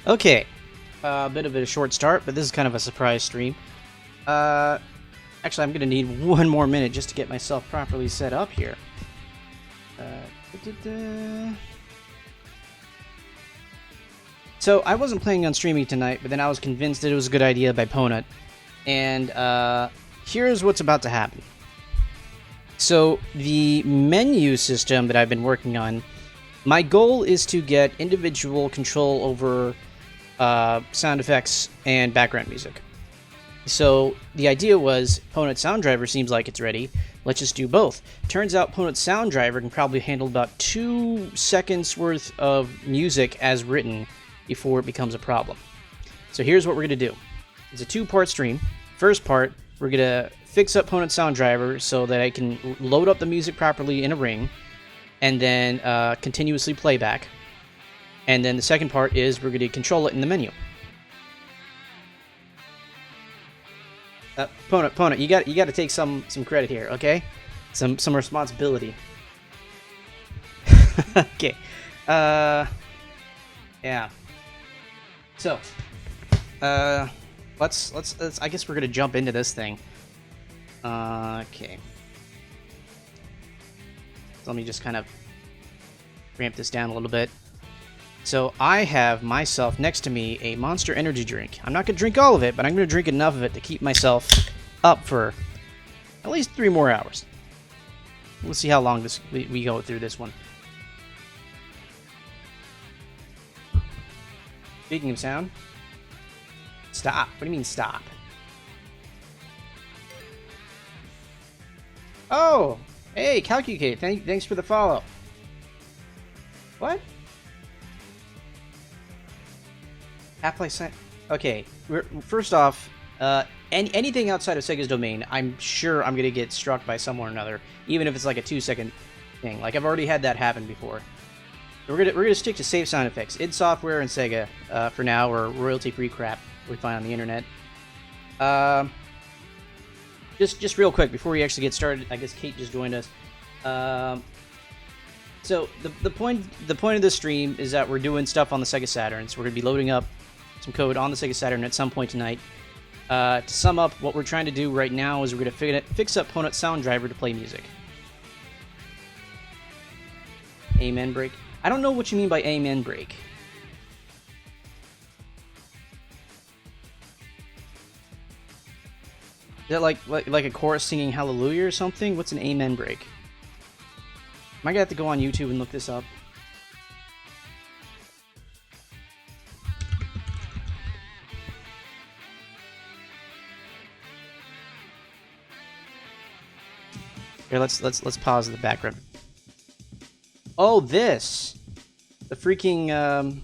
Okay, a bit of a short start, but this is kind of a surprise stream. Actually, I'm gonna need one more minute just to get myself properly set up here. So, I wasn't planning on streaming tonight, but then I was convinced that it was a good idea by Ponut. And, here's what's about to happen. So, the menu system that I've been working on, my goal is to get individual control over sound effects and background music. So the idea was, Ponut's sound driver seems like it's ready, let's just do both. Turns out Ponut's sound driver can probably handle about 2 seconds worth of music as written before it becomes a problem. So here's what we're going to do. It's a 2-part stream. First part, we're going to fix up Ponut's sound driver so that I can load up the music properly in a ring, and then continuously playback. And then the second part is we're going to control it in the menu. Ponut, you got to take some credit here, okay? Some responsibility. Okay. Yeah. So, let's. I guess we're gonna jump into this thing. Okay. So let me just kind of ramp this down a little bit. So I have myself next to me a Monster Energy drink. I'm not going to drink all of it, but I'm going to drink enough of it to keep myself up for at least 3 more hours. We'll see how long we go through this one. Speaking of sound, stop. What do you mean stop? Oh, hey, Calculate. Thanks for the follow. What? Half-Life Sen... Okay, first off, anything outside of Sega's domain, I'm sure I'm gonna get struck by someone or another, even if it's like a 2-second thing. Like, I've already had that happen before. So we're gonna stick to safe sound effects. id Software and Sega, for now, or royalty-free crap we find on the internet. Just real quick, before we actually get started, I guess Kate just joined us. So, the point of this stream is that we're doing stuff on the Sega Saturn, so we're gonna be loading up some code on the Sega Saturn at some point tonight. To sum up, what we're trying to do right now is we're going to fix up Ponut's sound driver to play music. Amen break? I don't know what you mean by amen break. Is that like a chorus singing hallelujah or something? What's an amen break? Am I going to have to go on YouTube and look this up? Here, let's pause the background. Oh, this! The freaking,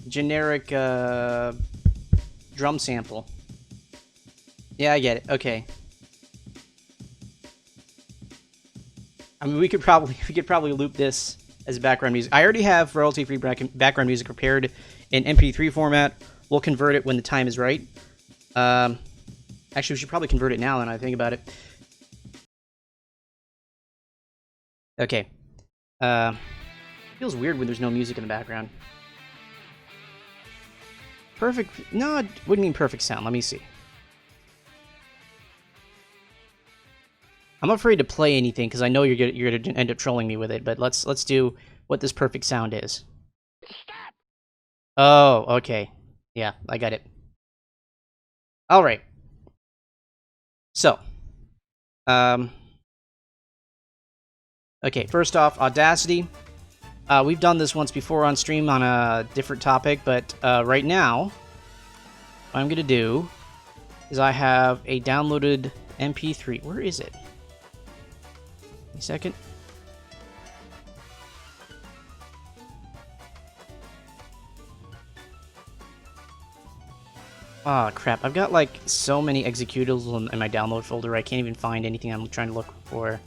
generic, drum sample. Yeah, I get it. Okay. I mean, we could probably loop this as background music. I already have royalty-free background music prepared in MP3 format. We'll convert it when the time is right. Actually, we should probably convert it now, then I think about it. Okay. Feels weird when there's no music in the background. Perfect... No, it wouldn't mean perfect sound. Let me see. I'm afraid to play anything because I know you're gonna end up trolling me with it, but let's do what this perfect sound is. Stop. Oh, okay. Yeah, I got it. Alright. So. Okay, first off, Audacity. We've done this once before on stream on a different topic, but right now, what I'm going to do is I have a downloaded MP3. Where is it? Give me a second. Oh, crap. I've got, like, so many executables in my download folder, I can't even find anything I'm trying to look for.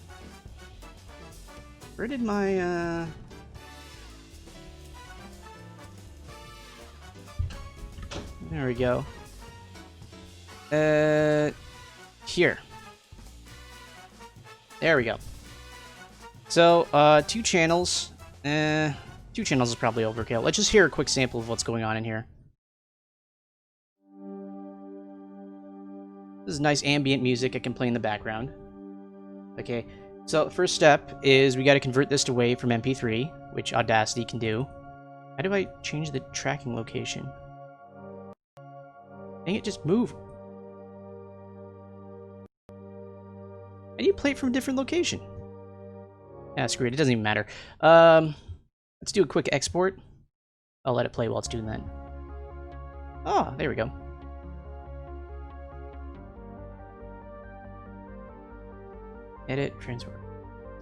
Where did my, There we go. Here. There we go. So, 2 channels. 2 channels is probably overkill. Let's just hear a quick sample of what's going on in here. This is nice ambient music I can play in the background. Okay, so the first step is we got to convert this to WAV from MP3, which Audacity can do. How do I change the tracking location? Dang it, just move. How do you play it from a different location? Ah, screw it, it doesn't even matter. Let's do a quick export. I'll let it play while it's doing that. Oh, there we go. Edit, transfer.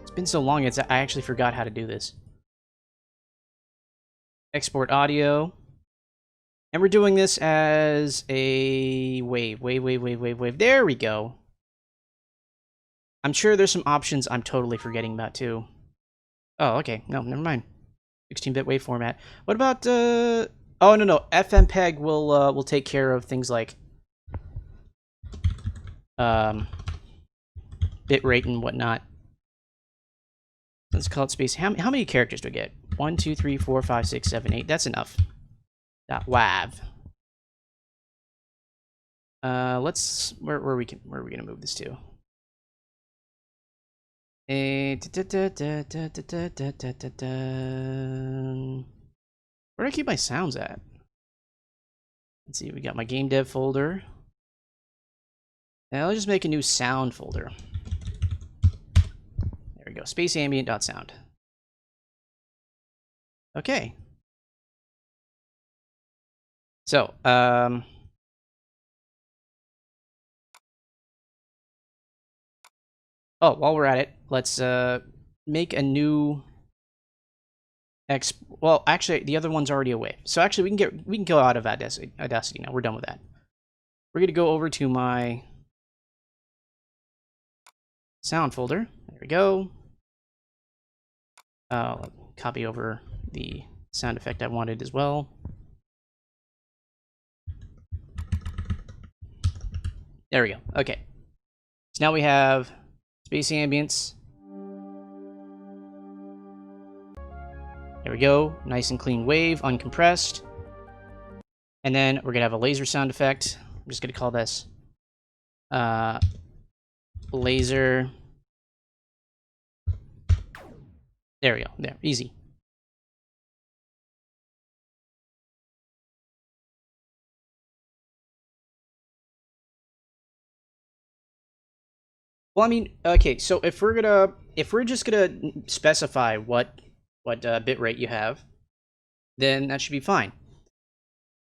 It's been so long, I actually forgot how to do this. Export audio. And we're doing this as a wave. There we go. I'm sure there's some options I'm totally forgetting about too. Oh, okay. No, never mind. 16-bit wave format. What about oh no, FMPEG will take care of things like bitrate and whatnot. Let's call it space. How many characters do I get? 1, 2, 3, 4, 5, 6, 7, 8. That's enough. .wav. Let's where are we gonna move this to? Where do I keep my sounds at? Let's see, we got my game dev folder. Now I'll just make a new sound folder. There we go, spaceambient.sound. Okay. So, oh, while we're at it, let's make a new well, actually, the other one's already away. So actually, we can go out of Audacity now. We're done with that. We're gonna go over to my sound folder. There we go. Copy over the sound effect I wanted as well. There we go. Okay. So now we have space ambience. There we go. Nice and clean wave, uncompressed. And then we're gonna have a laser sound effect. I'm just gonna call this laser. There we go. There, easy. Well, I mean, okay, so if we're just gonna specify what bit rate you have, then that should be fine.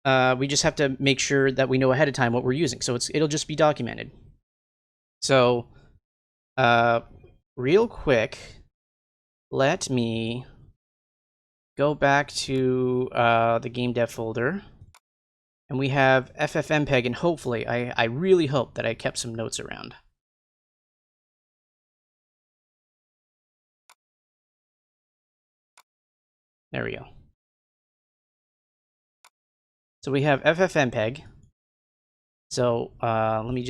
We just have to make sure that we know ahead of time what we're using, so it'll just be documented. So, real quick, let me go back to the game dev folder, and we have FFmpeg, and hopefully, I really hope that I kept some notes around. There we go. So we have FFmpeg. So let me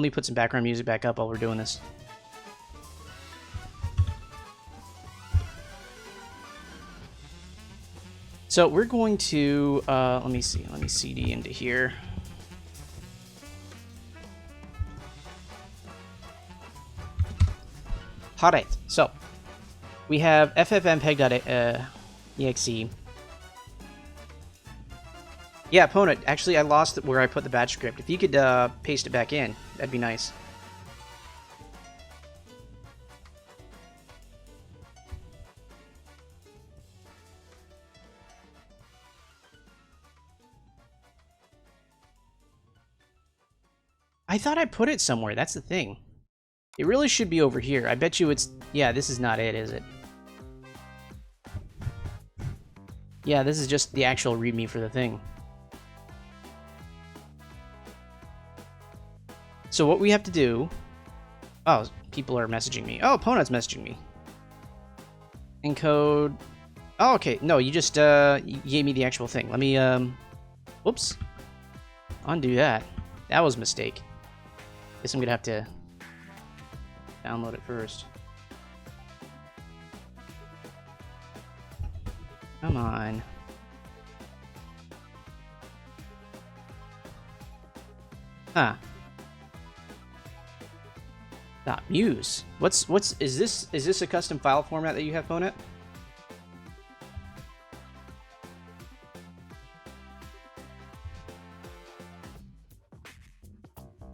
put some background music back up while we're doing this. So we're going to let me CD into here. Alright, so we have ffmpeg.exe. Yeah, Ponut, actually I lost where I put the batch script. If you could paste it back in, that'd be nice. I thought I put it somewhere, that's the thing. It really should be over here. I bet you it's... Yeah, this is not it, is it? Yeah, this is just the actual README for the thing. So what we have to do... Oh, people are messaging me. Oh, Ponut's messaging me. Encode... Oh, okay. No, you just you gave me the actual thing. Let me... Whoops. Undo that. That was a mistake. Guess I'm gonna have to download it first. Come on. Huh. .muse. Is this a custom file format that you have, Ponut?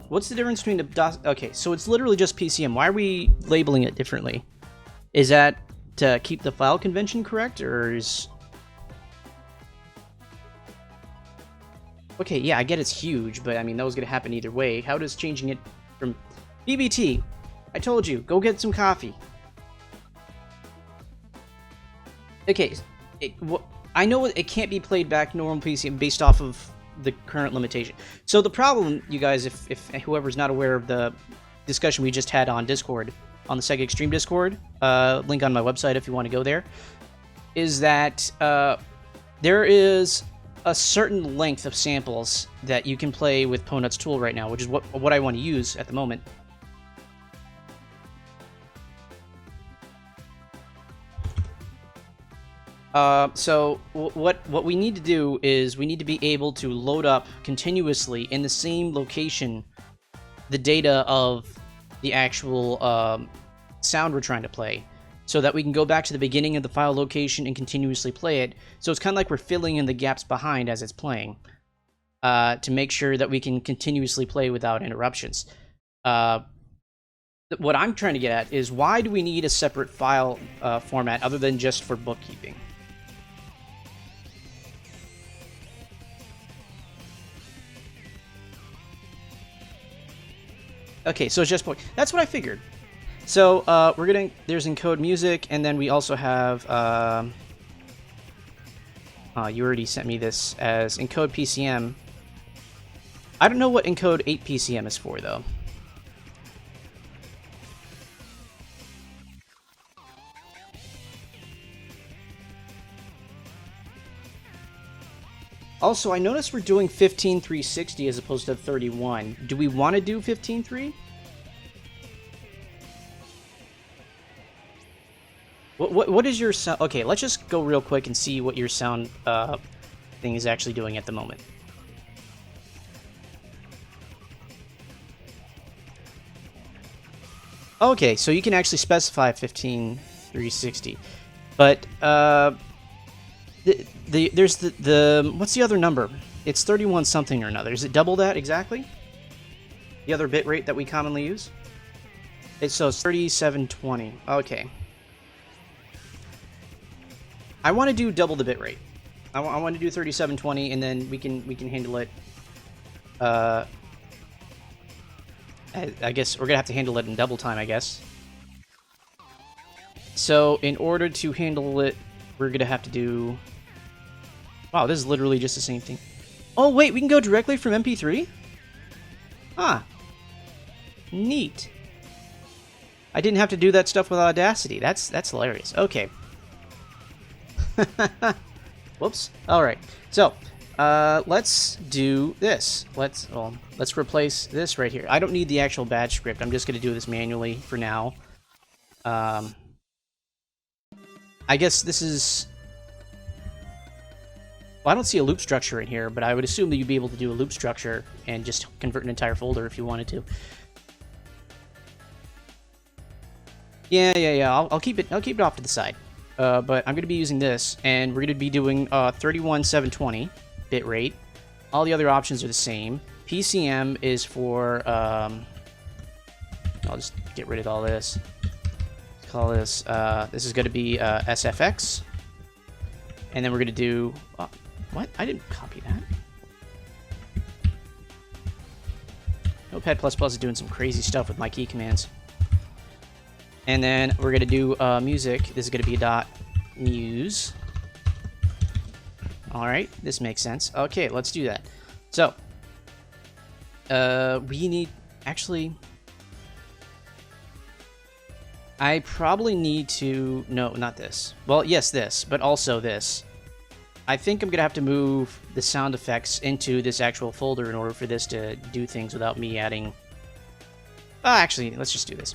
What's the difference between the DOS? Okay, so it's literally just PCM. Why are we labeling it differently? Is that to keep the file convention correct, or is... Okay, yeah, I get it's huge, but I mean, that was going to happen either way. How does changing it from... BBT, I told you, go get some coffee. Okay, I know it can't be played back normal PCM based off of the current limitation. So the problem, you guys, if whoever's not aware of the discussion we just had on Discord, on the Sega Extreme Discord, link on my website if you want to go there, is that there is a certain length of samples that you can play with Ponut's tool right now, which is what I want to use at the moment. So what we need to do is we need to be able to load up continuously in the same location the data of the actual sound we're trying to play, so that we can go back to the beginning of the file location and continuously play it. So it's kind of like we're filling in the gaps behind as it's playing, to make sure that we can continuously play without interruptions. What I'm trying to get at is, why do we need a separate file format other than just for bookkeeping? Okay, so it's just that's what I figured. So there's encode music, and then we also have you already sent me this as encode PCM. I don't know what encode 8 PCM is for though. Also, I noticed we're doing 15.360 as opposed to 31. Do we want to do 15.3? What is your sound? Okay, let's just go real quick and see what your sound thing is actually doing at the moment. Okay, so you can actually specify 15.360, but there's the what's the other number? It's 31 something or another. Is it double that exactly? The other bit rate that we commonly use? It's 3720. Okay. I want to do double the bit rate. I want to do 3720, and then we can handle it. I guess we're gonna have to handle it in double time, I guess. So in order to handle it, we're gonna have to do... Wow, this is literally just the same thing. Oh wait, we can go directly from MP3? Ah. Neat. I didn't have to do that stuff with Audacity. That's hilarious. Okay. Whoops. Alright. So, let's do this. Let's replace this right here. I don't need the actual batch script. I'm just gonna do this manually for now. I guess this is... Well, I don't see a loop structure in here, but I would assume that you'd be able to do a loop structure and just convert an entire folder if you wanted to. Yeah. I'll keep it off to the side. But I'm going to be using this, and we're going to be doing 31720 bitrate. All the other options are the same. PCM is for... I'll just get rid of all this. Let's call this... this is going to be SFX. And then we're going to do... what? I didn't copy that. Notepad++ is doing some crazy stuff with my key commands. And then we're going to do music. This is going to be .muse. Alright, this makes sense. Okay, let's do that. So, we need... Actually, I probably need to... No, not this. Well, yes, this, but also this. I think I'm going to have to move the sound effects into this actual folder in order for this to do things without me adding... actually, let's just do this.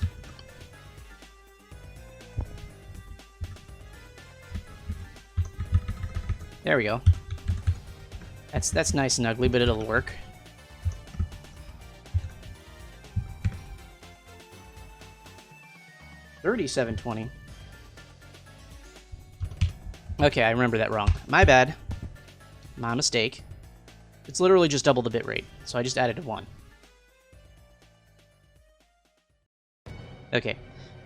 There we go. That's nice and ugly, but it'll work. 3720. Okay, I remember that wrong. My bad. My mistake. It's literally just double the bitrate, so I just added a 1. Okay,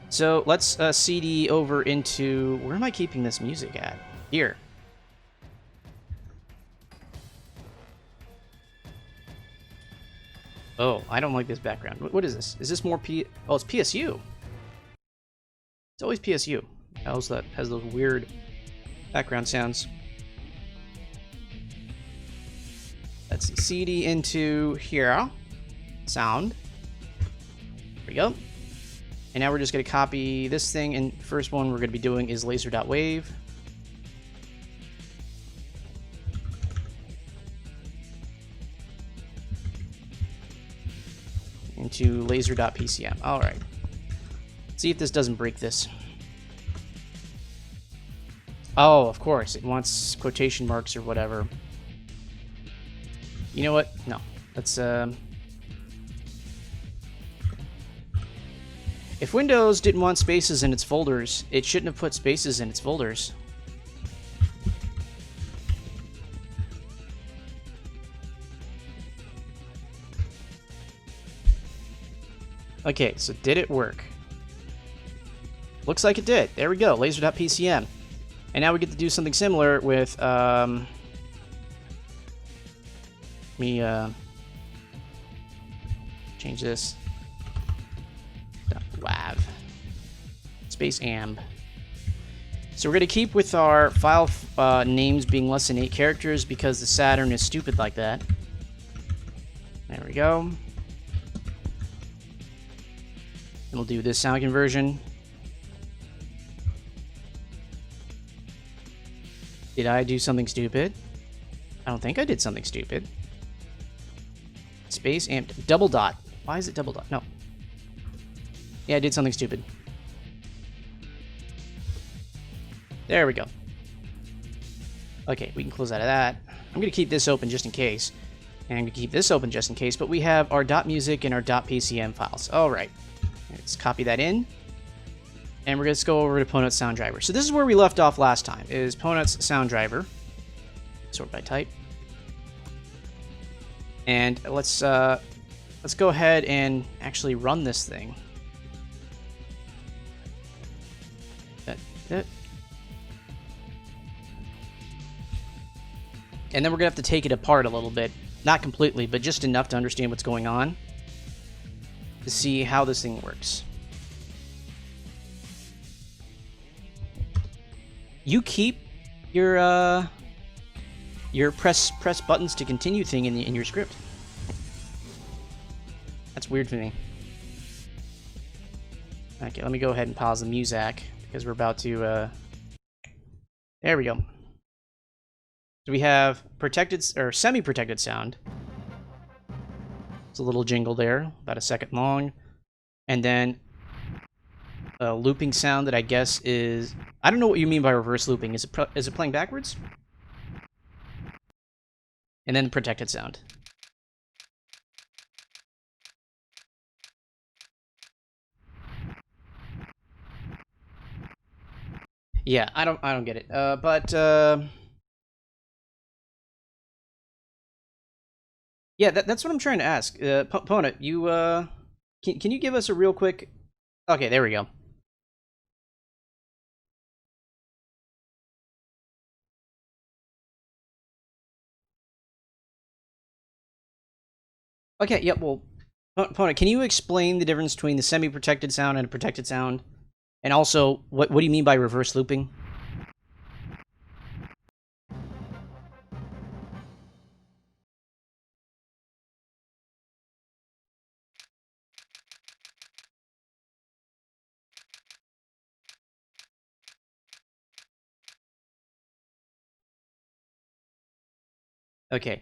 so let's CD over into... Where am I keeping this music at? Here. Oh, I don't like this background. What is this? Is this more Oh, it's PSU. It's always PSU. How's that? Has those weird background sounds. Let's see. CD into here. Sound. There we go. And now we're just going to copy this thing. And first one we're going to be doing is laser.wave. Into laser.pcm. All right. Let's see if this doesn't break this. Oh, of course. It wants quotation marks or whatever. You know what? No. Let's, If Windows didn't want spaces in its folders, it shouldn't have put spaces in its folders. Okay, so did it work? Looks like it did. There we go, laser.pcm. And now we get to do something similar with, change this. .wav. Space amb. So we're going to keep with our file names being less than 8 characters because the Saturn is stupid like that. There we go. And we'll do this sound conversion. Did I do something stupid? I don't think I did something stupid. Space amp double dot. Why is it double dot? No. Yeah, I did something stupid. There we go. Okay, we can close out of that. I'm going to keep this open just in case. And I'm going to keep this open just in case. But we have our .music and our .pcm files. All right. Let's copy that in. And we're going to go over to Ponut's sound driver. So this is where we left off last time, is Ponut's sound driver. Sort by type. And let's go ahead and actually run this thing. And then we're going to have to take it apart a little bit. Not completely, but just enough to understand what's going on. To see how this thing works. You keep your press buttons to continue thing in your script. That's weird for me. Okay, let me go ahead and pause the music because we're about to. There we go. So we have protected or semi-protected sound. It's a little jingle there, about a second long, and then a looping sound that I guess is. I don't know what you mean by reverse looping. Is it playing backwards? And then protected sound. Yeah, I don't get it. Yeah, that's what I'm trying to ask. Ponut, you can you give us a real quick? Okay, there we go. Okay, yep. Well, Ponut, can you explain the difference between the semi-protected sound and a protected sound, and also what do you mean by reverse looping? Okay,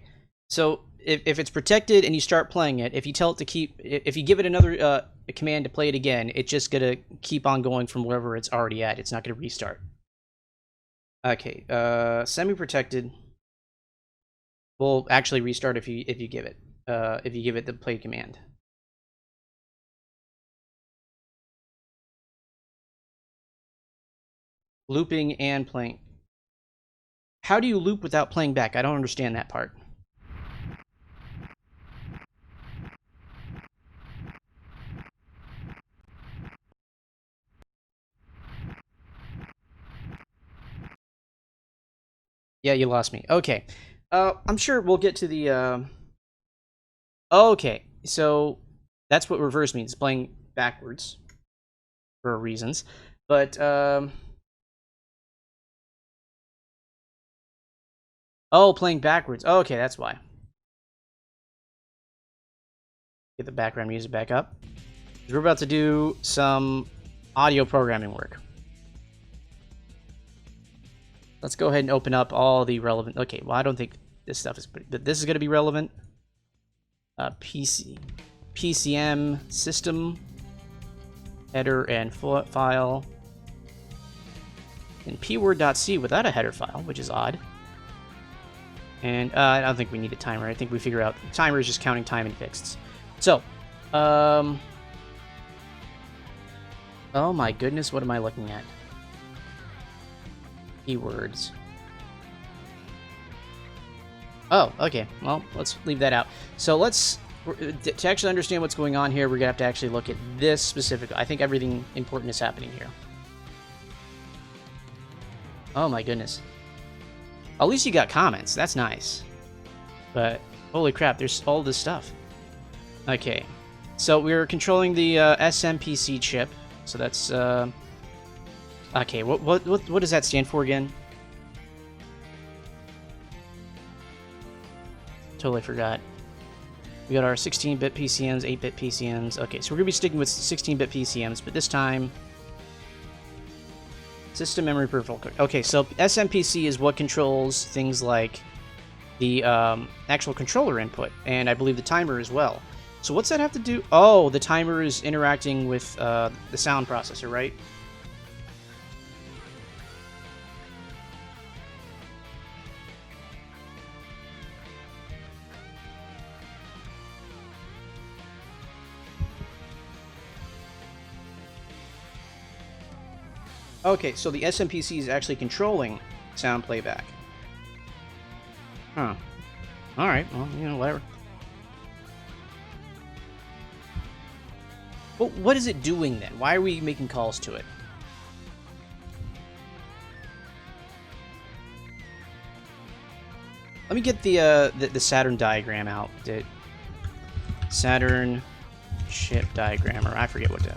so if it's protected and you start playing it, if you tell it to keep, if you give it another command to play it again, it's just gonna keep on going from wherever it's already at. It's not gonna restart. Okay, semi-protected will actually restart if you give it the play command. Looping and playing. How do you loop without playing back? I don't understand that part. Yeah, you lost me. Okay. I'm sure we'll get to the... Okay, so that's what reverse means, playing backwards for reasons. But, oh, playing backwards. Oh, okay, that's why. Get the background music back up. We're about to do some audio programming work. Let's go ahead and open up all the relevant... Okay, well, I don't think this stuff is... This is going to be relevant. PCM system header and file. And pword.c without a header file, which is odd. And I don't think we need a timer. I think we figure out the timer is just counting time and fixed. So, oh my goodness, what am I looking at? Keywords. Oh, okay. Well, let's leave that out. So let's, to actually understand what's going on here, we're gonna have to actually look at this specific. I think everything important is happening here. Oh my goodness. At least you got comments. That's nice. But holy crap, there's all this stuff. Okay, so we're controlling the SMPC chip. So that's okay. What does that stand for again? Totally forgot. We got our 16-bit PCMs, 8-bit PCMs. Okay, so we're gonna be sticking with 16-bit PCMs, but this time system memory peripheral code. Okay, so SMPC is what controls things like the actual controller input, and I believe the timer as well. So what's that have to do? Oh, the timer is interacting with the sound processor, right? Okay, so the SMPC is actually controlling sound playback. Huh. Alright, well, you know, whatever. But what is it doing then? Why are we making calls to it? Let me get the Saturn diagram out. The Saturn chip diagram, or I forget what to...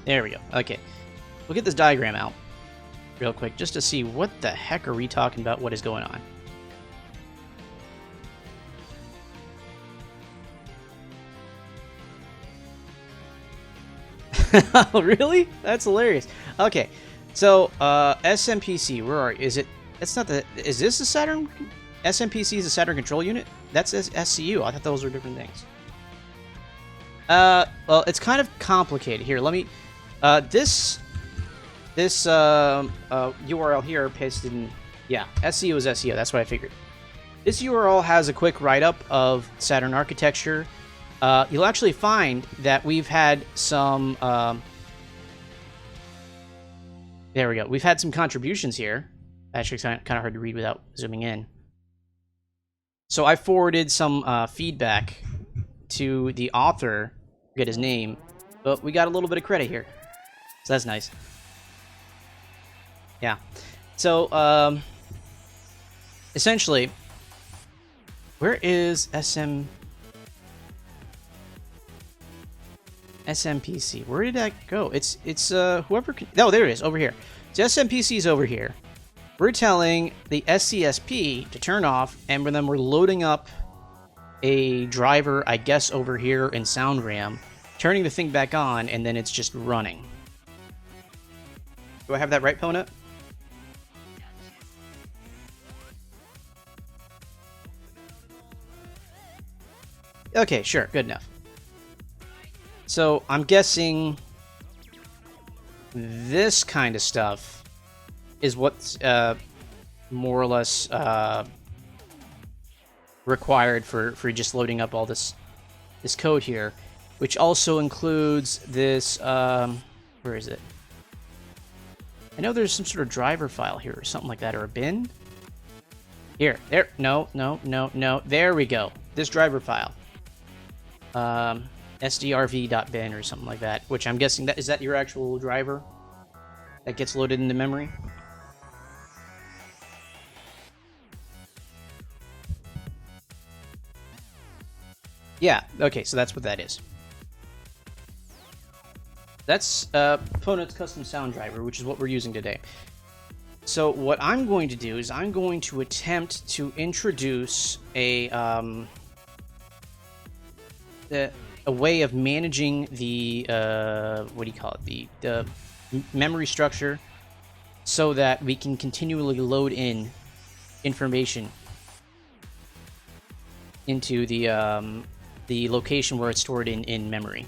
There we go. Okay. We'll get this diagram out real quick just to see what the heck are we talking about, what is going on. Oh, really? That's hilarious. Okay. So, SMPC, where are... Is it... That's not the... Is this a Saturn... SMPC is a Saturn control unit? That's SCU. I thought those were different things. Well, it's kind of complicated. Here, let me... This URL here pasted in... Yeah, SEO is SEO. That's what I figured. This URL has a quick write-up of Saturn architecture. You'll actually find that we've had some... there we go. We've had some contributions here. Actually, it's kind of hard to read without zooming in. So I forwarded some feedback to the author. Forget his name. But we got a little bit of credit here. So that's nice. Yeah. So, essentially, where is SMPC? Where did that go? It's whoever can... Oh, there it is, over here. So SMPC is over here. We're telling the SCSP to turn off, and then we're loading up a driver, I guess, over here in SoundRAM, turning the thing back on, and then it's just running. Do I have that right, Ponut? Okay, sure, good enough. So, I'm guessing this kind of stuff is what's more or less required for just loading up all this code here, which also includes this. Where is it? I know there's some sort of driver file here or something like that, or a bin. Here, there. No. There we go. This driver file. sdrv.bin or something like that, which I'm guessing is that your actual driver that gets loaded into memory? Yeah, okay, so that's what that is. That's Ponut's custom sound driver, which is what we're using today. So what I'm going to do is I'm going to attempt to introduce a way of managing the what do you call it, the memory structure, so that we can continually load in information into the location where it's stored in memory.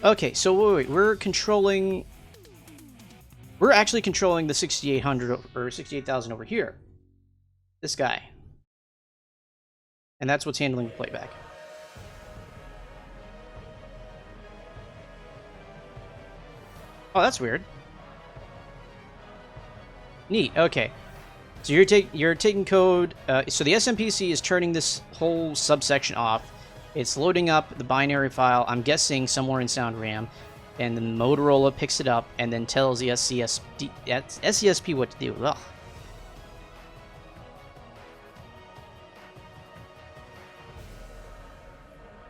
Okay, so wait, we're actually controlling the 6800 or 68,000 over here. This guy. And that's what's handling the playback. Oh, that's weird. Neat. Okay. So you're taking code. So the SMPC is turning this whole subsection off. It's loading up the binary file, I'm guessing somewhere in Sound RAM, and then Motorola picks it up and then tells the SCSP what to do. Ugh.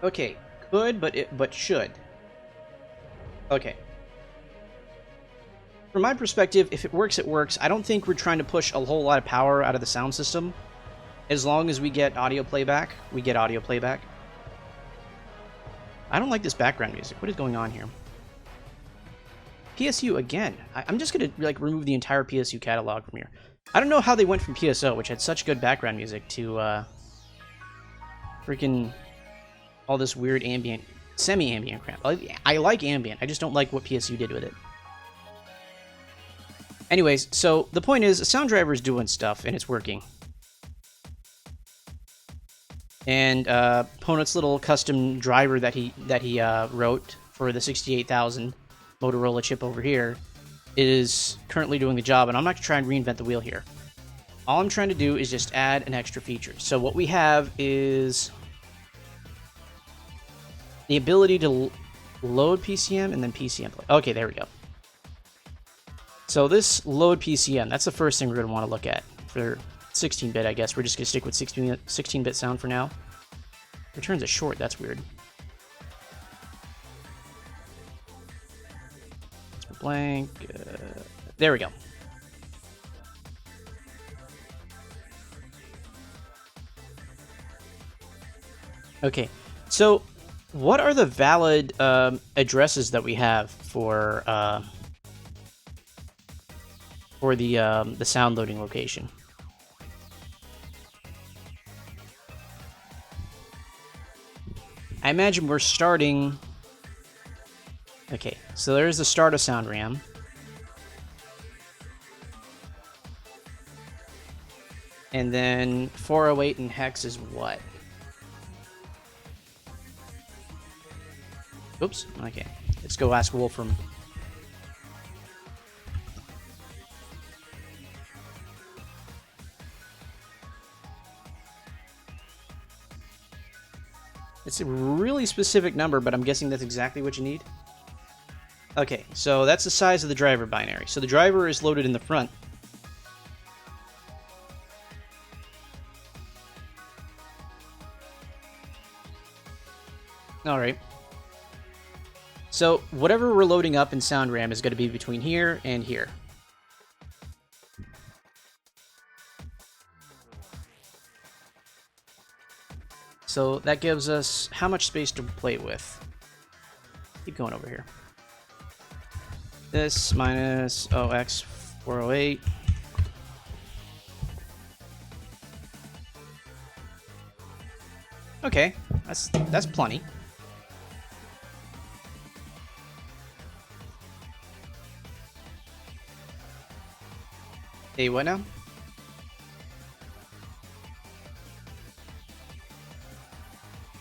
Okay, could, but should. Okay. From my perspective, if it works, it works. I don't think we're trying to push a whole lot of power out of the sound system. As long as we get audio playback, we get audio playback. I don't like this background music. What is going on here? PSU again. I'm just gonna like remove the entire PSU catalog from here. I don't know how they went from PSO, which had such good background music, to freaking all this weird ambient, semi-ambient crap. I like ambient. I just don't like what PSU did with it. Anyways, so the point is, a sound driver is doing stuff and it's working. And Ponut's little custom driver that he wrote for the 68,000 Motorola chip over here is currently doing the job, and I'm not going to try and reinvent the wheel here. All I'm trying to do is just add an extra feature. So what we have is the ability to load PCM and then PCM play. Okay, there we go. So this load PCM, that's the first thing we're going to want to look at for 16-bit, I guess. We're just going to stick with 16-bit sound for now. Returns a short, that's weird. It's blank. There we go. Okay, so what are the valid addresses that we have for the sound loading location? I imagine we're starting... Okay, so there's the start of Sound RAM. And then 408 in hex is what? Oops, okay. Let's go ask Wolfram. It's a really specific number, but I'm guessing that's exactly what you need. Okay, so that's the size of the driver binary. So the driver is loaded in the front. Alright. So whatever we're loading up in Sound RAM is going to be between here and here. So that gives us how much space to play with. Keep going over here. This minus OX 408. Okay, that's plenty. Hey, what now?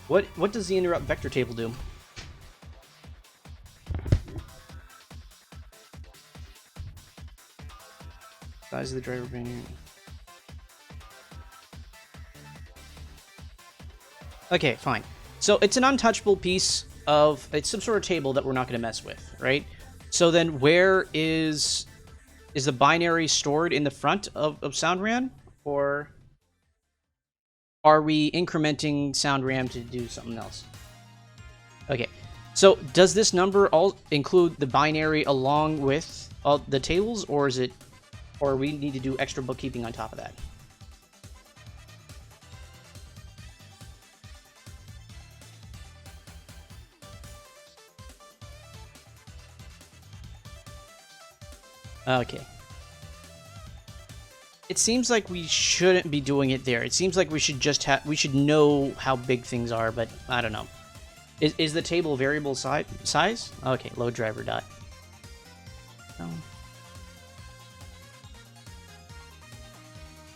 What does the interrupt vector table do? Size of the driver being... Okay, fine. So it's an untouchable piece of... It's some sort of table that we're not going to mess with, right? So then where is the binary stored in the front of SoundRAM? Or are we incrementing SoundRAM to do something else? Okay. So does this number all include the binary along with all the tables, or is it... Or we need to do extra bookkeeping on top of that? Okay. It seems like we shouldn't be doing it there. It seems like we should just we should know how big things are, but I don't know. Is the table variable size? Okay, load driver dot. Oh.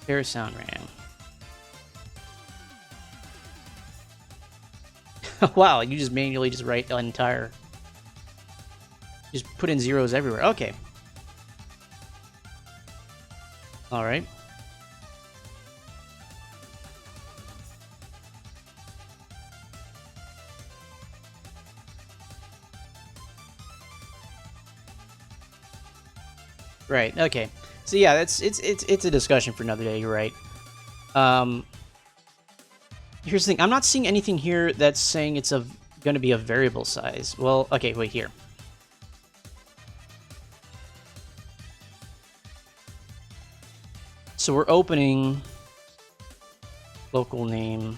There's SoundRAM. Wow, you just manually just write the entire... Just put in zeros everywhere. Okay. Alright. Right, okay. So yeah, it's a discussion for another day, you're right. Here's the thing, I'm not seeing anything here that's saying it's going to be a variable size. Well, okay, wait, here. So we're opening local name.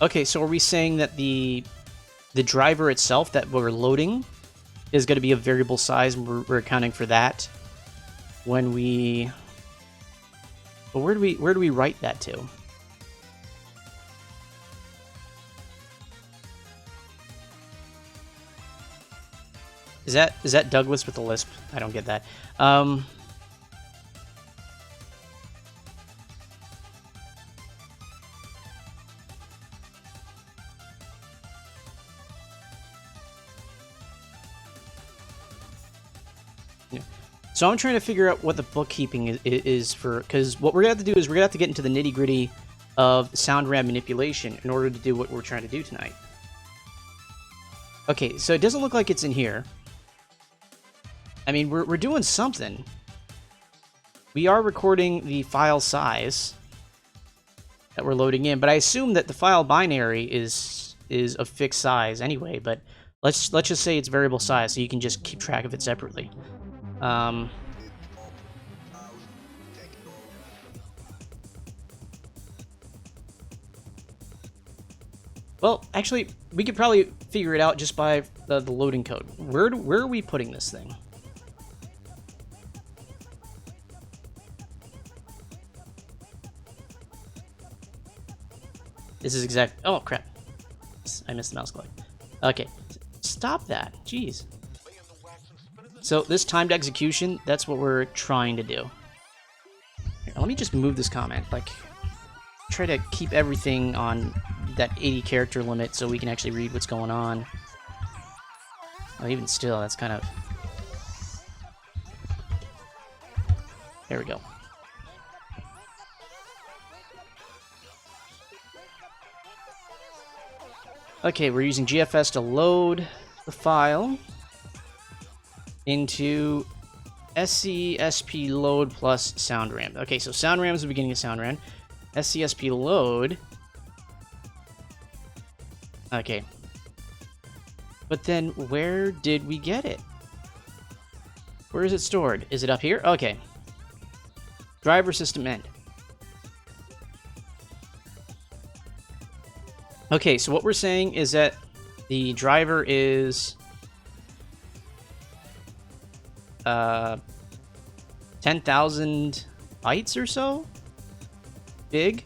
Okay, so are we saying that the driver itself that we're loading is going to be a variable size, and we're accounting for that when we... Well, where do we write that to? Is that Douglas with the Lisp? I don't get that. So I'm trying to figure out what the bookkeeping is for, because what we're going to have to do is we're going to have to get into the nitty-gritty of SoundRAM manipulation in order to do what we're trying to do tonight. Okay, so it doesn't look like it's in here. I mean, we're doing something. We are recording the file size that we're loading in, but I assume that the file binary is a fixed size anyway, but let's just say it's variable size, so you can just keep track of it separately. Well, actually, we could probably figure it out just by the loading code. Where are we putting this thing? This is exact... Oh, crap. I missed the mouse click. Okay. Stop that. Jeez. So this timed execution, that's what we're trying to do. Here, let me just move this comment. Like, try to keep everything on that 80 character limit so we can actually read what's going on. Well, even still, that's kind of... There we go. Okay, we're using GFS to load the file into SCSP load plus SoundRAM. Okay, so SoundRAM is the beginning of SoundRAM. SCSP load. Okay. But then where did we get it? Where is it stored? Is it up here? Okay. Driver system end. Okay, so what we're saying is that the driver is 10,000 bytes or so big,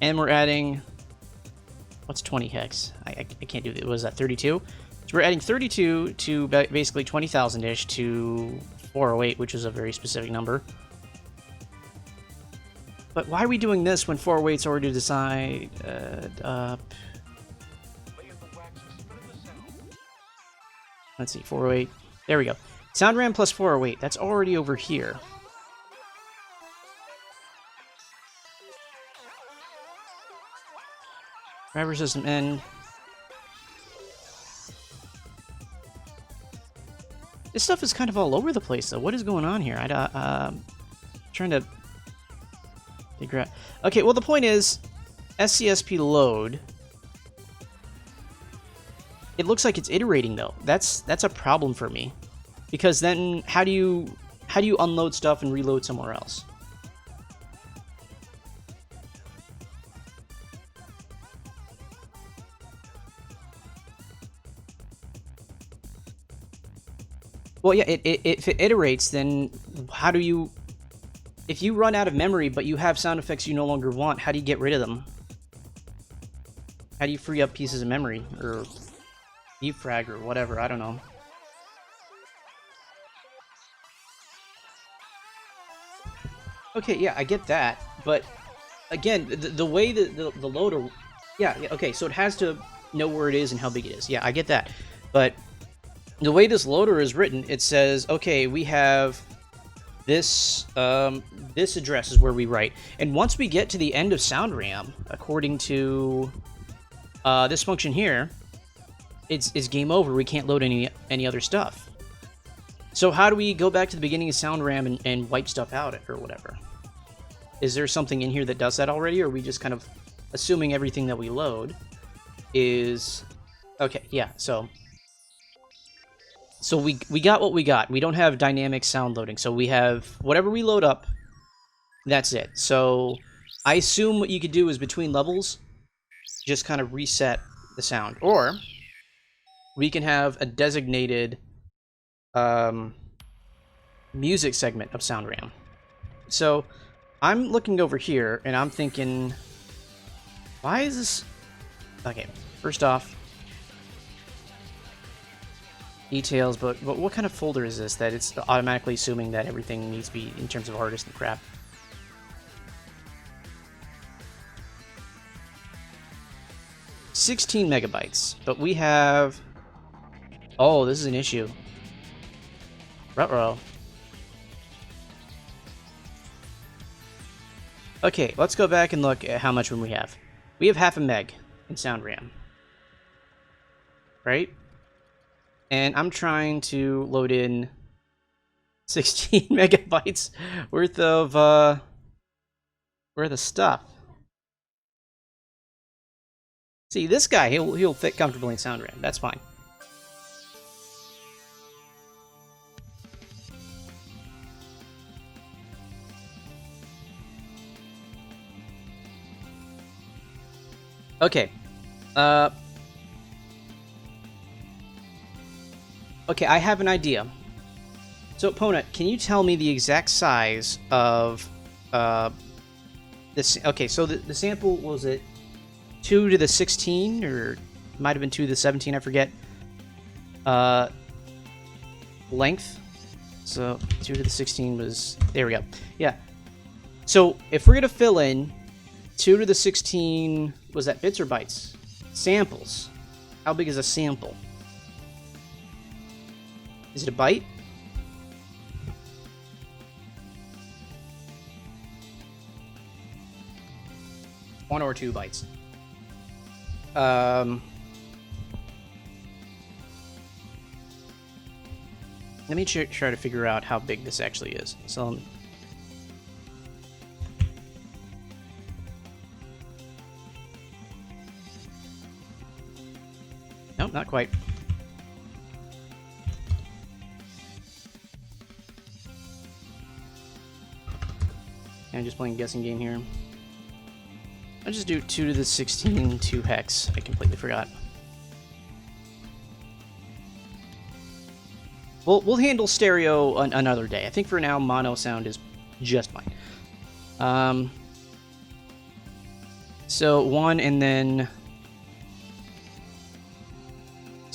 and we're adding what's 20 hex? I can't do it. Was that 32? So we're adding 32 to basically 20,000-ish to 408, which is a very specific number. But why are we doing this when 408's already designed up? Let's see, 408. There we go. Sound RAM plus 408. That's already over here. Driver system N. This stuff is kind of all over the place, though. What is going on here? I'm trying to figure out. Okay, well, the point is, SCSP load. It looks like it's iterating, though. That's a problem for me, because then how do you unload stuff and reload somewhere else? Well, yeah, if it iterates, then how do you... If you run out of memory, but you have sound effects you no longer want, how do you get rid of them? How do you free up pieces of memory? Or defrag or whatever, I don't know. Okay, yeah, I get that, but again, the way the loader... Yeah, okay, so it has to know where it is and how big it is. Yeah, I get that, but... The way this loader is written, it says, okay, we have this, this address is where we write. And once we get to the end of sound RAM, according to this function here, it's game over. We can't load any other stuff. So how do we go back to the beginning of sound RAM and wipe stuff out or whatever? Is there something in here that does that already, or are we just kind of assuming everything that we load is... Okay, yeah, so we got what we got. We don't have dynamic sound loading, so we have whatever we load up, that's it. So I assume what you could do is between levels, just kind of reset the sound. Or we can have a designated music segment of sound RAM. So I'm looking over here, and I'm thinking, why is this... Okay, first off, details, but what kind of folder is this that it's automatically assuming that everything needs to be in terms of artist and crap? $16 megabytes, but we have... Oh, this is an issue. Ruh-roh. Okay, let's go back and look at how much room we have. We have half a meg in sound RAM. Right? And I'm trying to load in 16 megabytes worth of stuff. See, this guy, he'll fit comfortably in sound RAM. That's fine. Okay. Okay, I have an idea. So, Ponut, can you tell me the exact size of this? Okay, so the sample, was it 2 to the 16, or might have been 2 to the 17, I forget. Length. So 2 to the 16 was, there we go. Yeah. So if we're gonna fill in 2 to the 16, was that bits or bytes? Samples. How big is a sample? Is it a byte? One or 2 bytes. Let me try to figure out how big this actually is. So, nope, not quite. I'm just playing a guessing game here. I'll just do 2 to the 16 2 hex. I completely forgot. We'll handle stereo another day. I think for now, mono sound is just fine. So 1 and then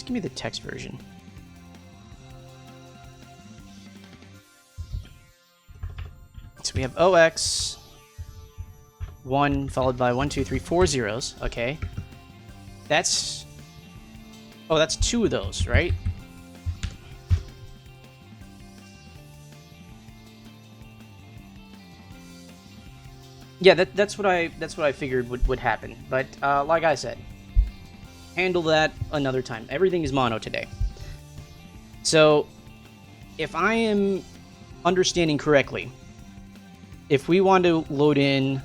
Just give me the text version. So we have OX 1 followed by 1, 2, 3, 4 zeros. Okay. That's... Oh, that's 2 of those, right? Yeah, that's what I figured would happen. But like I said, handle that another time. Everything is mono today. So, if I am understanding correctly, if we want to load in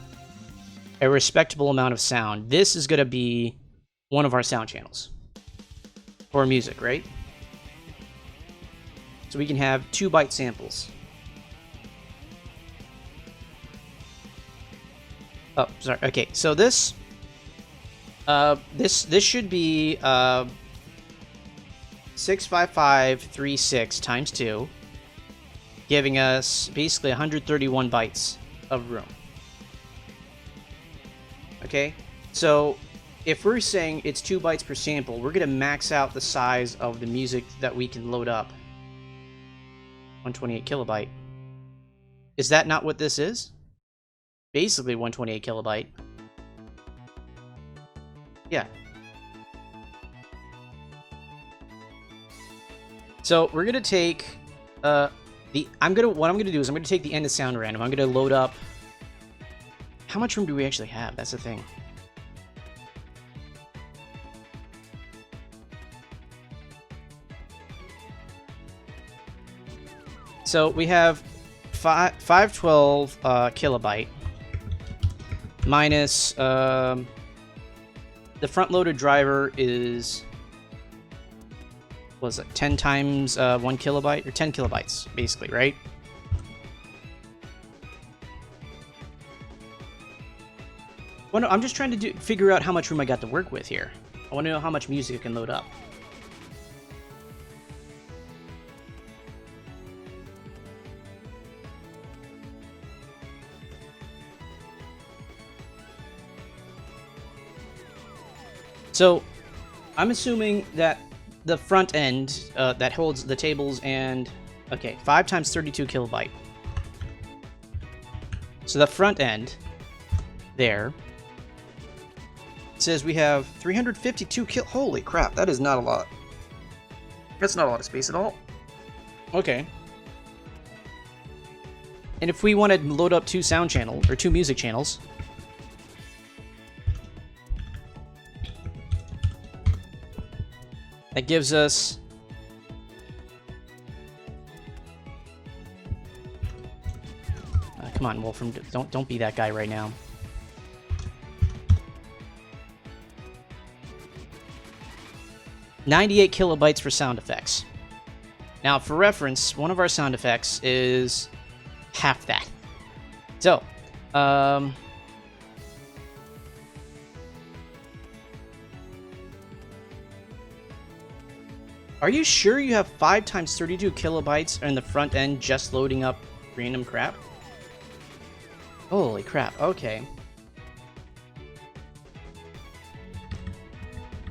a respectable amount of sound, this is going to be one of our sound channels for music, right? So we can have 2-byte samples. Oh, sorry. Okay, so this should be 65536 times 2, giving us basically 131 bytes of room. Okay, so if we're saying it's 2 bytes per sample, we're gonna max out the size of the music that we can load up. 128 kilobyte. Is that not what this is? Basically 128 kilobyte. Yeah. So we're gonna take what I'm gonna do is I'm gonna take the end of sound random. I'm gonna load up. How much room do we actually have? That's the thing. So we have 512 kilobyte minus the front-loaded driver is, what was it, 10 times 1 kilobyte, or 10 kilobytes, basically, right? Well, no, I'm just trying to figure out how much room I got to work with here. I want to know how much music I can load up. So, I'm assuming that the front end that holds the tables and... Okay, 5 times 32 kilobyte. So the front end, there, says we have 352 Holy crap, that is not a lot. That's not a lot of space at all. Okay. And if we want to load up 2 sound channels, or 2 music channels... That gives us... come on, Wolfram, don't be that guy right now. $98 kilobytes for sound effects. Now, for reference, one of our sound effects is half that. So, are you sure you have 5 times 32 kilobytes in the front end just loading up random crap? Holy crap, okay.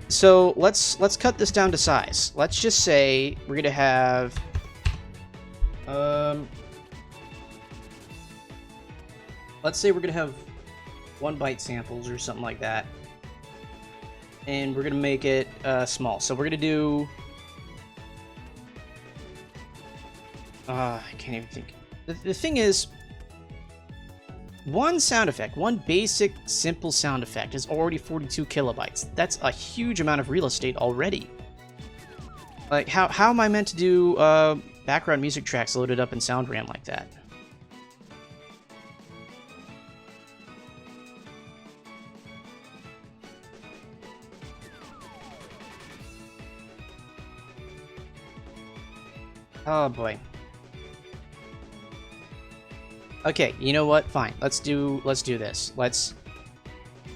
So let's cut this down to size. Let's just say we're gonna have let's say we're gonna have 1-byte samples or something like that. And we're gonna make it small. So we're gonna do I can't even think. The thing is, one sound effect, one basic, simple sound effect is already 42 kilobytes. That's a huge amount of real estate already. Like, how am I meant to do background music tracks loaded up in SoundRAM like that? Oh boy. Okay, you know what? Fine. Let's do this. Let's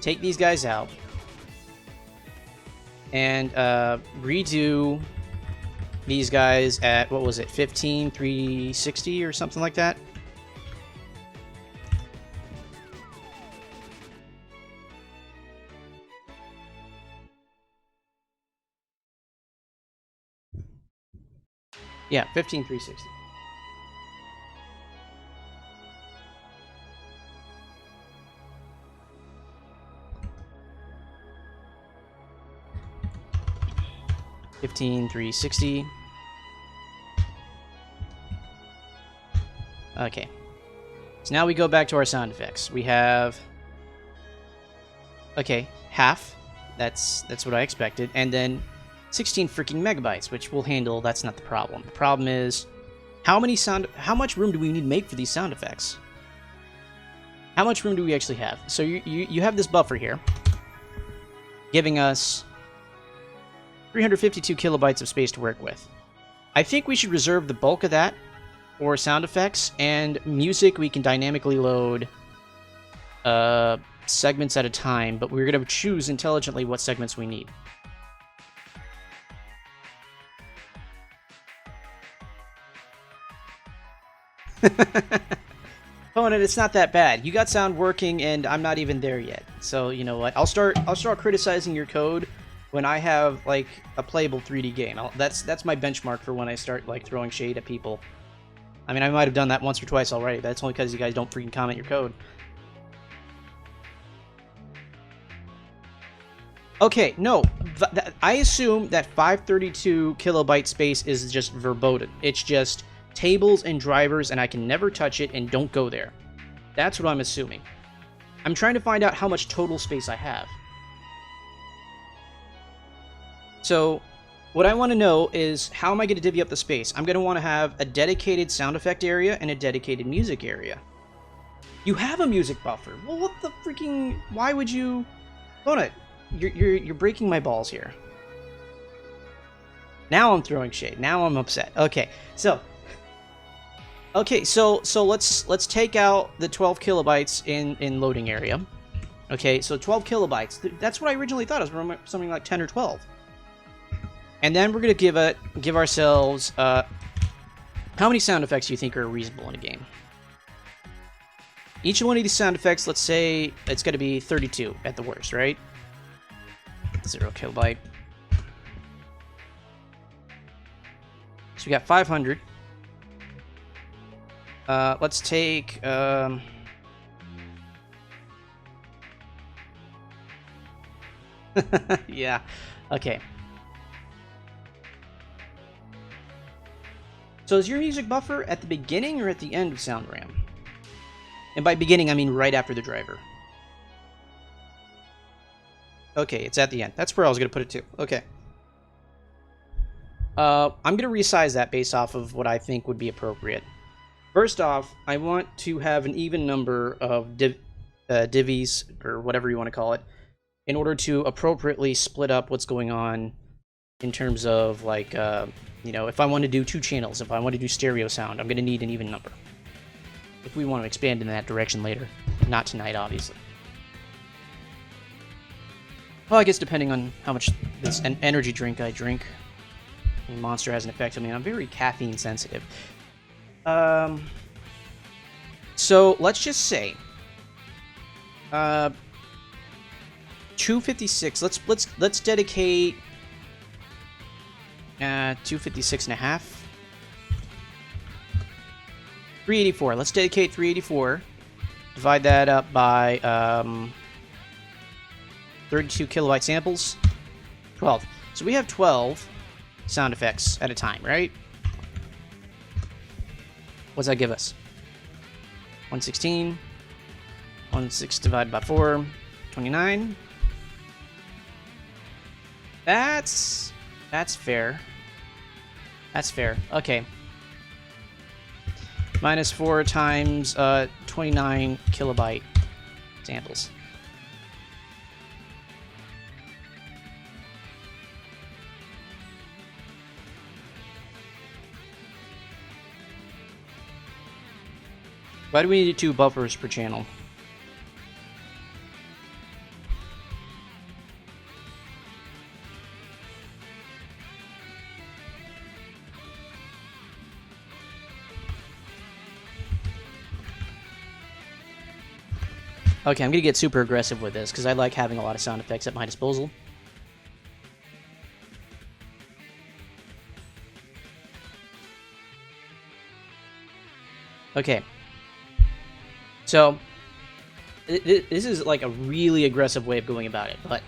take these guys out and redo these guys at, what was it, 15,360 or something like that? Yeah, 15360. $15,360. Okay. So now we go back to our sound effects. We have... Okay, half. That's what I expected. And then 16 freaking megabytes, which we'll handle. That's not the problem. The problem is how much room do we need to make for these sound effects? How much room do we actually have? So you have this buffer here giving us 352 kilobytes of space to work with. I think we should reserve the bulk of that for sound effects, and music we can dynamically load segments at a time, but we're going to choose intelligently what segments we need. Ponut, it's not that bad. You got sound working, and I'm not even there yet. So you know what? I'll start criticizing your code when I have like a playable 3D game. That's my benchmark for when I start like throwing shade at people. I mean, I might have done that once or twice already, but that's only because you guys don't freaking comment your code. Okay, no. I assume that 532 kilobyte space is just verboten. It's just tables and drivers, and I can never touch it, and don't go there. That's what I'm assuming. I'm trying to find out how much total space I have. So, what I want to know is, how am I going to divvy up the space? I'm going to want to have a dedicated sound effect area and a dedicated music area. You have a music buffer. Well, what the freaking... Why would you... Ponut, you're breaking my balls here. Now I'm throwing shade. Now I'm upset. Okay, so let's take out the 12 kilobytes in loading area. Okay, so 12 kilobytes. That's what I originally thought. It was something like 10 or 12. And then we're going to give ourselves... how many sound effects do you think are reasonable in a game? Each one of these sound effects, let's say it's going to be 32 at the worst, right? 0 kilobyte. So we got 500. Let's take... yeah, okay. So is your music buffer at the beginning or at the end of sound RAM? And by beginning, I mean right after the driver. Okay, it's at the end. That's where I was going to put it too. Okay. I'm going to resize that based off of what I think would be appropriate. First off, I want to have an even number of divvies, or whatever you want to call it, in order to appropriately split up what's going on in terms of, like, you know, if I want to do 2 channels, if I want to do stereo sound, I'm going to need an even number. If we want to expand in that direction later. Not tonight, obviously. Well, I guess depending on how much this energy drink I drink. I mean, Monster has an effect on me, and I'm very caffeine sensitive. So, let's just say... 256. Let's dedicate... 256 and a half. 384. Let's dedicate 384. Divide that up by 32 kilobyte samples. 12. So we have 12 sound effects at a time, right? What's that give us? 116. 16 divided by 4. 29. That's fair. That's fair. Okay. Minus 4 times 29 kilobyte samples. Why do we need 2 buffers per channel? Okay, I'm going to get super aggressive with this, because I like having a lot of sound effects at my disposal. Okay. So, this is like a really aggressive way of going about it, but...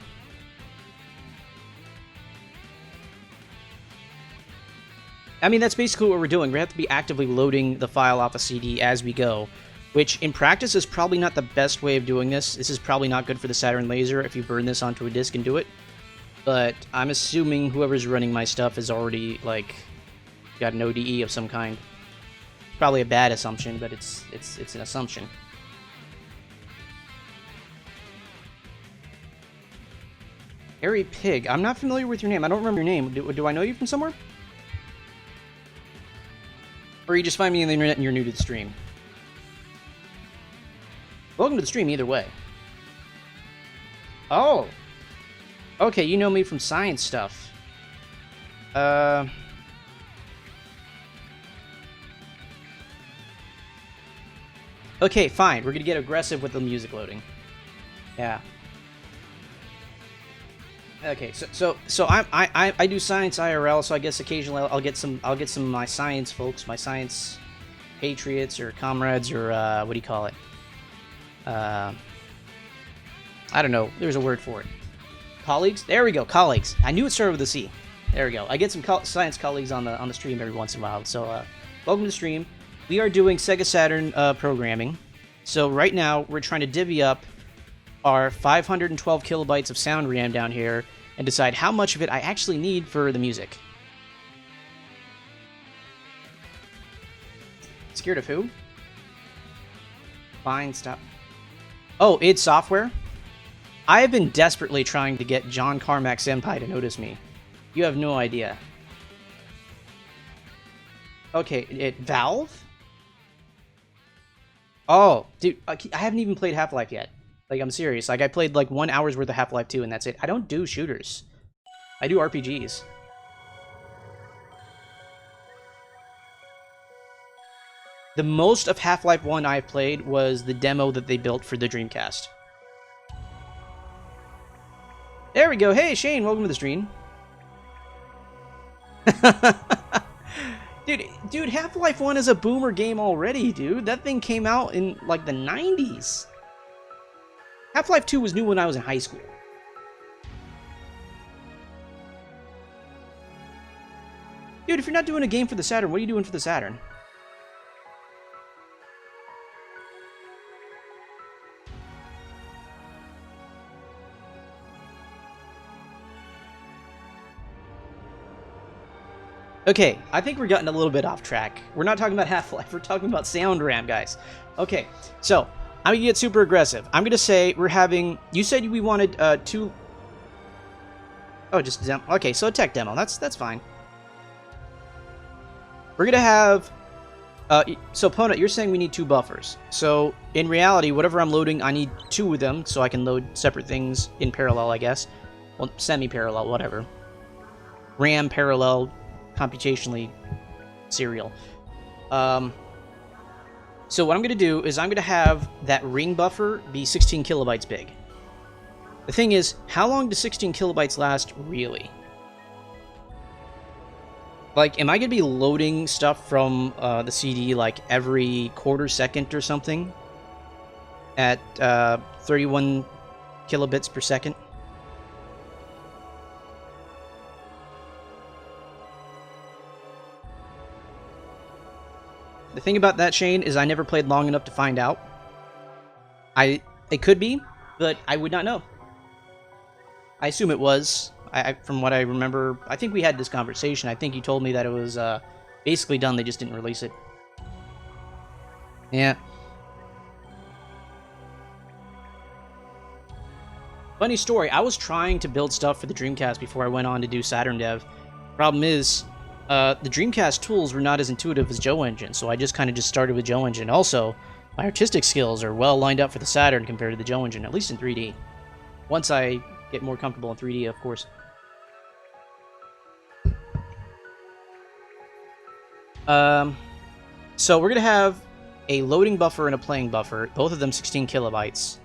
I mean, that's basically what we're doing. We have to be actively loading the file off a CD as we go, which in practice is probably not the best way of doing this. This is probably not good for the Saturn laser if you burn this onto a disk and do it. But I'm assuming whoever's running my stuff is already, like, got an ODE of some kind. Probably a bad assumption, but it's an assumption. Harry Pig. I'm not familiar with your name. I don't remember your name. Do I know you from somewhere? Or you just find me on the internet and you're new to the stream? Welcome to the stream either way. Oh! Okay, you know me from science stuff. Okay, fine. We're gonna get aggressive with the music loading. Yeah. Okay, so I do science IRL, so I guess occasionally I'll get some of my science folks, my science patriots or comrades or what do you call it? I don't know. There's a word for it. Colleagues. There we go. Colleagues. I knew it started with a C. There we go. I get some science colleagues on the stream every once in a while. So welcome to the stream. We are doing Sega Saturn programming. So right now we're trying to divvy up our 512 kilobytes of sound RAM down here and decide how much of it I actually need for the music. Scared of who? Fine, stop. Oh, id Software? I have been desperately trying to get John Carmack Senpai to notice me. You have no idea. Okay, Valve? Oh, dude, I haven't even played Half-Life yet. Like, I'm serious. Like, I played, like, 1 hour's worth of Half-Life 2, and that's it. I don't do shooters. I do RPGs. The most of Half-Life 1 I've played was the demo that they built for the Dreamcast. There we go. Hey, Shane, welcome to the stream. Dude, Half-Life 1 is a boomer game already, dude. That thing came out in, like, the 90s. Half-Life 2 was new when I was in high school. Dude, if you're not doing a game for the Saturn, what are you doing for the Saturn? Okay, I think we're getting a little bit off track. We're not talking about Half-Life, we're talking about sound RAM, guys. Okay, so I'm gonna get super aggressive. I'm gonna say we're having... You said we wanted 2... Oh, just a demo. Okay, so a tech demo. That's fine. We're gonna have... so, Ponut, you're saying we need 2 buffers. So, in reality, whatever I'm loading, I need 2 of them, so I can load separate things in parallel, I guess. Well, semi-parallel, whatever. RAM parallel, computationally serial. So what I'm going to do is I'm going to have that ring buffer be 16 kilobytes big. The thing is, how long does 16 kilobytes last, really? Like, am I going to be loading stuff from the CD, like, every quarter second or something? At 31 kilobits per second? The thing about that, Shane, is I never played long enough to find out. It could be, but I would not know. I assume it was. From what I remember, I think we had this conversation. I think you told me that it was basically done, they just didn't release it. Yeah. Funny story, I was trying to build stuff for the Dreamcast before I went on to do Saturn Dev. Problem is, the Dreamcast tools were not as intuitive as Joe Engine, so I just kind of started with Joe Engine. Also, my artistic skills are well lined up for the Saturn compared to the Joe Engine, at least in 3D. Once I get more comfortable in 3D, of course. So we're going to have a loading buffer and a playing buffer, both of them 16 kilobytes.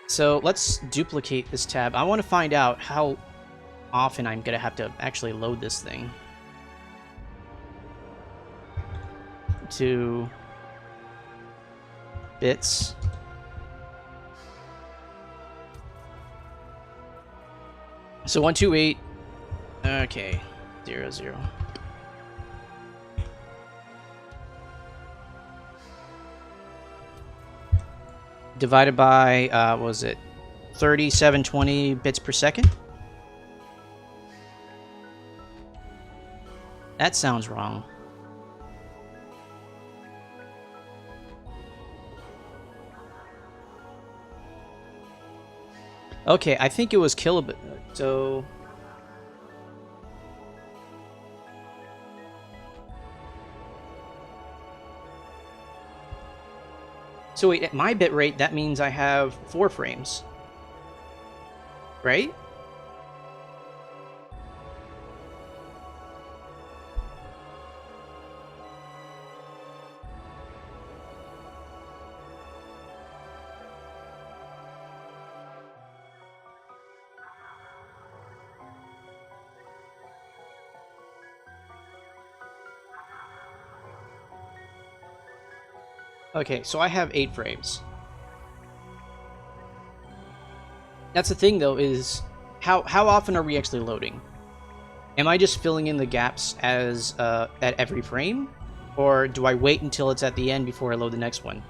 So let's duplicate this tab. I want to find out how often I'm going to have to actually load this thing. to bits. So 128. Okay, 0, 0. Divided by what was it? 3720 bits per second. That sounds wrong. Okay, I think it was kilobit. So wait, at my bit rate, that means I have 4 frames, right? Okay, so I have 8 frames. That's the thing, though, is how often are we actually loading? Am I just filling in the gaps as at every frame? Or do I wait until it's at the end before I load the next one?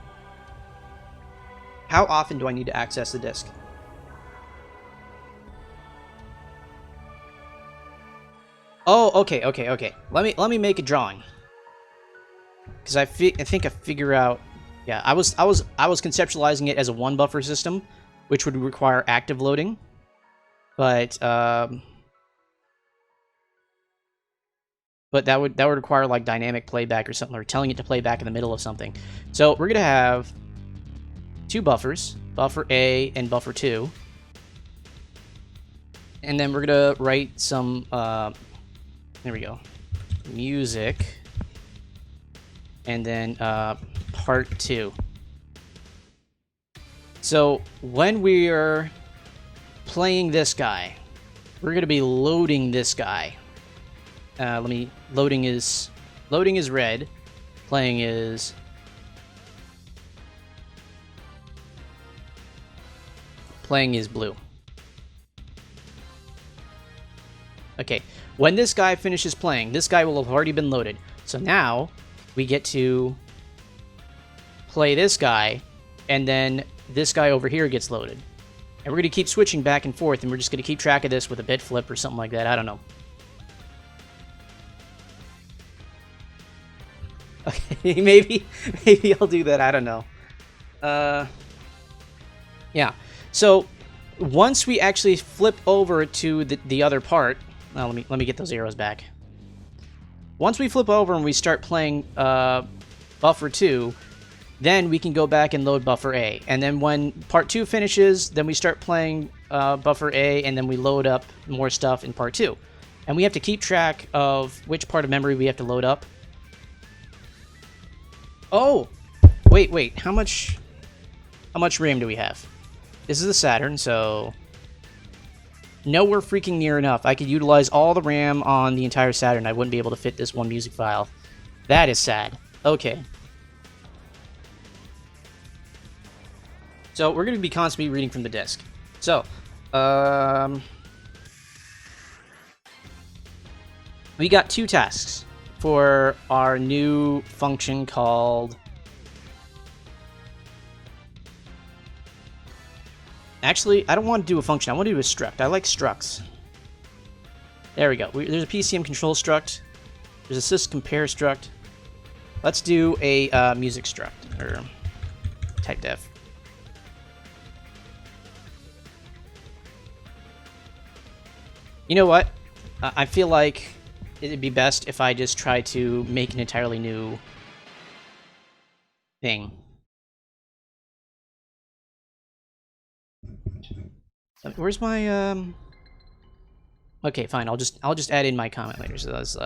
How often do I need to access the disk? Oh, okay. Let me make a drawing. Because I think I figure out. Yeah, I was conceptualizing it as a 1 buffer system, which would require active loading, but that would require like dynamic playback or something, or telling it to play back in the middle of something. So we're gonna have 2 buffers, buffer A and buffer 2, and then we're gonna write some. There we go, music. And then part 2. So when we're playing this guy, we're going to be loading this guy. Loading is red, playing is blue. Okay, when this guy finishes playing, this guy will have already been loaded. So now we get to play this guy, and then this guy over here gets loaded. And we're going to keep switching back and forth, and we're just going to keep track of this with a bit flip or something like that. I don't know. Okay, maybe I'll do that. I don't know. Yeah. So once we actually flip over to the other part, let me get those arrows back. Once we flip over and we start playing buffer 2, then we can go back and load buffer A. And then when part 2 finishes, then we start playing buffer A, and then we load up more stuff in part 2. And we have to keep track of which part of memory we have to load up. Oh! Wait. How much RAM do we have? This is the Saturn, so nowhere freaking near enough. I could utilize all the RAM on the entire Saturn. I wouldn't be able to fit this one music file. That is sad. Okay. So we're going to be constantly reading from the disk. So, we got 2 tasks for our new function called... Actually, I don't want to do a function. I want to do a struct. I like structs. There we go. There's a PCM control struct. There's a syscompare struct. Let's do a music struct, or type def. You know what? I feel like it'd be best if I just try to make an entirely new thing. Where's my Okay, fine. I'll just add in my comment later. So that's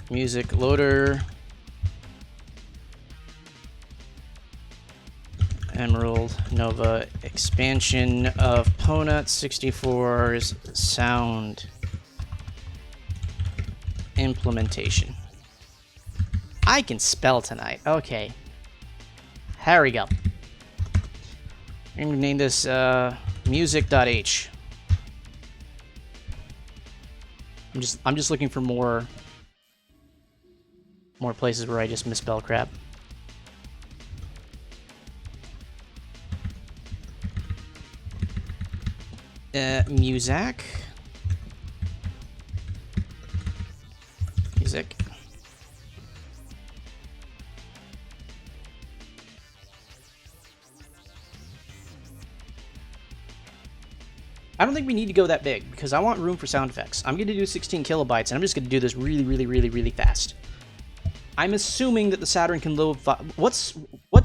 music loader Emerald Nova expansion of Ponut 64's sound implementation. I can spell tonight. Okay. Here we go. I'm gonna name this music.h. I'm just looking for more places where I just misspell crap. Music. I don't think we need to go that big because I want room for sound effects. I'm going to do 16 kilobytes and I'm just going to do this really fast. I'm assuming that the Saturn can load... What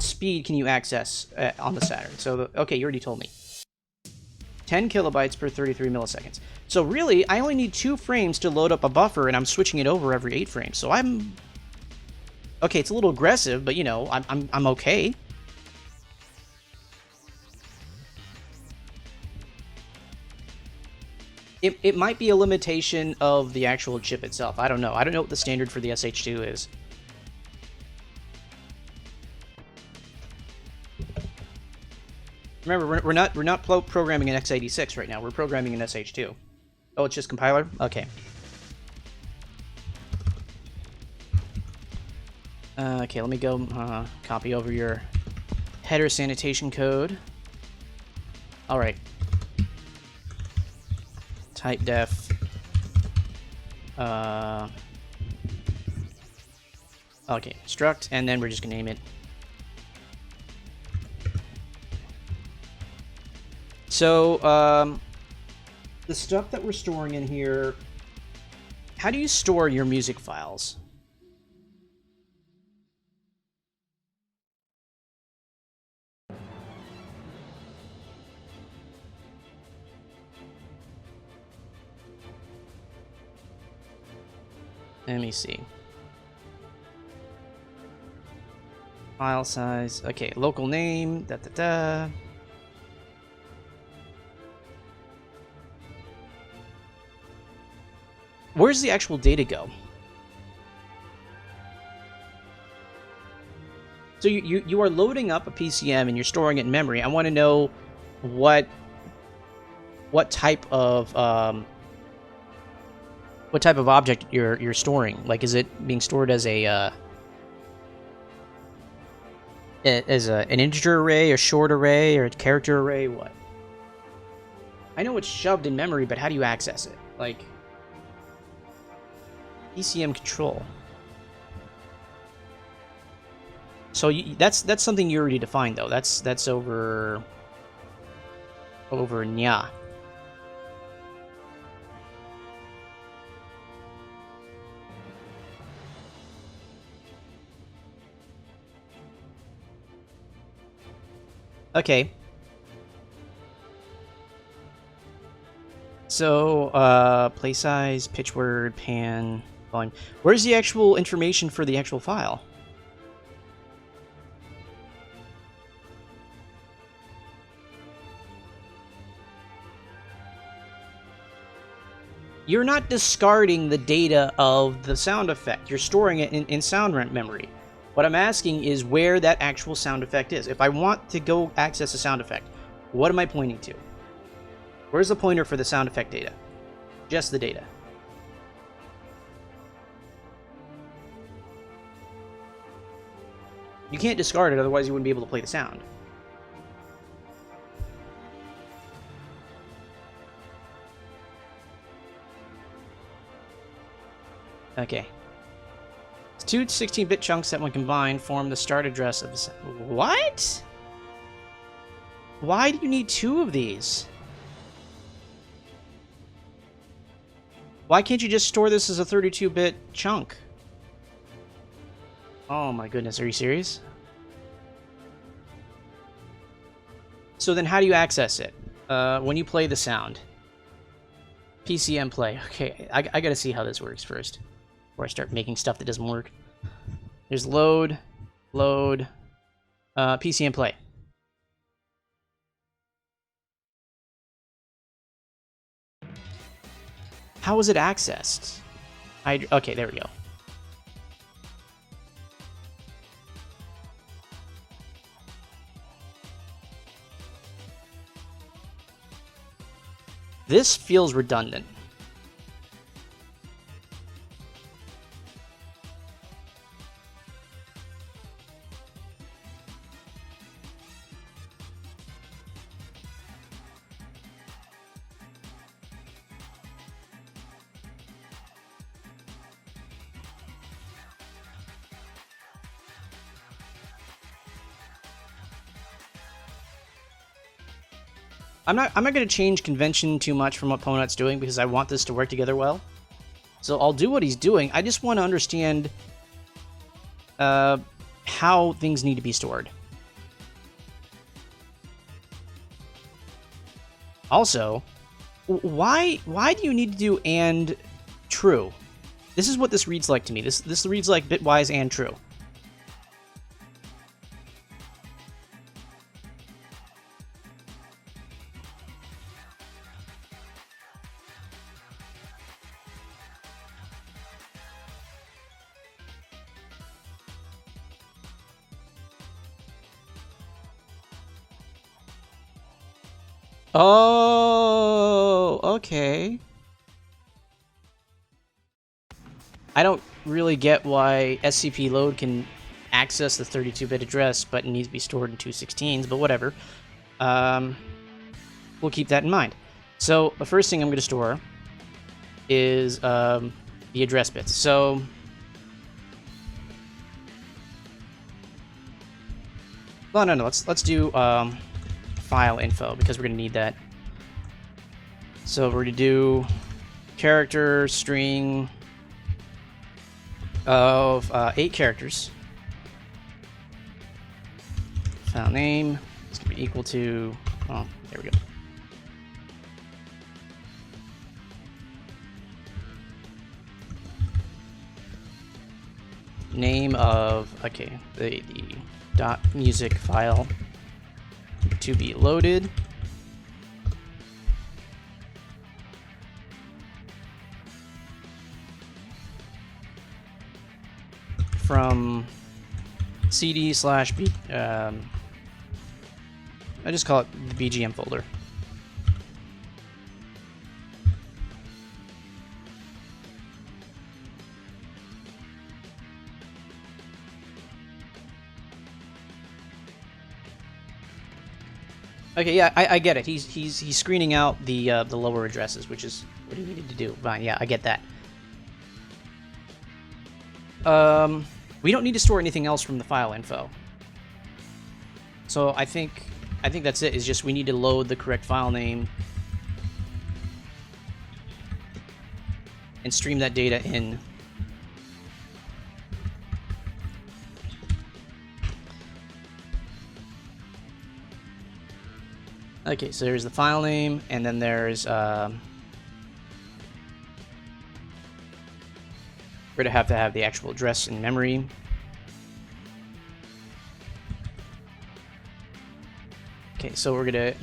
speed can you access on the Saturn? So, okay, you already told me. 10 kilobytes per 33 milliseconds. So really, I only need 2 frames to load up a buffer and I'm switching it over every 8 frames. So I'm... Okay, it's a little aggressive, but you know, I'm okay. It might be a limitation of the actual chip itself. I don't know. I don't know what the standard for the SH2 is. Remember, we're not programming an x86 right now. We're programming an SH2. Oh, it's just compiler? Okay. Okay, let me go copy over your header sanitation code. All right. Type def. Okay, struct, and then we're just gonna name it. So, the stuff that we're storing in here, how do you store your music files? Let me see. File size. Okay, local name. Where's the actual data go? So you are loading up a PCM and you're storing it in memory. I want to know what type of object you're storing. Like, is it being stored as an integer array, a short array, or a character array? What? I know it's shoved in memory, but how do you access it? Like, PCM control. So that's something you already defined, though. That's over nya. Okay. So, play size, pitch word, pan, volume. Where's the actual information for the actual file? You're not discarding the data of the sound effect. You're storing it in sound memory. What I'm asking is where that actual sound effect is. If I want to go access a sound effect, what am I pointing to? Where's the pointer for the sound effect data? Just the data. You can't discard it, otherwise you wouldn't be able to play the sound. Okay. It's two 16-bit chunks that when combined form the start address of the... What? Why do you need 2 of these? Why can't you just store this as a 32-bit chunk? Oh my goodness, are you serious? So then how do you access it? When you play the sound. PCM play. Okay, I gotta see how this works first. Before I start making stuff that doesn't work. There's load, PCM play. How is it accessed? Okay, there we go. This feels redundant. I'm not going to change convention too much from what Ponut's doing because I want this to work together well. So I'll do what he's doing. I just want to understand how things need to be stored. Also, why do you need to do and true? This is what this reads like to me. This reads like bitwise and true. Oh, okay. I don't really get why SCP load can access the 32-bit address, but it needs to be stored in 216s, but whatever. We'll keep that in mind. So the first thing I'm going to store is the address bits. So well, no, let's do file info because we're going to need that. So we're going to do character string of 8 characters. File name is going to be equal to, oh, there we go. Name of, okay, the .music file to be loaded. From CD/B, I just call it the BGM folder. Okay, yeah, I get it. He's screening out the lower addresses, which is what he needed to do. Fine, yeah, I get that. We don't need to store anything else from the file info. So I think that's it. Is just we need to load the correct file name and stream that data in. Okay, so there's the file name, and then there's we're gonna have to have the actual address in memory. Okay, so we're gonna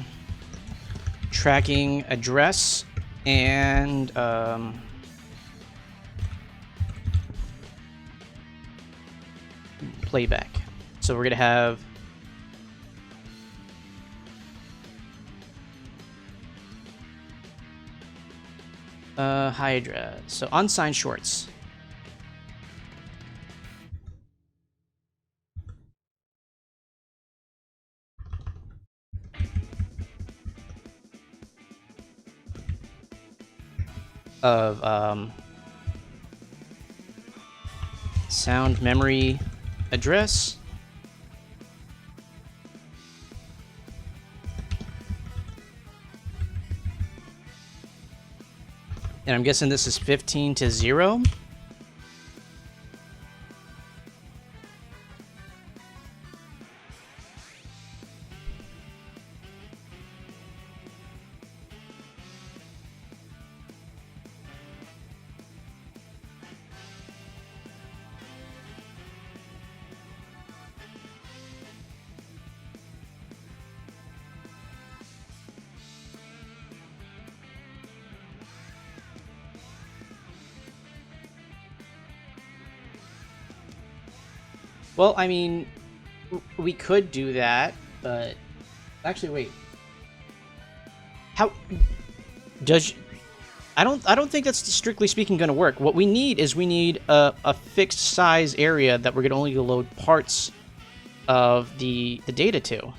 tracking address and playback. So we're gonna have high address. So unsigned shorts. Of sound memory address. And I'm guessing this is 15 to 0. Well, I mean, we could do that, but actually, wait. How does? I don't think that's strictly speaking going to work. What we need is a fixed size area that we're going to only load parts of the data to.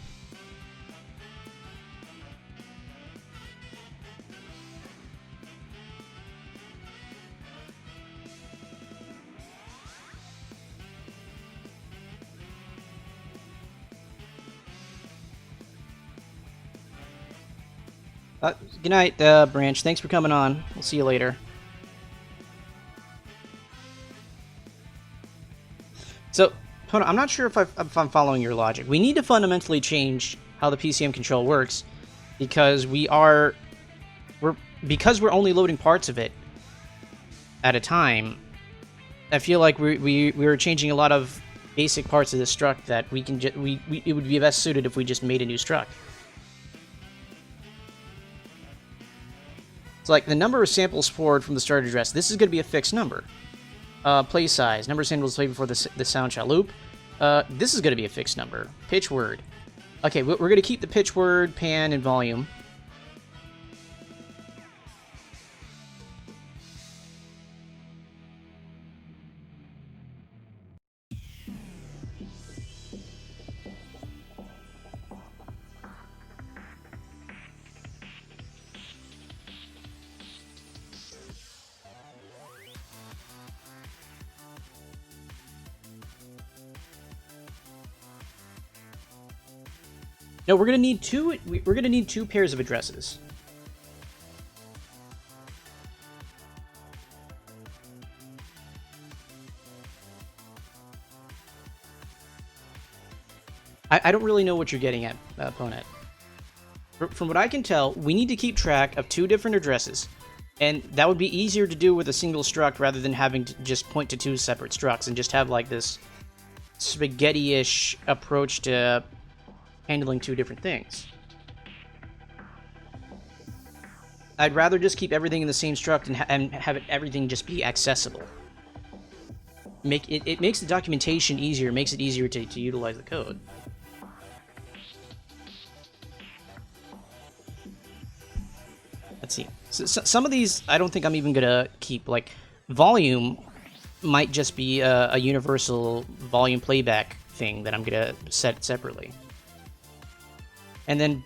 Good night, Branch. Thanks for coming on. We'll see you later. So, Ponut, I'm not sure if I'm following your logic. We need to fundamentally change how the PCM control works because we're only loading parts of it at a time. I feel like we're changing a lot of basic parts of the struct that we can it would be best suited if we just made a new struct. So, like, the number of samples poured from the start address, this is going to be a fixed number. Play size, number of samples played before the sound shot loop. This is going to be a fixed number. Pitch word. Okay, we're going to keep the pitch word, pan, and volume. No, we're gonna need two. We're gonna need two pairs of addresses. I don't really know what you're getting at, Ponut. From what I can tell, we need to keep track of two different addresses, and that would be easier to do with a single struct rather than having to just point to two separate structs and just have like this spaghetti-ish approach to handling two different things. I'd rather just keep everything in the same struct and have everything just be accessible. It makes the documentation easier, makes it easier to utilize the code. Let's see. So some of these, I don't think I'm even gonna keep. Like, volume might just be a universal volume playback thing that I'm gonna set separately. And then,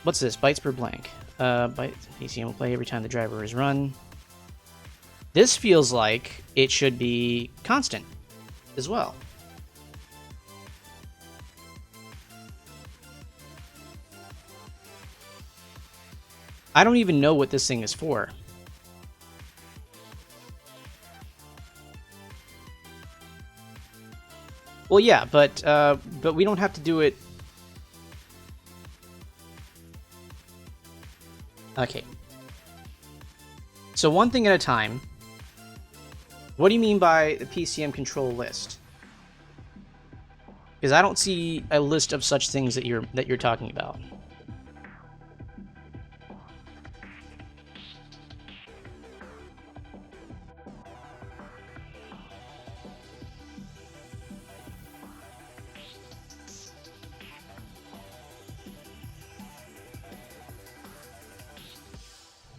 what's this? Bytes per blank. Bytes PCM will play every time the driver is run. This feels like it should be constant as well. I don't even know what this thing is for. Well, yeah, but we don't have to do it. Okay. So one thing at a time. What do you mean by the PCM control list? Because I don't see a list of such things that you're talking about.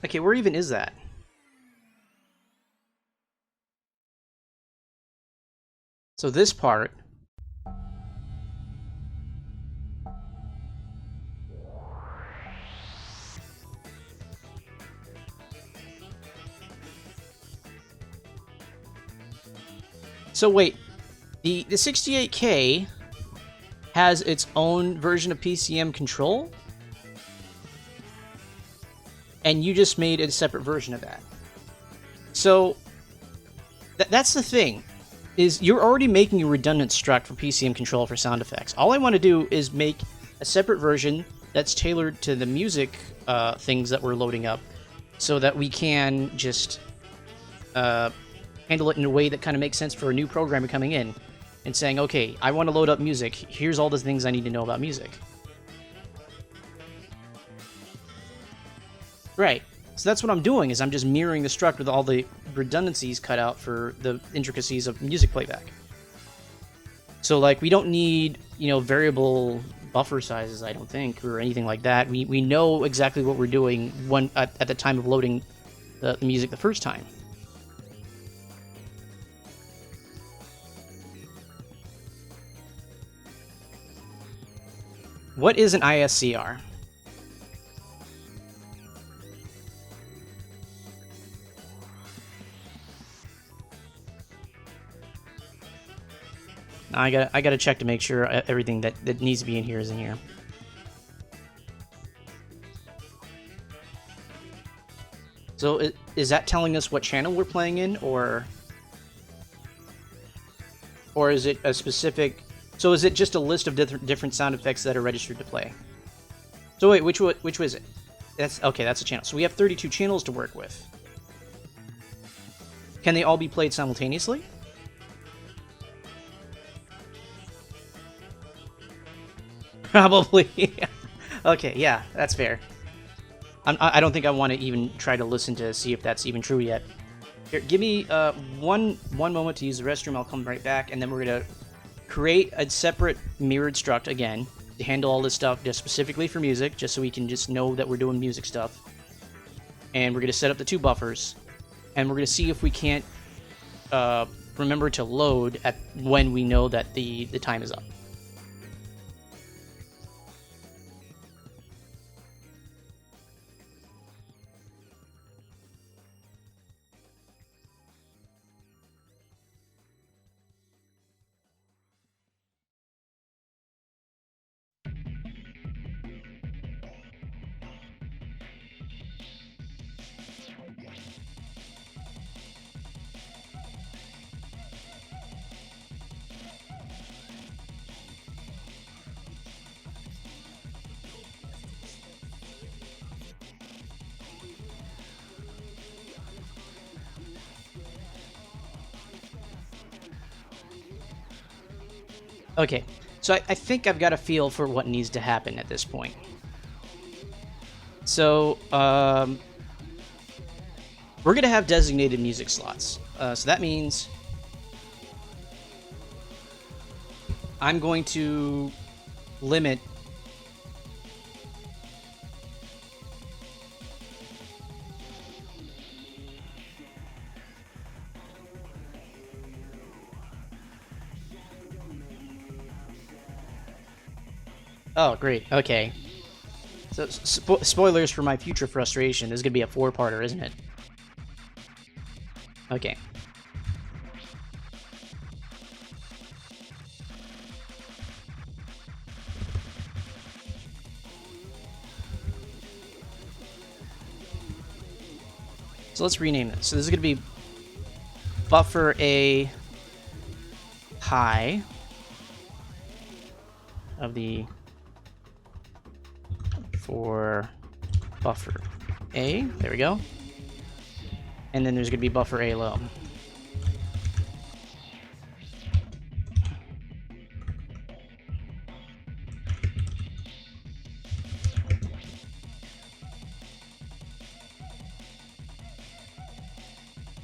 Okay, where even is that? So this part. So wait, the 68K has its own version of PCM control? And you just made a separate version of that. So that's the thing, is you're already making a redundant struct for PCM control for sound effects. All I want to do is make a separate version that's tailored to the music things that we're loading up, so that we can just handle it in a way that kind of makes sense for a new programmer coming in and saying, okay, I want to load up music. Here's all the things I need to know about music. Right. So that's what I'm doing, is I'm just mirroring the struct with all the redundancies cut out for the intricacies of music playback. So like we don't need, you know, variable buffer sizes, I don't think, or anything like that. We know exactly what we're doing when at the time of loading the music the first time. What is an ISCR? I gotta check to make sure everything that needs to be in here is in here. So is that telling us what channel we're playing in, or is it a specific? So is it just a list of different sound effects that are registered to play? So wait, which was it? That's okay. That's a channel. So we have 32 channels to work with. Can they all be played simultaneously? Probably. Okay, yeah, that's fair. I don't think I want to even try to listen to see if that's even true yet. Here, give me one moment to use the restroom. I'll come right back, and then we're gonna create a separate mirrored struct again to handle all this stuff just specifically for music, just so we can just know that we're doing music stuff. And we're gonna set up the 2 buffers, and we're gonna see if we can't remember to load at when we know that the time is up. Okay, so I think I've got a feel for what needs to happen at this point. So, we're going to have designated music slots. So that means I'm going to limit Oh, great. Okay. So, spoilers for my future frustration. This is going to be a 4-parter, isn't it? Okay. So let's rename this. So this is going to be buffer A high of the for buffer A. There we go. And then there's going to be buffer A low.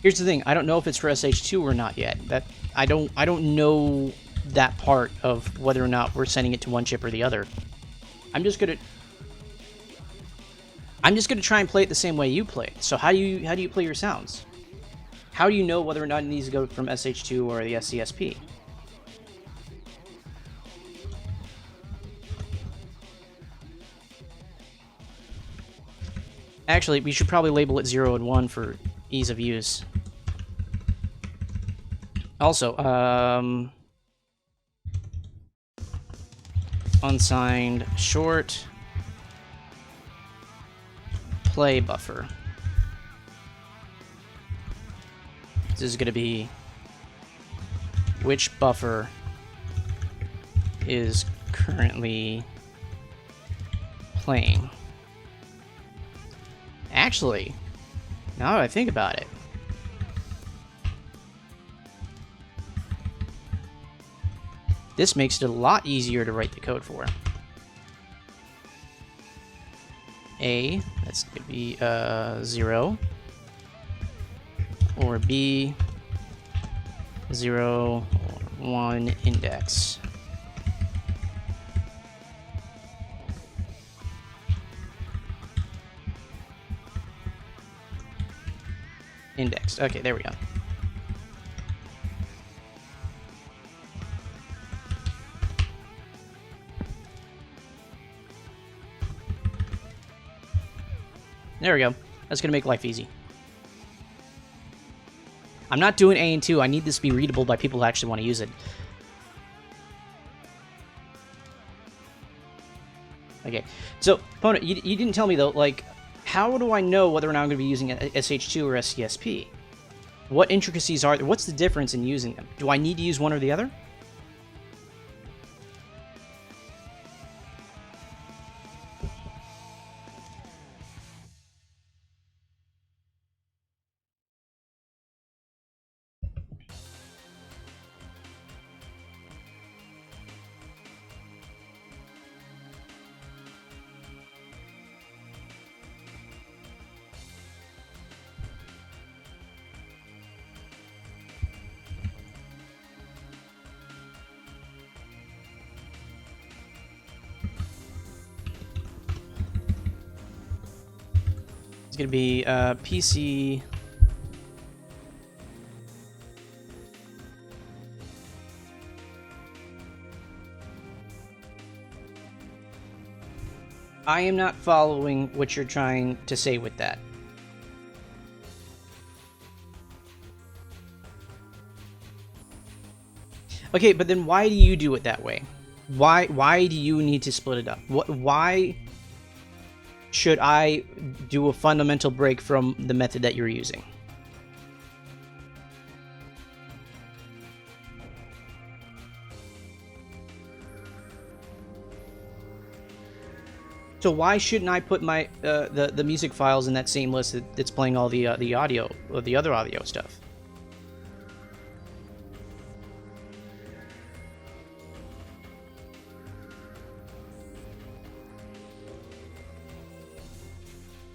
Here's the thing, I don't know if it's for SH2 or not yet. That I don't know that part of whether or not we're sending it to one chip or the other. I'm just gonna try and play it the same way you play it. So how do you play your sounds? How do you know whether or not it needs to go from SH2 or the SCSP? Actually, we should probably label it 0 and 1 for ease of use. Also, unsigned short play buffer. This is going to be which buffer is currently playing. Actually, now that I think about it, this makes it a lot easier to write the code for. A, that's going to be 0, or B, 0, or one index. Indexed. Okay, there we go. There we go. That's gonna make life easy. I'm not doing A and 2. I need this to be readable by people who actually want to use it. Okay. So, Ponut, you didn't tell me, though, like, how do I know whether or not I'm going to be using SH2 or SCSP? What intricacies are there? What's the difference in using them? Do I need to use one or the other? It's going to be PC... I am not following what you're trying to say with that. Okay, but then why do you do it that way? Why do you need to split it up? Why should I do a fundamental break from the method that you're using? So why shouldn't I put my the music files in that same list that's playing all the audio, or the other audio stuff?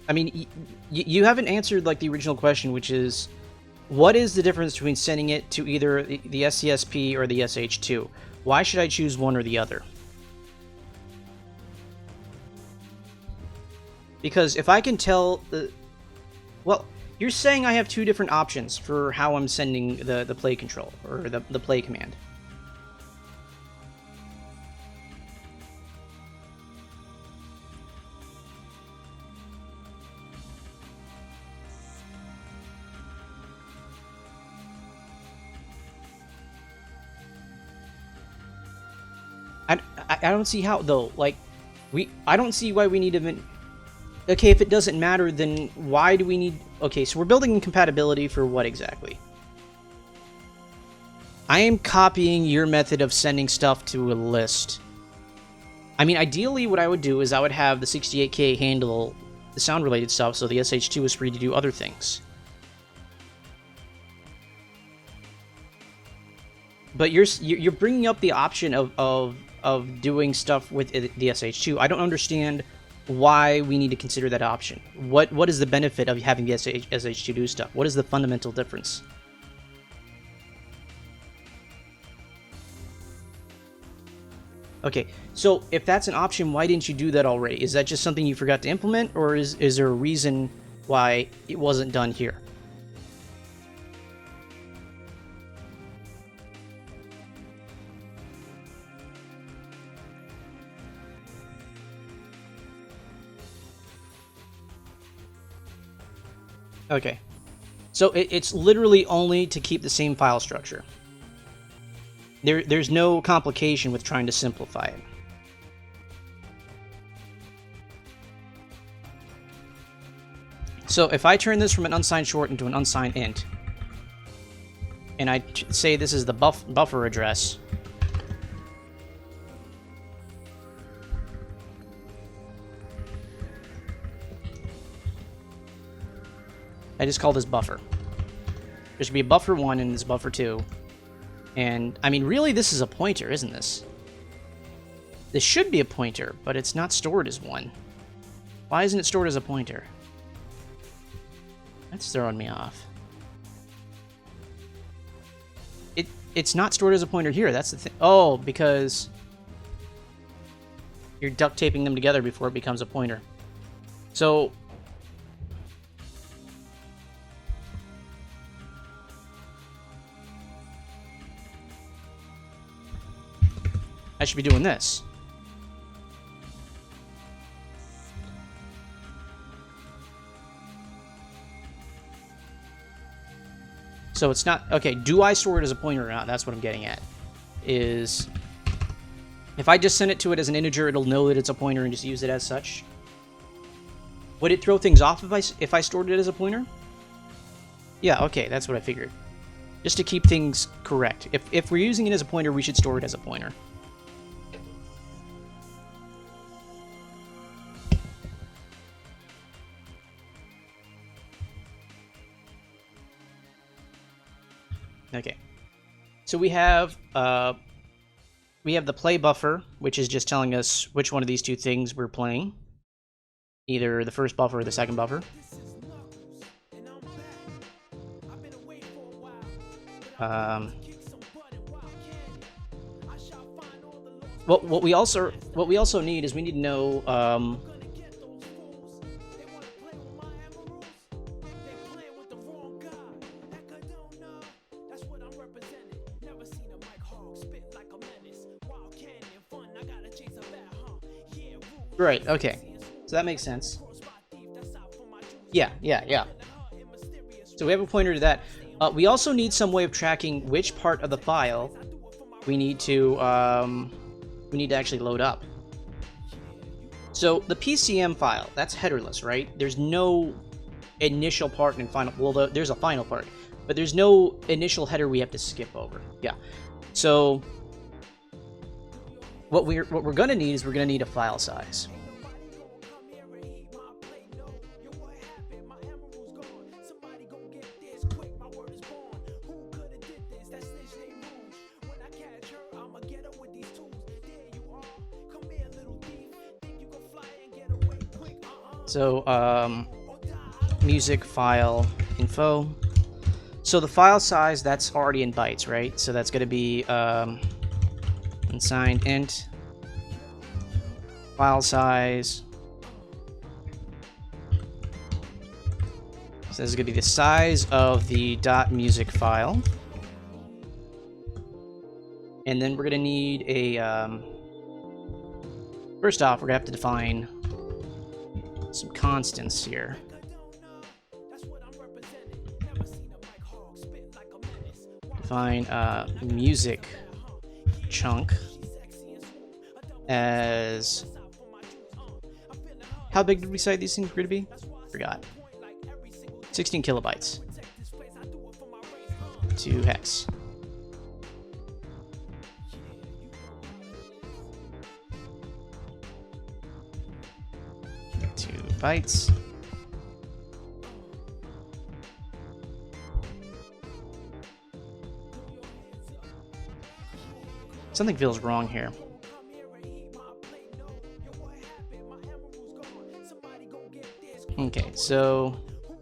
I mean, you haven't answered like the original question, which is, what is the difference between sending it to either the SCSP or the SH2? Why should I choose one or the other? Because if I can tell well, you're saying I have two different options for how I'm sending the play control, or the play command. I don't see how, though. Like, I don't see why we need to... Okay, if it doesn't matter, then why do we need... Okay, so we're building incompatibility for what exactly? I am copying your method of sending stuff to a list. I mean, ideally what I would do is I would have the 68K handle the sound-related stuff, so the SH2 is free to do other things. But you're bringing up the option of doing stuff with the SH2. I don't understand why we need to consider that option. What is the benefit of having the SH2 do stuff? What is the fundamental difference? Okay, so if that's an option, why didn't you do that already? Is that just something you forgot to implement, or is there a reason why it wasn't done here? Okay, so it's literally only to keep the same file structure. There's no complication with trying to simplify it. So if I turn this from an unsigned short into an unsigned int, and I say this is the buffer address, I just call this buffer. There should be a buffer 1 and this buffer 2. And, I mean, really, this is a pointer, isn't this? This should be a pointer, but it's not stored as one. Why isn't it stored as a pointer? That's throwing me off. it's not stored as a pointer here. That's the thing. Oh, because you're duct taping them together before it becomes a pointer. So I should be doing this. So it's not... Okay, do I store it as a pointer or not? That's what I'm getting at. Is... If I just send it to it as an integer, it'll know that it's a pointer and just use it as such. Would it throw things off if I stored it as a pointer? Yeah, okay, that's what I figured. Just to keep things correct. If we're using it as a pointer, we should store it as a pointer. Okay, so we have the play buffer, which is just telling us which one of these two things we're playing, either the first buffer or the second buffer. What we also need is we need to know right, okay. So that makes sense. Yeah. So we have a pointer to that. We also need some way of tracking which part of the file we need to actually load up. So the PCM file, that's headerless, right? There's no initial part and final... Well, there's a final part, but there's no initial header we have to skip over. Yeah. So what we're going to need is we're going to need a file size. So, music file info. So the file size, that's already in bytes, right? So that's going to be unsigned int file size. So this is going to be the size of the .music file. And then we're going to need a... first off, we're going to have to define some constants here. Define music chunk as... How big did we say these things were going to be? Forgot. 16 kilobytes. 2 hex. Bytes. Something feels wrong here. Okay, so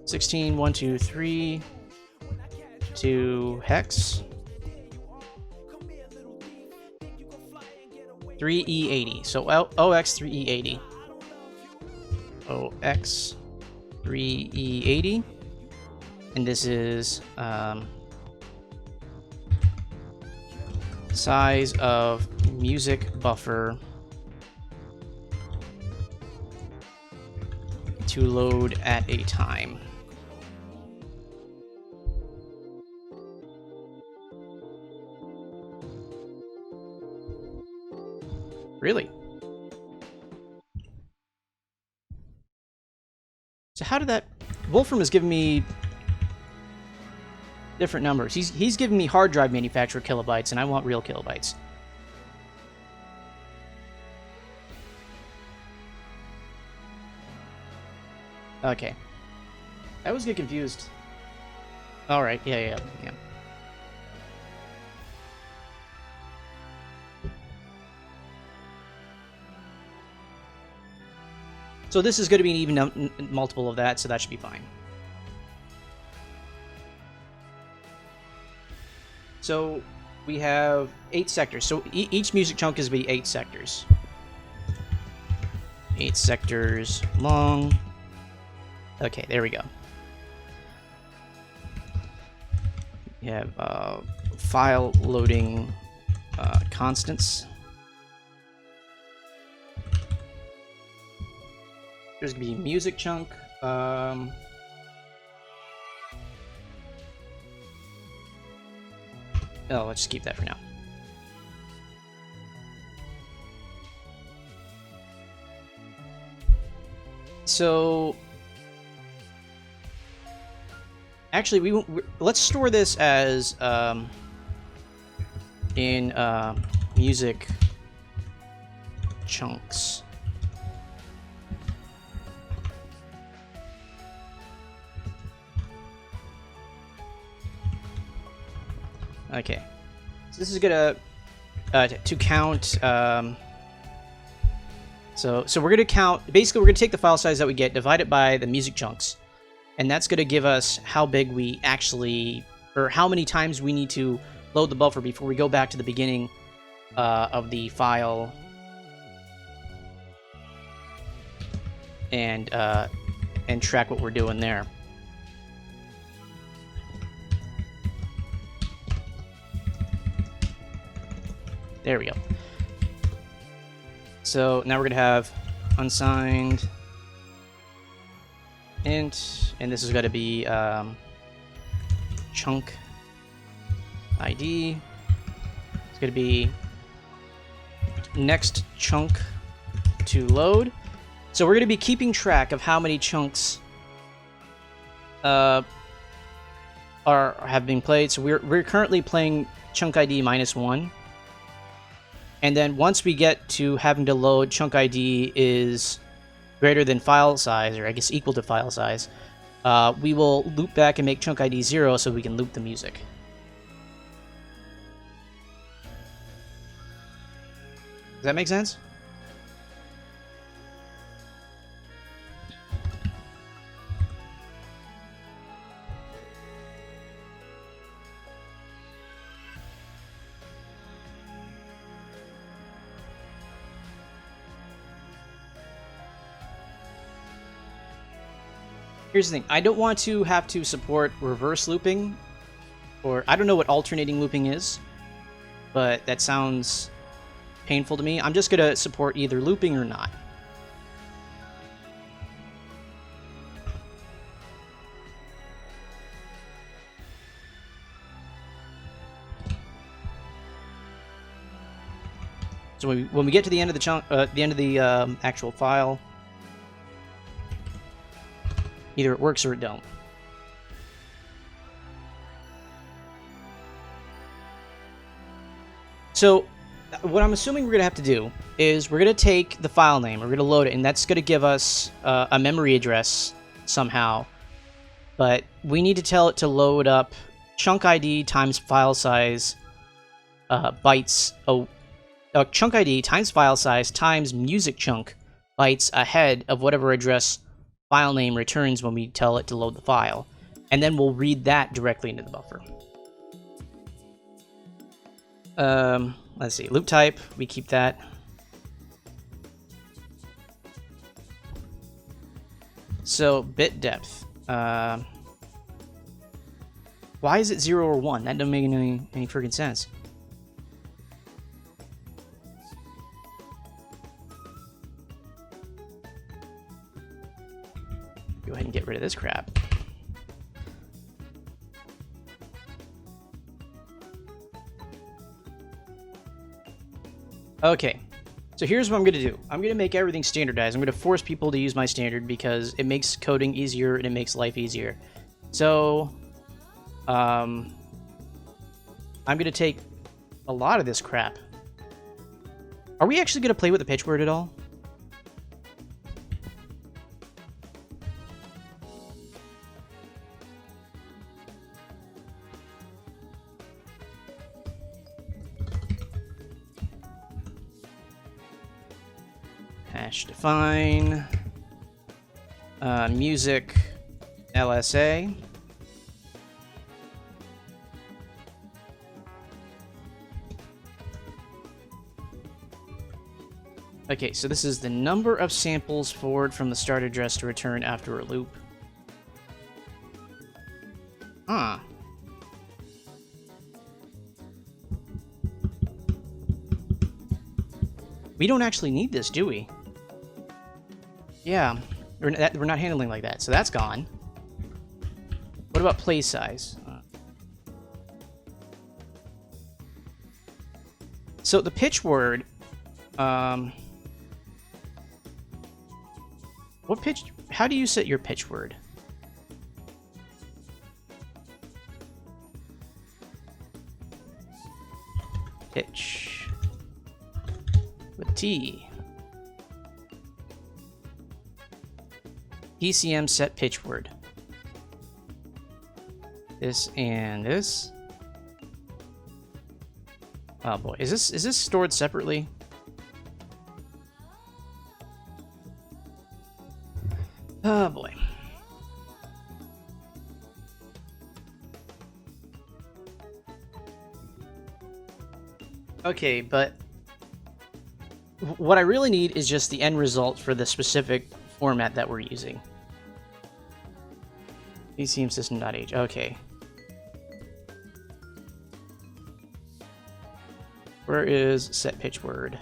16, 1, 2, 3, 2 hex, 3E80. So OX3E80. OX3E80, and this is size of music buffer to load at a time. Really? So how did that... Wolfram is giving me different numbers. He's giving me hard drive manufacturer kilobytes, and I want real kilobytes. Okay. I always get confused. Alright, yeah. So this is going to be an even multiple of that, so that should be fine. So we have 8 sectors. So each music chunk is be 8 sectors. 8 sectors long. Okay, there we go. We have file loading constants. There's gonna be music chunk. Oh, let's just keep that for now. So, actually, let's store this as in music chunks. Okay, so this is gonna to count. So we're gonna count. Basically, we're gonna take the file size that we get, divide it by the music chunks, and that's gonna give us how big we actually, or how many times we need to load the buffer before we go back to the beginning of the file and track what we're doing there. There we go. So now we're gonna have unsigned int, and this is gonna be chunk ID. It's gonna be next chunk to load. So we're gonna be keeping track of how many chunks have been played. So we're currently playing chunk ID -1. And then once we get to having to load chunk ID is greater than file size, or I guess equal to file size, we will loop back and make chunk ID 0 so we can loop the music. Does that make sense? Here's the thing, I don't want to have to support reverse looping, or I don't know what alternating looping is, but that sounds painful to me. I'm just gonna support either looping or not. So when we get to the end of the chunk, the end of the actual file, either it works or it don't. So what I'm assuming we're going to have to do is we're going to take the file name, we're going to load it, and that's going to give us a memory address somehow. But we need to tell it to load up chunk ID times file size bytes. Chunk ID times file size times music chunk bytes ahead of whatever address file name returns when we tell it to load the file, and then we'll read that directly into the buffer. Let's see, loop type, we keep that. So bit depth, why is it 0 or 1? That doesn't make any freaking sense. Go ahead and get rid of this crap. Okay, so here's what I'm going to do. I'm going to make everything standardized. I'm going to force people to use my standard because it makes coding easier and it makes life easier. So, I'm going to take a lot of this crap. Are we actually going to play with the pitch word at all? Hash define music LSA. Okay, so this is the number of samples forward from the start address to return after a loop. Huh. We don't actually need this, do we? Yeah, we're not handling like that, so that's gone. What about play size? So the pitch word, what pitch? How do you set your pitch word? Pitch with T. PCM set pitch word. This and this. Oh boy, is this stored separately? Oh boy. Okay, but what I really need is just the end result for the specific format that we're using. PCM system.h. Okay. Where is set pitch word?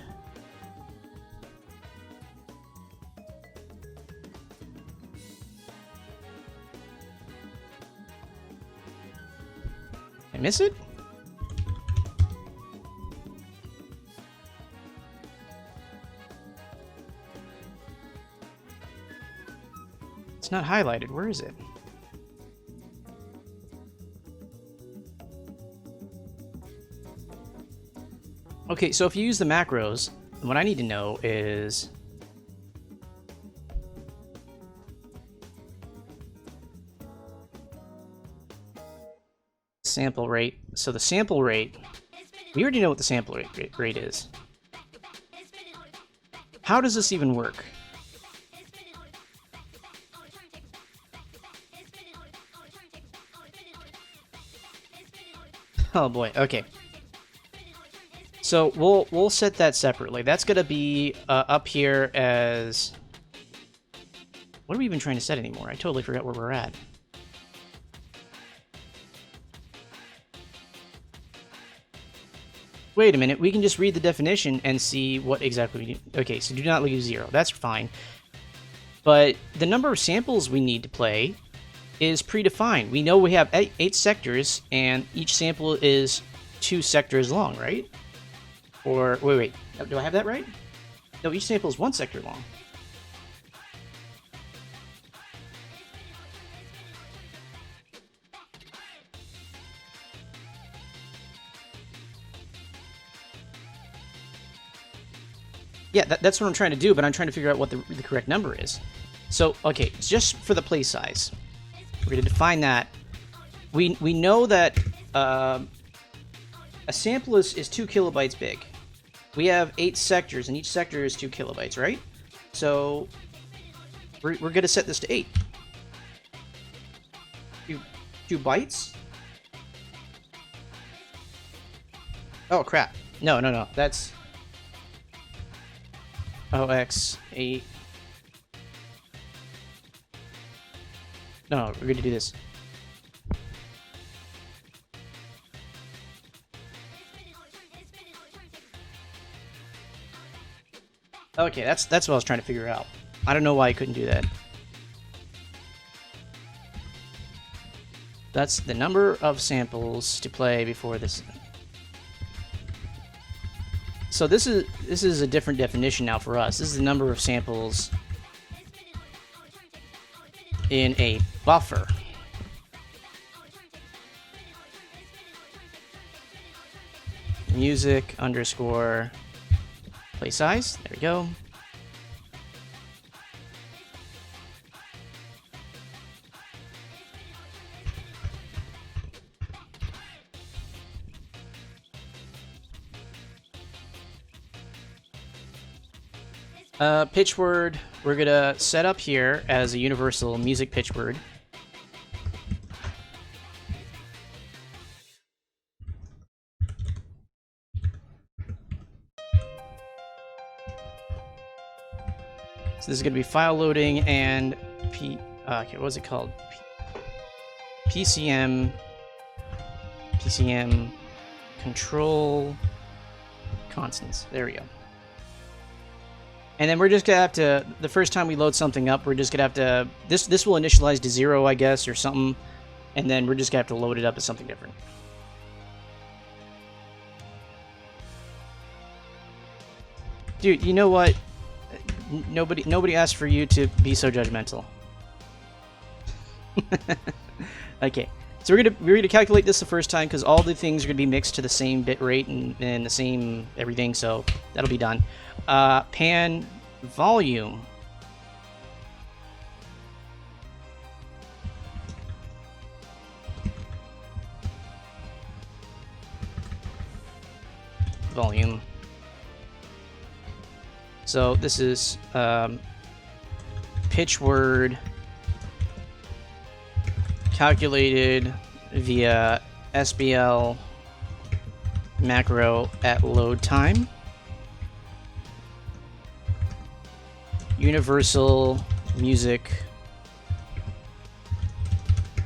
I miss it? It's not highlighted. Where is it? Okay, so if you use the macros, what I need to know is sample rate. So the sample rate, we already know what the sample rate is. How does this even work? Oh boy, okay. So we'll set that separately. That's gonna be up here as... What are we even trying to set anymore? I totally forgot where we're at. Wait a minute, we can just read the definition and see what exactly we need. Okay, so do not leave 0. That's fine. But the number of samples we need to play is predefined. We know we have 8 sectors, and each sample is 2 sectors long, right? Or, wait, do I have that right? No, each sample is 1 sector long. Yeah, that's what I'm trying to do, but I'm trying to figure out what the correct number is. So, okay, just for the play size, we're going to define that. We know that a sample is 2 kilobytes big. We have 8 sectors, and each sector is 2 kilobytes, right? So we're going to set this to 8. 2 bytes? Oh, crap. No. That's OX8. No, we're going to do this. Okay, that's what I was trying to figure out. I don't know why I couldn't do that. That's the number of samples to play before this. So this is a different definition now for us. This is the number of samples in a buffer. Music underscore play size. There we go. Pitch word, we're gonna set up here as a universal music pitch word. So this is going to be file loading and okay, what was it called? PCM control constants. There we go. And then we're just gonna have to, the first time we load something up, we're just gonna have to, this will initialize to 0, I guess, or something, and then we're just gonna have to load it up as something different. Dude, you know what? Nobody asked for you to be so judgmental. Okay, so we're gonna calculate this the first time because all the things are gonna be mixed to the same bit rate and the same everything, so that'll be done. Pan volume. Volume. So this is pitch word calculated via SBL macro at load time. Universal music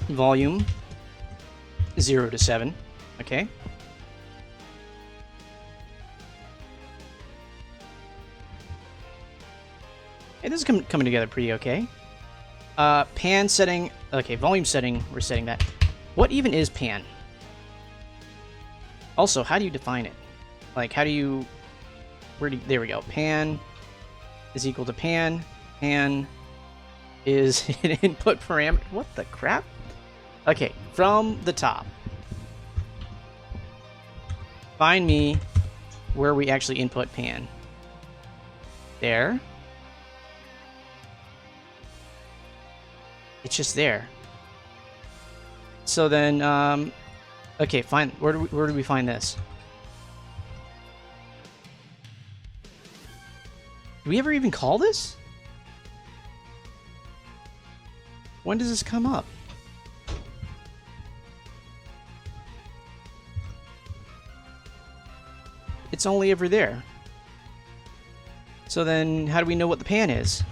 volume 0 to 7. Okay. Hey, this is coming together pretty okay. Pan setting. Okay, volume setting. We're setting that. What even is pan? Also, how do you define it? Like, how do you... there we go. Pan is equal to pan. Pan is an input parameter. What the crap? Okay, from the top. Find me where we actually input pan. There. It's just there. So then, okay, fine. Where do we find this? Do we ever even call this? When does this come up? It's only ever there. So then, how do we know what the pan is?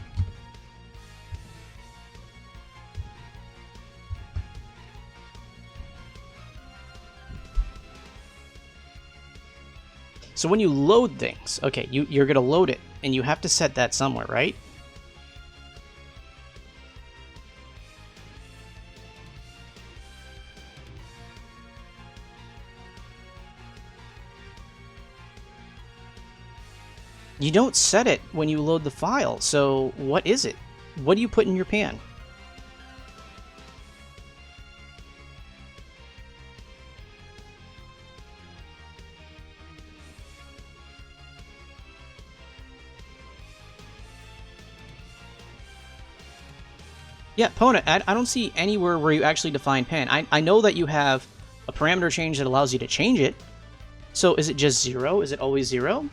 So when you load things, okay, you're going to load it, and you have to set that somewhere, right? You don't set it when you load the file, so what is it? What do you put in your pan? Yeah, Ponut, I don't see anywhere where you actually define pan. I know that you have a parameter change that allows you to change it. So is it just 0? Is it always 0?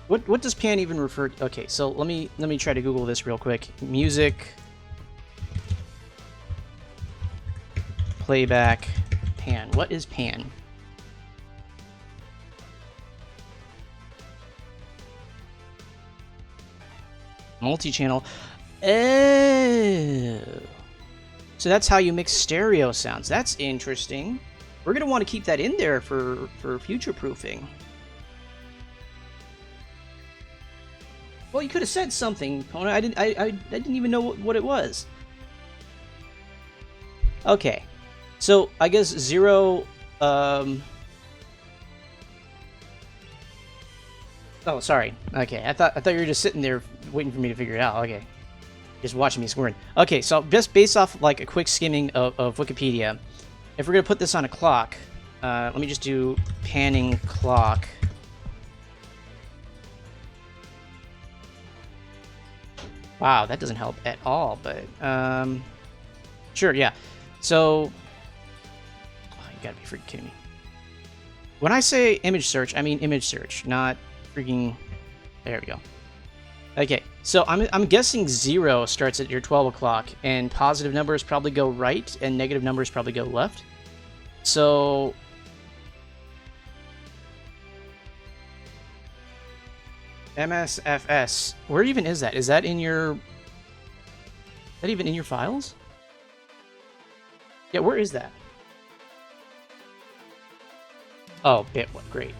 What does pan even refer to? Okay, so let me try to Google this real quick. Music playback pan. What is pan? Multi-channel. Oh. So that's how you mix stereo sounds. That's interesting. We're going to want to keep that in there for future proofing. Well, you could have said something, Ponut. I didn't even know what it was. Okay. So, I guess 0 oh, sorry. Okay, I thought you were just sitting there waiting for me to figure it out. Okay. Just watching me squirm. Okay, so just based off like a quick skimming of Wikipedia, if we're gonna put this on a clock, let me just do panning clock. Wow, that doesn't help at all, but sure, yeah. So, oh, you gotta be freaking kidding me. When I say image search, I mean image search, not freaking. There we go. Okay, so I'm guessing 0 starts at your 12 o'clock, and positive numbers probably go right, and negative numbers probably go left. So... MSFS. Where even is that? Is that in your... Is that even in your files? Yeah, where is that? Oh, bitwhat. Great.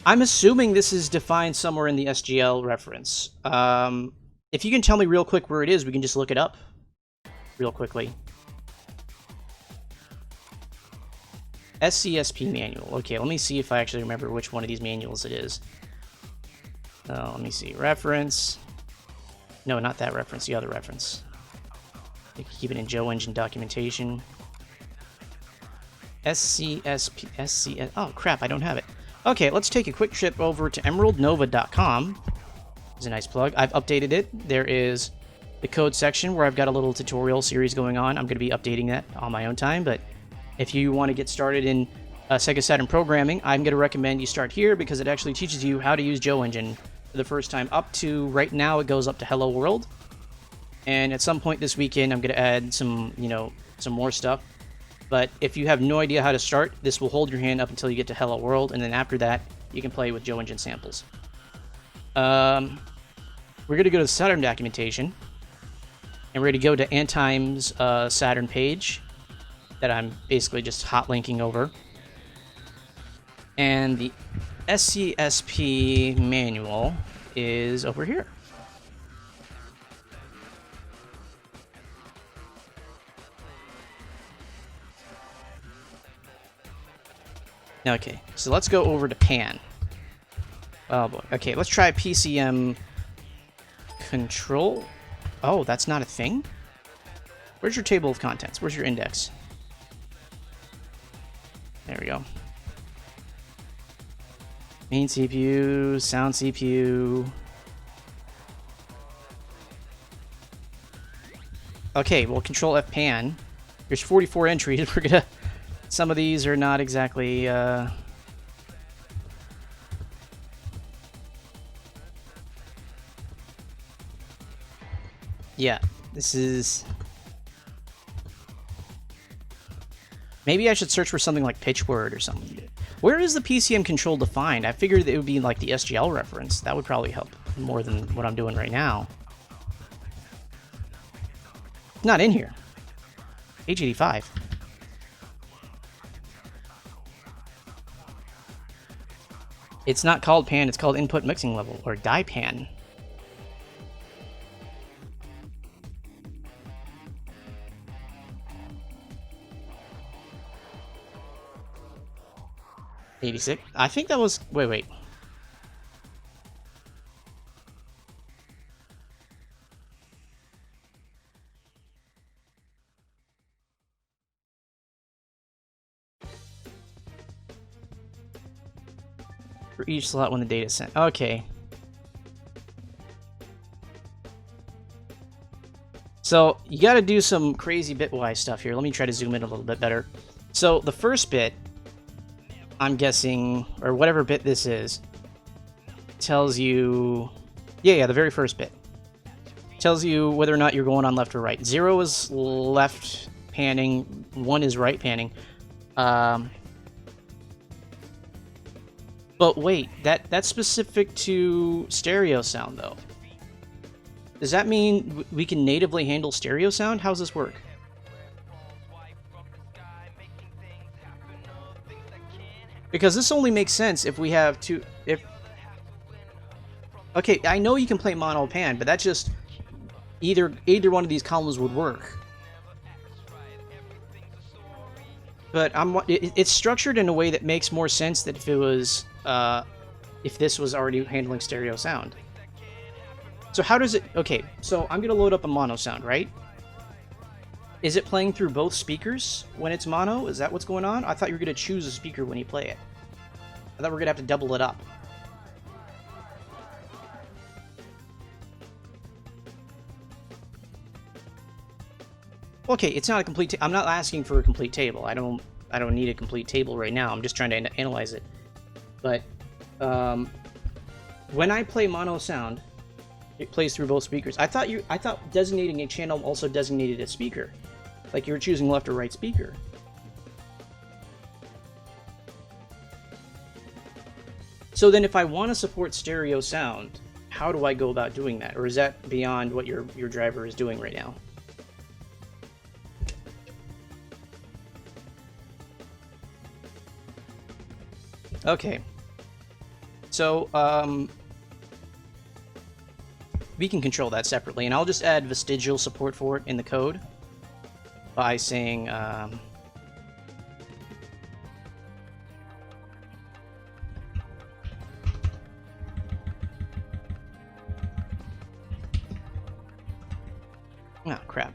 I'm assuming this is defined somewhere in the SGL reference. If you can tell me real quick where it is, we can just look it up real quickly. SCSP manual. Okay, let me see if I actually remember which one of these manuals it is. Let me see. Reference. No, not that reference. The other reference. You can keep it in Joe Engine documentation. SCSP. Oh, crap. I don't have it. Okay, let's take a quick trip over to emeraldnova.com. It's a nice plug. I've updated it. There is the code section where I've got a little tutorial series going on. I'm going to be updating that on my own time, but if you want to get started in Sega Saturn programming, I'm going to recommend you start here because it actually teaches you how to use Joe Engine for the first time up to, right now, it goes up to Hello World. And at some point this weekend, I'm going to add some, some more stuff. But if you have no idea how to start, this will hold your hand up until you get to Hello World, and then after that, you can play with Joe Engine samples. We're going to go to the Saturn documentation, and we're going to go to Antime's Saturn page that I'm basically just hot linking over. And the SCSP manual is over here. Okay, so let's go over to PAN. Oh boy. Okay, let's try PCM control. Oh, that's not a thing? Where's your table of contents? Where's your index? There we go. Main CPU, sound CPU. Okay, well, Control F PAN. There's 44 entries. We're gonna... Some of these are not exactly... Yeah, this is... Maybe I should search for something like pitch word or something. Where is the PCM control defined? I figured it would be like the SGL reference. That would probably help more than what I'm doing right now. Not in here. Page 85. It's not called PAN, it's called Input Mixing Level, or DIPAN. '86. I think that was... Wait. For each slot when the data is sent. Okay. So, you gotta do some crazy bitwise stuff here. Let me try to zoom in a little bit better. So, the first bit, I'm guessing, or whatever bit this is, tells you... Yeah, the very first bit. Tells you whether or not you're going on left or right. 0 is left panning, 1 is right panning. But wait, that's specific to stereo sound, though. Does that mean we can natively handle stereo sound? How does this work? Because this only makes sense if we have two... Okay, I know you can play mono pan, but that's just... Either one of these columns would work. But it's structured in a way that makes more sense than if it was... if this was already handling stereo sound. So how does it... Okay, so I'm going to load up a mono sound, right? Is it playing through both speakers when it's mono? Is that what's going on? I thought you were going to choose a speaker when you play it. I thought we were going to have to double it up. Okay, it's not a complete... I'm not asking for a complete table. I don't need a complete table right now. I'm just trying to analyze it. But when I play mono sound, it plays through both speakers. I thought designating a channel also designated a speaker, like you were choosing left or right speaker. So then if I want to support stereo sound, how do I go about doing that? Or is that beyond what your driver is doing right now? Okay. So, we can control that separately, and I'll just add vestigial support for it in the code by saying, oh, crap.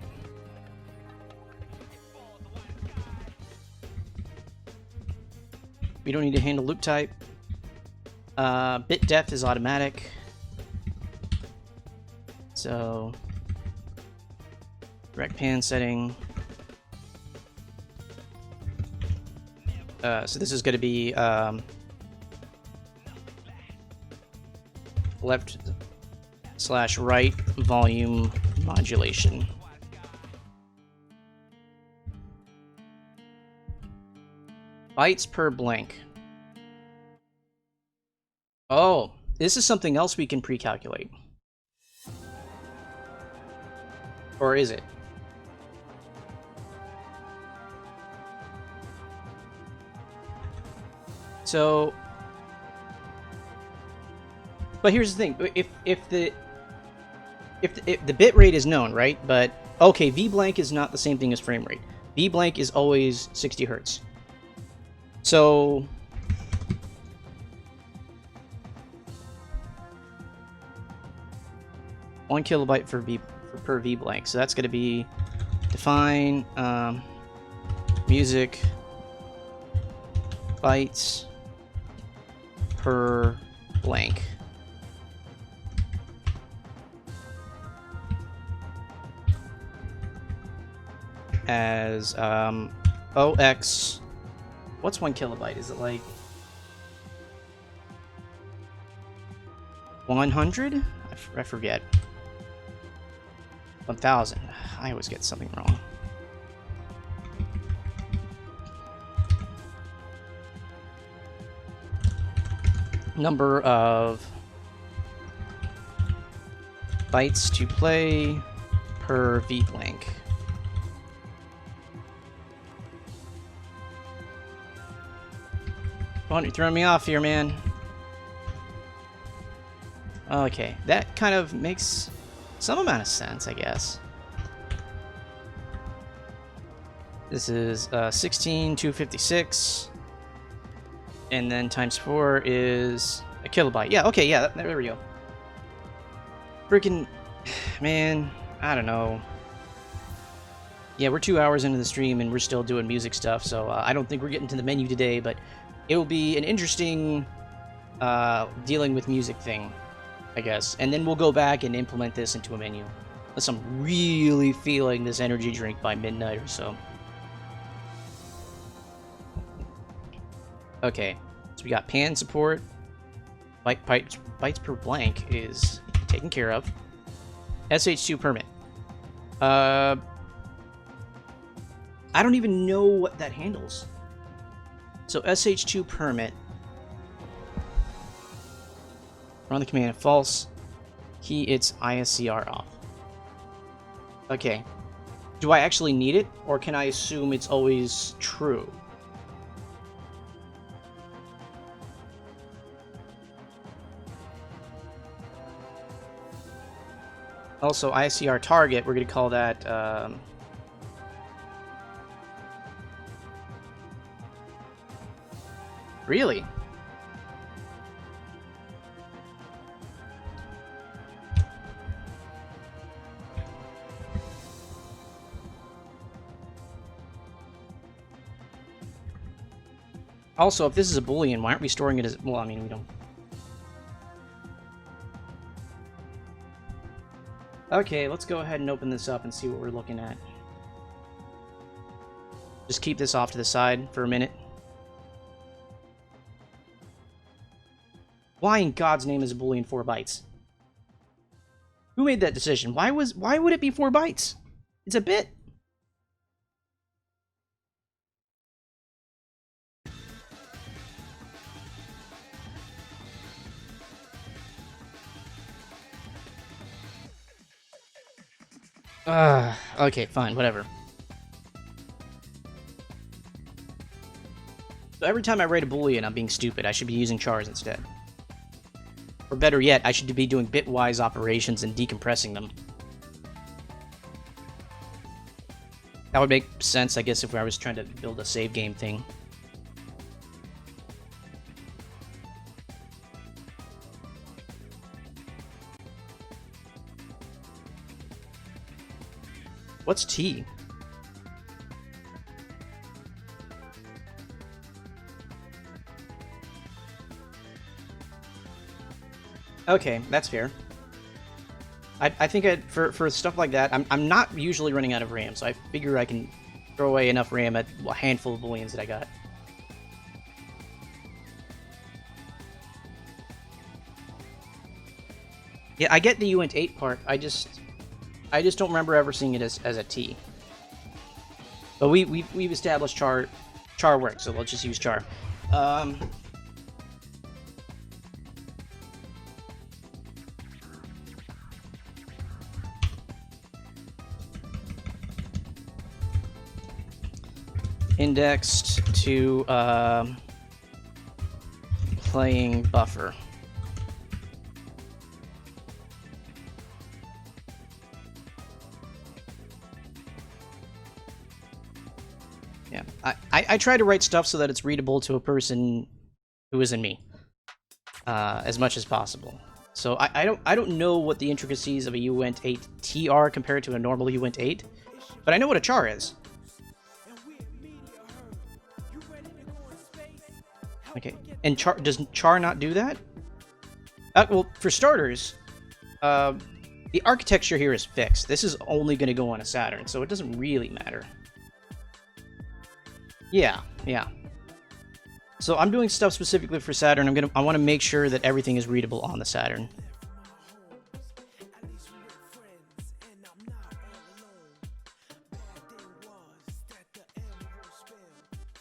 We don't need to handle loop type. Bit depth is automatic. So, direct pan setting. So this is going to be left/right volume modulation. Bytes per blank. Oh, this is something else we can pre-calculate. Or is it? So, but here's the thing: if the bit rate is known, right? But okay, v blank is not the same thing as frame rate. V blank is always 60 hertz. So, one kilobyte per v blank. So that's going to be define music bytes per blank. As OX, what's 1 kilobyte? Is it like 100? I forget. 1000. I always get something wrong. Number of bytes to play per v blank. Oh, you're throwing me off here, man. Okay, that kind of makes some amount of sense, I guess. This is 16,256. And then times 4 is a kilobyte. Yeah, okay, yeah, there we go. Freaking, man, I don't know. Yeah, we're 2 hours into the stream and we're still doing music stuff, so I don't think we're getting to the menu today, but it will be an interesting dealing with music thing, I guess. And then we'll go back and implement this into a menu. Unless I'm really feeling this energy drink by midnight or so. Okay, so we got pan support. Bytes per blank is taken care of. SH2 permit. I don't even know what that handles. So SH2 permit. Run the command false. Key its ISCR off. Okay. Do I actually need it, or can I assume it's always true? Also, ISCR target, we're going to call that... Really? Also, if this is a Boolean, why aren't we storing it as... Well, I mean, we don't... Okay, let's go ahead and open this up and see what we're looking at. Just keep this off to the side for a minute. Why in God's name is a Boolean 4 bytes? Who made that decision? Why would it be 4 bytes? It's a bit. Okay, fine, whatever. So every time I write a boolean, I'm being stupid. I should be using chars instead. Or better yet, I should be doing bitwise operations and decompressing them. That would make sense, I guess, if I was trying to build a save game thing. What's T? Okay, that's fair. I think for stuff like that, I'm not usually running out of RAM, so I figure I can throw away enough RAM at a handful of booleans that I got. Yeah, I get the uint 8 part. I just don't remember ever seeing it as a T. But we've established char works, so let's just use char. Indexed to playing buffer. Yeah, I try to write stuff so that it's readable to a person who isn't me, as much as possible. So I don't know what the intricacies of a uint 8T are compared to a normal uint 8, but I know what a char is. Okay, and does char not do that? Well, for starters, the architecture here is fixed. This is only going to go on a Saturn, so it doesn't really matter. Yeah. So I'm doing stuff specifically for Saturn. I want to make sure that everything is readable on the Saturn.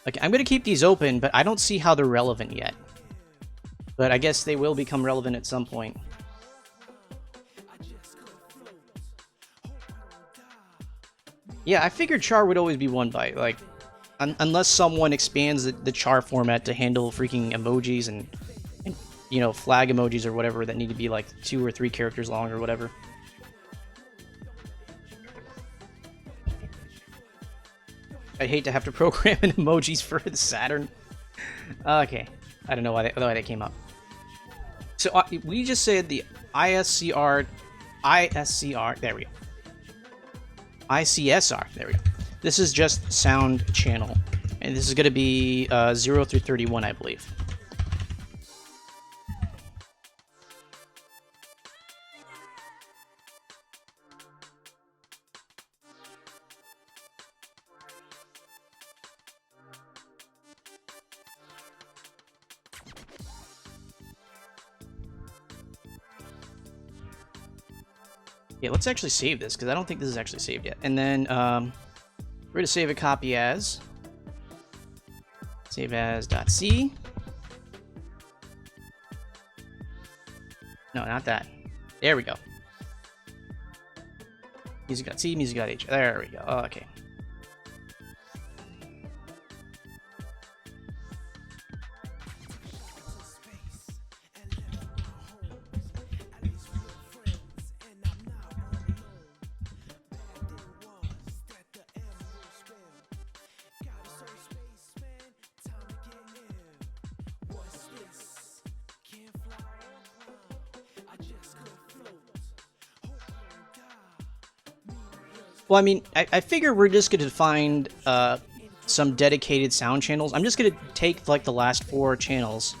Okay, I'm going to keep these open, but I don't see how they're relevant yet. But I guess they will become relevant at some point. Yeah, I figured char would always be 1 byte, like, unless someone expands the char format to handle freaking emojis and you know, flag emojis or whatever that need to be like 2 or 3 characters long or whatever. I hate to have to program in emojis for the Saturn. Okay, I don't know why that came up. So we just said the ISCR, there we go. ICSR, there we go. This is just sound channel, and this is going to be 0 through 31, I believe. Yeah, let's actually save this, because I don't think this is actually saved yet. And then we're going to save a copy as save as.c. No, not that. There we go. Music.c, music.h. There we go. Oh, okay. Well, I mean, I figure we're just going to find some dedicated sound channels. I'm just going to take, like, the last 4 channels,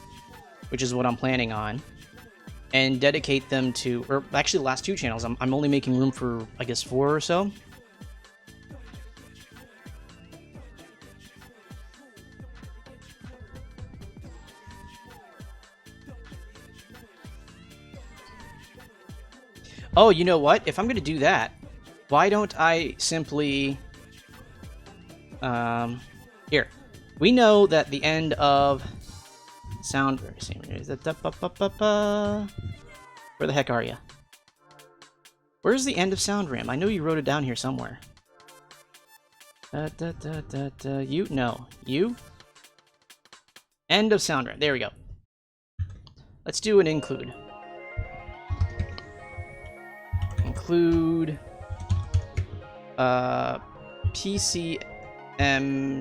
which is what I'm planning on, and dedicate them to, or actually the last 2 channels. I'm only making room for, I guess, 4 or so. Oh, you know what? If I'm going to do that, why don't I simply... here. We know that the end of sound... Where the heck are you? Where's the end of sound RAM? I know you wrote it down here somewhere. You? No. You? End of sound RAM. There we go. Let's do an include. Include PCM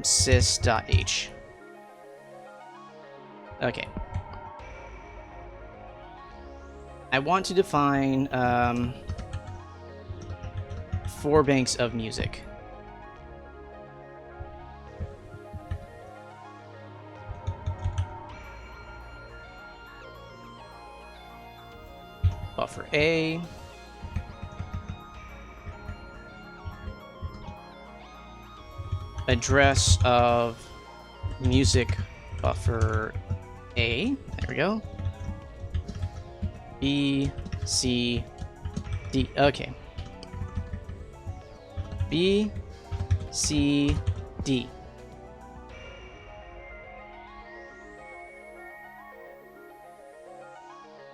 sys.h. Okay. I want to define 4 banks of music. Buffer A. Address of music buffer A. There we go. B, C, D. Okay. B, C, D.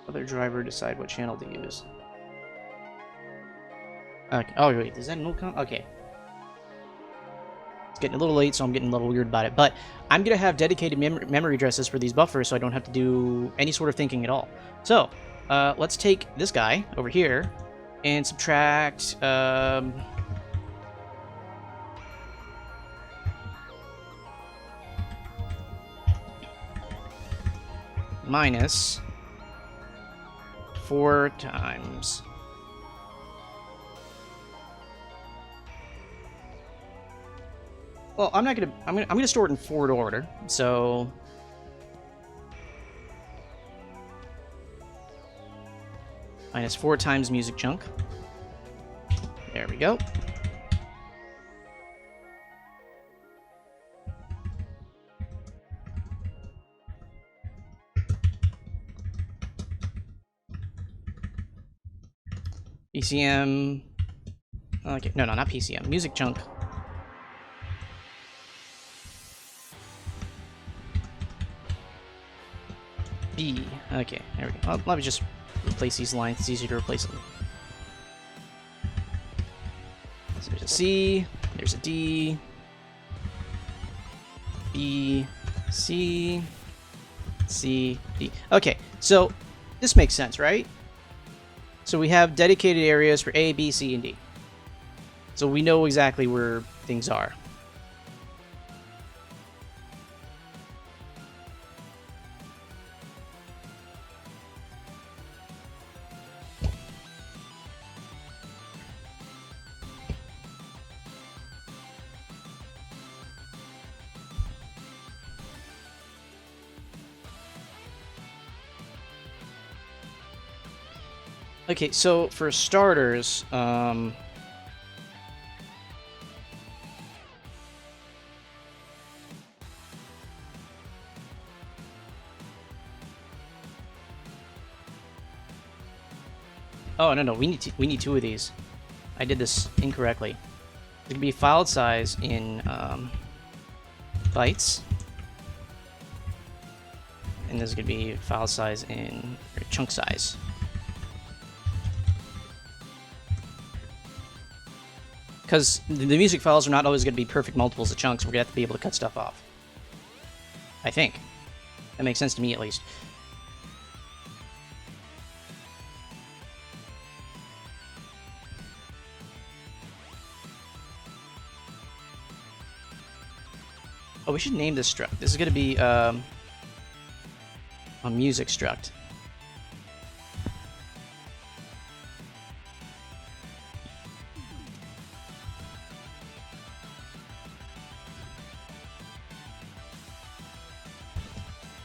Other driver decide what channel to use. Okay. Oh wait, is that an old con? Okay. It's getting a little late, so I'm getting a little weird about it. But I'm gonna have dedicated memory addresses for these buffers, so I don't have to do any sort of thinking at all. So let's take this guy over here and subtract. Minus 4 times. Well, I'm gonna store it in forward order. So minus 4 times music chunk. There we go. PCM. Okay, no, not PCM. Music chunk. B. Okay, there we go. Well, let me just replace these lines. It's easier to replace them. So there's a C. There's a D. B. C. C. D. Okay, so this makes sense, right? So we have dedicated areas for A, B, C, and D. So we know exactly where things are. Okay, so for starters, oh no, we need 2 of these. I did this incorrectly. It could be file size in bytes, and this is gonna be file size in chunk size. Because the music files are not always going to be perfect multiples of chunks. We're going to have to be able to cut stuff off. I think. That makes sense to me, at least. Oh, we should name this struct. This is going to be a music struct.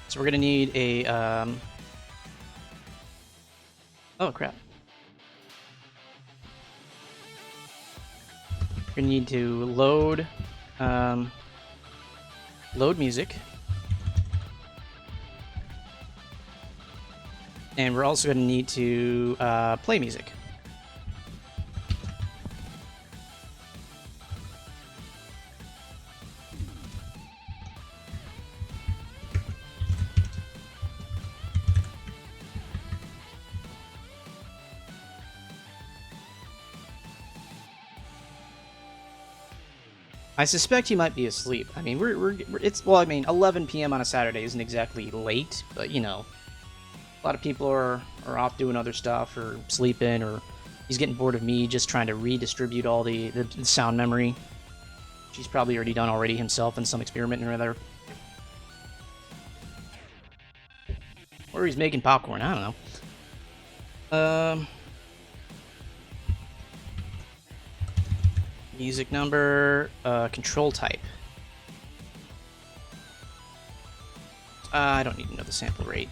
So we're gonna need a oh crap. We're gonna need to load load music. And we're also gonna need to play music. I suspect he might be asleep. I mean, well, I mean, 11 p.m. on a Saturday isn't exactly late, but you know, a lot of people are off doing other stuff or sleeping, or he's getting bored of me just trying to redistribute all the sound memory. He's probably already done himself in some experiment or other. Or he's making popcorn, I don't know. Music number, control type. I don't need to know the sample rate.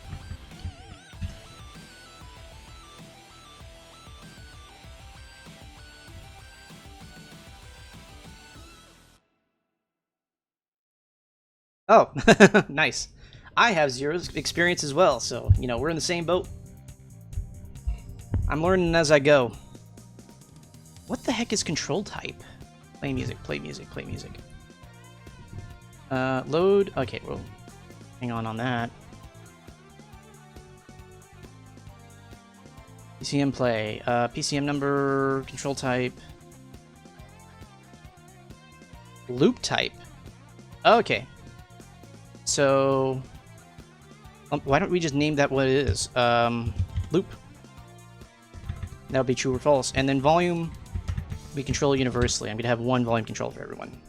Oh, nice. I have 0 experience as well, so, you know, we're in the same boat. I'm learning as I go. What the heck is control type? Play music, play music, play music. Load. Okay, well, hang on that. PCM play. PCM number, control type. Loop type. Okay. So, why don't we just name that what it is? Loop. That would be true or false. And then volume, we control universally. I'm going to have one volume control for everyone.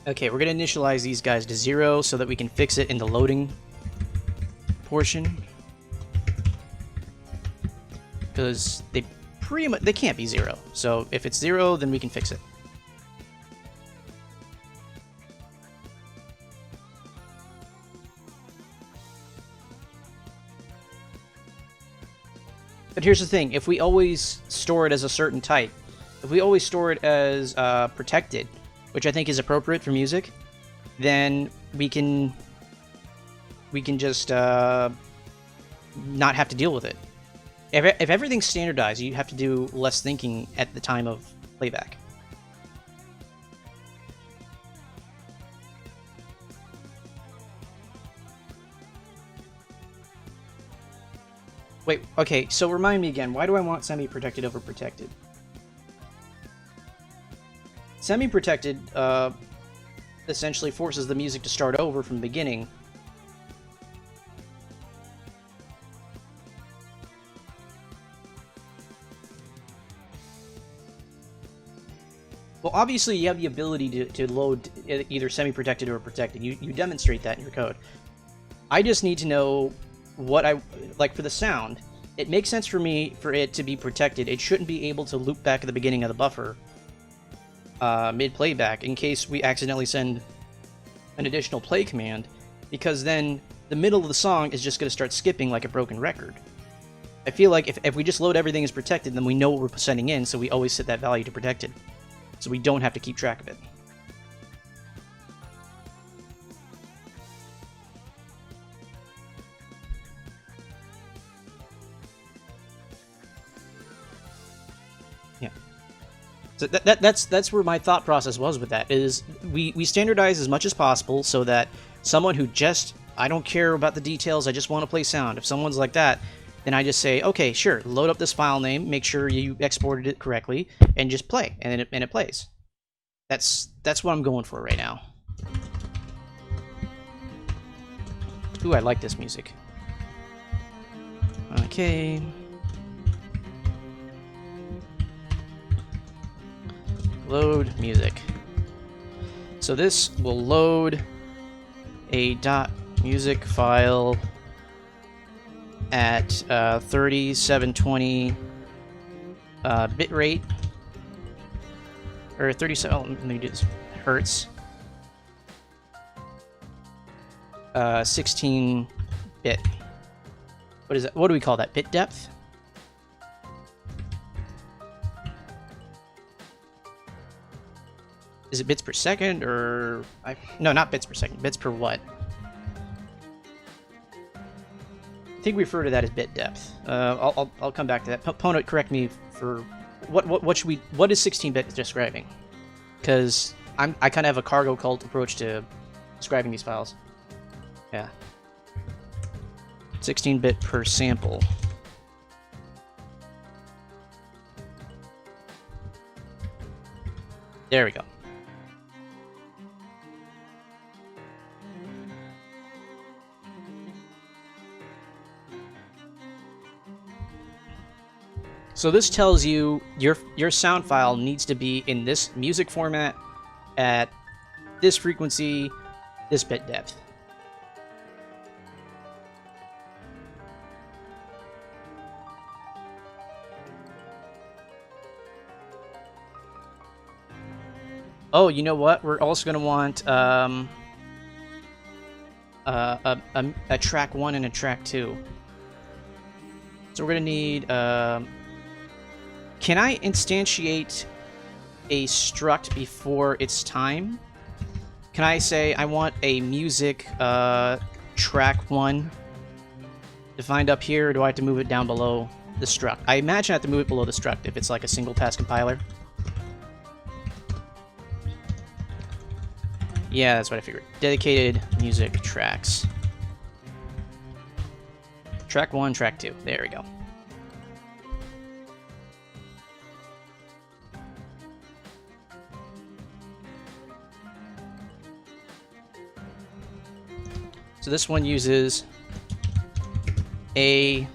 Okay, we're going to initialize these guys to 0 so that we can fix it in the loading portion. Because they pretty much, they can't be 0. So if it's 0, then we can fix it. But here's the thing, if we always store it as a certain type, if we always store it as protected, which I think is appropriate for music, then we can just not have to deal with it. If everything's standardized, you have to do less thinking at the time of playback. Wait, okay, so remind me again, why do I want semi-protected over protected? Semi-protected essentially forces the music to start over from the beginning. Well, obviously you have the ability to load either semi-protected or protected. You demonstrate that in your code. I just need to know what I... Like, for the sound, it makes sense for me for it to be protected. It shouldn't be able to loop back at the beginning of the buffer mid-playback in case we accidentally send an additional play command, because then the middle of the song is just going to start skipping like a broken record. I feel like if we just load everything as protected, then we know what we're sending in, so we always set that value to protected. So we don't have to keep track of it. Yeah. So that's where my thought process was with that, is we standardize as much as possible so that someone who just, I don't care about the details, I just want to play sound. If someone's like that, then I just say, okay, sure, load up this file name, make sure you exported it correctly, and just play, and it plays. That's what I'm going for right now. Ooh, I like this music. Okay. Load music. So this will load a .music file at 3720 bit rate, or 37. Oh, let me do this. Hertz. 16 bit. What is that? What do we call that? Bit depth? Is it bits per second, or... No, not bits per second. Bits per what? I think we refer to that as bit depth. I'll come back to that. Ponut, correct me for... What is 16-bit describing? Because I kind of have a cargo cult approach to describing these files. Yeah. 16-bit per sample. There we go. So this tells you your sound file needs to be in this music format at this frequency, this bit depth. Oh, you know what? We're also going to want a track 1 and a track 2. So we're going to need... can I instantiate a struct before its time? Can I say I want a music track 1 defined up here, or do I have to move it down below the struct? I imagine I have to move it below the struct if it's like a single pass compiler. Yeah, that's what I figured. Dedicated music tracks. Track 1, track 2. There we go. So this one uses A,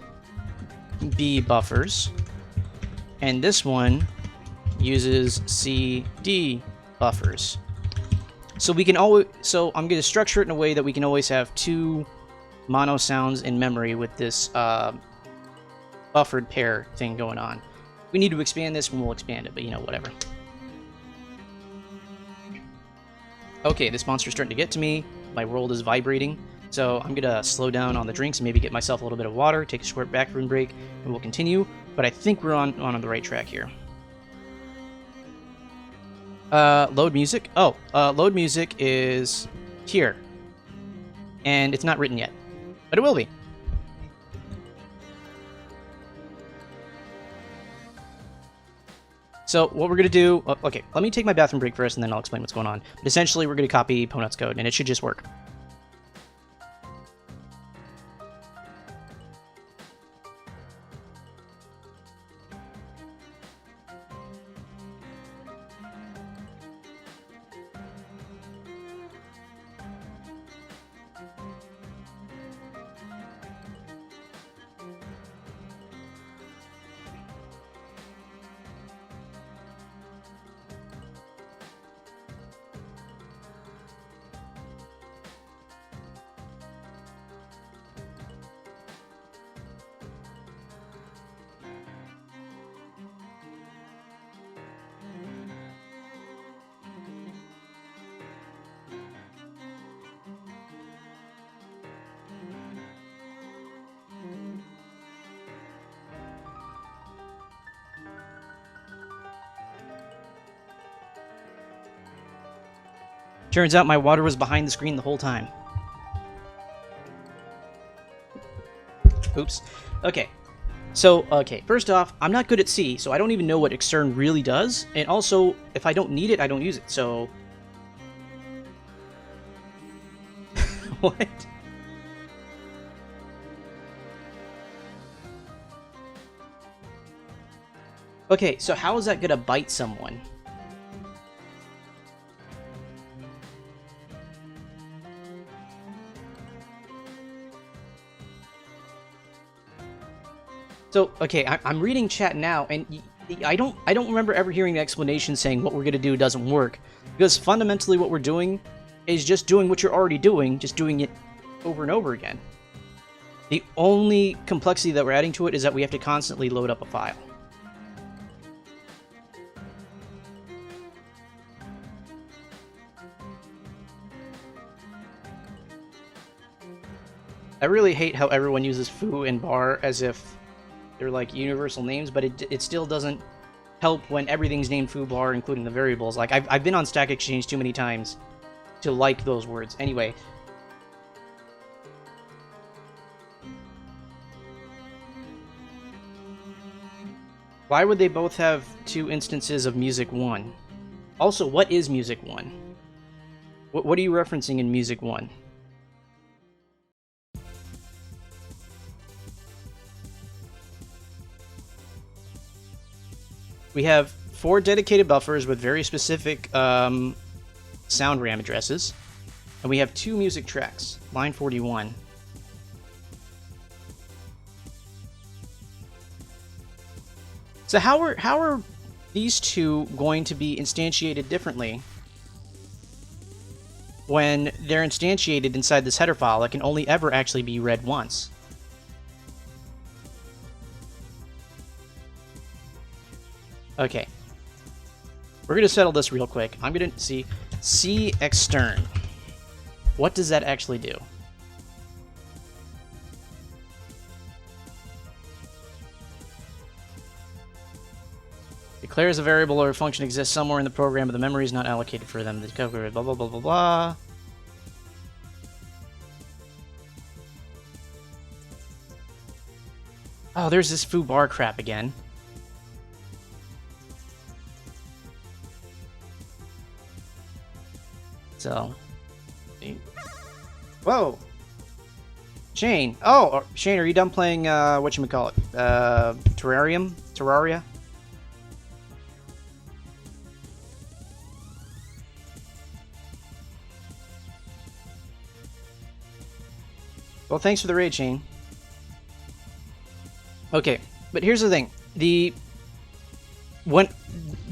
B buffers, and this one uses C, D buffers. So we can always, so I'm going to structure it in a way that we can always have 2 mono sounds in memory with this buffered pair thing going on. If we need to expand this, we'll expand it, but you know, whatever. Okay, this monster's starting to get to me. My world is vibrating. So I'm going to slow down on the drinks and maybe get myself a little bit of water, take a short bathroom break, and we'll continue. But I think we're on the right track here. Load music. Oh, load music is here. And it's not written yet. But it will be. So what we're going to do... Okay, let me take my bathroom break first, and then I'll explain what's going on. But essentially, we're going to copy Ponut's code, and it should just work. Turns out my water was behind the screen the whole time. Oops. Okay. So, okay, first off, I'm not good at C, so I don't even know what extern really does. And also, if I don't need it, I don't use it, so... What? Okay, so how is that gonna bite someone? So, okay, I'm reading chat now, and I don't remember ever hearing the explanation saying what we're going to do doesn't work. Because fundamentally what we're doing is just doing what you're already doing, just doing it over and over again. The only complexity that we're adding to it is that we have to constantly load up a file. I really hate how everyone uses foo and bar as if they're like universal names, but it still doesn't help when everything's named foo bar, including the variables. Like, I've been on Stack Exchange too many times to like those words. Anyway. Why would they both have 2 instances of music 1? Also, what is Music 1? What are you referencing in Music 1? We have 4 dedicated buffers with very specific sound RAM addresses. And we have 2 music tracks, line 41. So how are these two going to be instantiated differently when they're instantiated inside this header file that can only ever actually be read once? Okay. We're going to settle this real quick. I'm going to see C extern. What does that actually do? Declares a variable or a function exists somewhere in the program, but the memory is not allocated for them. Blah, blah, blah, blah, blah, blah. Oh, there's this foo bar crap again. So, whoa, Shane. Oh, Shane, are you done playing whatchamacallit? Terraria? Well, thanks for the raid, Shane. Okay, but here's the thing: the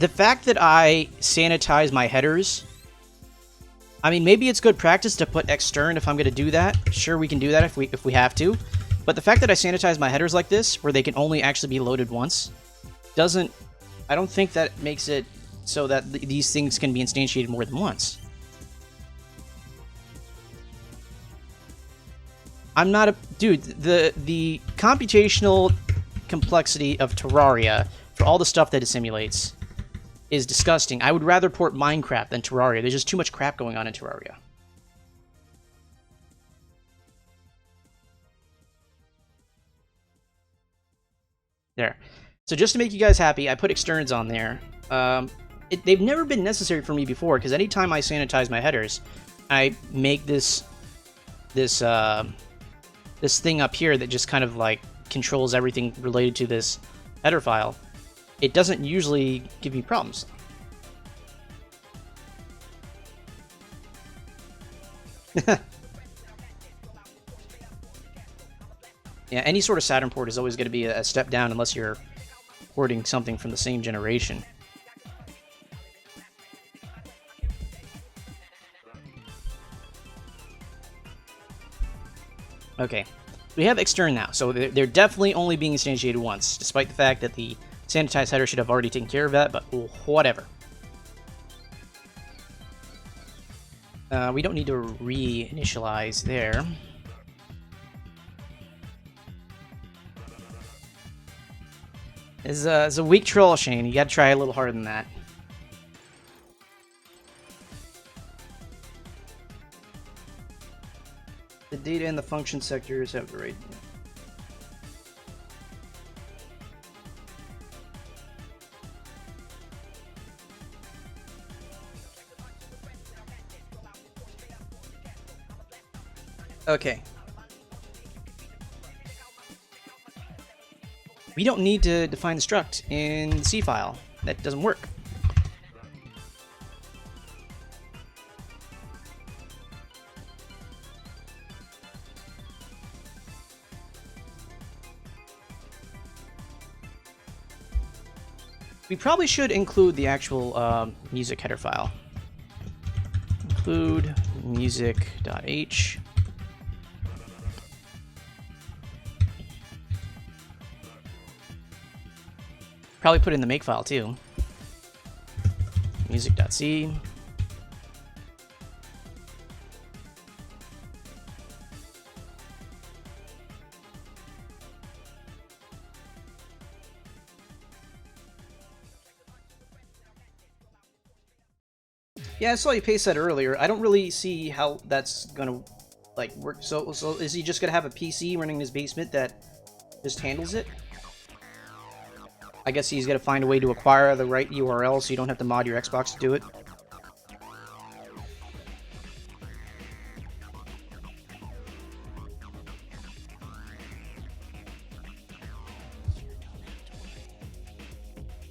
fact that I sanitize my headers. I mean, maybe it's good practice to put extern if I'm going to do that. Sure, we can do that if we have to. But the fact that I sanitize my headers like this, where they can only actually be loaded once, doesn't... I don't think that makes it so that these things can be instantiated more than once. I'm not a... Dude, the computational complexity of Terraria, for all the stuff that it simulates, is disgusting. I would rather port Minecraft than Terraria. There's just too much crap going on in Terraria. There. So just to make you guys happy, I put externs on there. They've never been necessary for me before, because anytime I sanitize my headers, I make this thing up here that just kind of like controls everything related to this header file. It doesn't usually give me problems. Yeah, any sort of Saturn port is always going to be a step down unless you're porting something from the same generation. Okay, we have extern now, so they're definitely only being instantiated once, despite the fact that the sanitized header should have already taken care of that, but whatever. We don't need to reinitialize there. It's a weak troll, Shane. You gotta try a little harder than that. The data in the function sectors have the right... Okay. We don't need to define the struct in the C file. That doesn't work. We probably should include the actual music header file. Include music.h. Probably put it in the make file too. Music.c. Yeah, I saw you paste that earlier. I don't really see how that's gonna like work. So is he just gonna have a PC running in his basement that just handles it? I guess he's got to find a way to acquire the right URL so you don't have to mod your Xbox to do it.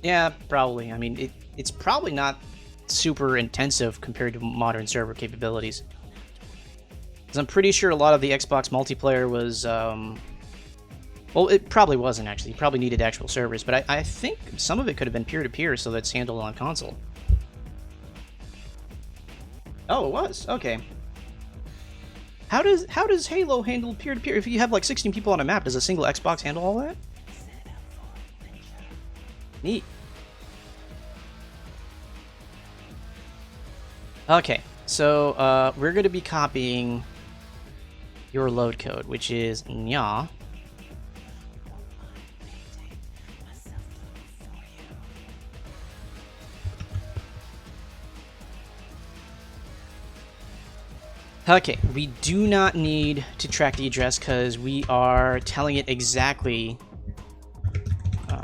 Yeah, probably. I mean, it's probably not super intensive compared to modern server capabilities. Because I'm pretty sure a lot of the Xbox multiplayer was, well, it probably wasn't, actually. You probably needed actual servers, but I think some of it could have been peer-to-peer, so that's handled on console. Oh, it was? Okay. How does Halo handle peer-to-peer? If you have, like, 16 people on a map, does a single Xbox handle all that? Neat. Okay, so we're going to be copying your load code, which is nya. Okay, we do not need to track the address because we are telling it exactly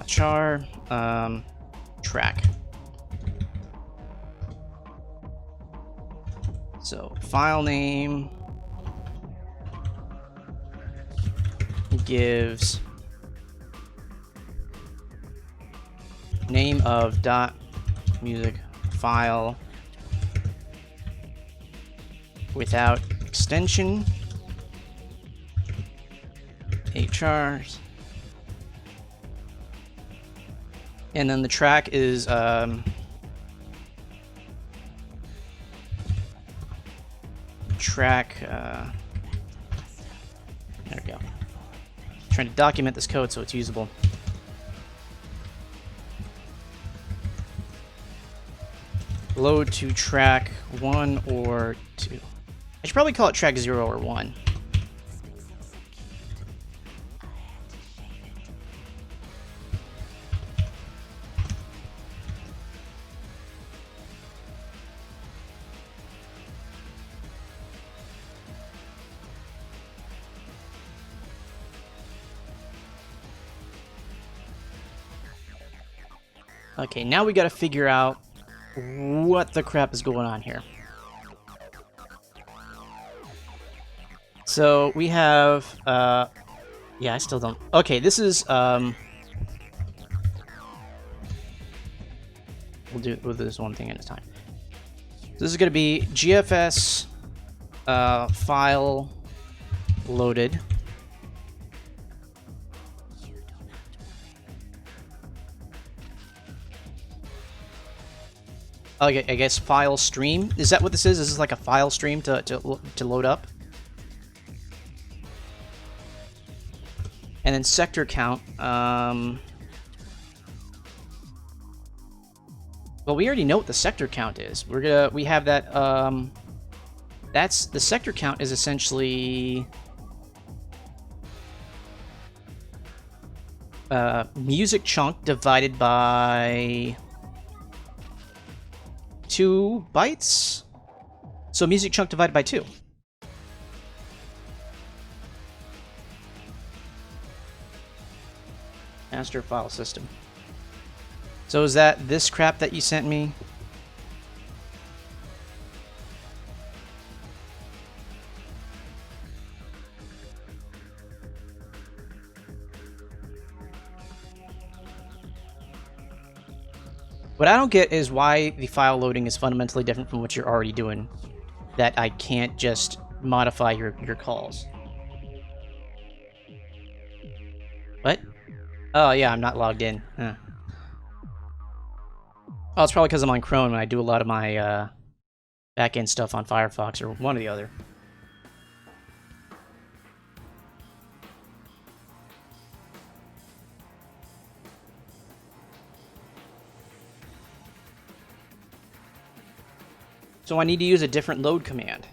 char track. So file name gives name of .music file without extension HRs, and then the track is track there we go. Trying to document this code so it's usable. Load to track 1 or 2. I should probably call it track 0 or 1. Okay, now we gotta figure out what the crap is going on here. So we have, yeah, I still don't. Okay, this is, we'll do this one thing at a time. So this is gonna be GFS file loaded. Okay, I guess file stream. Is that what this is? Is this like a file stream to load up? And then sector count. Well, we already know what the sector count is. We have that. That's the sector count is essentially music chunk divided by 2 bytes. So music chunk divided by 2. Master file system. So is that this crap that you sent me? What I don't get is why the file loading is fundamentally different from what you're already doing. That I can't just modify your calls. What? Oh yeah, I'm not logged in. Huh. Oh, it's probably because I'm on Chrome and I do a lot of my back-end stuff on Firefox or one or the other. So I need to use a different load command.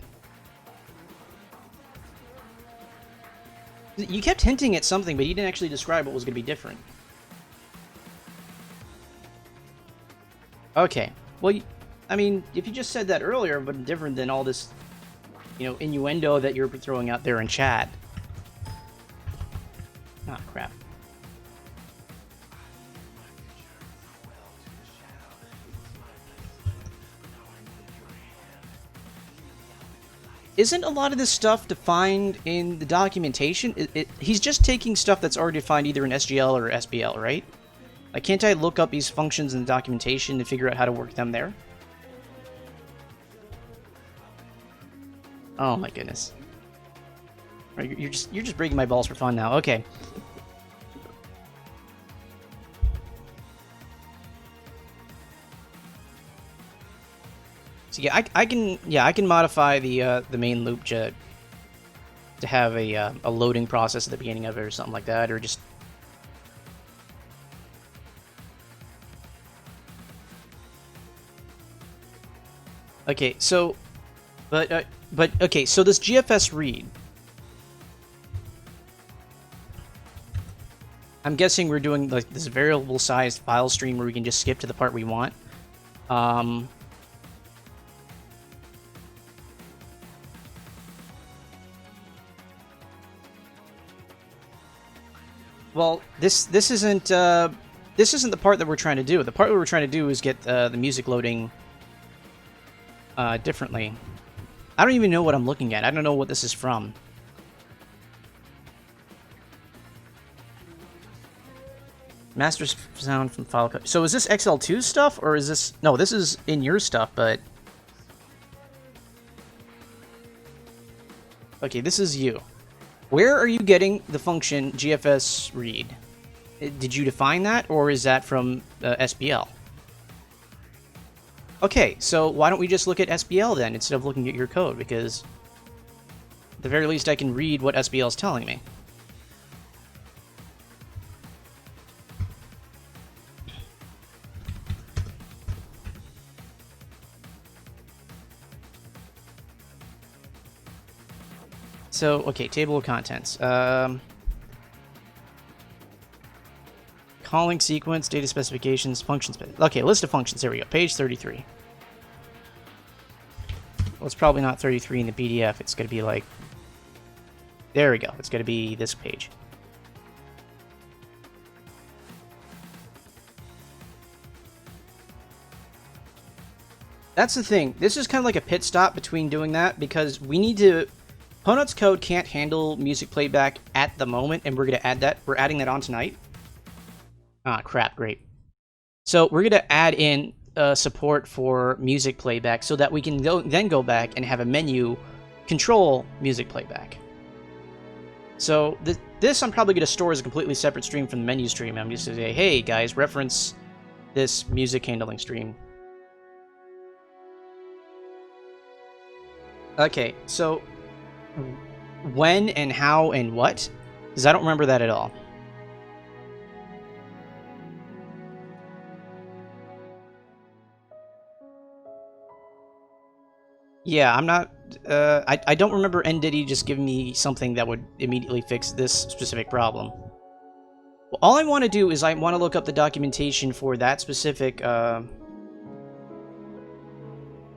You kept hinting at something, but you didn't actually describe what was going to be different. Okay. Well, I mean, if you just said that earlier, but different than all this, you know, innuendo that you're throwing out there in chat. Ah, crap. isn't a lot of this stuff defined in the documentation? He's just taking stuff that's already defined either in SGL or SBL, right? Like, can't I look up these functions in the documentation to figure out how to work them there? Oh my goodness. You're just breaking my balls for fun now. Okay. So yeah, I can modify the main loop to have a loading process at the beginning of it or something like that, or just. Okay, so, but okay, so this GFS read. I'm guessing we're doing like this variable-sized file stream where we can just skip to the part we want. Well, this isn't the part that we're trying to do. The part that we're trying to do is get the music loading differently. I don't even know what I'm looking at. I don't know what this is from. Master sound from file code. So is this XL2 stuff, or is this... No, this is in your stuff, but... Okay, this is you. Where are you getting the function GFS read? Did you define that, or is that from SBL? Okay, so why don't we just look at SBL then, instead of looking at your code, because... at the very least I can read what SBL is telling me. So, okay, table of contents. Calling sequence, data specifications, functions. Okay, list of functions. There we go. Page 33. Well, it's probably not 33 in the PDF. It's going to be like... There we go. It's going to be this page. That's the thing. This is kind of like a pit stop between doing that, because we need to... Ponut's code can't handle music playback at the moment, and we're going to add that. We're adding that on tonight. Ah, crap. Great. So we're going to add in support for music playback so that we can then go back and have a menu control music playback. So this I'm probably going to store as a completely separate stream from the menu stream. I'm just going to say, hey, guys, reference this music handling stream. Okay, so... when and how and what? Because I don't remember that at all. Yeah, I'm not... I don't remember NDiddy just giving me something that would immediately fix this specific problem. Well, all I want to do is I want to look up the documentation for that specific...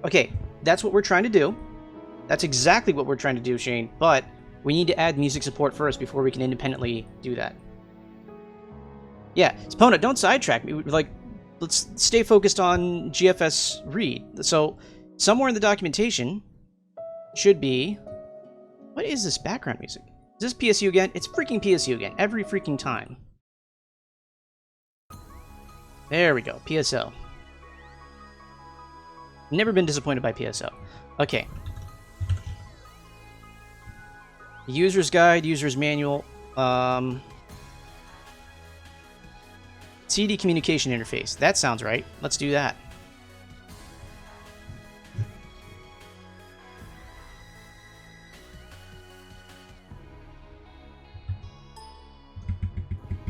Okay, that's what we're trying to do. That's exactly what we're trying to do, Shane, but we need to add music support first before we can independently do that. Yeah, Ponut, don't sidetrack me. Like, let's stay focused on GFS read. So, somewhere in the documentation should be... What is this background music? Is this PSU again? It's freaking PSU again, every freaking time. There we go, PSO. Never been disappointed by PSO. Okay. User's guide, user's manual, CD communication interface. That sounds right. Let's do that.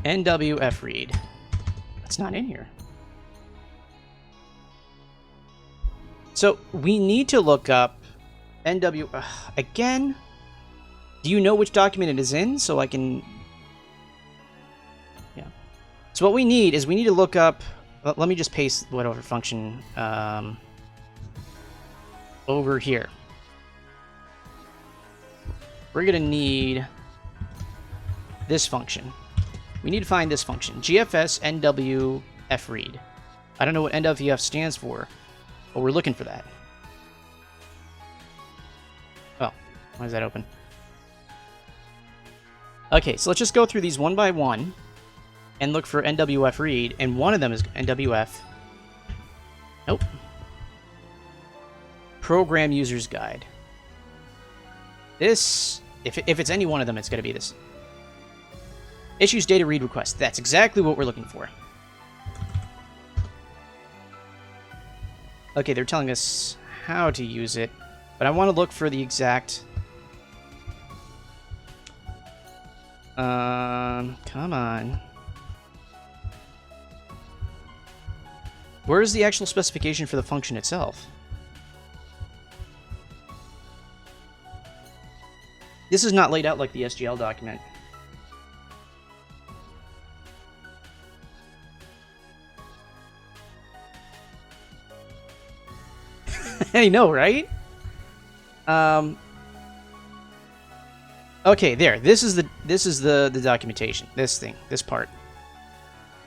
NWF read. That's not in here. So we need to look up NW again. Do you know which document it is in, so I can... Yeah. So what we need is we need to look up... Well, let me just paste whatever function over here. We're going to need this function. We need to find this function. GFS NWF read. I don't know what NWF stands for, but we're looking for that. Oh, Why is that open? Okay, so let's just go through these one by one and look for NWF read, and one of them is NWF. Nope. Program User's Guide. This, if it's any one of them, it's going to be this. Issues data read request. That's exactly what we're looking for. Okay, they're telling us how to use it, but I want to look for the exact... come on. Where is the actual specification for the function itself? This is not laid out like the SGL document. I know, right? Okay, there. This is the documentation. This part.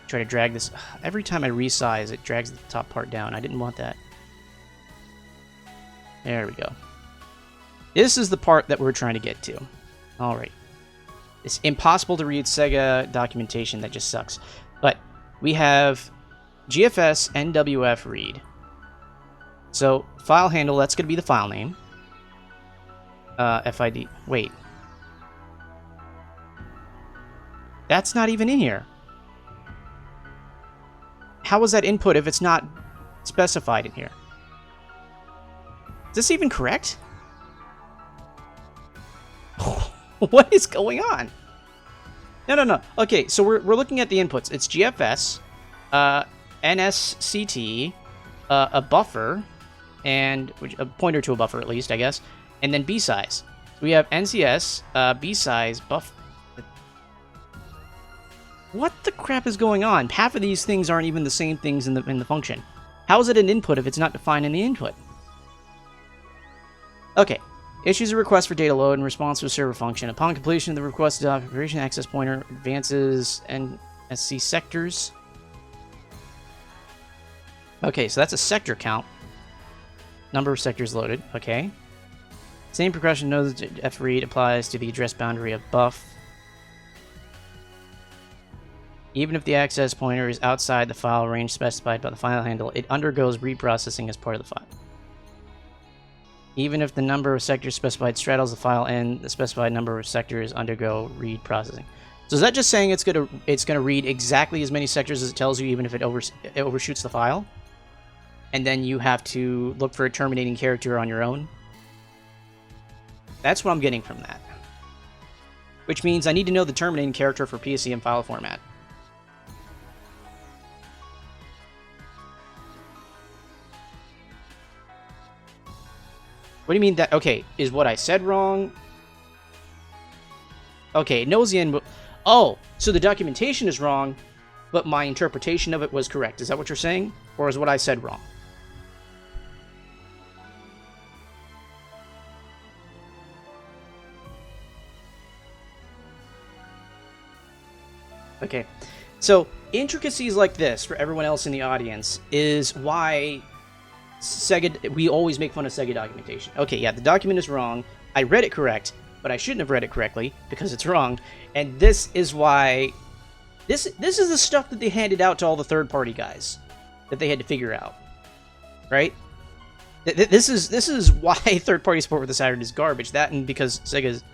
Try to drag this. Every time I resize, it drags the top part down. I didn't want that. There we go. This is the part that we're trying to get to. All right. It's impossible to read Sega documentation. That just sucks. But we have GFS NWF read. So file handle. That's going to be the file name. FID. Wait. That's not even in here. How is that input if it's not specified in here? Is this even correct? What is going on? No. Okay, so we're looking at the inputs. It's GFS, NSCT, a buffer, and a pointer to a buffer at least, I guess, and then B size. So we have NCS, B size, buff. What the crap is going on? Half of these things aren't even the same things in the function. How is it an input if it's not defined in the input? Okay. Issues a request for data load in response to a server function. Upon completion of the requested operation, access pointer advances NSC sectors. Okay, so that's a sector count. Number of sectors loaded. Okay. Same progression knows that F read applies to the address boundary of buff. Even if the access pointer is outside the file range specified by the file handle, it undergoes reprocessing as part of the file. Even if the number of sectors specified straddles the file and the specified number of sectors undergo read processing. So is that just saying it's gonna read exactly as many sectors as it tells you, even if it overshoots the file? And then you have to look for a terminating character on your own? That's what I'm getting from that. Which means I need to know the terminating character for PCM file format. What do you mean that... Okay, is what I said wrong? Okay, it knows the end... Oh, so the documentation is wrong, but my interpretation of it was correct. Is that what you're saying? Or is what I said wrong? Okay, so intricacies like this, for everyone else in the audience, is why... Sega, we always make fun of Sega documentation. Okay, yeah, the document is wrong. I read it correct, but I shouldn't have read it correctly because it's wrong. And this is why this is the stuff that they handed out to all the third-party guys that they had to figure out, right? This is why third-party support for the Saturn is garbage. That and because Sega's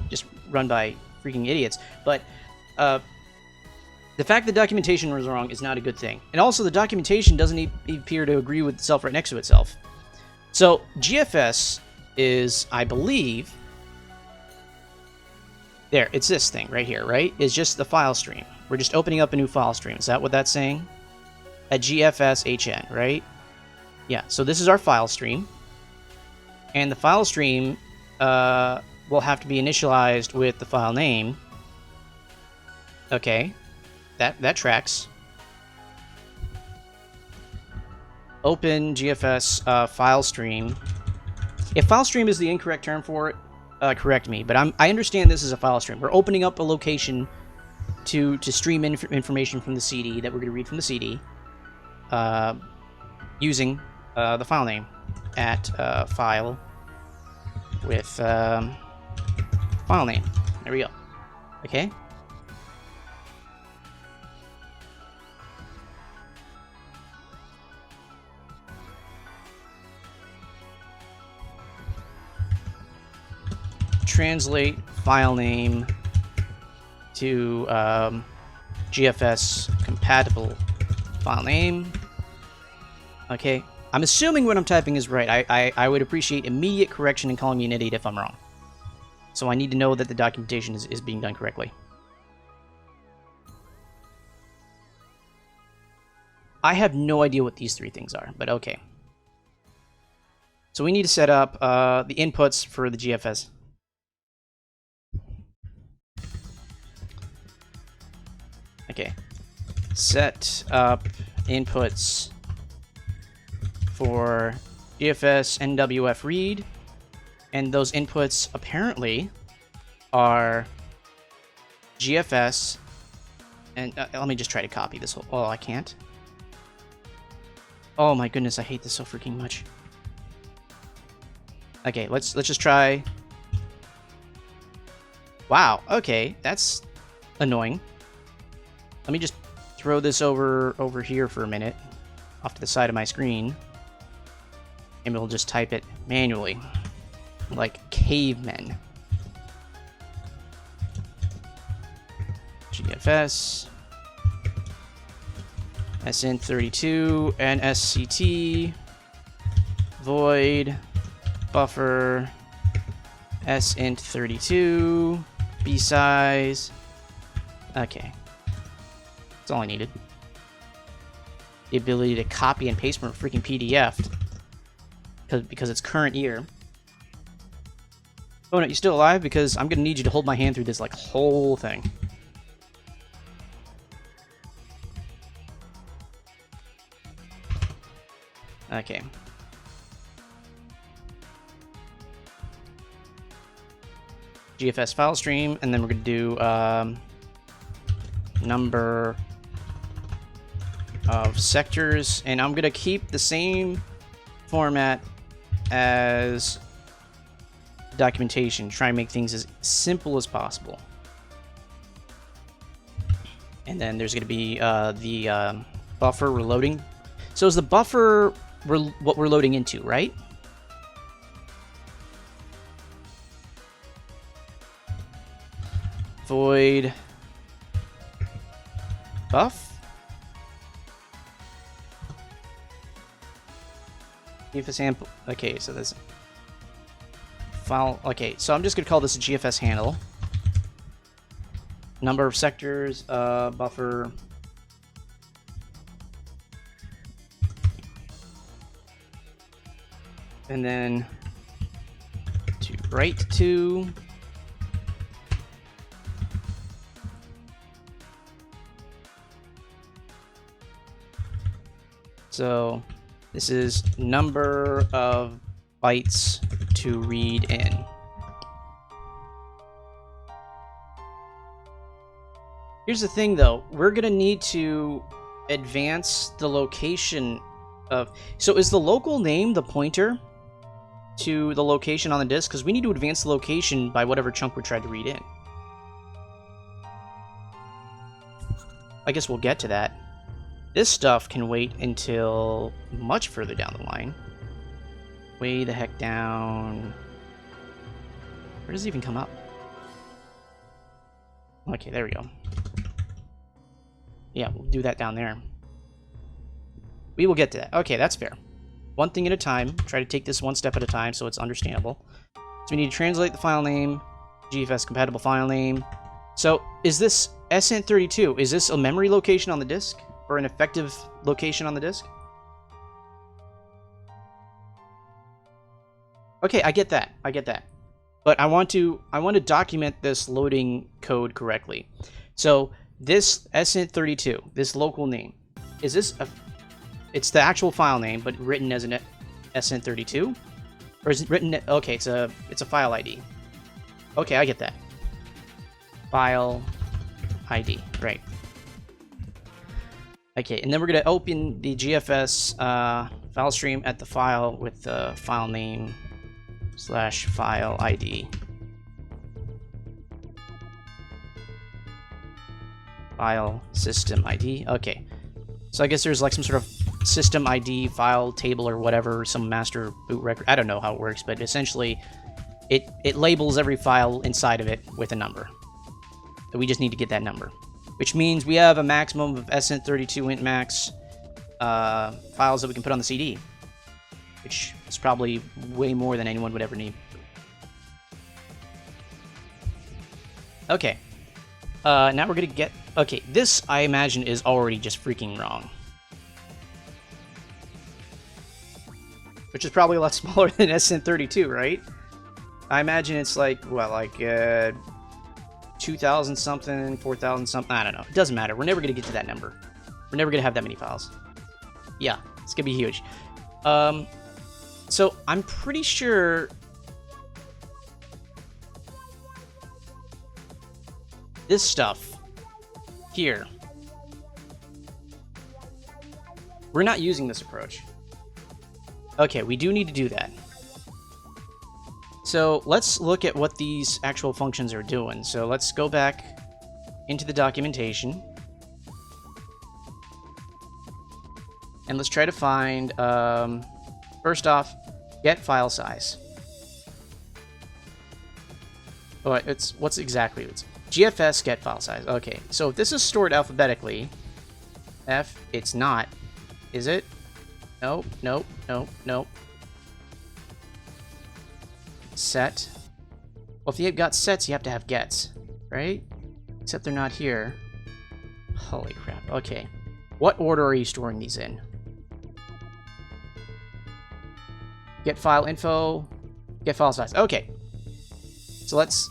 just run by freaking idiots. But the fact that documentation was wrong is not a good thing. And also, the documentation doesn't appear to agree with itself right next to itself. So, GFS is, I believe... There, it's this thing right here, right? It's just the file stream. We're just opening up a new file stream. Is that what that's saying? A GFS HN, right? Yeah, so this is our file stream. And the file stream will have to be initialized with the file name. Okay. That tracks. Open GFS file stream. If file stream is the incorrect term for it, correct me. But I understand this is a file stream. We're opening up a location to stream information from the CD that we're going to read from the CD using the file name at file with file name. There we go. Okay. Translate file name to GFS compatible file name. Okay, I'm assuming what I'm typing is right. I would appreciate immediate correction and calling me an idiot if I'm wrong. So I need to know that the documentation is being done correctly. I have no idea what these three things are, but okay. So we need to set up the inputs for the GFS. Okay. Set up inputs for GFS NWF read, and those inputs apparently are GFS, and let me just try to copy this whole, oh, I can't. Oh my goodness, I hate this so freaking much. Okay, let's just try. Wow, okay, that's annoying. Let me just throw this over here for a minute, off to the side of my screen, and we'll just type it manually, like cavemen. GFS, SN32, NSCT, void, buffer, SINT32, bsize. Okay. That's all I needed. The ability to copy and paste from a freaking PDF because it's current year. Oh no, you still alive? Because I'm gonna need you to hold my hand through this like whole thing. Okay. GFS file stream, and then we're gonna do number of sectors, and I'm gonna keep the same format as documentation. Try and make things as simple as possible. And then there's gonna be the buffer we're loading. So is the buffer what we're loading into, right? Void buff. GFS sample. Okay, so this file. Okay, so I'm just gonna call this a GFS handle. Number of sectors, buffer. And then to write to. So this is number of bytes to read in. Here's the thing though, we're gonna need to advance the location of, so is the local name the pointer to the location on the disk? Because we need to advance the location by whatever chunk we're trying to read in. I guess we'll get to that. This stuff can wait until much further down the line. Way the heck down. Where does it even come up? Okay, there we go. Yeah, we'll do that down there. We will get to that. Okay, that's fair. One thing at a time. Try to take this one step at a time so it's understandable. So we need to translate the file name, GFS compatible file name. So is this SN32? Is this a memory location on the disk? Or an effective location on the disk? Okay, I get that. I get that. But I want to document this loading code correctly. So this SN32, this local name, is this a, it's the actual file name but written as an SN32? Or is it written, okay, it's a file ID. Okay, I get that. File ID, right. Okay, and then we're going to open the GFS file stream at the file with the file name /file ID. file system ID. Okay, so I guess there's like some sort of system ID file table or whatever, some master boot record. I don't know how it works, but essentially it labels every file inside of it with a number. So we just need to get that number, which means we have a maximum of SN32 int max files that we can put on the CD, which is probably way more than anyone would ever need. Okay, now we're gonna get... Okay, this, I imagine, is already just freaking wrong. Which is probably a lot smaller than SN32, right? I imagine it's like, what, like 2,000 something, 4,000 something, I don't know. It doesn't matter. We're never gonna get to that number. We're never gonna have that many files. Yeah, it's gonna be huge. So I'm pretty sure... this stuff here, we're not using this approach. Okay, we do need to do that. So let's look at what these actual functions are doing. So let's go back into the documentation. And let's try to find, first off, get file size. Oh, it's, what's exactly, it's GFS get file size. Okay, so if this is stored alphabetically, F, it's not, is it? Nope, nope, nope, nope. Set. Well, if you've got sets, you have to have gets, right? Except they're not here. Holy crap. Okay. What order are you storing these in? Get file info, get file size. Okay. So let's,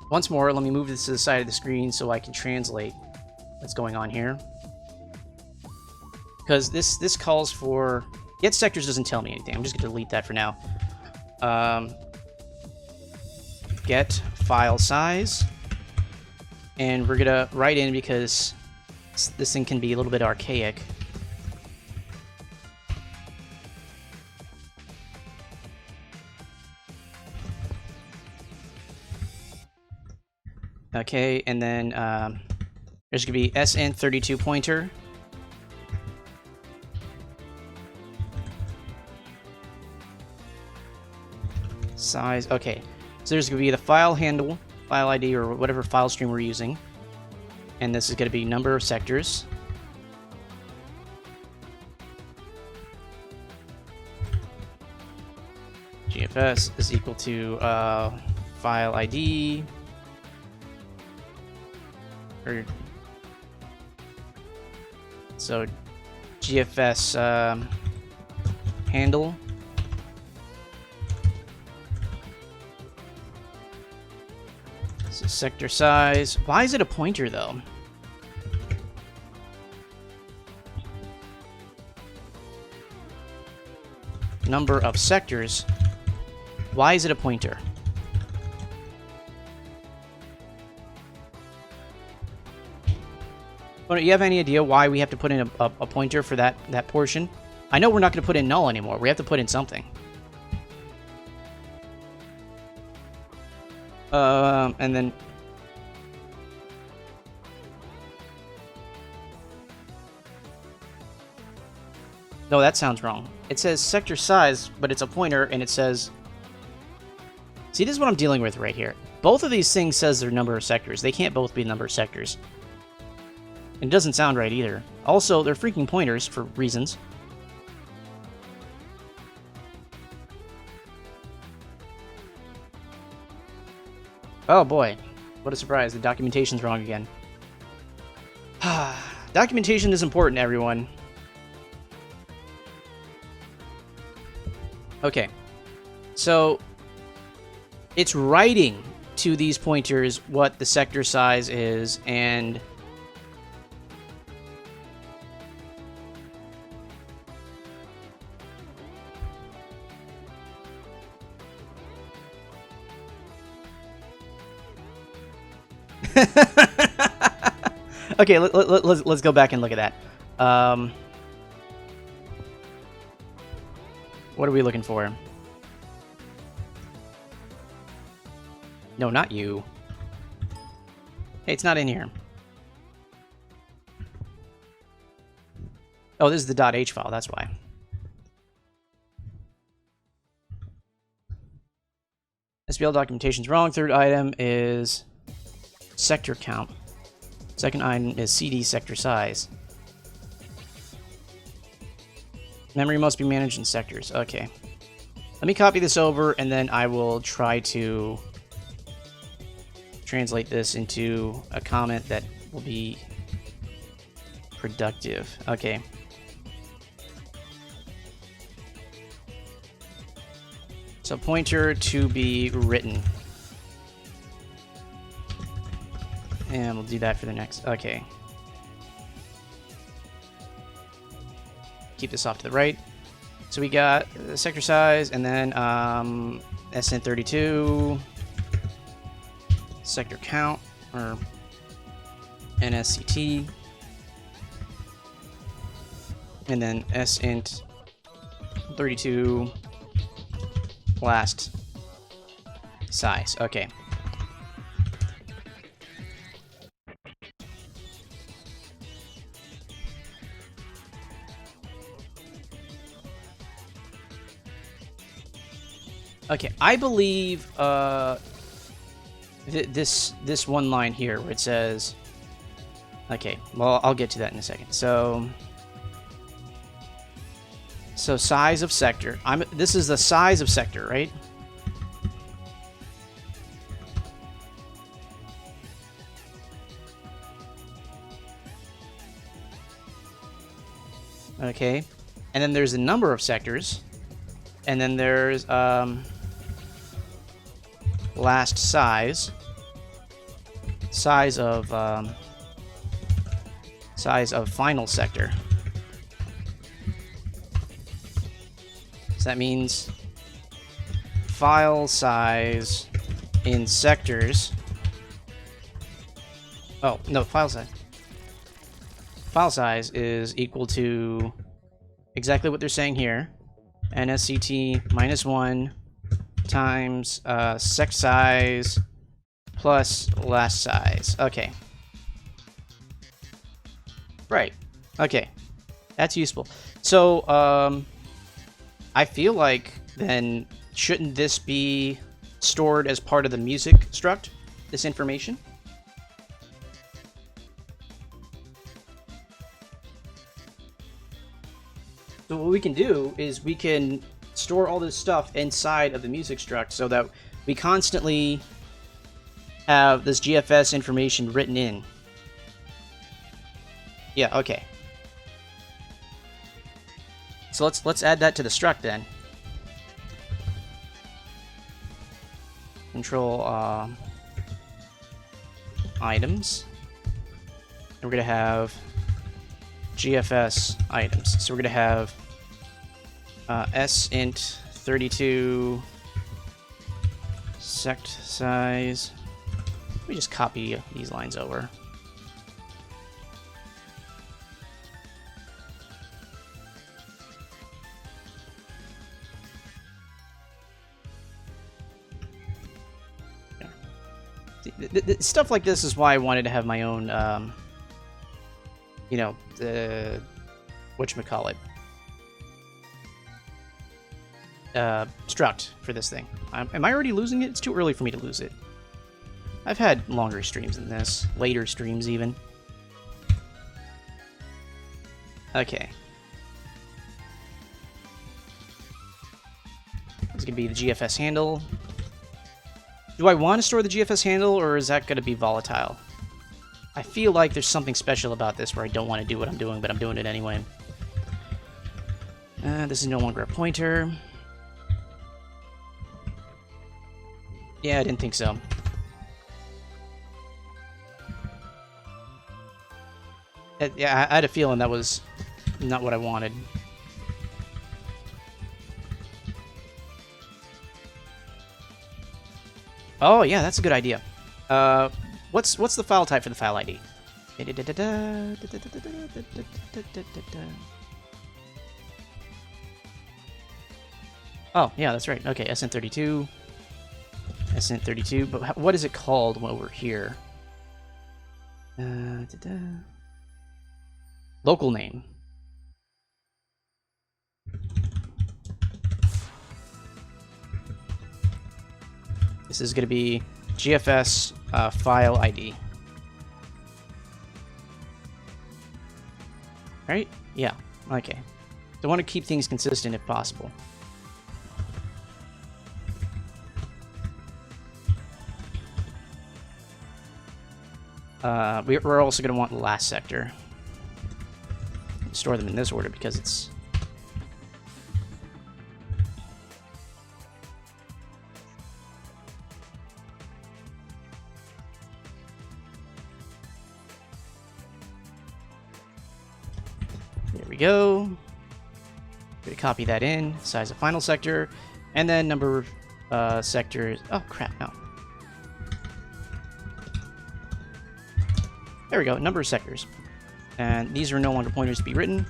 once more, let me move this to the side of the screen so I can translate what's going on here. Because this calls for... Get sectors doesn't tell me anything. I'm just going to delete that for now. Get file size. And we're going to write in, because this thing can be a little bit archaic. Okay, and then there's going to be SN32 pointer. Size, okay. So there's going to be the file handle, file ID, or whatever file stream we're using. And this is going to be number of sectors. GFS is equal to file ID. So GFS handle. So sector size. Why is it a pointer though? Number of sectors. Why is it a pointer? Do you have any idea why we have to put in a pointer for that portion? I know we're not going to put in null anymore. We have to put in something. And then... No, that sounds wrong. It says sector size, but it's a pointer, and it says... See, this is what I'm dealing with right here. Both of these things says their number of sectors. They can't both be the number of sectors. It doesn't sound right either. Also, they're freaking pointers for reasons. Oh boy, what a surprise. The documentation's wrong again. Documentation is important, everyone. Okay, so it's writing to these pointers what the sector size is, and okay, let's go back and look at that. What are we looking for? No, not you. Hey, it's not in here. Oh, this is the .h file, that's why. SBL documentation's wrong. Third item is sector count. Second item is CD sector size. Memory must be managed in sectors. Okay. Let me copy this over, and then I will try to translate this into a comment that will be productive. Okay. So pointer to be written. And we'll do that for the next. Okay. Keep this off to the right. So we got the sector size, and then SN32, sector count, or NSCT, and then SINT32 last size. Okay. Okay, I believe this one line here where it says, okay, well, I'll get to that in a second. So size of sector. This is the size of sector, right? Okay, and then there's the number of sectors, and then there's last size, size of final sector. So that means file size in sectors. Oh no, file size. File size is equal to exactly what they're saying here. NSCT minus 1 times sec size plus last size. Okay. Right. Okay. That's useful. So, I feel like then shouldn't this be stored as part of the music struct, this information? So what we can do is we can store all this stuff inside of the music struct so that we constantly have this GFS information written in. Yeah, okay. So let's add that to the struct then. Control items. And we're gonna have GFS items. So we're gonna have SINT32 sect size. Let me just copy these lines over. Stuff like this is why I wanted to have my own, you know, whatchamacallit, struct for this thing. Am I already losing it? It's too early for me to lose it. I've had longer streams than this, later streams even. Okay. It's gonna be the GFS handle. Do I want to store the GFS handle, or is that gonna be volatile? I feel like there's something special about this where I don't want to do what I'm doing, but I'm doing it anyway. This is no longer a pointer. Yeah, I didn't think so. Yeah, I had a feeling that was not what I wanted. Oh, yeah, that's a good idea. What's the file type for the file ID? Oh, yeah, that's right. Okay, SN32. SN32, but what is it called over here? Local name. This is going to be GFS file ID. Right? Yeah. Okay. So I want to keep things consistent if possible. We're also going to want the last sector. Store them in this order because it's... There we go. Going to copy that in, size of final sector, and then number of sectors. Oh crap, no. There we go, number of sectors. And these are no longer pointers to be written.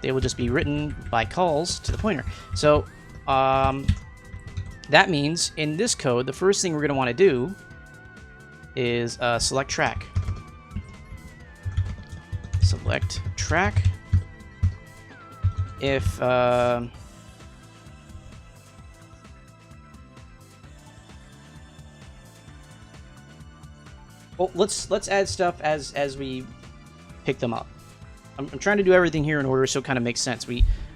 They will just be written by calls to the pointer. So that means in this code, the first thing we're going to want to do is select track. Select track. If well, let's add stuff as we pick them up. I'm trying to do everything here in order so it kind of makes sense.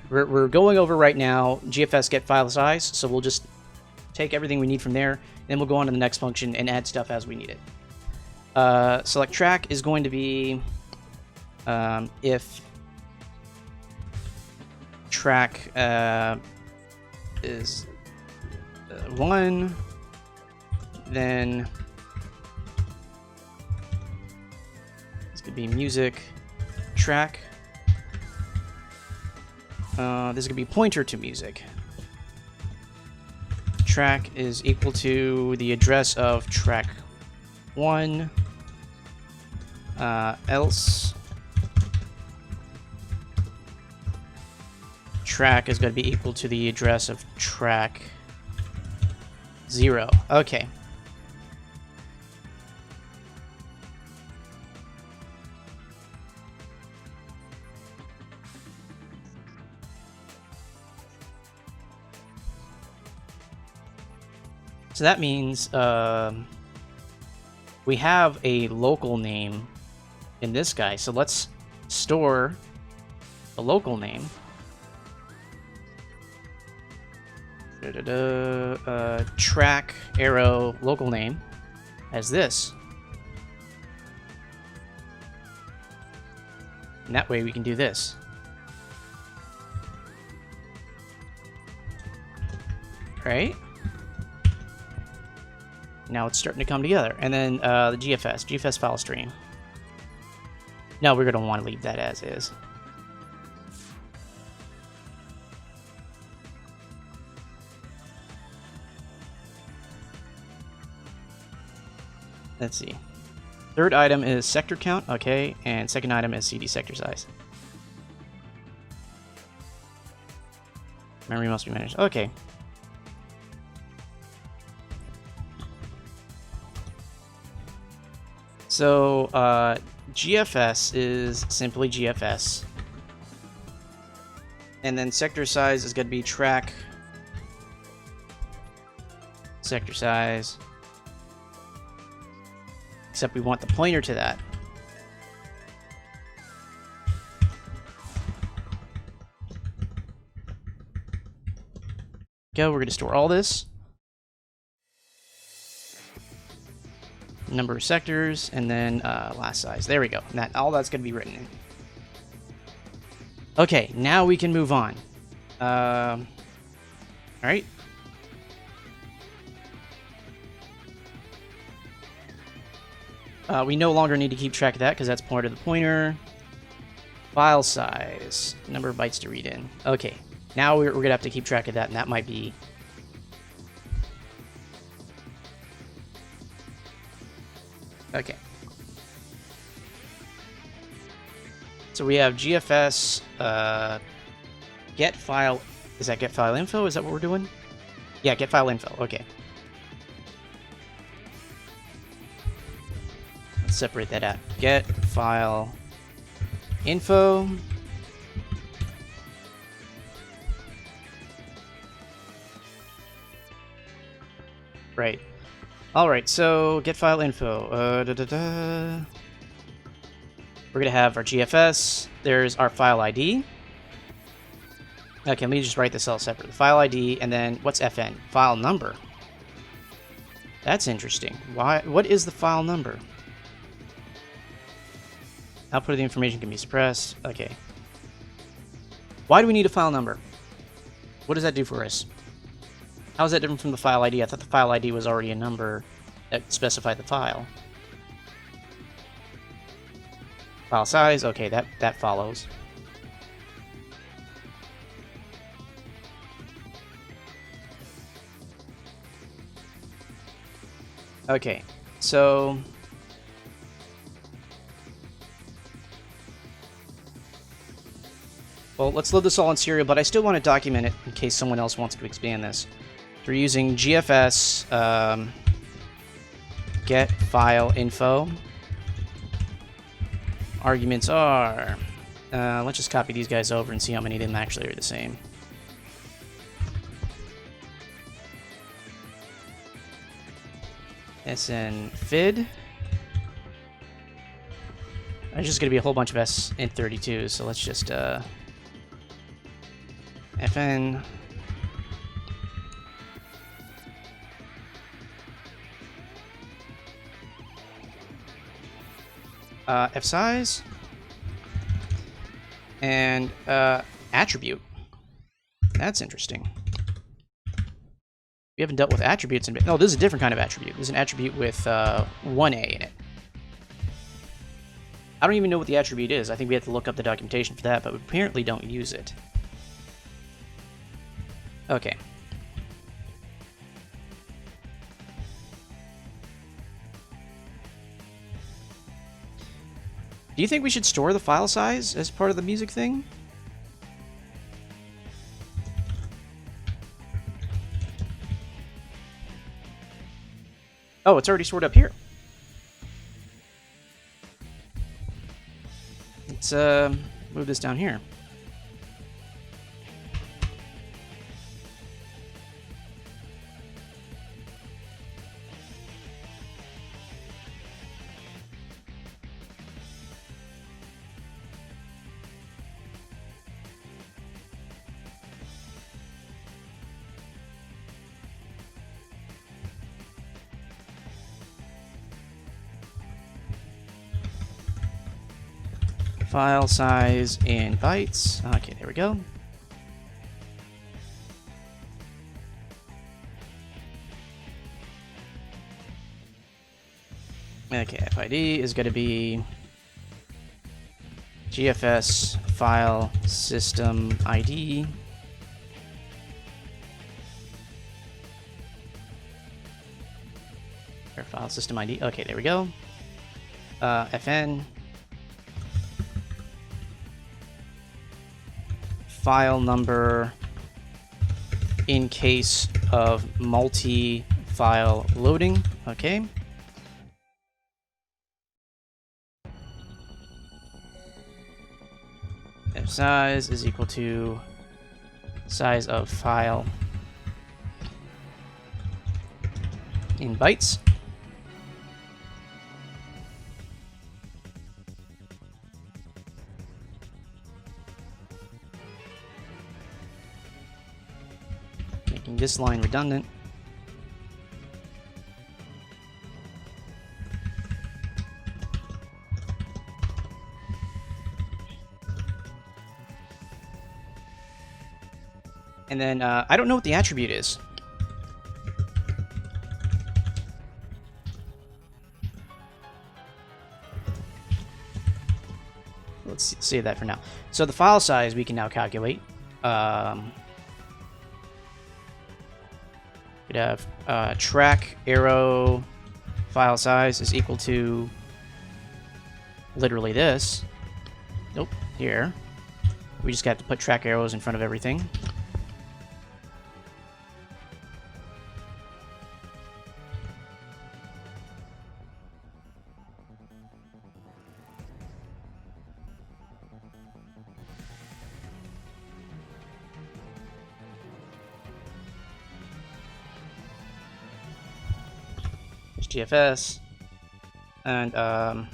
We're going over right now GFS get file size, so we'll just take everything we need from there, then we'll go on to the next function and add stuff as we need it. Select track is going to be if track is 1, then this could be music track. This is going to be pointer to music. Track is equal to the address of track 1, else track is going to be equal to the address of track 0. Okay. So that means we have a local name in this guy. So let's store the local name. Track arrow local name as this. And that way we can do this. Right? Now it's starting to come together. And then the GFS file stream. No, we're going to want to leave that as is. Let's see. Third item is sector count, okay, and second item is CD sector size. Memory must be managed. Okay. So, GFS is simply GFS. And then sector size is going to be track sector size. Except we want the pointer to that. Go, we're going to store all this. Number of sectors, and then last size. There we go. And all that's going to be written in. Okay, now we can move on. All right. We no longer need to keep track of that because that's part of the pointer. File size, number of bytes to read in. Okay, now we're going to have to keep track of that, and that might be... Okay. So we have GFS, get file... Is that get file info? Is that what we're doing? Yeah, get file info. Okay. Let's separate that out. Get file info. Right. Alright, so get file info. We're gonna have our GFS. There's our file ID. Okay, let me just write this all separate. The file ID, and then what's FN? File number. That's interesting. Why? What is the file number? Output of the information can be suppressed. Okay. Why do we need a file number? What does that do for us? How is that different from the file ID? I thought the file ID was already a number that specified the file. File size, okay, that follows. Okay, so well, let's load this all in serial, but I still want to document it in case someone else wants to expand this. So we're using GFS get file info. Arguments are let's just copy these guys over and see how many of them actually are the same. SN fid. There's just gonna be a whole bunch of S in 32, so let's just FN F size and attribute. That's interesting. We haven't dealt with attributes in... No, this is a different kind of attribute. This is an attribute with 1A in it. I don't even know what the attribute is. I think we have to look up the documentation for that, but we apparently don't use it. Okay. Do you think we should store the file size as part of the music thing? Oh, it's already stored up here. Let's move this down here. File size in bytes. Okay, there we go. Okay, FID is going to be GFS file system ID. Or file system ID. Okay, there we go. FN. File number in case of multi-file loading. Okay. F size is equal to size of file in bytes. Making this line redundant. And then, I don't know what the attribute is. Let's save that for now. So the file size we can now calculate. We'd have track arrow file size is equal to literally this. Nope, here. We just got to put track arrows in front of everything. GFS, and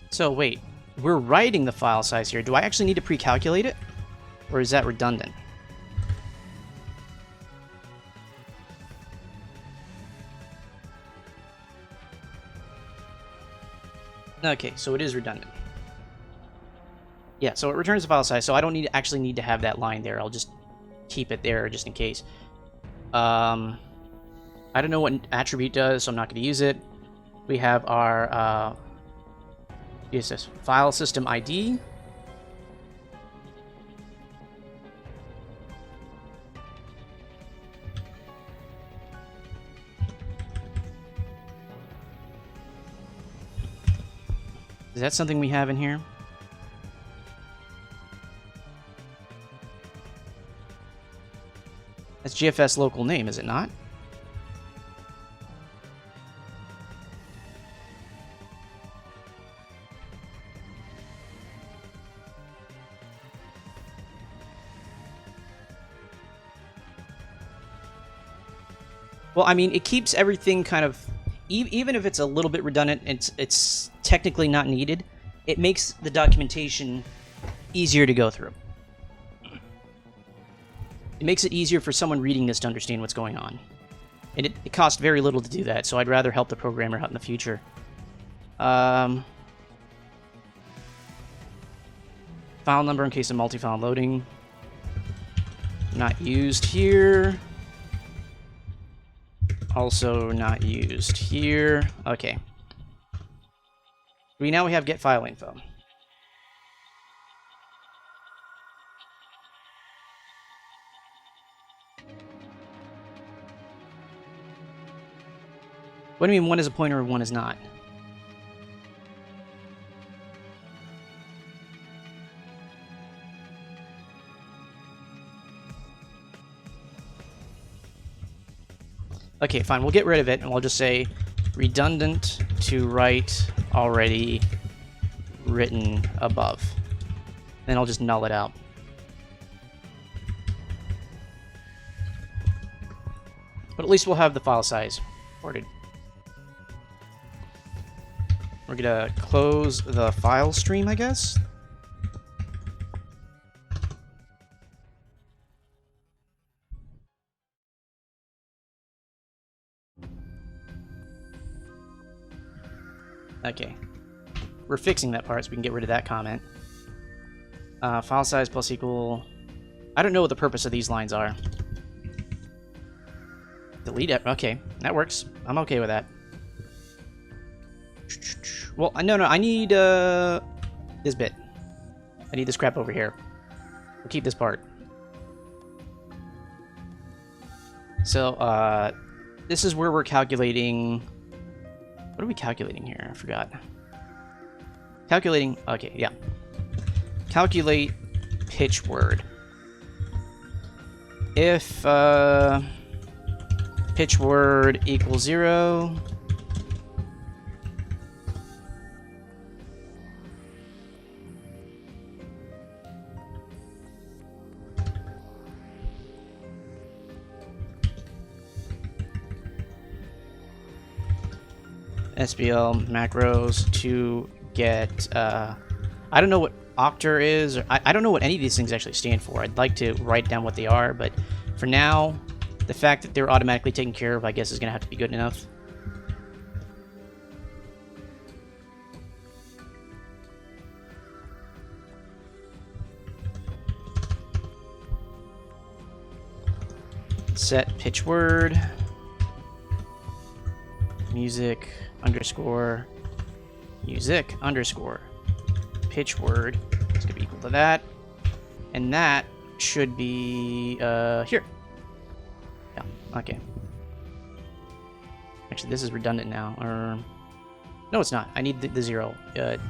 so wait, we're writing the file size here. Do I actually need to pre-calculate it? Or is that redundant? Okay, so it is redundant. Yeah, so it returns the file size, so I don't actually need to have that line there. I'll just keep it there just in case. I don't know what an attribute does, so I'm not going to use it. We have our this file system ID. Is that something we have in here? That's GFS local name, is it not? Well, I mean, it keeps everything kind of, even if it's a little bit redundant, it's technically not needed. It makes the documentation easier to go through. It makes it easier for someone reading this to understand what's going on. And it costs very little to do that, so I'd rather help the programmer out in the future. File number in case of multi-file loading. Not used here. Also not used here. Okay. Now we have get file info. What do you mean one is a pointer and one is not? Okay, fine. We'll get rid of it, and we'll just say redundant to write already written above. Then I'll just null it out. But at least we'll have the file size ported. We're gonna close the file stream, I guess. Okay. We're fixing that part so we can get rid of that comment. File size plus equal... I don't know what the purpose of these lines are. Delete it. Okay, that works. I'm okay with that. Well, no, I need this bit. I need this crap over here. We'll keep this part. So, this is where we're calculating... What are we calculating here? I forgot. Calculating... Okay, yeah. Calculate pitch word. If pitch word equals 0... SBL macros to get, I don't know what octar is, or I don't know what any of these things actually stand for. I'd like to write down what they are, but for now, the fact that they're automatically taken care of, I guess, is going to have to be good enough. Set pitch word, music underscore music underscore pitch word is going to be equal to that, and that should be here. Yeah, okay. Actually, this is redundant now, or no, it's not. I need the 0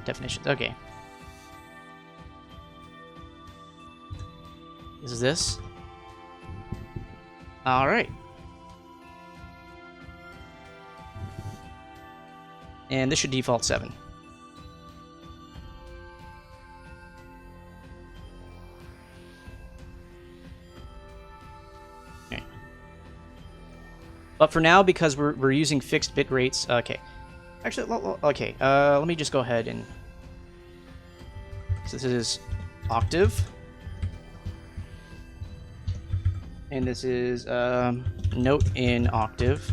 definitions. Okay. This is this. All right. And this should default 7. But for now, because we're using fixed bit rates, okay. Actually, okay, let me just go ahead and... So this is octave. And this is note in octave.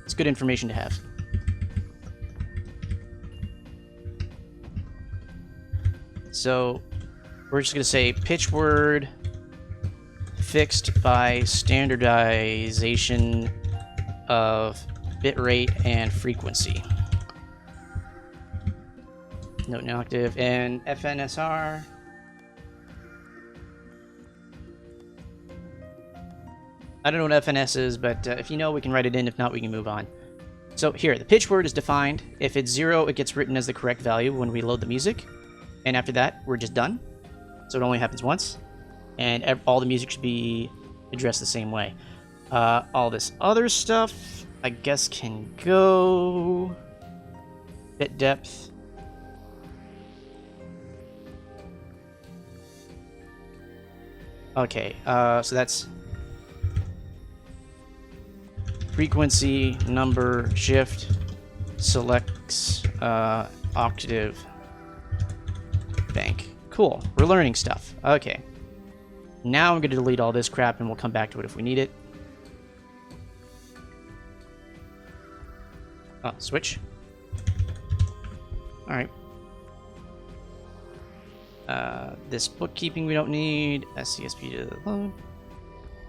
It's good information to have. So we're just going to say pitch word fixed by standardization of bitrate and frequency. Note in octave and FNSR. I don't know what FNS is, but if you know, we can write it in. If not, we can move on. So here, the pitch word is defined. If it's 0, it gets written as the correct value when we load the music. And after that, we're just done. So it only happens once. And all the music should be addressed the same way. All this other stuff, I guess, can go. Bit depth. Okay, so that's frequency, number, shift, selects, octave, bank. Cool, we're learning stuff. Okay. Now I'm going to delete all this crap and we'll come back to it if we need it. Oh, switch. Alright. This bookkeeping we don't need. SCSP to load.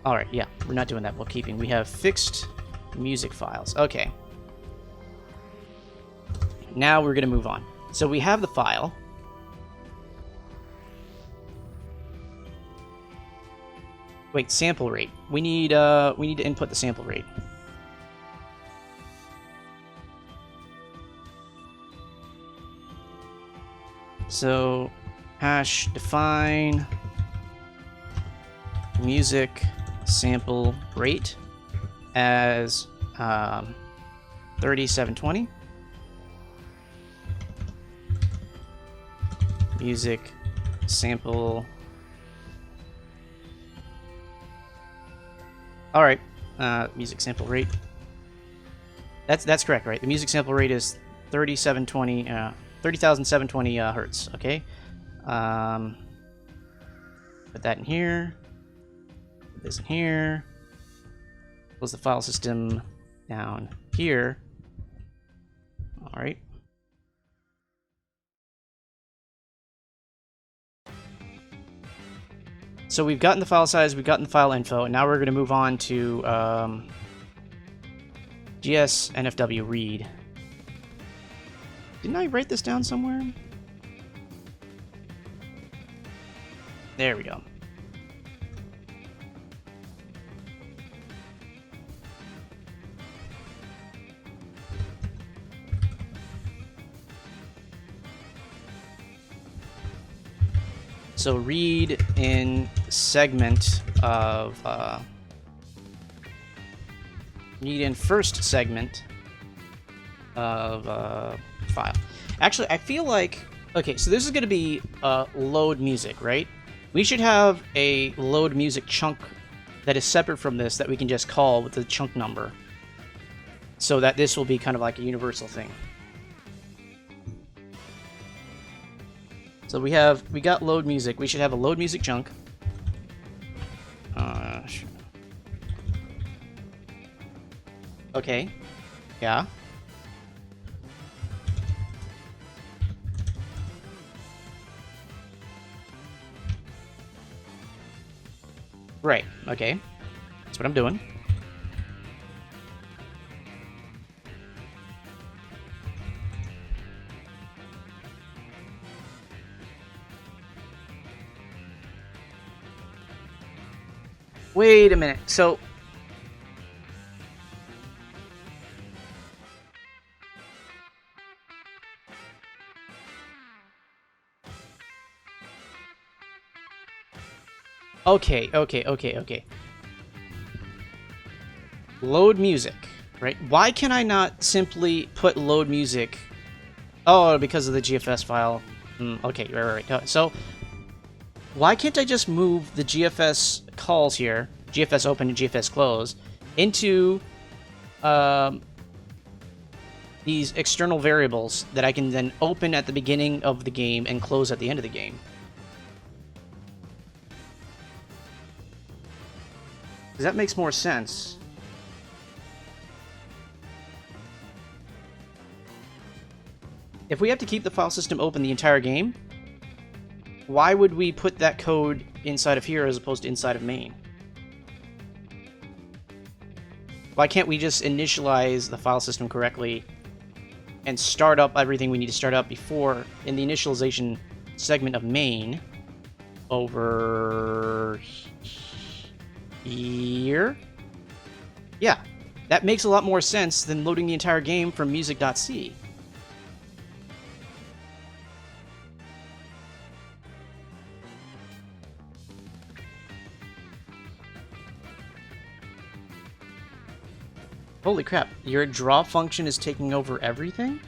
Alright, yeah, we're not doing that bookkeeping. We have fixed music files. Okay. Now we're going to move on. So we have the file. Wait, sample rate. We need to input the sample rate. So hash define music sample rate as 3720. Music sample. All right, music sample rate. That's correct, right? The music sample rate is 30,720 hertz. Okay. Put that in here. Put this in here. Close the file system down here. All right. So we've gotten the file size, we've gotten the file info, and now we're going to move on to GS NFW read. Didn't I write this down somewhere? There we go. So read in segment of read in first segment of file. Actually, I feel like, okay, so this is going to be load music, right? We should have a load music chunk that is separate from this that we can just call with the chunk number, so that this will be kind of like a universal thing. So we got load music. We should have a load music chunk. Sure. Okay. Yeah. Right. Okay. That's what I'm doing. Wait a minute. So okay. Load music, right? Why can I not simply put load music? Oh, because of the GFS file. Okay, right. So why can't I just move the GFS calls here GFS open and GFS close, into these external variables that I can then open at the beginning of the game and close at the end of the game. Because that makes more sense. If we have to keep the file system open the entire game, why would we put that code inside of here as opposed to inside of main? Why can't we just initialize the file system correctly and start up everything we need to start up before in the initialization segment of main over here? Yeah, that makes a lot more sense than loading the entire game from music.c. Holy crap, your draw function is taking over everything?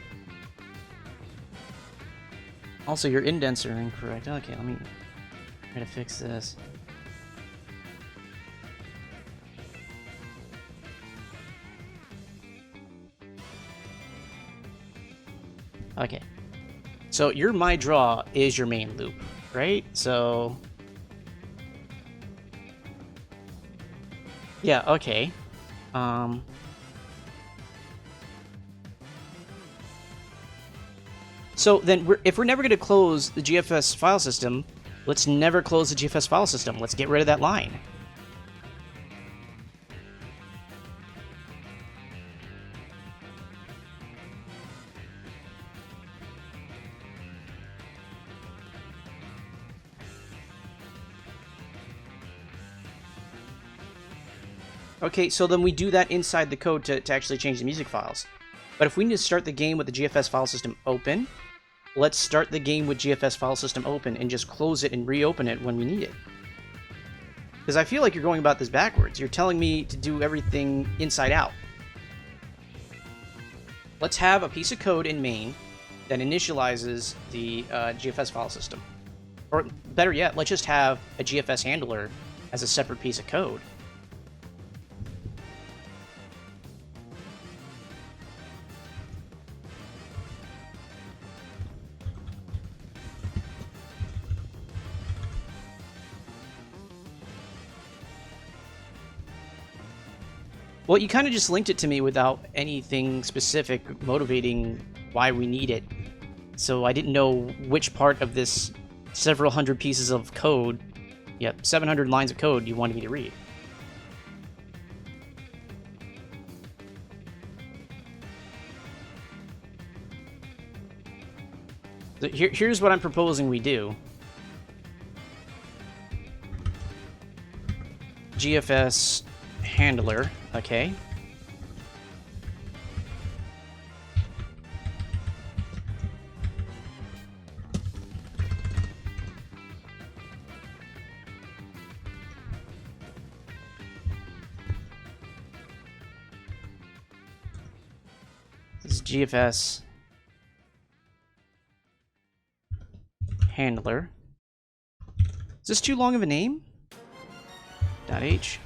Also, your indents are incorrect. Okay, let me try to fix this. Okay. So your my draw is your main loop, right? So yeah, okay. So then, if we're never going to close the GFS file system, let's never close the GFS file system. Let's get rid of that line. Okay, so then we do that inside the code to actually change the music files. But if we need to start the game with the GFS file system open, let's start the game with GFS file system open and just close it and reopen it when we need it. Because I feel like you're going about this backwards. You're telling me to do everything inside out. Let's have a piece of code in main that initializes the GFS file system. Or better yet, let's just have a GFS handler as a separate piece of code. Well, you kind of just linked it to me without anything specific motivating why we need it. So I didn't know which part of this several hundred pieces of code, 700 lines of code you wanted me to read. So here's what I'm proposing we do. GFS handler, okay. This is GFS handler. Is this too long of a name? .h.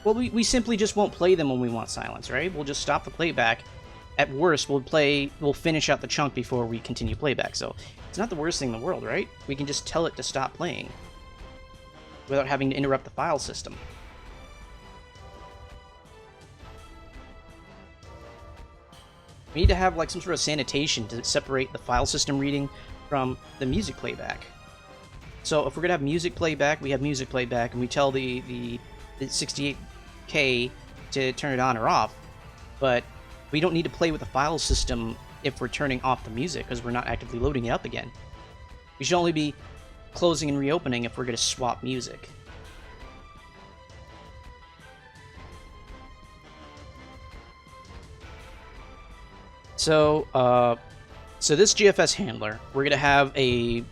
Well, we simply just won't play them when we want silence, right? We'll just stop the playback. At worst, we'll finish out the chunk before we continue playback. So it's not the worst thing in the world, right? We can just tell it to stop playing without having to interrupt the file system. We need to have like some sort of sanitation to separate the file system reading from the music playback. So if we're gonna have music playback, we have music playback, and we tell the 68K to turn it on or off, but we don't need to play with the file system if we're turning off the music because we're not actively loading it up again. We should only be closing and reopening if we're going to swap music. So, so this GFS handler, we're going to have a,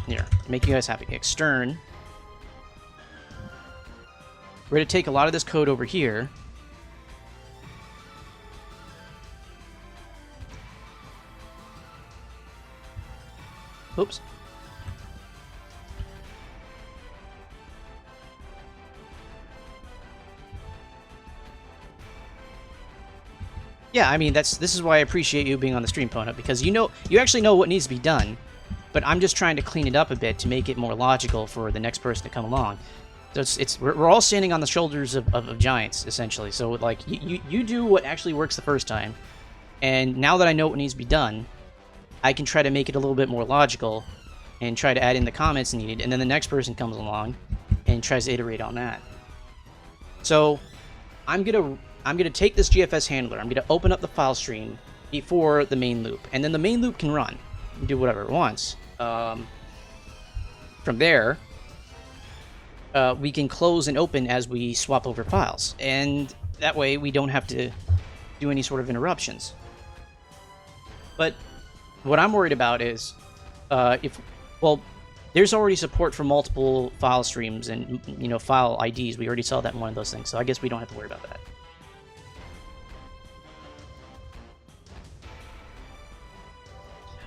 here, make you guys happy, extern. We're going to take a lot of this code over here. Oops. Yeah, I mean, this is why I appreciate you being on the stream, Ponut, because you actually know what needs to be done, but I'm just trying to clean it up a bit to make it more logical for the next person to come along. So we're all standing on the shoulders of giants, essentially. So, like, you do what actually works the first time, and now that I know what needs to be done, I can try to make it a little bit more logical and try to add in the comments needed, and then the next person comes along and tries to iterate on that. So, I'm gonna take this GFS handler, I'm gonna open up the file stream before the main loop, and then the main loop can run and do whatever it wants. From there, we can close and open as we swap over files, and that way we don't have to do any sort of interruptions. But what I'm worried about is there's already support for multiple file streams and, you know, file IDs. We already saw that in one of those things, so I guess we don't have to worry about that.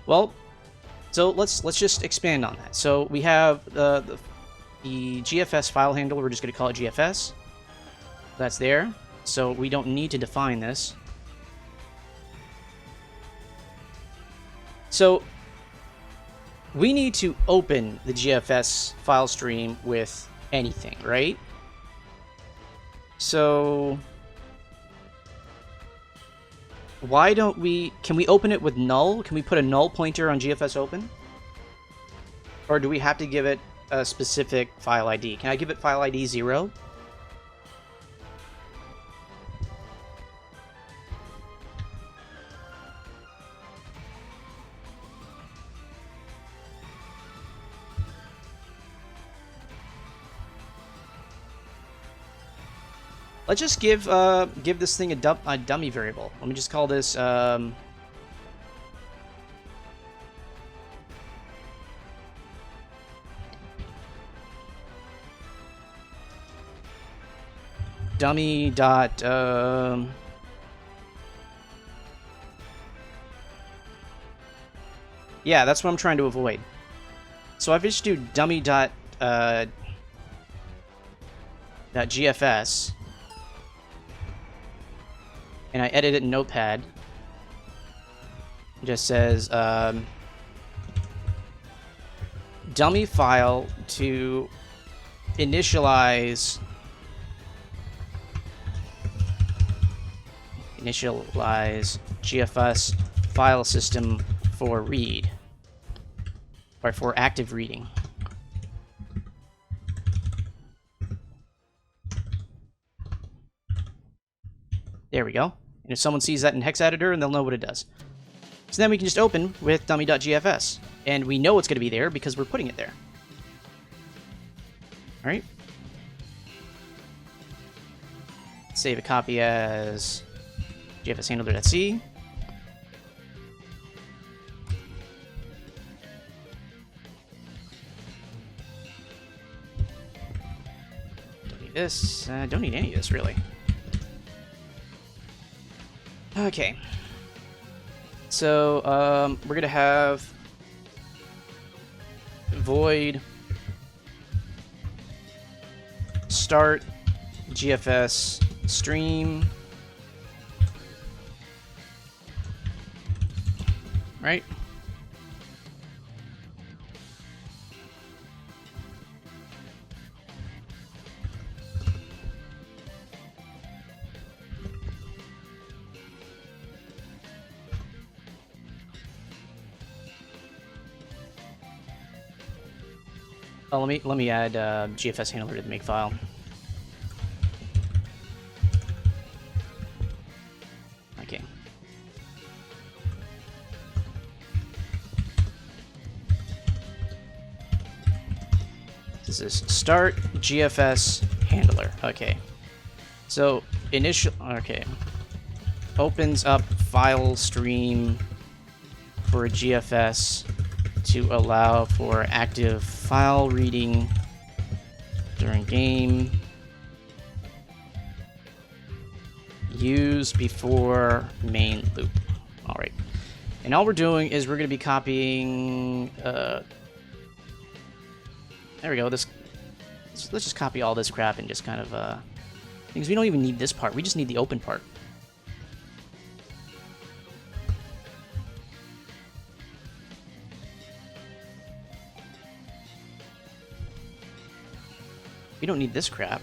Well, so let's just expand on that. So we have the GFS file handle. We're just going to call it GFS. That's there. So we don't need to define this. So we need to open the GFS file stream with anything, right? So why don't we... Can we open it with null? Can we put a null pointer on GFS open? Or do we have to give it a specific file ID? Can I give it file ID 0? Let's just give this thing a dummy variable. Let me just call this dummy dot yeah, that's what I'm trying to avoid. So if I just do dummy dot GFS and I edit it in Notepad, it just says dummy file to initialize GFS file system for read, or for active reading. There we go. And if someone sees that in hex editor, and they'll know what it does. So then we can just open with dummy.gfs, and we know it's going to be there because we're putting it there. All right. Save a copy as GFS handler.c. Don't need this. Don't need any of this, really. Okay. So, we're going to have void start GFS stream, right? Oh, let me add GFS handler to the make file. Okay. This is start GFS handler. Okay. So initial. Okay. Opens up file stream for GFS to allow for active file reading during game. Use before main loop. All right. And all we're doing is we're going to be copying... there we go. Let's just copy all this crap and just kind of... Because we don't even need this part. We just need the open part. We don't need this crap.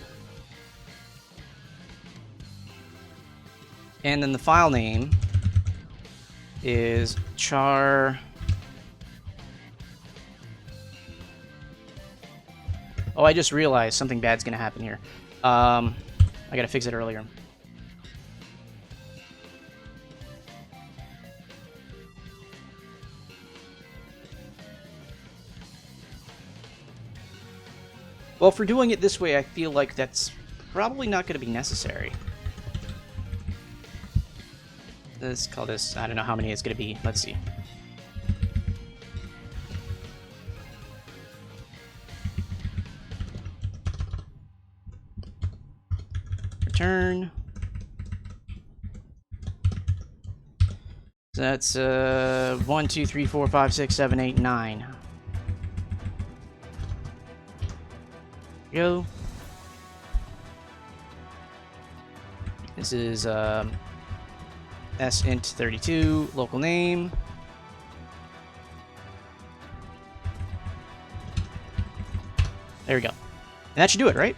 And then the file name is char... Oh, I just realized something bad's gonna happen here. I gotta fix it earlier. Well, for doing it this way, I feel like that's probably not going to be necessary. Let's call this, I don't know how many it's going to be. Let's see. Return. So that's 1, 2, 3, 4, 5, 6, 7, 8, 9. Go. This is sint32 local name. There we go. And that should do it, right?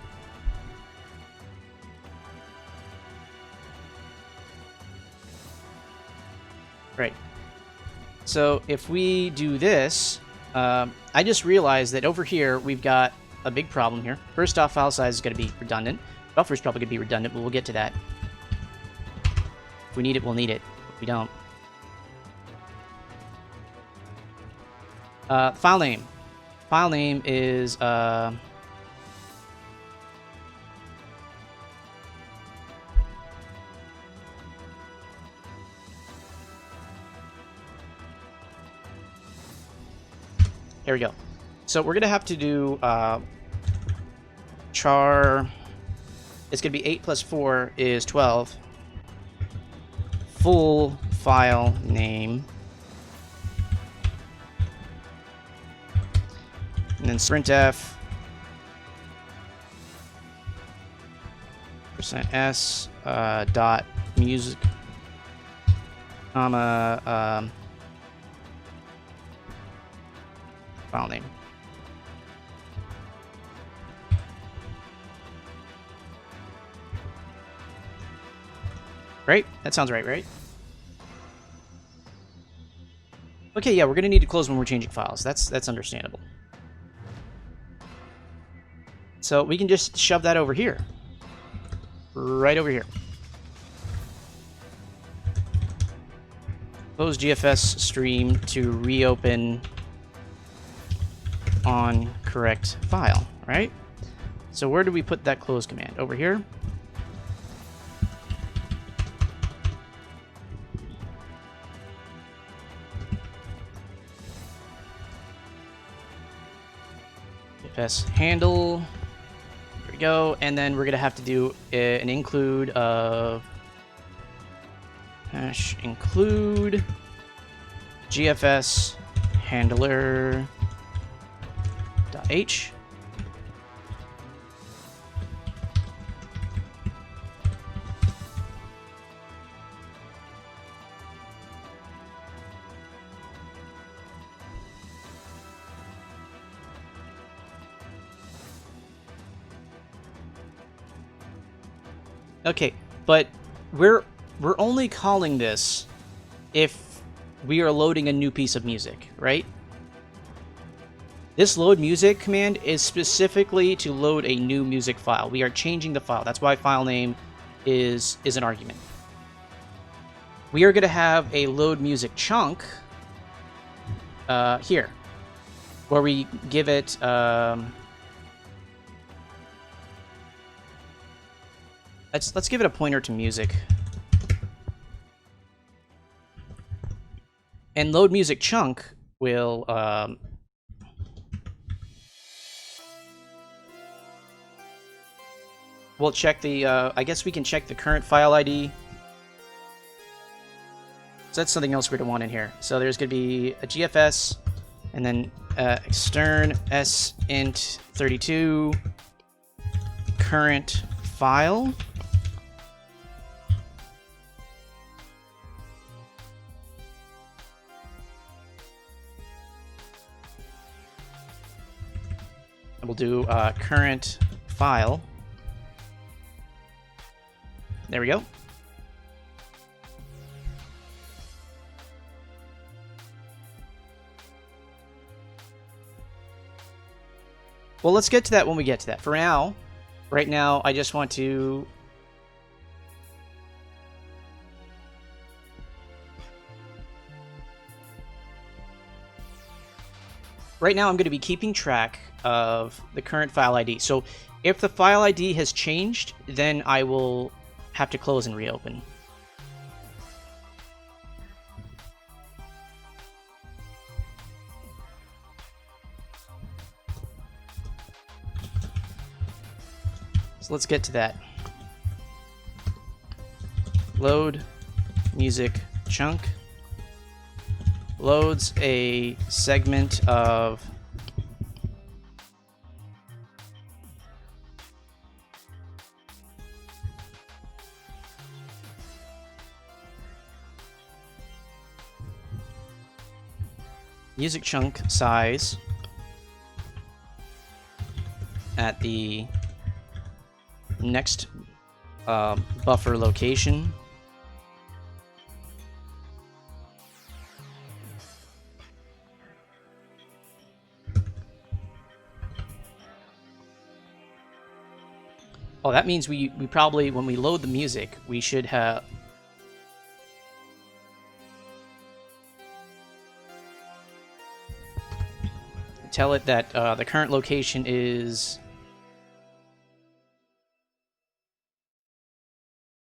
Right. So if we do this, I just realized that over here we've got a big problem here. First off, file size is going to be redundant. Buffer's probably going to be redundant, but we'll get to that. If we need it, we'll need it. If we don't. File name. File name is... Here we go. So we're going to have to do char... It's going to be 8 plus 4 is 12. Full file name. And then printf %s dot music comma file name. Right? That sounds right? Okay, yeah, we're gonna need to close when we're changing files. That's understandable. So we can just shove that over here. Right over here. Close GFS stream to reopen on correct file, right? So where do we put that close command? Over here? GFS handle. There we go. And then we're going to have to do an include of hash include GFS handler .h. Okay, but we're only calling this if we are loading a new piece of music, right? This load music command is specifically to load a new music file. We are changing the file. That's why file name is an argument. We are going to have a load music chunk here, where we give it let's give it a pointer to music. And load music chunk will we'll check the I guess we can check the current file ID. So that's something else we're going to want in here. So there's going to be a GFS, and then extern sint32 current file. We'll do current file. There we go. Well, let's get to that when we get to that. For now, right now, I just want to... Right now, I'm going to be keeping track of the current file ID. So if the file ID has changed, then I will have to close and reopen. So let's get to that. Load music chunk. Loads a segment of music chunk size at the next buffer location. Oh, that means we probably, when we load the music, we should have... Tell it that the current location is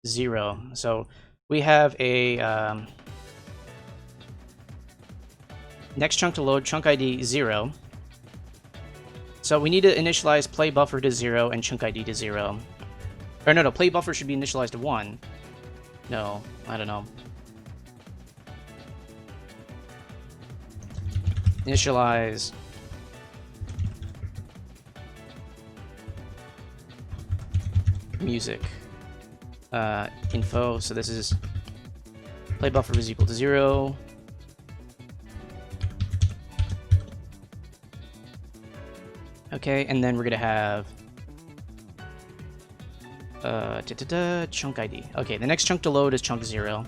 0. So we have a next chunk to load, chunk ID 0. So we need to initialize play buffer to 0 and chunk ID to 0. Or no, play buffer should be initialized to 1. No, I don't know. Initialize music info. So this is play buffer is equal to 0. Okay, and then we're gonna have chunk ID. Okay, the next chunk to load is chunk 0.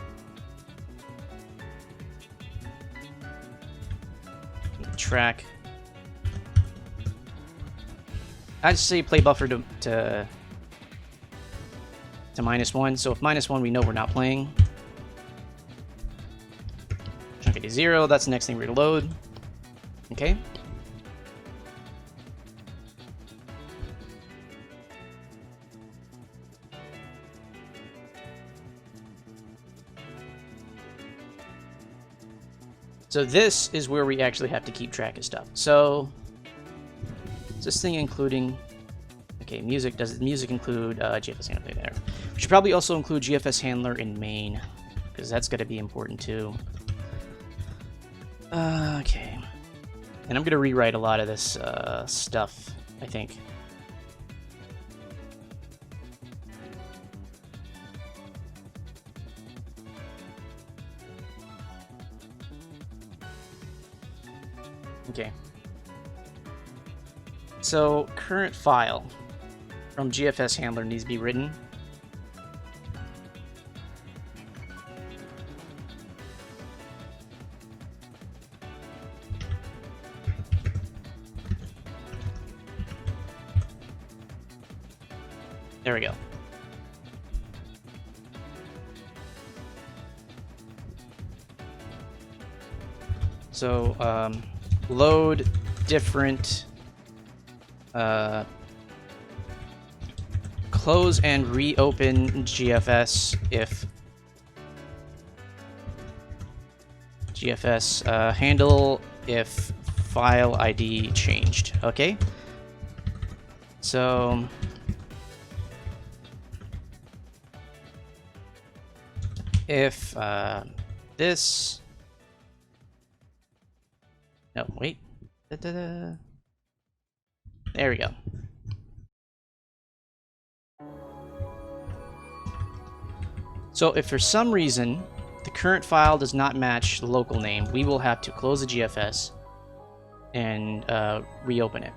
Track. I just say play buffer to -1. So if -1, we know we're not playing. Chunk ID 0. That's the next thing we're gonna load. Okay. So this is where we actually have to keep track of stuff. So is this thing including... Okay, music. Does music include GFS handler there? We should probably also include GFS handler in main, because that's going to be important too. Okay. And I'm going to rewrite a lot of this stuff, I think. Okay. So, current file from GFS handler needs to be written. There we go. So, load different close and reopen GFS if GFS handle if file ID changed. Okay, so if this. No, wait. There we go. So if for some reason the current file does not match the local name, we will have to close the GFS and reopen it.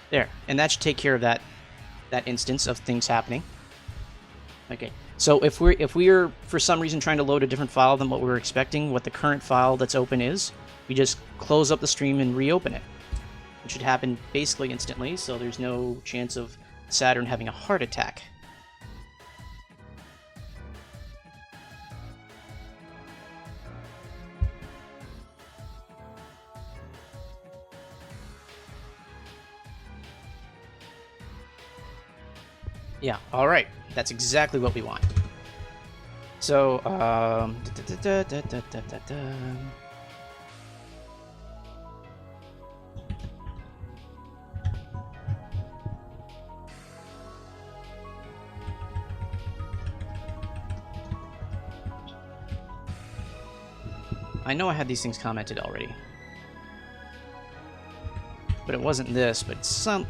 There, and that should take care of that instance of things happening. Okay, so if we're for some reason trying to load a different file than what we were expecting, what the current file that's open is, we just close up the stream and reopen it. It should happen basically instantly, so there's no chance of Saturn having a heart attack. Yeah, alright. That's exactly what we want. So, I know I had these things commented already. But it wasn't this, but some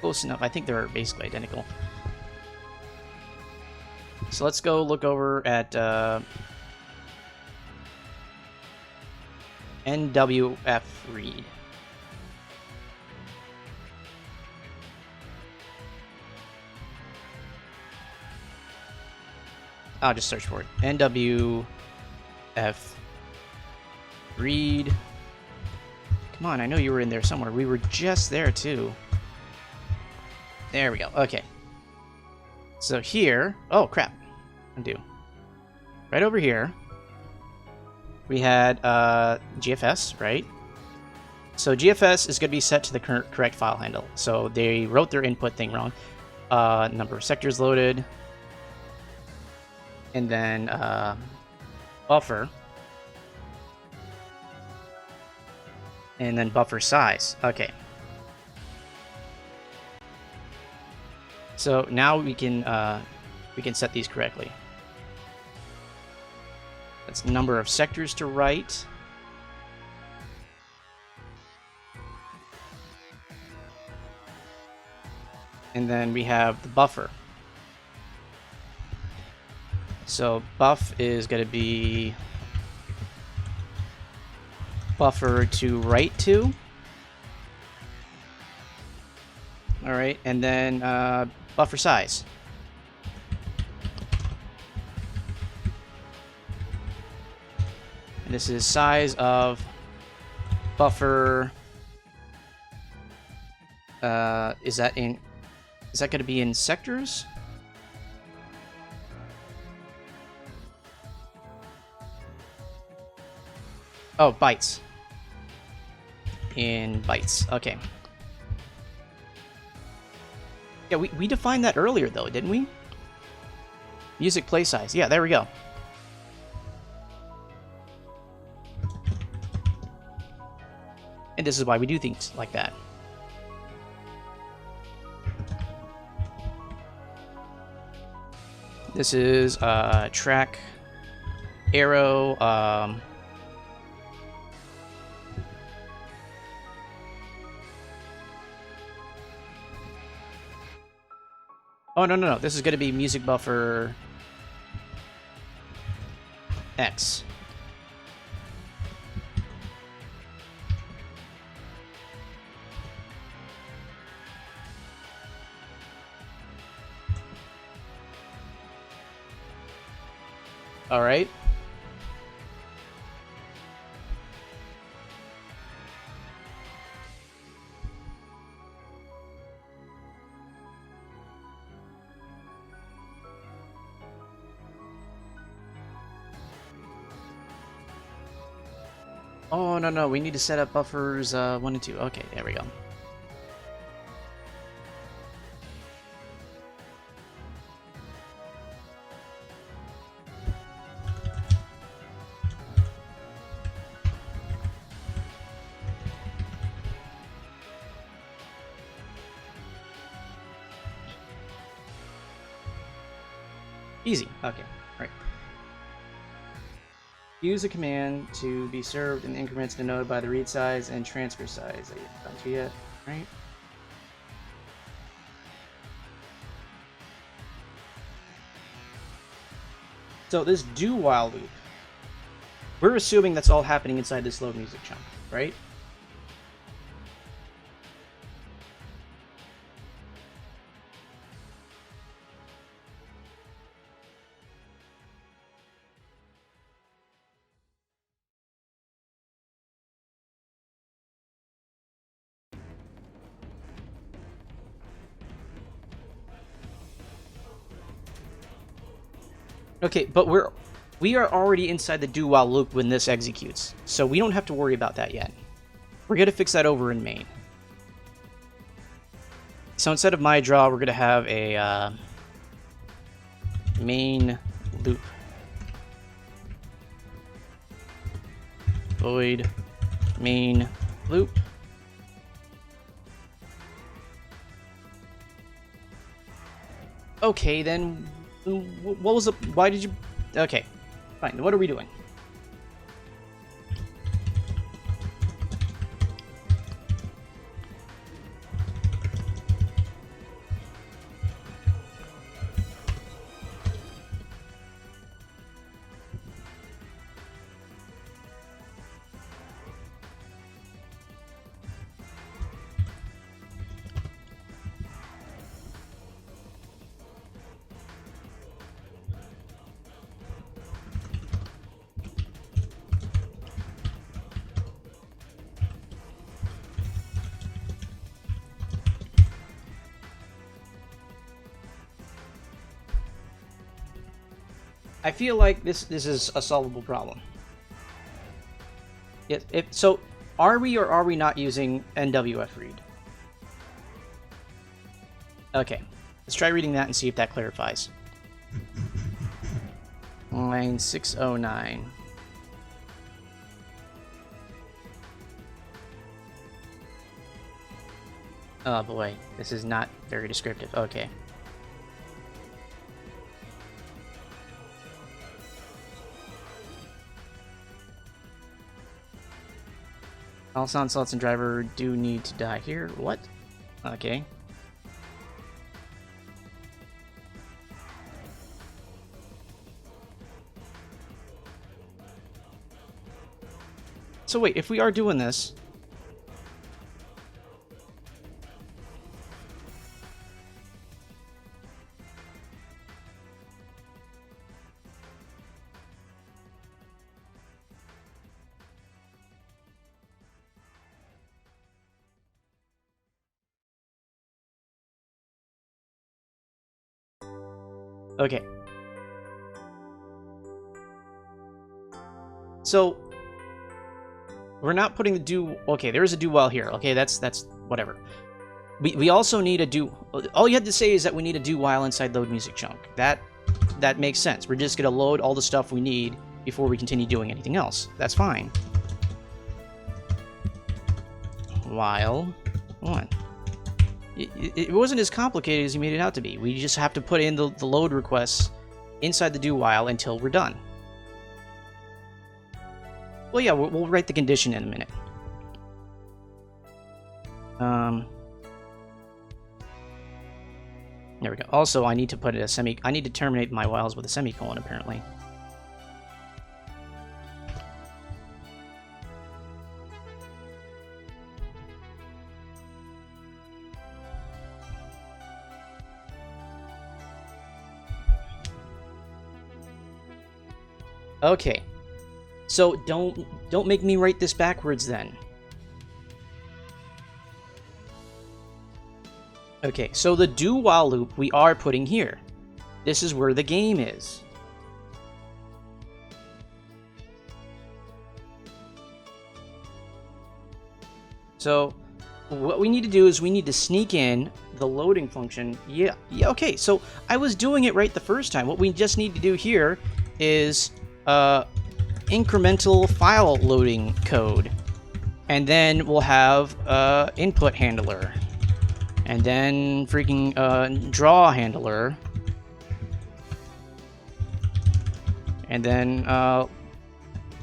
close enough. I think they're basically identical. So let's go look over at NWF read. I'll just search for it. NWF read. Come on, I know you were in there somewhere. We were just there too. There we go. Okay. So here, oh crap, undo. Right over here, we had GFS, right? So GFS is going to be set to the correct file handle. So they wrote their input thing wrong. Number of sectors loaded, and then buffer, and then buffer size. Okay. So now we can set these correctly. That's number of sectors to write. And then we have the buffer. So buff is going to be buffer to write to. All right, and then buffer size. And this is size of buffer. Is that going to be in sectors? Oh, bytes. In bytes. Okay. Yeah, we defined that earlier, though, didn't we? Music play size. Yeah, there we go. And this is why we do things like that. This is track arrow. Oh, no. This is going to be music buffer X. All right. Oh, no. We need to set up buffers 1 and 2. Okay, there we go. Easy. Okay. All right. Use a command to be served in increments denoted by the read size and transfer size. I haven't to yet. Right. So this do while loop, we're assuming that's all happening inside this load music chunk, right? Okay, but we are already inside the do while loop when this executes, so we don't have to worry about that yet. We're gonna fix that over in main. So instead of my draw, we're gonna have a main loop void main loop. Okay, then. What was the... Why did you... Okay. Fine. What are we doing? I feel like this is a solvable problem. So, are we or are we not using NWF read? Okay, let's try reading that and see if that clarifies. Line 609. Oh boy, this is not very descriptive. Okay. All sound slots and driver do need to die here. What? Okay. So wait, if we are doing this... Okay. So we're not putting the do. Okay, there is a do while here. Okay, that's whatever. We also need a do. All you had to say is that we need a do while inside load music chunk. That makes sense. We're just gonna load all the stuff we need before we continue doing anything else. That's fine. While one. It wasn't as complicated as you made it out to be. We just have to put in the load requests inside the do while until we're done. Well, yeah, we'll write the condition in a minute. There we go. Also, I need to put I need to terminate my whiles with a semicolon, apparently. Okay, so don't make me write this backwards then. Okay, so the do while loop we are putting here. This is where the game is. So what we need to do is we need to sneak in the loading function. Yeah, okay, so I was doing it right the first time. What we just need to do here is incremental file loading code, and then we'll have input handler, and then freaking draw handler, and then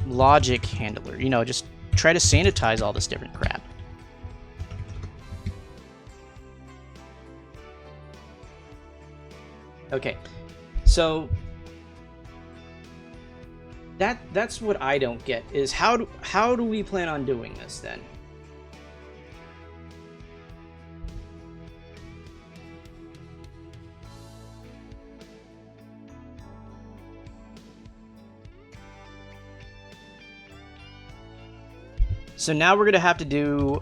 logic handler. You know, just try to sanitize all this different crap. Okay, so that's what I don't get, is how do we plan on doing this then? So now we're gonna have to do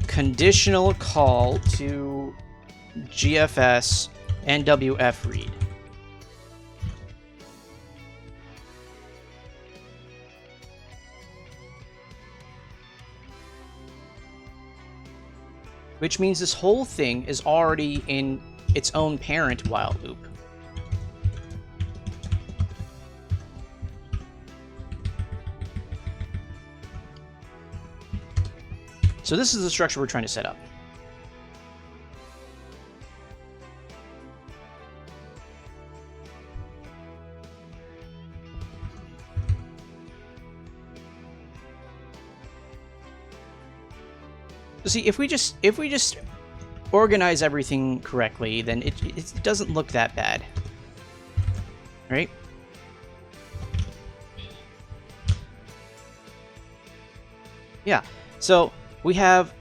conditional call to GFS NWF read. Which means this whole thing is already in its own parent while loop. So this is the structure we're trying to set up. So see, if we just organize everything correctly, then it doesn't look that bad, right? Yeah. So we have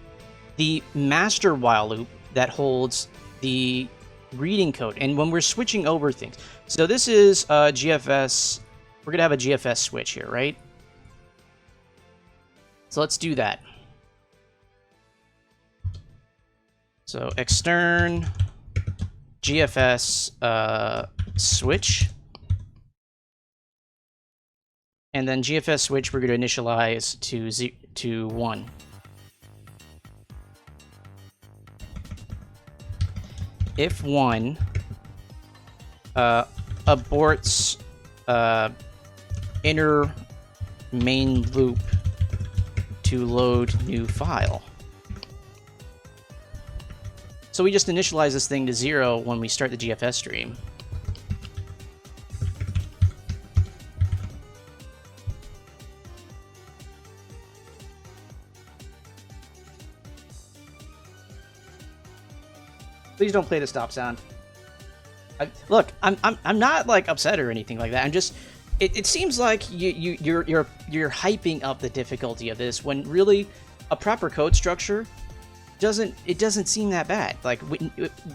the master while loop that holds the reading code, and when we're switching over things, so this is GFS. We're gonna have a GFS switch here, right? So let's do that. So extern GFS switch, and then GFS switch we're going to initialize to 1. If 1 aborts inner main loop to load new file. So we just initialize this thing to 0 when we start the GFS stream. Please don't play the stop sound. Look, I'm not like upset or anything like that. I'm just, it seems like you're hyping up the difficulty of this when really a proper code structure doesn't seem that bad. Like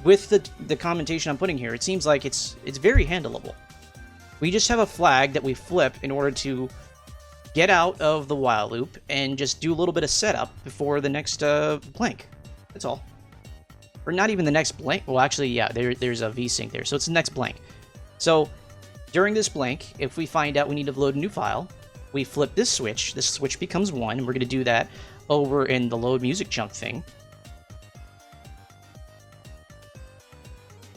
with the commentation I'm putting here, it seems like it's very handleable. We just have a flag that we flip in order to get out of the while loop and just do a little bit of setup before the next blank. That's all. Or not even the next blank. Well, actually, yeah, there's a vsync there, so it's the next blank. So during this blank, if we find out we need to load a new file, we flip this switch. This switch becomes 1, and we're going to do that over in the load music chunk thing.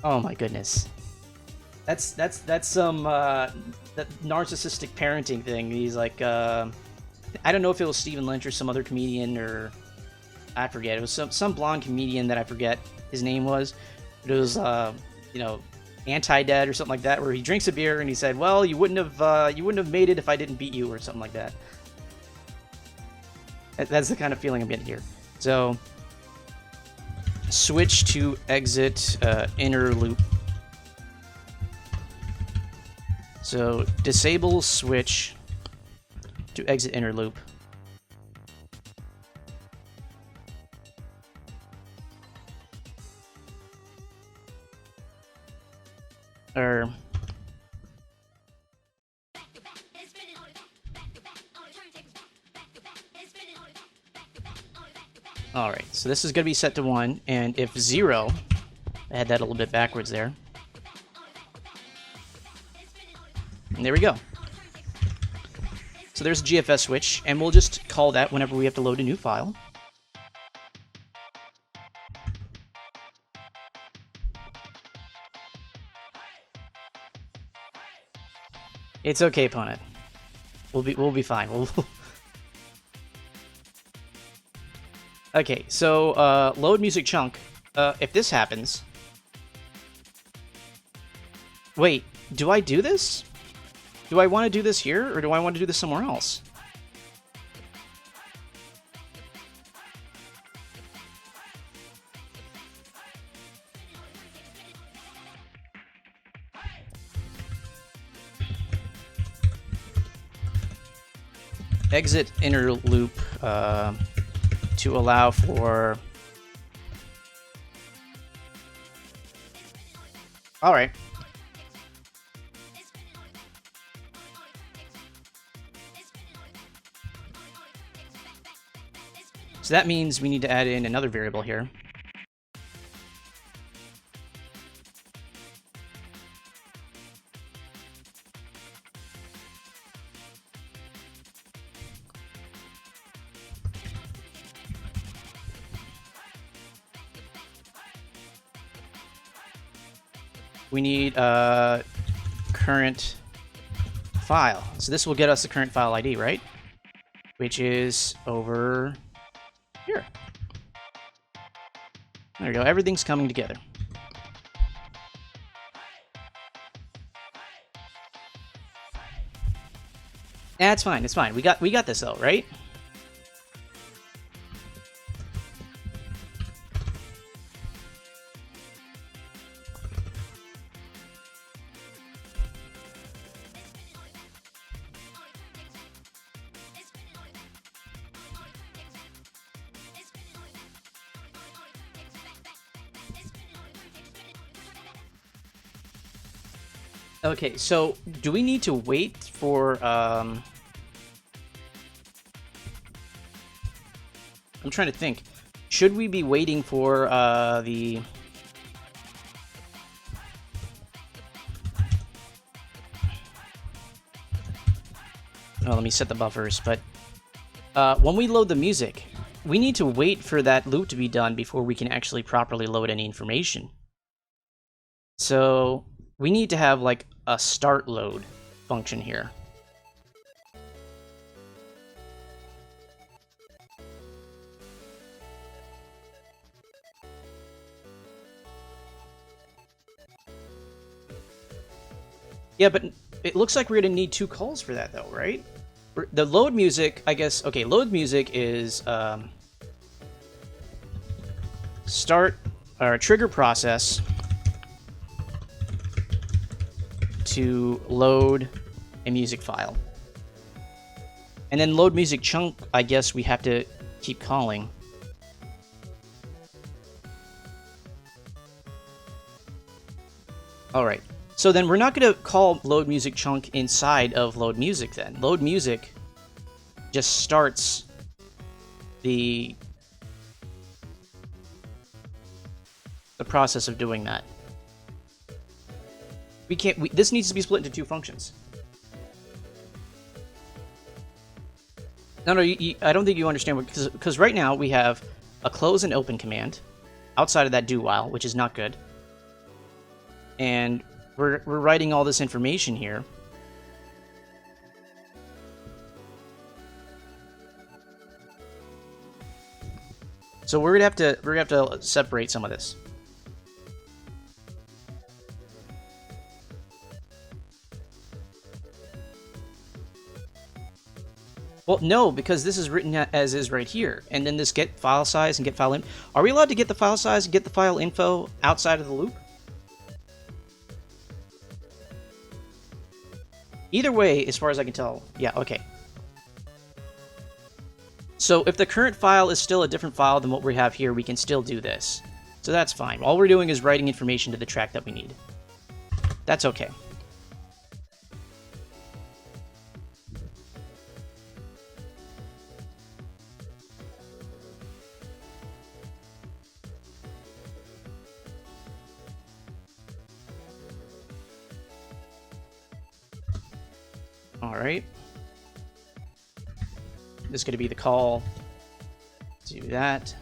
Oh my goodness, that's some that narcissistic parenting thing. He's like, I don't know if it was Stephen Lynch or some other comedian, or I forget. It was some blonde comedian that I forget his name was. But it was you know, Anti-Dead or something like that, where he drinks a beer and he said, "Well, you wouldn't have made it if I didn't beat you," or something like that. That's the kind of feeling I'm getting here. So. Switch to exit inner loop. So disable switch to exit inner loop. Or alright, so this is going to be set to 1, and if 0, I had that a little bit backwards there. And there we go. So there's a GFS switch, and we'll just call that whenever we have to load a new file. It's okay, Ponut. We'll be fine. Okay, so load music chunk. If this happens, wait, do I do this? Do I want to do this here, or do I want to do this somewhere else? Exit inner loop to allow for... All right. So that means we need to add in another variable here. We need current file. So this will get us the current file ID, right? Which is over here. There we go. Everything's coming together. That's fine. It's fine. We got this though, right? Okay, so do we need to wait for, I'm trying to think. Should we be waiting for, the... Oh, let me set the buffers, but, when we load the music, we need to wait for that loop to be done before we can actually properly load any information. So we need to have, like, a start load function here. Yeah, but it looks like we're gonna need two calls for that though, right? The load music, I guess, okay, load music is start or trigger process to load a music file. And then load music chunk, I guess we have to keep calling. All right. So then we're not going to call load music chunk inside of load music then. Load music just starts the process of doing that. We can't. This needs to be split into two functions. No, I don't think you understand because right now we have a close and open command outside of that do while, which is not good, and we're writing all this information here. So we're gonna have to separate some of this. Well, no, because this is written as is right here, and then this get file size and get file info. Are we allowed to get the file size and get the file info outside of the loop? Either way, as far as I can tell, yeah, okay. So if the current file is still a different file than what we have here, we can still do this. So that's fine. All we're doing is writing information to the track that we need. That's okay. All right. This is going to be the call. Do that.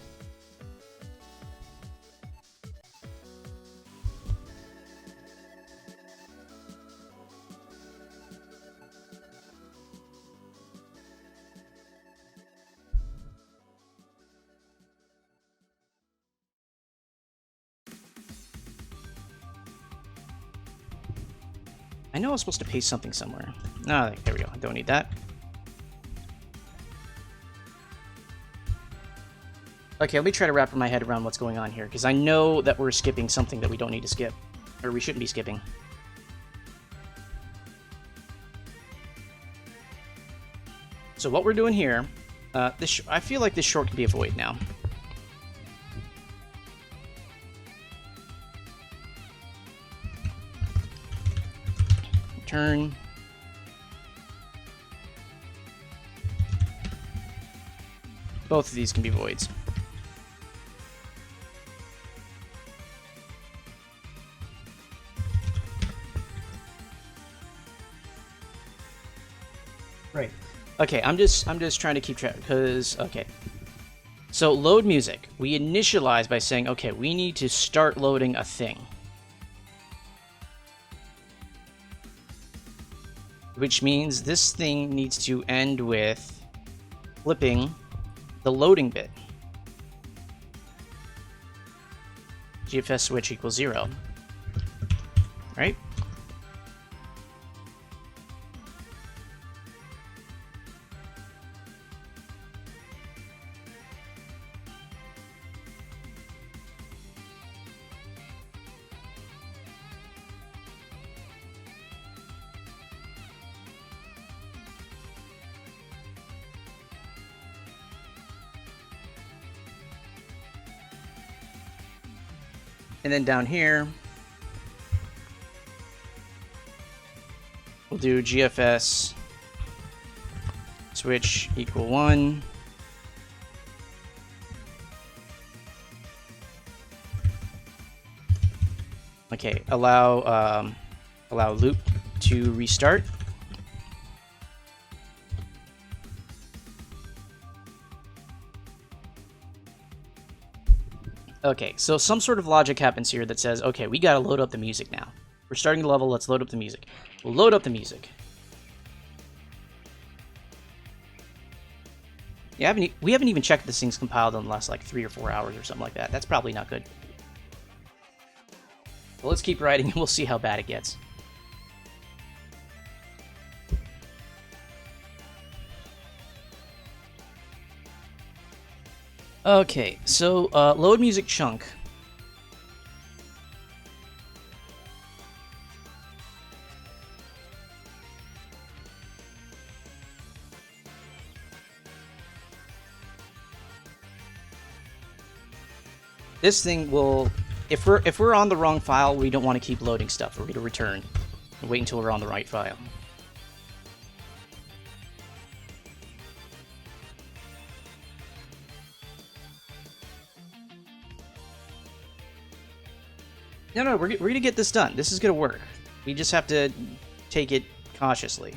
I know I was supposed to paste something somewhere. No, there we go. I don't need that. Okay, let me try to wrap my head around what's going on here, because I know that we're skipping something that we don't need to skip. Or we shouldn't be skipping. So what we're doing here, I feel like this short can be avoided now. Return. Both of these can be voids. Right. Okay, I'm just trying to keep track because okay. So load music. We initialize by saying, okay, we need to start loading a thing. Which means this thing needs to end with flipping the loading bit. GFS switch equals 0. Right? And then down here, we'll do GFS switch equal 1. Okay, allow loop to restart. Okay, so some sort of logic happens here that says, okay, we gotta load up the music now. We're starting the level, let's load up the music. We'll load up the music. Yeah, we haven't even checked if this thing's compiled in the last like 3 or 4 hours or something like that. That's probably not good. Well, let's keep writing and we'll see how bad it gets. Okay, so load music chunk. This thing will, if we're on the wrong file, we don't want to keep loading stuff. We're going to return and wait until we're on the right file. No, we're gonna get this done. This is gonna work. We just have to take it cautiously.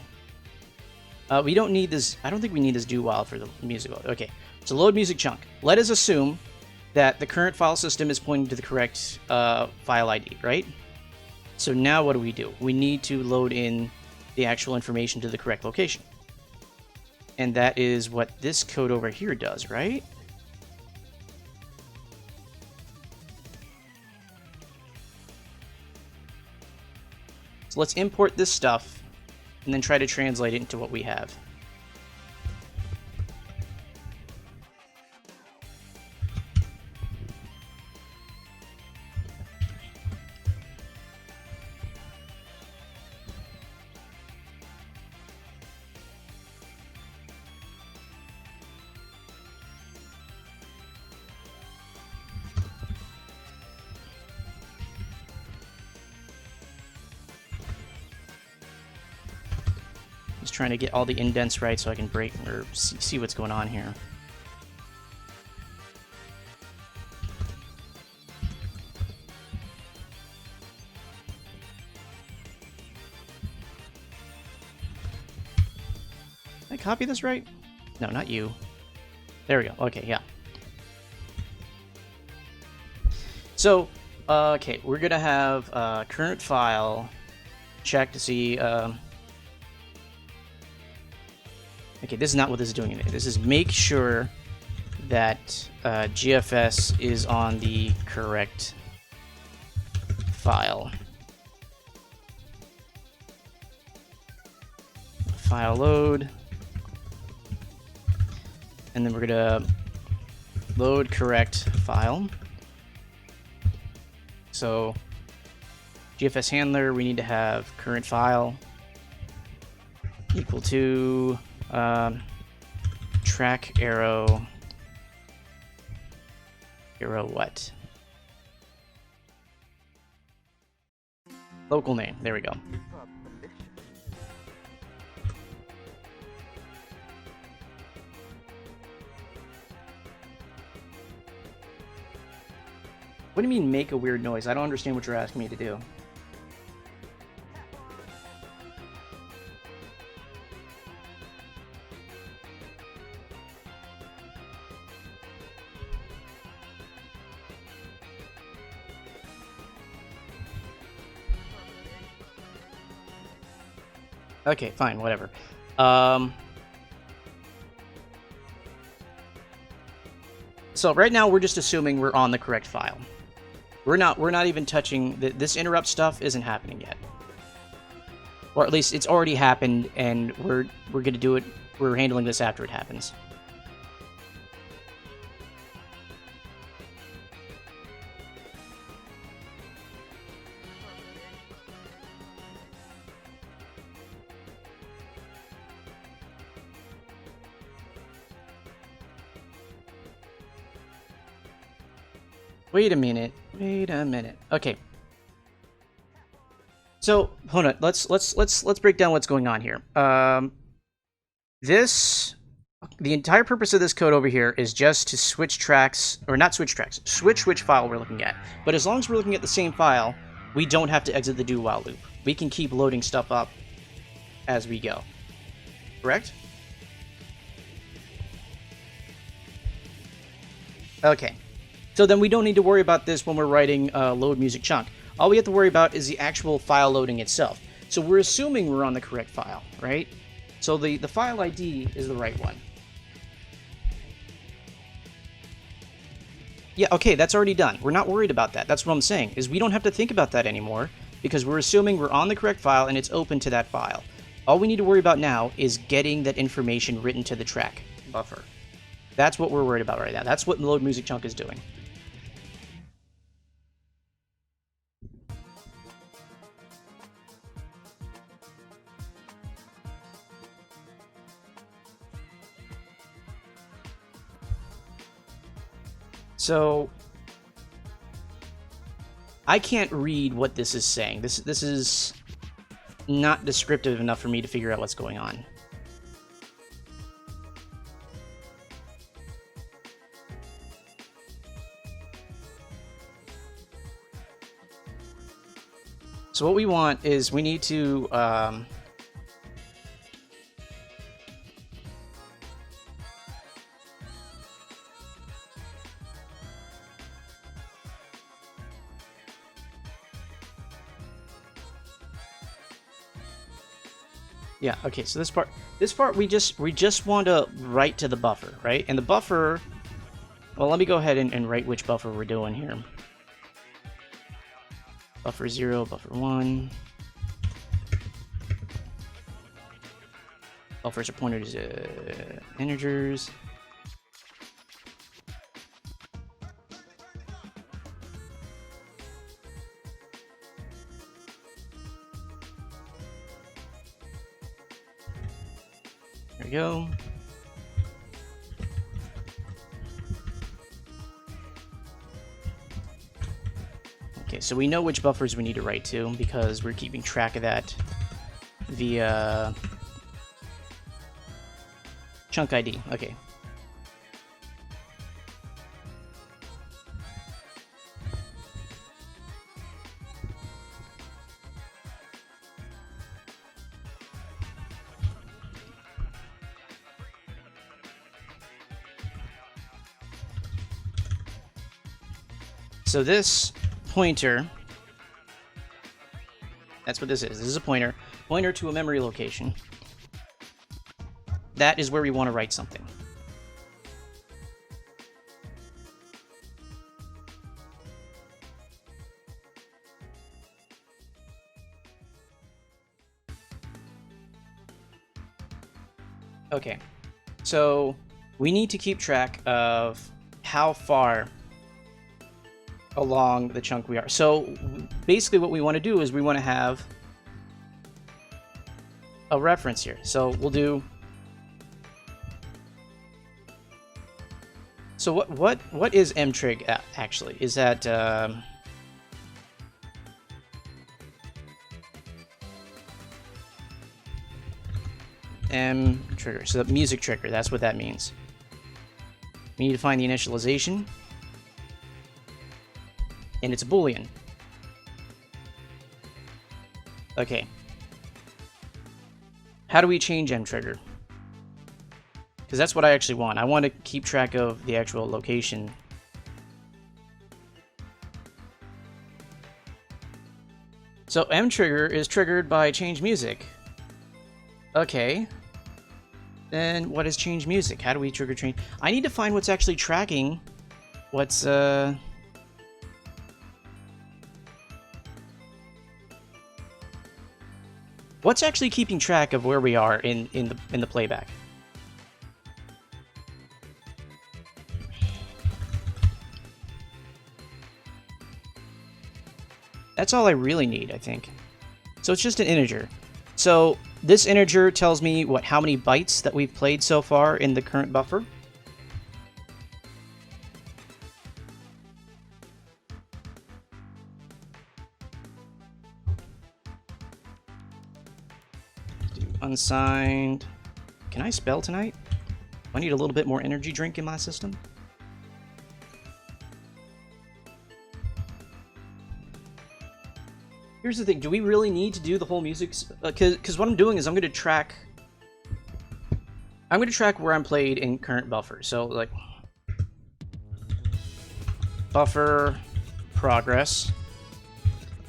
We don't need this. I don't think we need this do while for the music. Okay, so load music chunk. Let us assume that the current file system is pointing to the correct file ID, right? So now what do? We need to load in the actual information to the correct location. And that is what this code over here does, right? So let's import this stuff and then try to translate it into what we have. Just trying to get all the indents right so I can break or see what's going on here. Did I copy this right? No, not you. There we go. Okay, yeah. So, okay, we're gonna have current file check to see. Okay, this is not what this is doing. This is make sure that GFS is on the correct file. file load. And then we're gonna load correct file. So GFS handler, we need to have current file equal to track arrow what? Local name. There we go. What do you mean make a weird noise? I don't understand what you're asking me to do. Okay, fine, whatever. So right now we're just assuming we're on the correct file. We're not even touching this interrupt stuff isn't happening yet. Or at least it's already happened and we're going to do it. We're handling this after it happens. Wait a minute. Okay. So, hold on. Let's break down what's going on here. The entire purpose of this code over here is just to switch tracks, or not switch tracks, switch which file we're looking at. But as long as we're looking at the same file, we don't have to exit the do while loop. We can keep loading stuff up as we go. Correct? Okay. So then we don't need to worry about this when we're writing load music chunk. All we have to worry about is the actual file loading itself. So we're assuming we're on the correct file, right? So the file ID is the right one. Yeah, okay, that's already done. We're not worried about that. That's what I'm saying, is we don't have to think about that anymore because we're assuming we're on the correct file and it's open to that file. All we need to worry about now is getting that information written to the track buffer. That's what we're worried about right now. That's what load music chunk is doing. So I can't read what this is saying. This is not descriptive enough for me to figure out what's going on. So what we want is we need to yeah, okay, so this part we just want to write to the buffer, right? And the buffer, well, let me go ahead and write which buffer we're doing here. Buffer 0, buffer 1. Buffers are pointed as integers. There we go. Okay, so we know which buffers we need to write to because we're keeping track of that via chunk ID. Okay. So this pointer, that's what this is. This is a pointer to a memory location. That is where we want to write something. Okay, so we need to keep track of how far along the chunk we are. So basically what we want to do is we want to have a reference here. So we'll do... So what is mtrig actually? Is that... M trigger. So the music trigger, that's what that means. We need to find the initialization. And it's a Boolean. Okay. How do we change M trigger? Because that's what I actually want. I want to keep track of the actual location. So M trigger is triggered by change music. Okay. Then what is change music? How do we trigger change? I need to find what's actually tracking what's what's actually keeping track of where we are in the playback. That's all I really need, I think. So it's just an integer. So this integer tells me how many bytes that we've played so far in the current buffer. Do unsigned. Can I spell tonight? I need a little bit more energy drink in my system. Here's the thing, do we really need to do the whole music? Because what I'm doing is I'm going to track where I'm played in current buffer. So, like, buffer progress,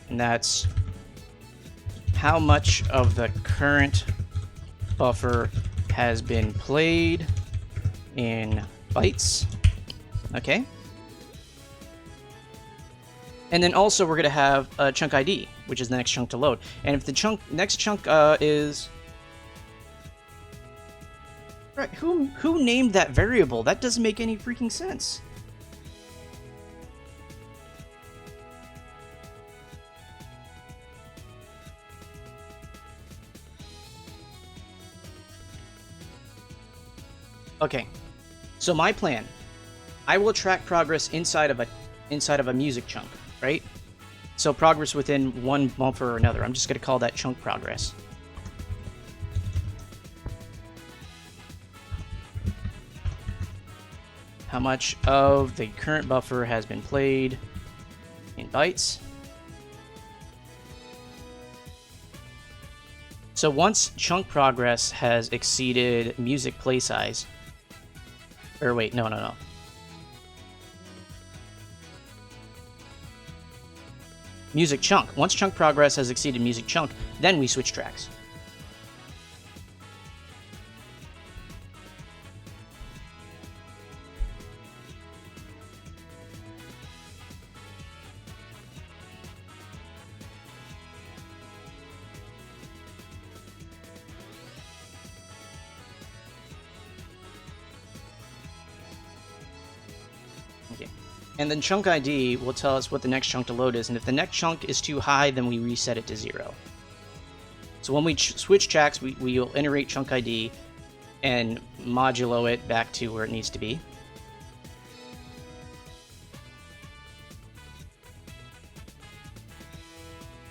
and that's how much of the current buffer has been played in bytes. Okay. And then also we're going to have a chunk ID, which is the next chunk to load. And if the next chunk is... Right, who named that variable? That doesn't make any freaking sense. Okay, so my plan. I will track progress inside of a music chunk. Right? So progress within one buffer or another. I'm just going to call that chunk progress. How much of the current buffer has been played in bytes? So once chunk progress has exceeded music play size, or wait, no. Music chunk. Once chunk progress has exceeded music chunk, then we switch tracks. Okay. And then chunk ID will tell us what the next chunk to load is, and if the next chunk is too high, then we reset it to 0. So when we switch tracks, we will iterate chunk ID and modulo it back to where it needs to be.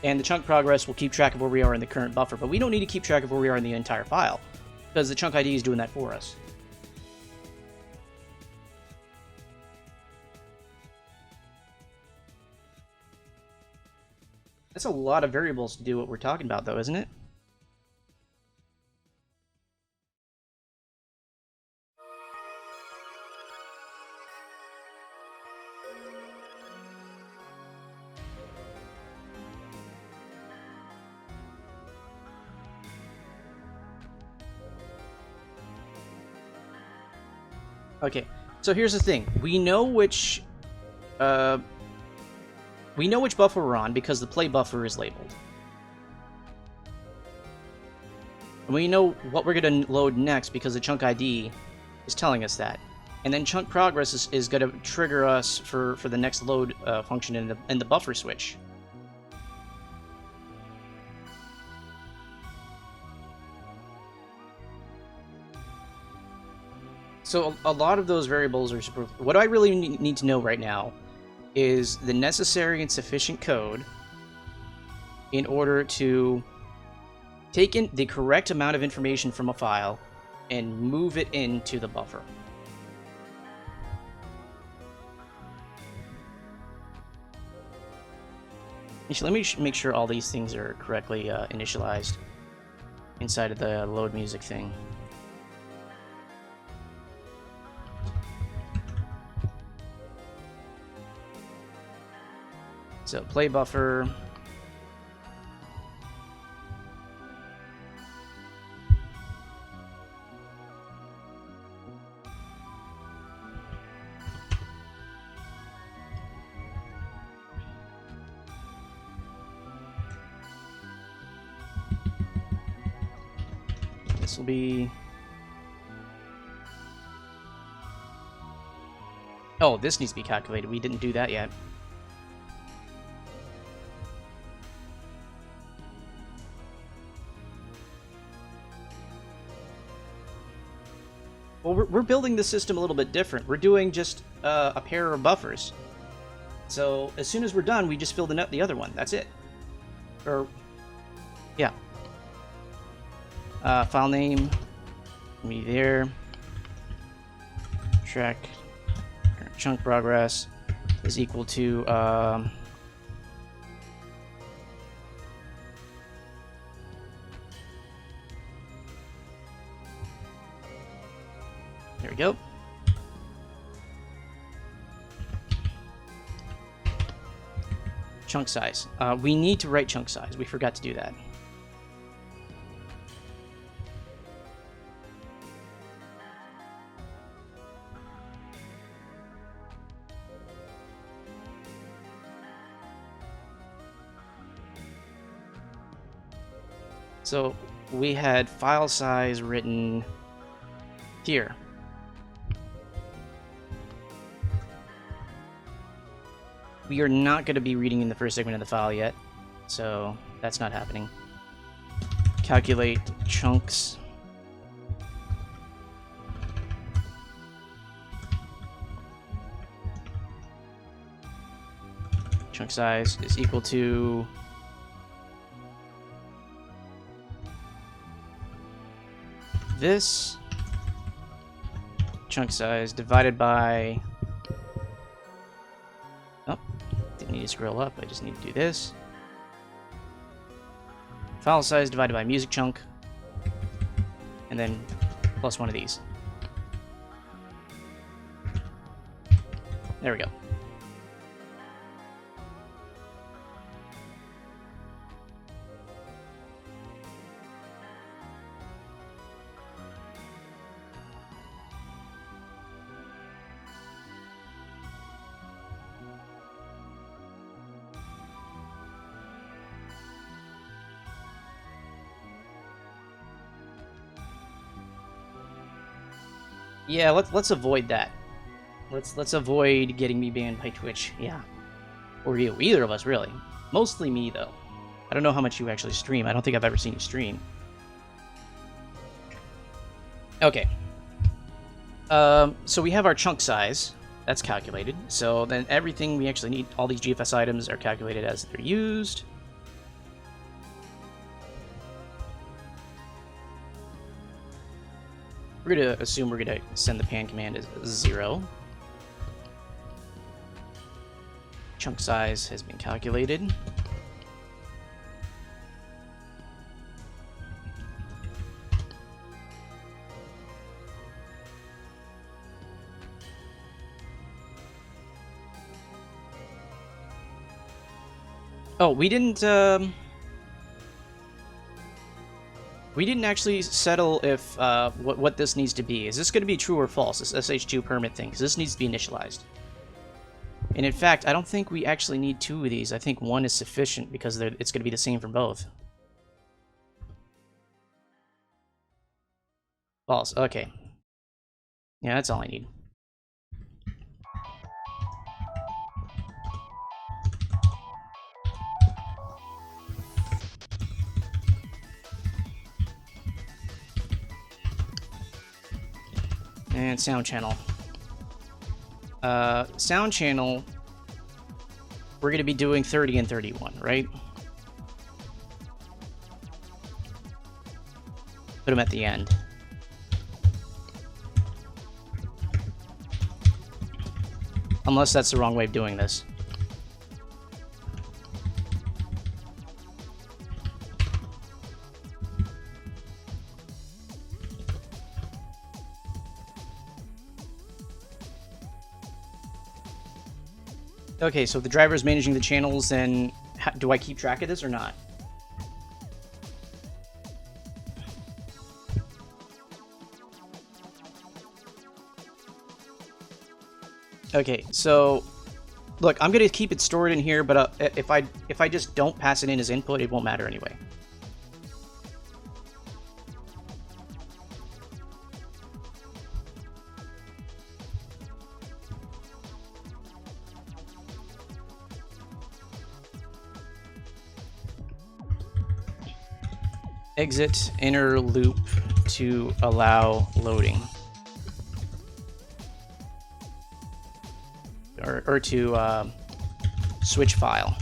And the chunk progress will keep track of where we are in the current buffer, but we don't need to keep track of where we are in the entire file, because the chunk ID is doing that for us. That's a lot of variables to do what we're talking about, though, isn't it? Okay, so here's the thing. We know which buffer we're on because the play buffer is labeled. And we know what we're going to load next because the chunk ID is telling us that. And then chunk progress is going to trigger us for the next load function in the buffer switch. So a lot of those variables are super... What I really need to know right now is the necessary and sufficient code in order to take in the correct amount of information from a file and move it into the buffer. Actually, let me make sure all these things are correctly initialized inside of the load music thing. So play buffer. This will be... Oh, this needs to be calculated. We didn't do that yet. Well, we're building the system a little bit different. We're doing just a pair of buffers. So as soon as we're done, we just fill the other one. That's it. Or, yeah. File name, me there. Track chunk progress is equal to there we go. Chunk size. We need to write chunk size. We forgot to do that. So we had file size written here. We are not going to be reading in the first segment of the file yet, so that's not happening. Calculate chunks. Chunk size is equal to this chunk size divided by... Oh, didn't need to scroll up. I just need to do this. File size divided by music chunk, and then plus one of these. There we go. Yeah, let's avoid that. Let's avoid getting me banned by Twitch. Yeah, or you, either of us really. Mostly me though. I don't know how much you actually stream. I don't think I've ever seen you stream. Okay. So we have our chunk size. That's calculated. So then everything we actually need, all these GFS items are calculated as they're used. We're going to assume we're going to send the pan command as 0. Chunk size has been calculated. Oh, we didn't actually settle if what this needs to be. Is this going to be true or false, this SH2 permit thing? Because this needs to be initialized. And in fact, I don't think we actually need 2 of these. I think 1 is sufficient because it's going to be the same for both. False. Okay. Yeah, that's all I need. And sound channel. Sound channel, we're going to be doing 30 and 31, right? Put them at the end. Unless that's the wrong way of doing this. Okay, so if the driver is managing the channels, then do I keep track of this or not? Okay, so look, I'm gonna keep it stored in here, but if I just don't pass it in as input, it won't matter anyway. Exit inner loop to allow loading. Or to switch file.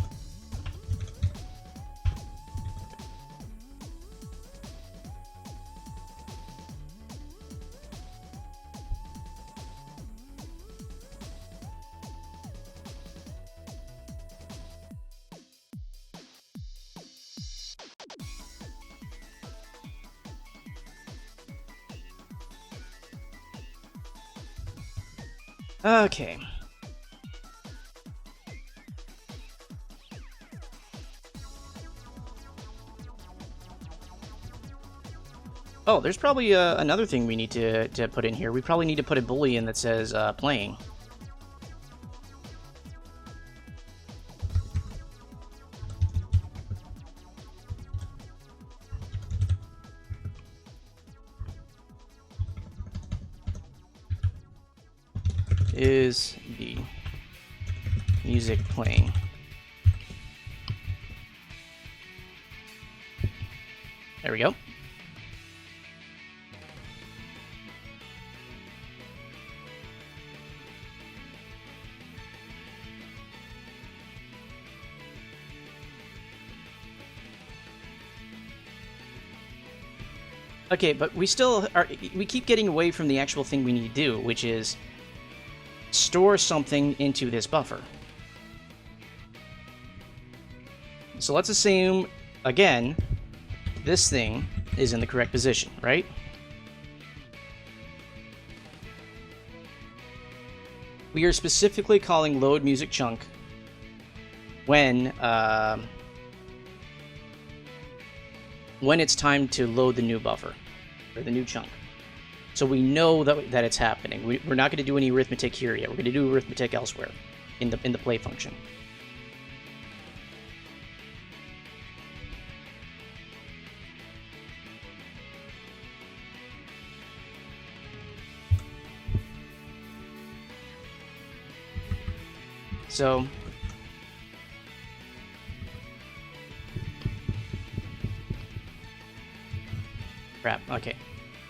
Okay. Oh, there's probably another thing we need to put in here. We probably need to put a boolean that says playing. Is the music playing? There we go. Okay, but we keep getting away from the actual thing we need to do, which is store something into this buffer. So let's assume, again, this thing is in the correct position, right? We are specifically calling load music chunk when it's time to load the new buffer, or the new chunk. So we know that it's happening. We're not going to do any arithmetic here yet. We're going to do arithmetic elsewhere in the play function. So crap. Okay.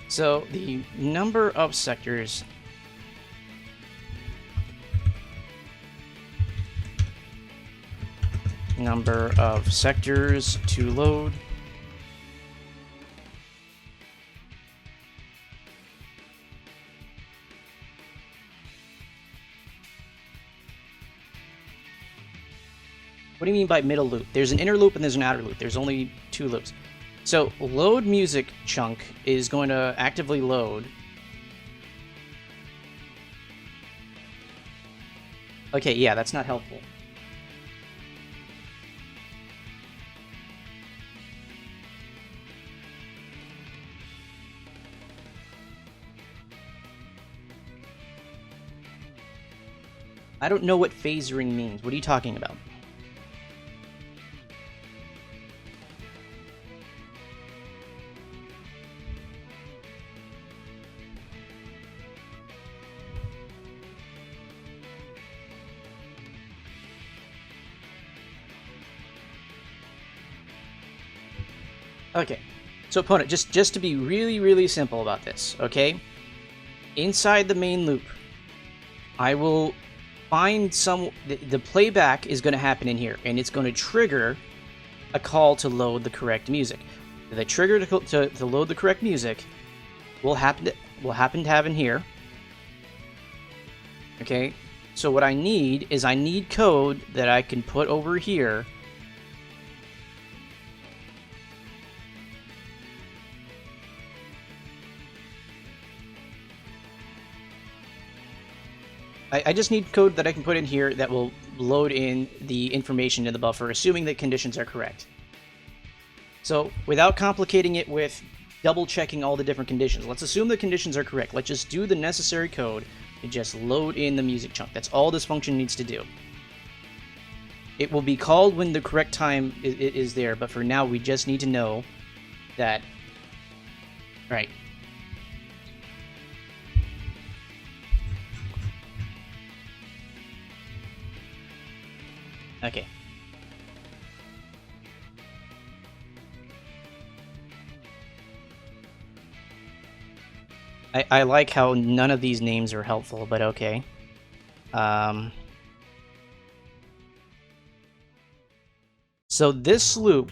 So the number of sectors to load. What do you mean by middle loop? There's an inner loop and there's an outer loop. There's only two loops. So load music chunk is going to actively load. Okay, yeah, that's not helpful. I don't know what phasering means. What are you talking about? Okay, so Ponut, just to be really simple about this, okay? Inside the main loop, I will find the playback is going to happen in here, and it's going to trigger a call to load the correct music. The trigger to load the correct music will happen to have in here. Okay, so what I need is code that I can put over here. I just need code that I can put in here that will load in the information in the buffer, assuming that conditions are correct. So, without complicating it with double-checking all the different conditions, let's assume the conditions are correct. Let's just do the necessary code to just load in the music chunk. That's all this function needs to do. It will be called when the correct time is there, but for now we just need to know that... Right. Okay. I like how none of these names are helpful, but okay. So this loop...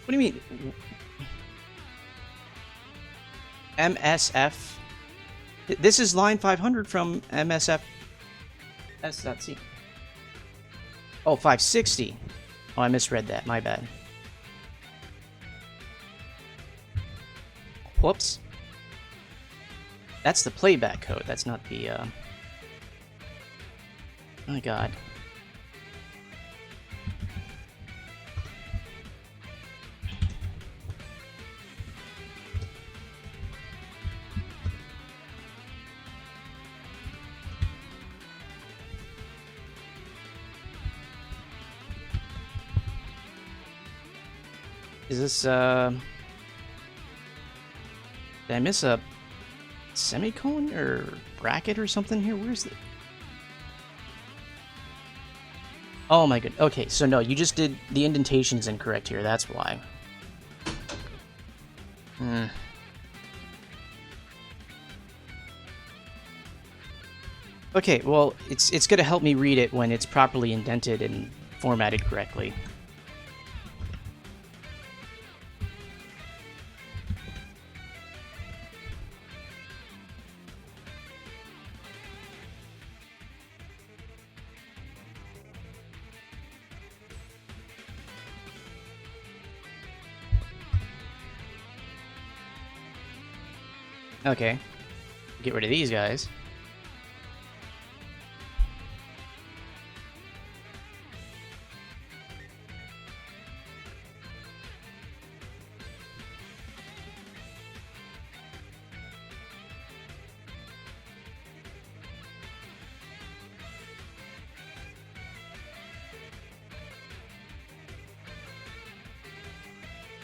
What do you mean? MSF? This is line 500 from MSF S.C. Oh, 560. Oh, I misread that. My bad. Whoops. That's the playback code. That's not the, Oh my god. Is this, did I miss a semicolon or bracket or something here? Where's the... Oh my god. Okay, so no, you just did the indentations incorrect here. That's why. Okay, well, it's gonna help me read it when it's properly indented and formatted correctly. Okay. Get rid of these guys.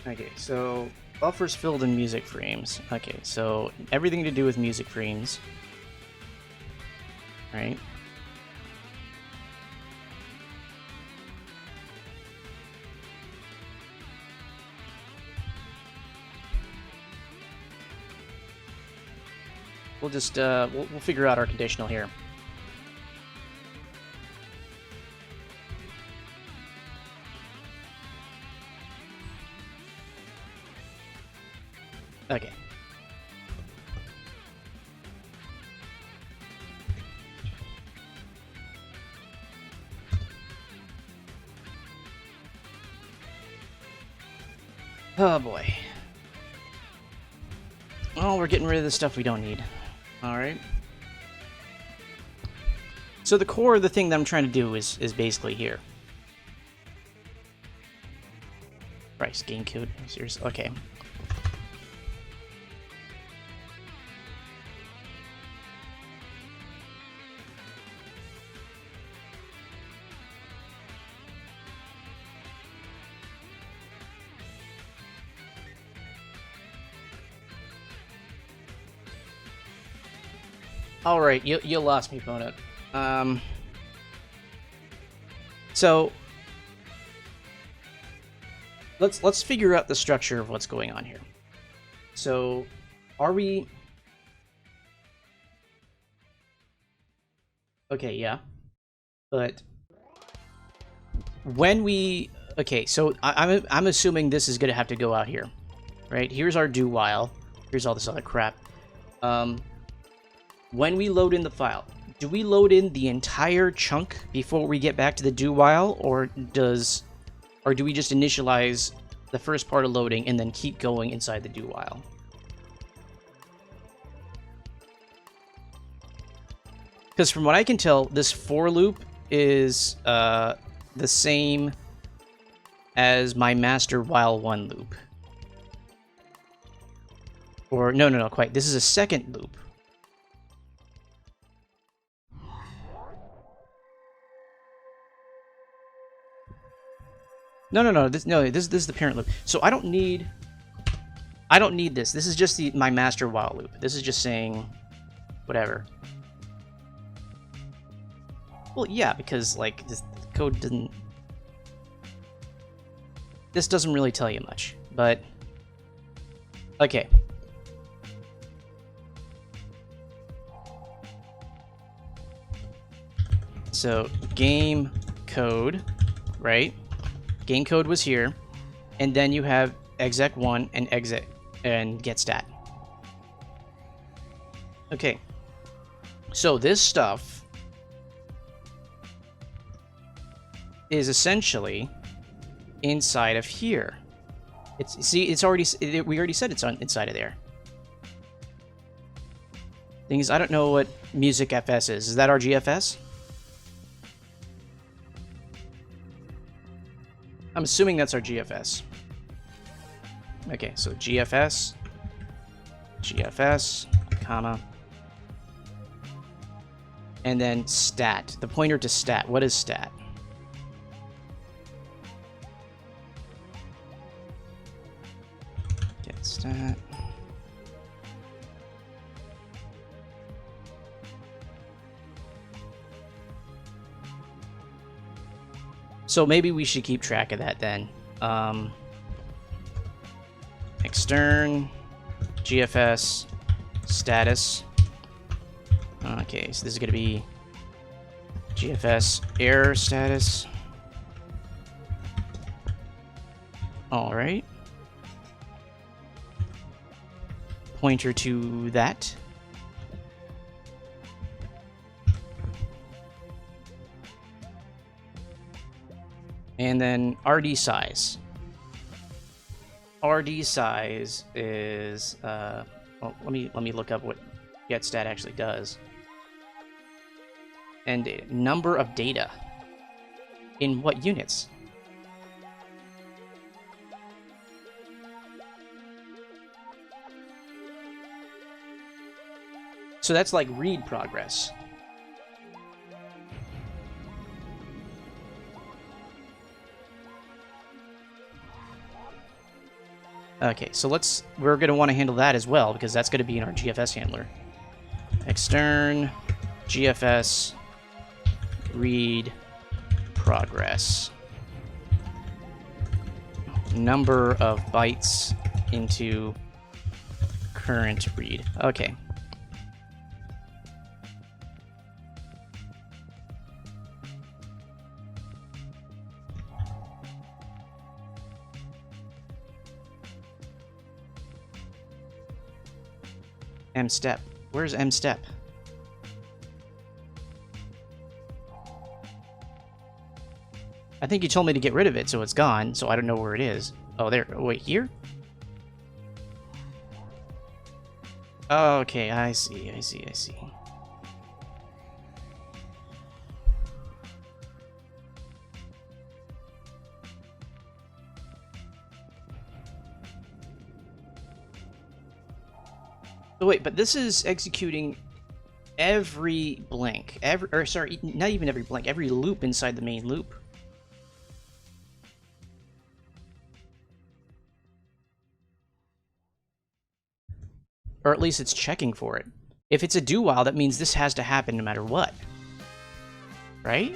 Okay, so buffers filled in music frames. Okay, so everything to do with music frames. Right? We'll just we'll figure out our conditional here. Okay. Oh boy. Well, we're getting rid of the stuff we don't need. Alright. So the core of the thing that I'm trying to do is basically here. Price gain code. Seriously? Okay. All right, you lost me, Ponut. So let's figure out the structure of what's going on here. So, are we? Okay, yeah, but when we so I'm assuming this is gonna have to go out here, right? Here's our do while. Here's all this other crap. When we load in the file, do we load in the entire chunk before we get back to the do while, or do we just initialize the first part of loading and then keep going inside the do while? Because from what I can tell, this for loop is the same as my master while one loop. Or no, quite. This is a second loop. No. This is the parent loop. So I don't need this. This is just my master while loop. This is just saying whatever. Well, yeah, because like this code didn't. This doesn't really tell you much, but okay. So game code, right? Game code was here, and then you have exec1 and exec and get stat. Okay, so this stuff is essentially inside of here. It's already, we already said it's inside of there. Thing is, I don't know what music FS is. Is that our GFS? I'm assuming that's our GFS. Okay, so GFS, comma, and then stat. The pointer to stat. What is stat? Get stat. So maybe we should keep track of that then. Extern, GFS, status. Okay, so this is going to be GFS error status. All right. Pointer to that. And then RD size. RD size is well, let me look up what getStat actually does. And data. Number of data. In what units? So that's like read progress. Okay, so we're going to want to handle that as well, because that's going to be in our GFS handler. Extern, GFS, read, progress. Number of bytes into current read. Okay. mstep. Where's mstep? I think you told me to get rid of it, so it's gone, so I don't know where it is. Oh, there. Oh, wait, here? Okay, I see. So wait, but this is executing every blink, sorry, not even every blink, every loop inside the main loop. Or at least it's checking for it. If it's a do while, that means this has to happen no matter what. Right?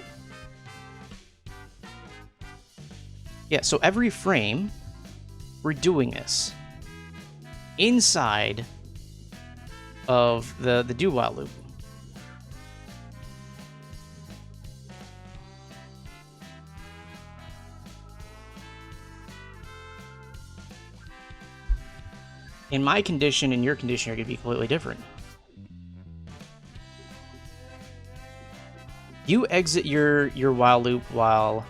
Yeah, so every frame, we're doing this inside of the do while loop. In my condition and your condition are going to be completely different. You exit your while loop while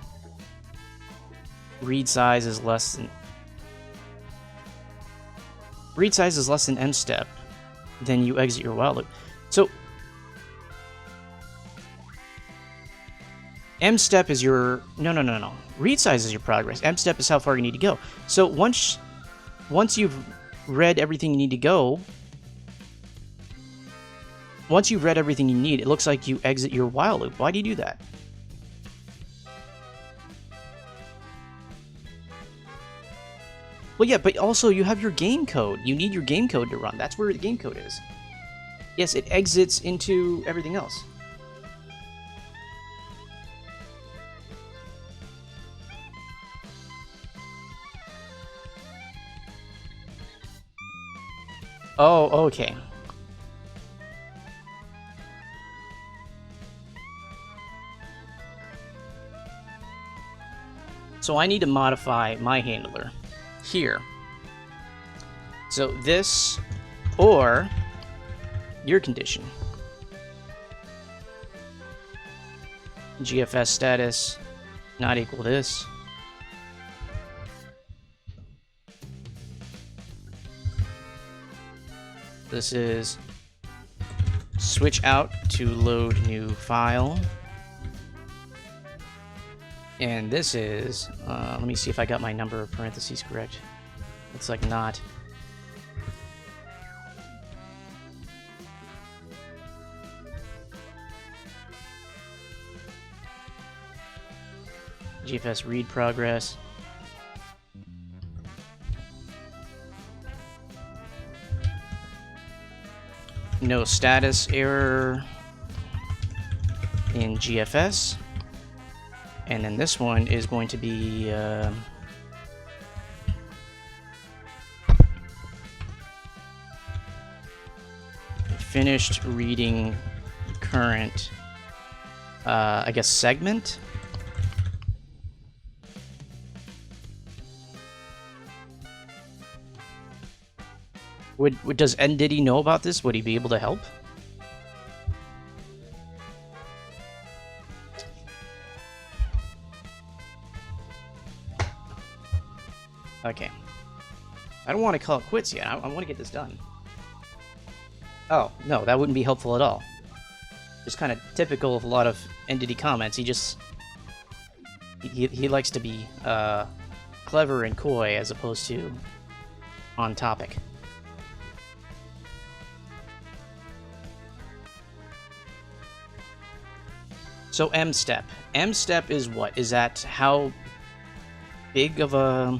read size is less than m step, then you exit your while loop. So m step is your no. Read size is your progress. M step is how far you need to go. So once you've read everything you need to go, once you've read everything you need, it looks like you exit your while loop. Why do you do that? Well, yeah, but also you have your game code. You need your game code to run. That's where the game code is. Yes, it exits into everything else. Oh, okay. So I need to modify my handler here. So this or your condition. GFS status not equal this. This is switch out to load new file. And this is, let me see if I got my number of parentheses correct. Looks like not. GFS read progress. No status error in GFS. And then this one is going to be finished reading current, I guess, segment. Does NDiddy know about this? Would he be able to help? Okay. I don't want to call it quits yet. I want to get this done. Oh, no, that wouldn't be helpful at all. Just kind of typical of a lot of NDiddy comments. He likes to be clever and coy as opposed to on topic. So M step. M step is what? Is that how big of a...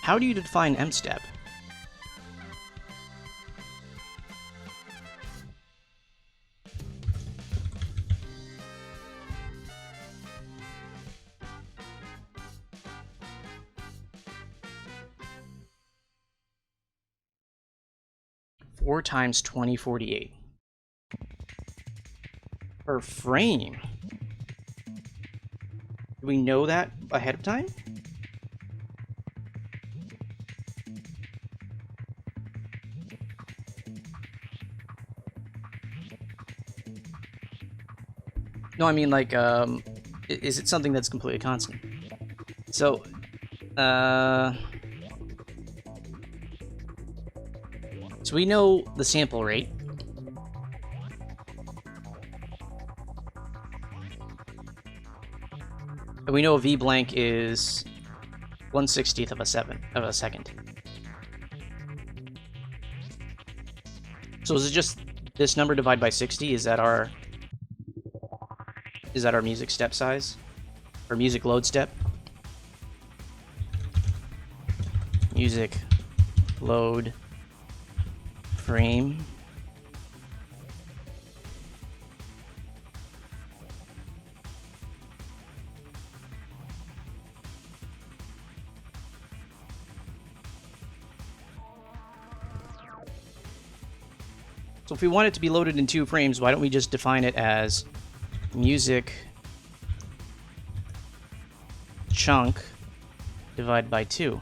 How do you define M step? Four times 2048. Per frame. Do we know that ahead of time? No, I mean, like, is it something that's completely constant? So, so we know the sample rate. And we know v blank is 1/60th of a second. So is it just this number divided by 60? Is that our music step size? Or music load step? Music load frame. So if we want it to be loaded in 2 frames, why don't we just define it as music chunk divided by 2?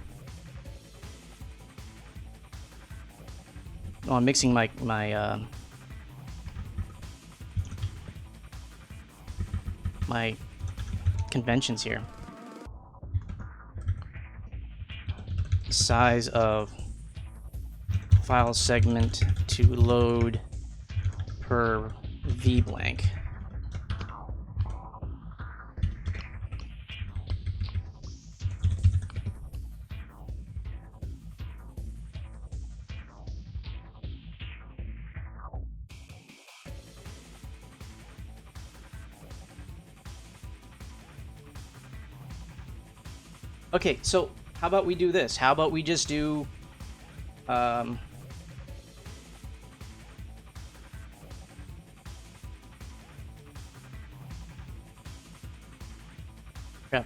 Oh, I'm mixing my conventions here. Size of file segment to load per v blank. Okay, so how about we do this? How about we just do crap,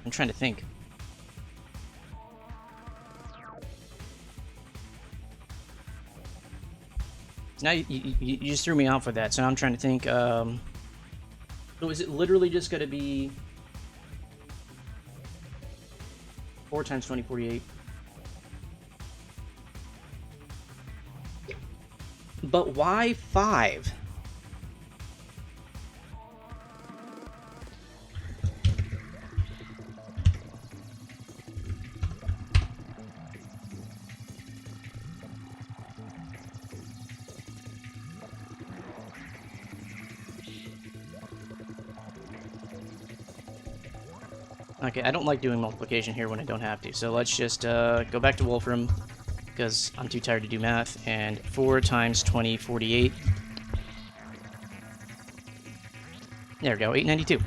I'm trying to think. Now you just threw me off with that, so now I'm trying to think. So is it literally just going to be 4 times 2048? But why 5? Okay, I don't like doing multiplication here when I don't have to, so let's just go back to Wolfram, because I'm too tired to do math, and 4 times 2048. There we go, 892.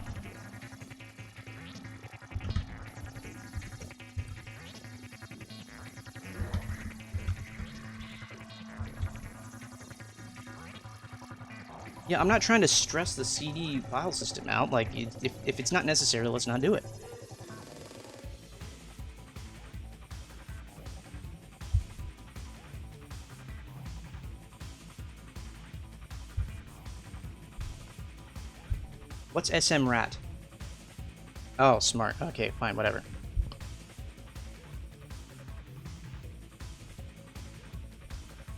Yeah, I'm not trying to stress the CD file system out. Like, if it's not necessary, let's not do it. What's smrat? Oh, smart. Okay, fine, whatever.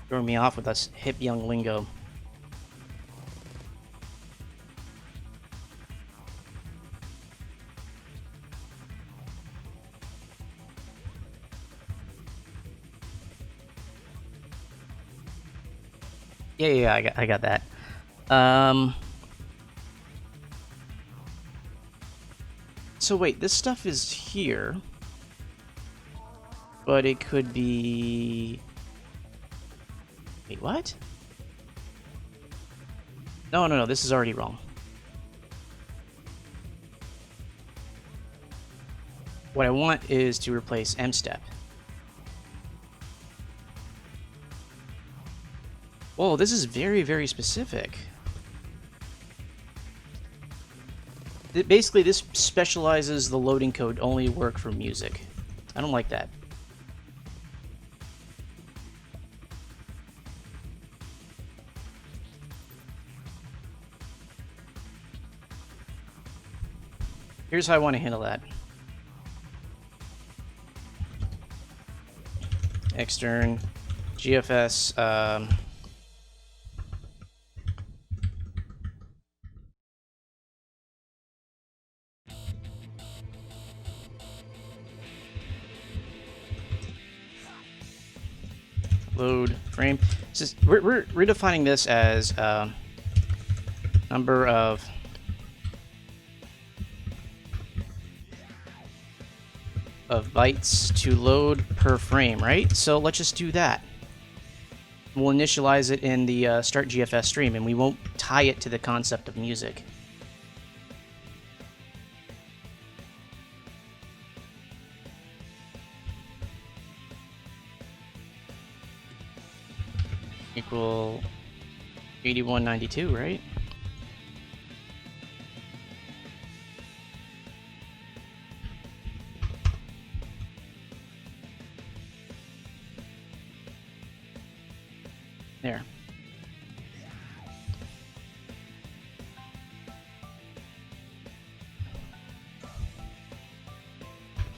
Throwing me off with us hip young lingo. Yeah, I got that. So wait, this stuff is here, but it could be... Wait, what? No, this is already wrong. What I want is to replace mstep. Whoa, this is very, very specific. Basically, this specializes the loading code to only work for music. I don't like that. Here's how I want to handle that. Extern GFS load frame. We're redefining this as number of bytes to load per frame, right? So let's just do that. We'll initialize it in the start GFS stream, and we won't tie it to the concept of music. equal 8192, right? There.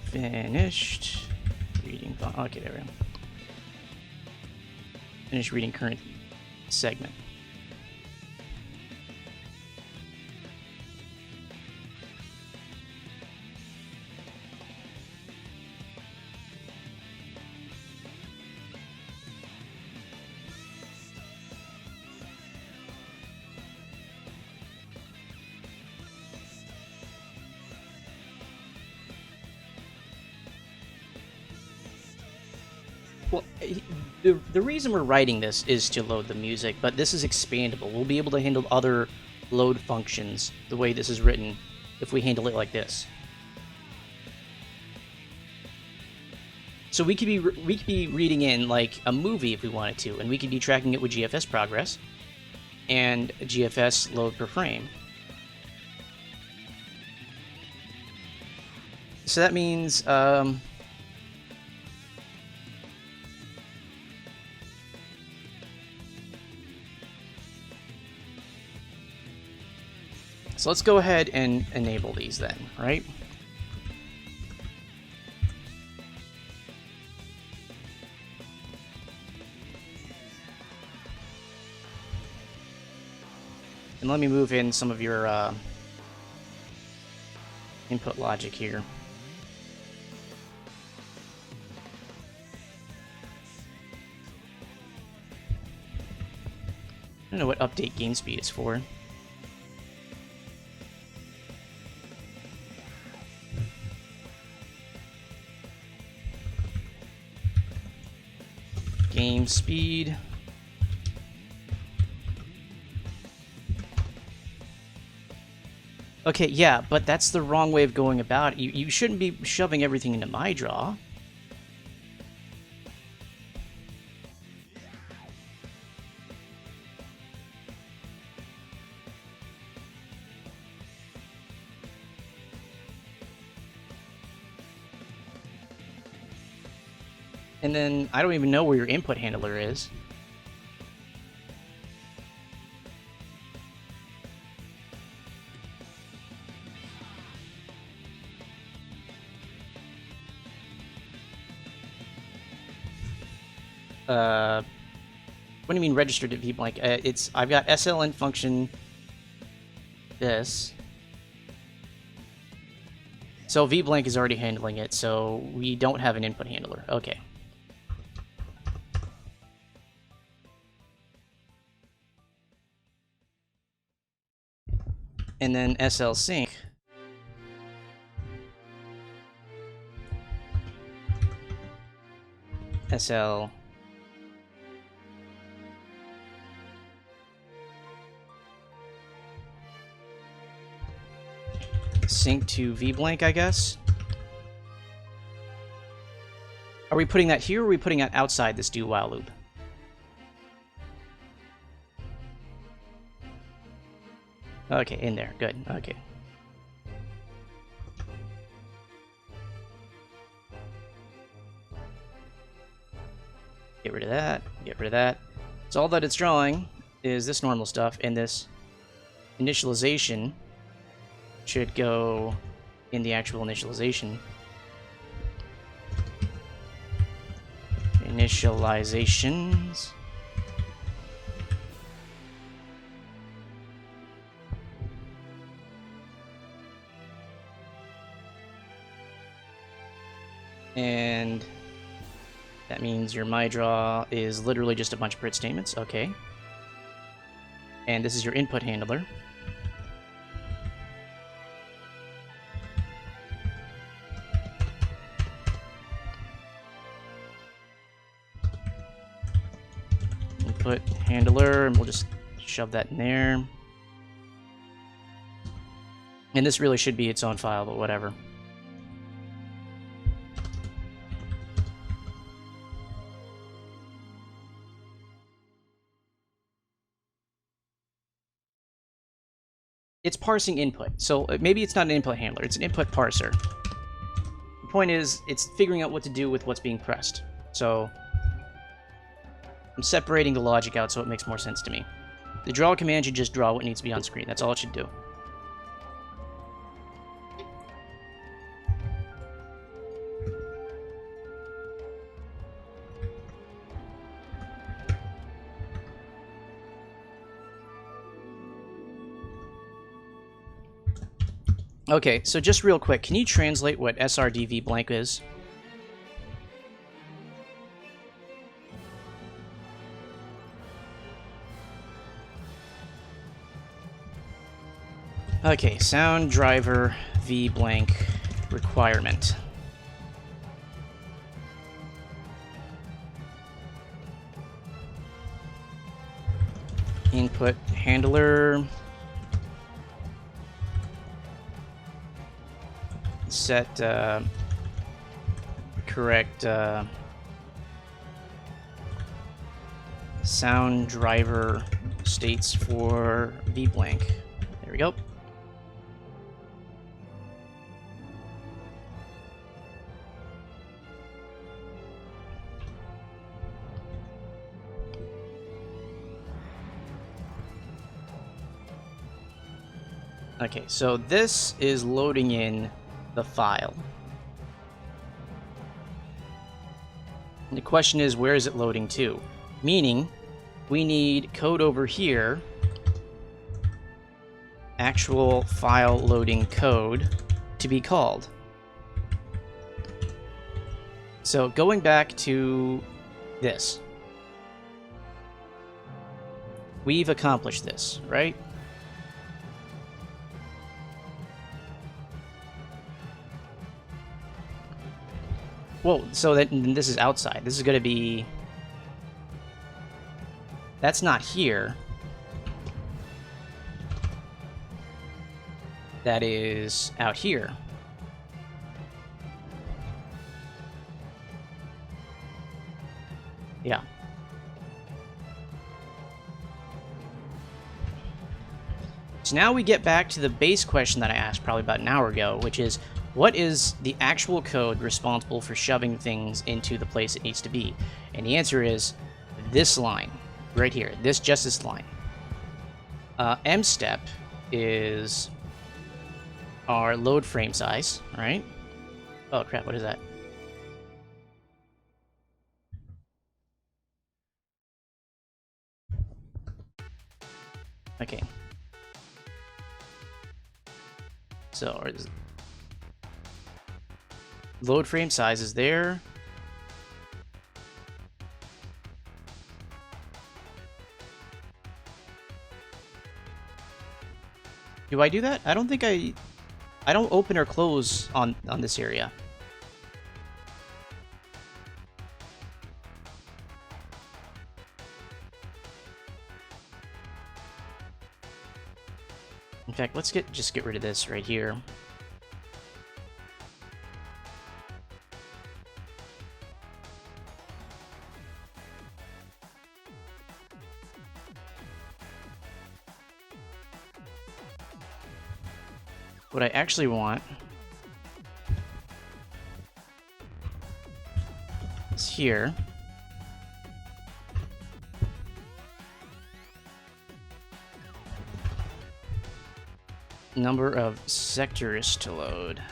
Finished reading. Okay, there we go. Finish reading current segment. Well, the reason we're writing this is to load the music, but this is expandable. We'll be able to handle other load functions the way this is written if we handle it like this. So we could be reading in like a movie if we wanted to, and we could be tracking it with GFS progress and GFS load per frame. So that means so let's go ahead and enable these then, right? And let me move in some of your input logic here. I don't know what update gain speed is for. Game speed. Okay, yeah, but that's the wrong way of going about it. You shouldn't be shoving everything into my draw. And then I don't even know where your input handler is. What do you mean registered to vblank? I've got SLN function this. So vblank is already handling it, so we don't have an input handler. Okay. And then SL sync. SL sync to vblank, I guess. Are we putting that here, or are we putting that outside this do while loop? Okay, in there. Good. Okay. Get rid of that. Get rid of that. So all that it's drawing is this normal stuff, and this initialization should go in the actual initialization. Initializations. And that means your my draw is literally just a bunch of print statements. Okay. And this is your input handler. Input handler, and we'll just shove that in there. And this really should be its own file, but whatever. it's parsing input. So maybe it's not an input handler, it's an input parser. The point is, it's figuring out what to do with what's being pressed. So I'm separating the logic out so it makes more sense to me. The draw command should just draw what needs to be on screen. That's all it should do. Okay, so just real quick, can you translate what srdv blank is? Okay, sound driver v blank requirement. Input handler. Set correct sound driver states for v blank. There we go. Okay, so this is loading in the file. And the question is, where is it loading to? Meaning, we need code over here, actual file loading code, to be called. So going back to this, we've accomplished this, right? Well, so that this is outside. This is going to be... That's not here. That is out here. Yeah. So now we get back to the base question that I asked probably about an hour ago, which is, what is the actual code responsible for shoving things into the place it needs to be? And the answer is this line, right here, just this line. M step is our load frame size, right? Oh crap, what is that? Okay. So, load frame size is there. Do I do that? I don't think I don't open or close on this area. In fact, let's just get rid of this right here. What I actually want is here. Number of sectors to load.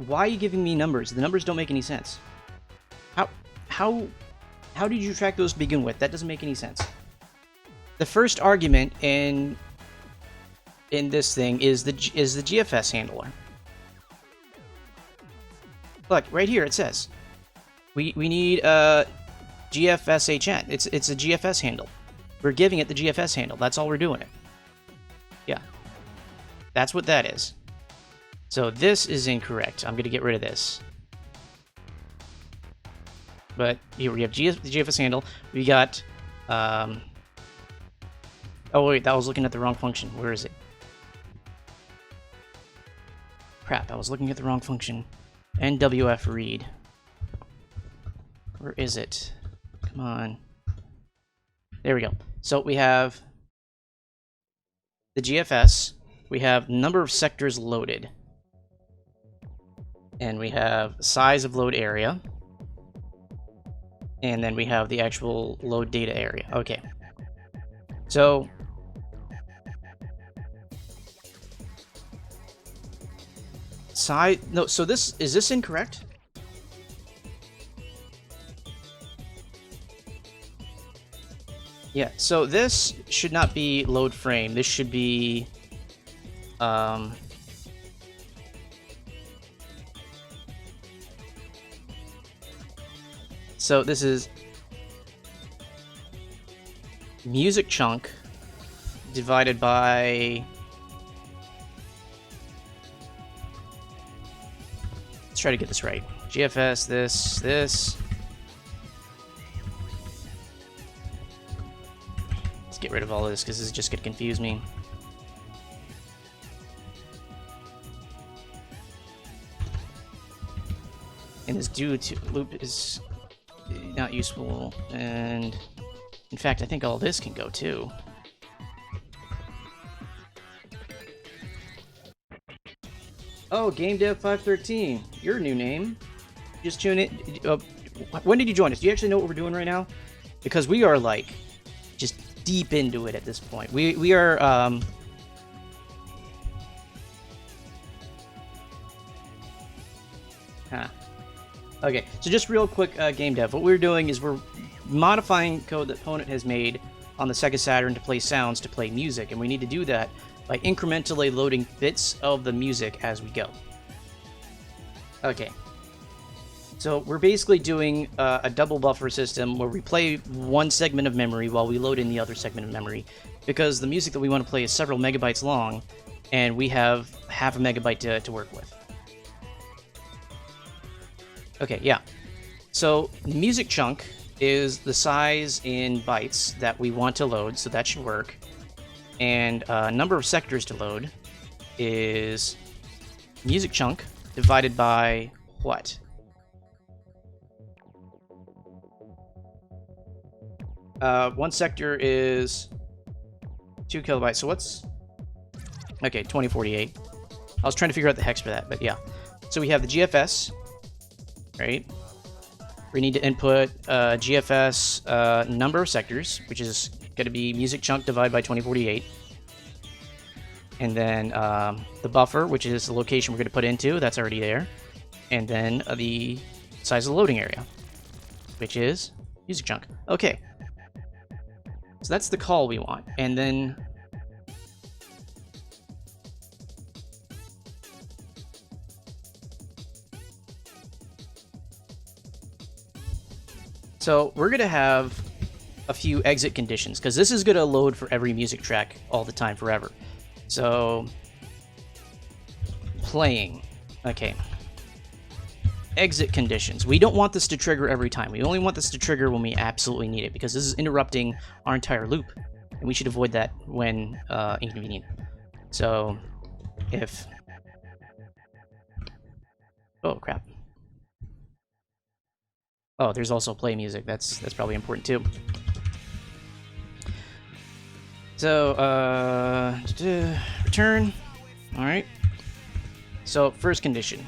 Why are you giving me numbers? The numbers don't make any sense. How did you track those to begin with? That doesn't make any sense. The first argument in this thing is the GFS handler. Look, right here it says we need GFSHN. It's a GFS handle. We're giving it the GFS handle. That's all we're doing it. Yeah. That's what that is. So this is incorrect. I'm going to get rid of this. But here we have the GFS handle. We got Oh wait, that was looking at the wrong function. Where is it? Crap, I was looking at the wrong function. NWF read. Where is it? Come on. There we go. So we have the GFS. We have number of sectors loaded. And we have size of load area. And then we have the actual load data area. Okay. So size, no, so this, is this incorrect? Yeah, so this should not be load frame. This should be so this is music chunk divided by, let's try to get this right. GFS, this. Let's get rid of all this because this is just going to confuse me. And this do to loop is not useful, and in fact I think all this can go too. Oh, Game Dev 513, your new name. Just tune in. When did you join us? Do you actually know what we're doing right now? Because we are like just deep into it at this point. We are Okay, so just real quick, game dev. What we're doing is we're modifying code that Ponut has made on the Sega Saturn to play sounds, to play music, and we need to do that by incrementally loading bits of the music as we go. Okay. So we're basically doing a double buffer system where we play one segment of memory while we load in the other segment of memory, because the music that we want to play is several megabytes long, and we have half a megabyte to work with. Okay, yeah. So music chunk is the size in bytes that we want to load, so that should work. And number of sectors to load is music chunk divided by what? One sector is 2 kilobytes. So what's... Okay, 2048. I was trying to figure out the hex for that, but yeah. So we have the GFS, right? We need to input GFS number of sectors, which is going to be music chunk divided by 2048. And then the buffer, which is the location we're going to put into, that's already there. And then the size of the loading area, which is music chunk. Okay. So that's the call we want. And then so we're going to have a few exit conditions, because this is going to load for every music track all the time forever. So playing. Okay. Exit conditions. We don't want this to trigger every time. We only want this to trigger when we absolutely need it, because this is interrupting our entire loop, and we should avoid that when inconvenient. So if... Oh, crap. Oh, there's also play music. That's probably important too. So, return. All right. So first condition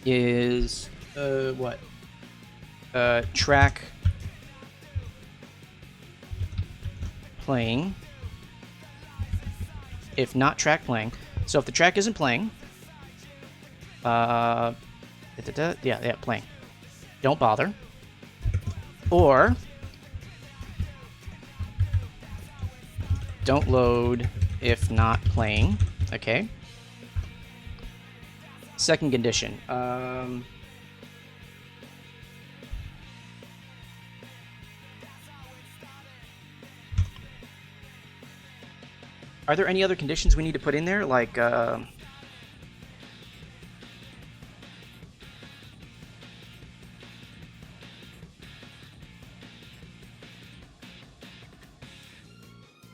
is what? Track playing. If not track playing. So if the track isn't playing, yeah, playing. Don't bother. Or don't load if not playing. Okay. Second condition. Are there any other conditions we need to put in there? Like,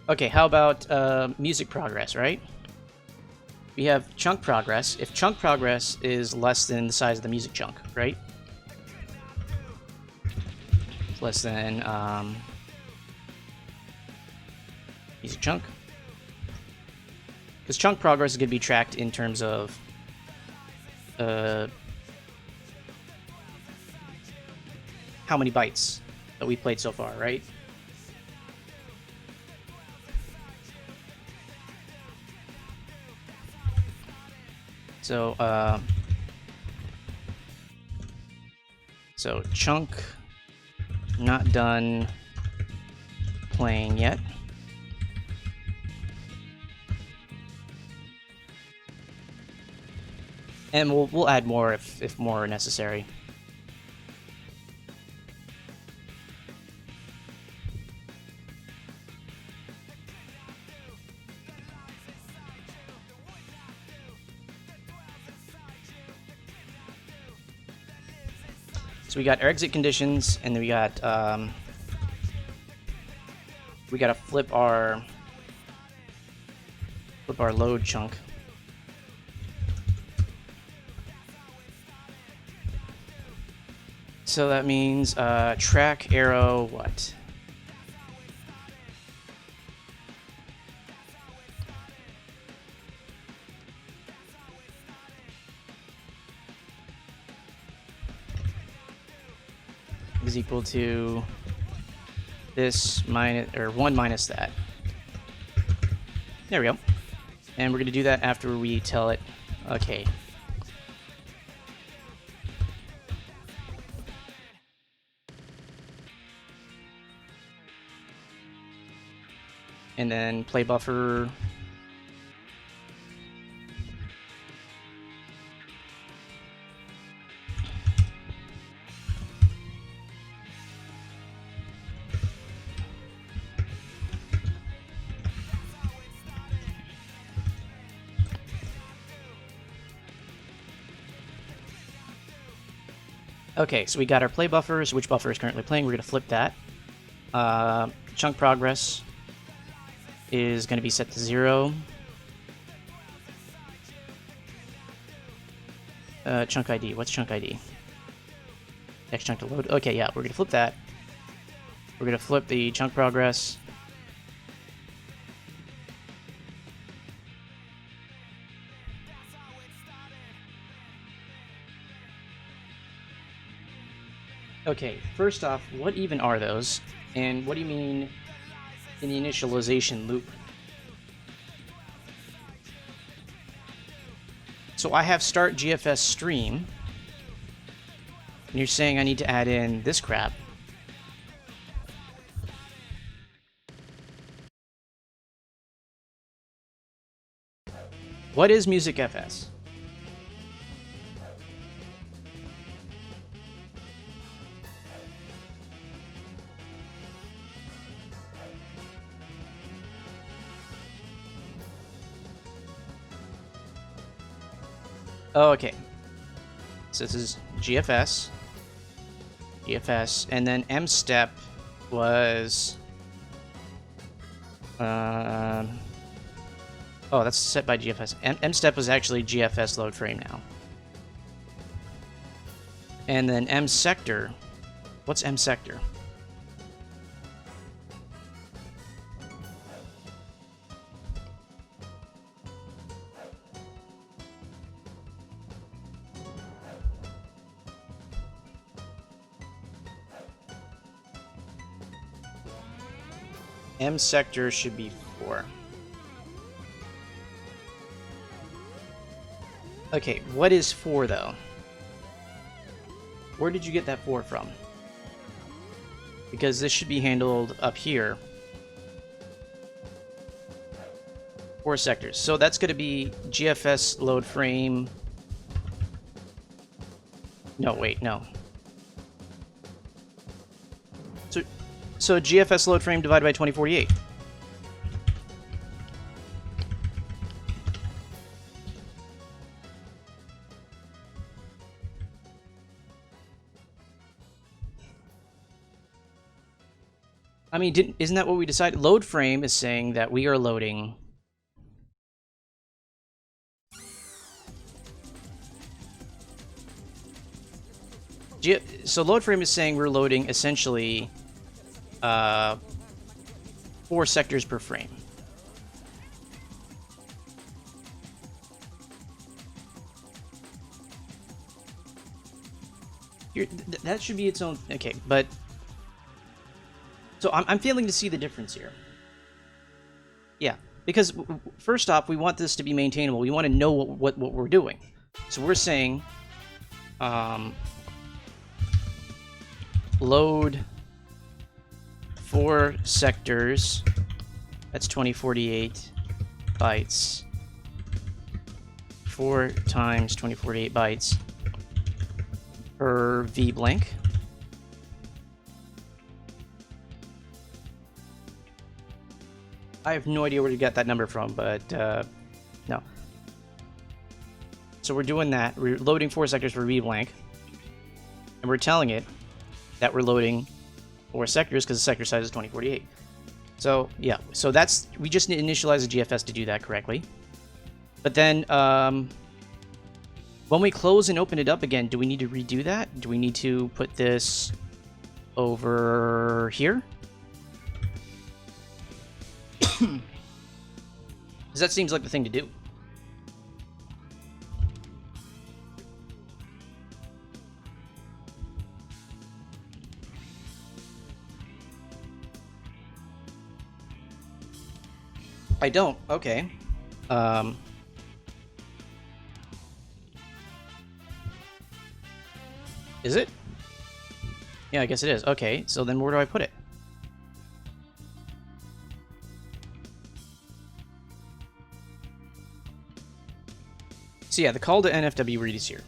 Okay, how about music progress, right? We have chunk progress. If chunk progress is less than the size of the music chunk, right? It's less than music chunk. Because chunk progress is going to be tracked in terms of how many bytes that we played so far, right? So, chunk not done playing yet. And we'll add more if more necessary. So we got our exit conditions, and then we gotta flip our load chunk. So that means track arrow what? Is equal to this minus, or 1 minus that. There we go. And we're going to do that after we tell it, okay. And then play buffer. Okay, so we got our play buffers. Which buffer is currently playing? We're going to flip that. Chunk progress is going to be set to 0. Chunk ID. What's chunk ID? Next chunk to load. Okay, yeah, we're going to flip that. We're going to flip the chunk progress. Okay, first off, what even are those? And what do you mean in the initialization loop? So I have start GFS stream, and you're saying I need to add in this crap. What is music FS? Oh, okay. So this is GFS, and then M step was. Oh, that's set by GFS. M step was actually GFS load frame now. And then M sector. What's M sector? M sector should be 4. Okay, what is 4 though? Where did you get that 4 from? Because this should be handled up here. 4 sectors. So that's going to be GFS load frame. No, wait, no. So GFS load frame divided by 2048. I mean, isn't that what we decided? Load frame is saying that we are loading... So load frame is saying we're loading essentially 4 sectors per frame. That should be its own... Okay, but... So I'm failing to see the difference here. Yeah, because first off, we want this to be maintainable. We want to know what we're doing. So we're saying... load 4 sectors, that's 2048 bytes, 4 times 2048 bytes per v blank. I have no idea where you got that number from, but no. So we're doing that. We're loading 4 sectors for v blank, and we're telling it that we're loading 4 sectors because the sector size is 2048. So yeah, so that's, we just need to initialize the GFS to do that correctly. But then when we close and open it up again, do we need to redo that? Do we need to put this over here? Because that seems like the thing to do. I don't. Okay. Is it? Yeah, I guess it is. Okay, so then where do I put it? So yeah, the call to NFW read is here.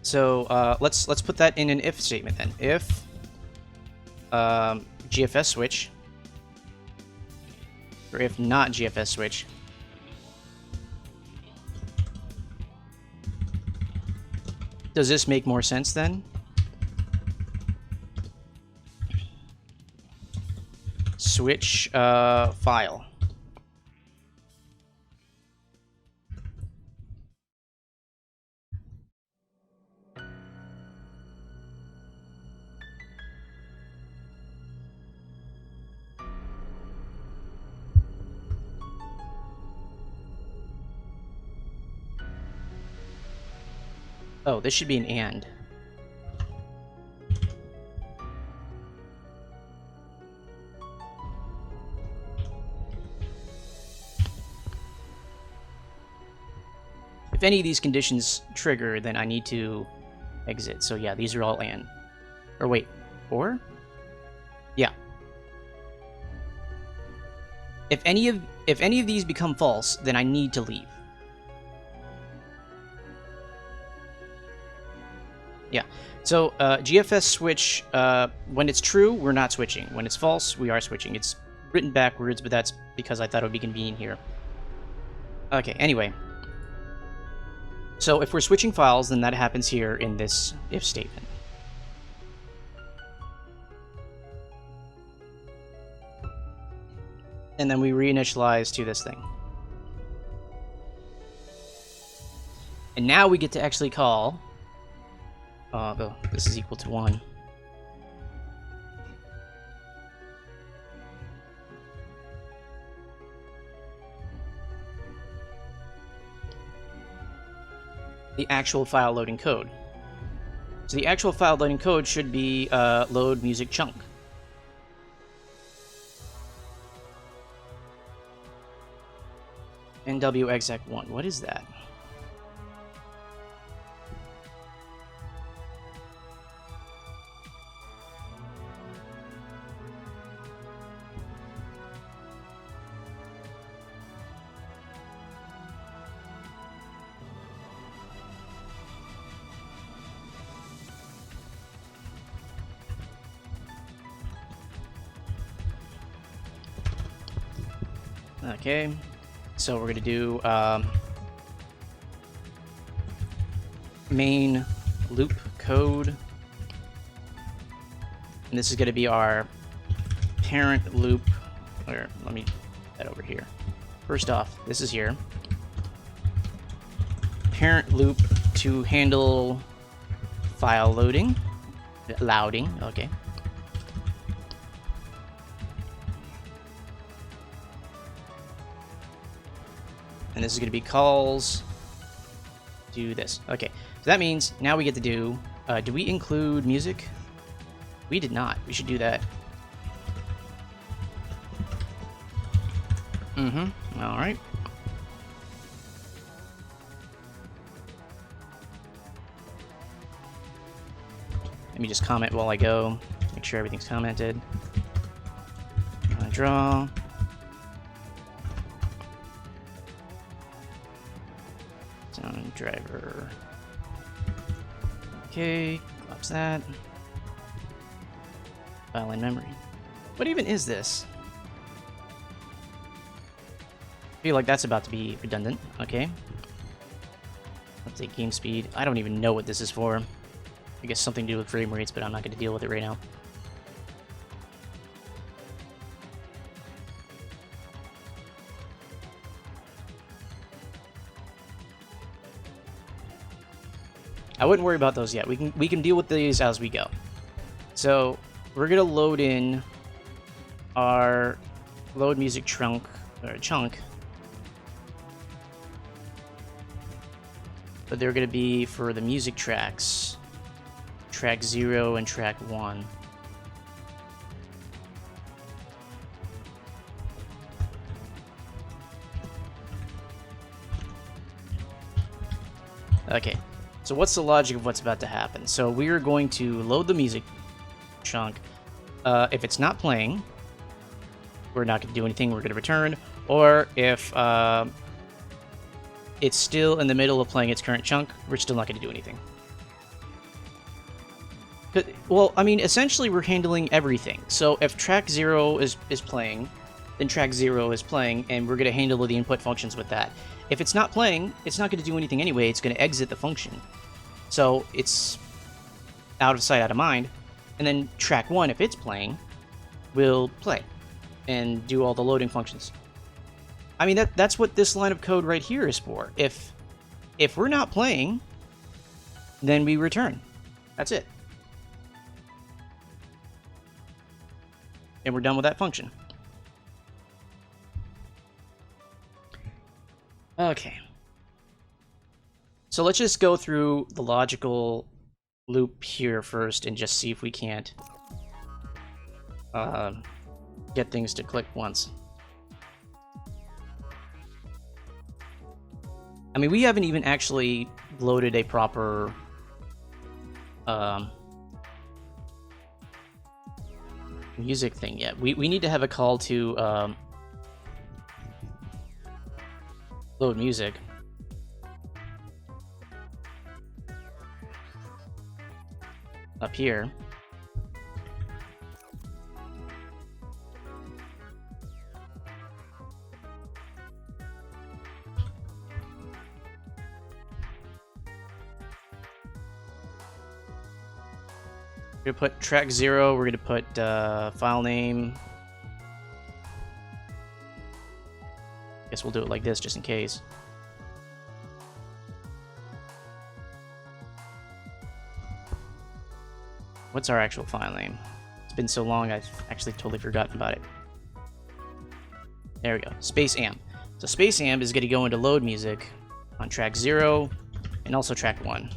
So let's put that in an if statement then. If GFS switch, or if not GFS switch, does this make more sense then? Switch file. Oh, this should be an and. If any of these conditions trigger, then I need to exit. So yeah, these are all and. Or wait, or? Yeah. If any of these become false, then I need to leave. Yeah. So GFS switch, when it's true, we're not switching. When it's false, we are switching. It's written backwards, but that's because I thought it would be convenient here. Okay, anyway. So if we're switching files, then that happens here in this if statement. And then we reinitialize to this thing. And now we get to actually call... this is equal to 1. The actual file loading code. So the actual file loading code should be load music chunk. NWExec1. What is that? Okay, so we're gonna do main loop code. And this is going to be our parent loop. Or let me put that over here. First off, this is here. Parent loop to handle file loading. Okay. And this is going to be calls. Do this. Okay. So that means now we get to do. Do we include music? We did not. We should do that. All right. Let me just comment while I go. Make sure everything's commented. Draw. Sound driver. Okay, collapse that. File in memory. What even is this? I feel like that's about to be redundant. Okay. Let's take game speed. I don't even know what this is for. I guess something to do with frame rates, but I'm not going to deal with it right now. I wouldn't worry about those yet. We can deal with these as we go. So we're gonna load in our load music chunk. But they're gonna be for the music tracks, track 0 and track 1. Okay. So what's the logic of what's about to happen? So we're going to load the music chunk. If it's not playing, we're not going to do anything. We're going to return. Or if it's still in the middle of playing its current chunk, we're still not going to do anything. Well, I mean, essentially we're handling everything. So if track 0 is playing, then track 0 is playing, and we're going to handle the input functions with that. If it's not playing, it's not going to do anything anyway. It's going to exit the function. So it's out of sight, out of mind. And then track 1, if it's playing, will play and do all the loading functions. I mean, that's what this line of code right here is for. If we're not playing, then we return. That's it. And we're done with that function. Okay. So let's just go through the logical loop here first and just see if we can't get things to click once. I mean, we haven't even actually loaded a proper music thing yet. We need to have a call to load music. Up here. We're gonna put track 0, we're gonna put file name. Guess we'll do it like this just in case. What's our actual file name? It's been so long, I've actually totally forgotten about it. There we go, space amp. So space amp is going to go into load music on track 0 and also track 1.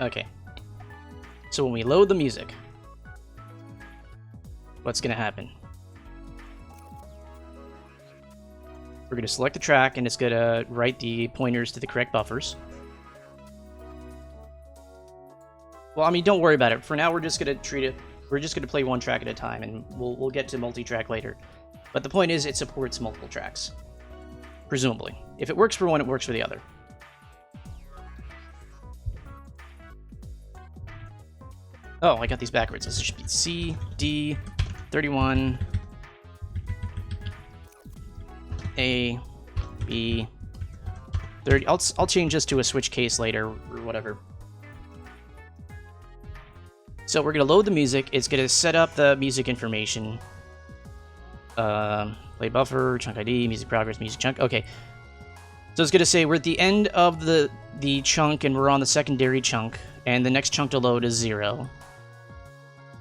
Okay. So when we load the music, what's going to happen? We're going to select the track and it's going to write the pointers to the correct buffers. Well, I mean, don't worry about it. For now, we're just going to treat it. We're just going to play one track at a time, and we'll get to multi-track later. But the point is, it supports multiple tracks. Presumably. If it works for one, it works for the other. Oh, I got these backwards. This should be C, D, 31, A, B, 30. I'll change this to a switch case later or whatever. So we're gonna load the music. It's gonna set up the music information. Play buffer, chunk ID, music progress, music chunk. Okay. So it's gonna say we're at the end of the chunk and we're on the secondary chunk, and the next chunk to load is 0.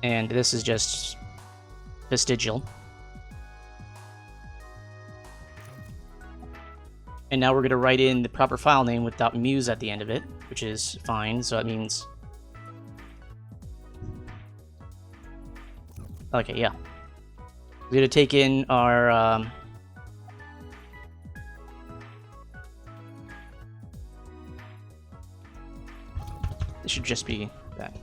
And this is just vestigial. And now we're gonna write in the proper file name without muse at the end of it, which is fine. So that means, okay, yeah. We're gonna take in our it should just be that.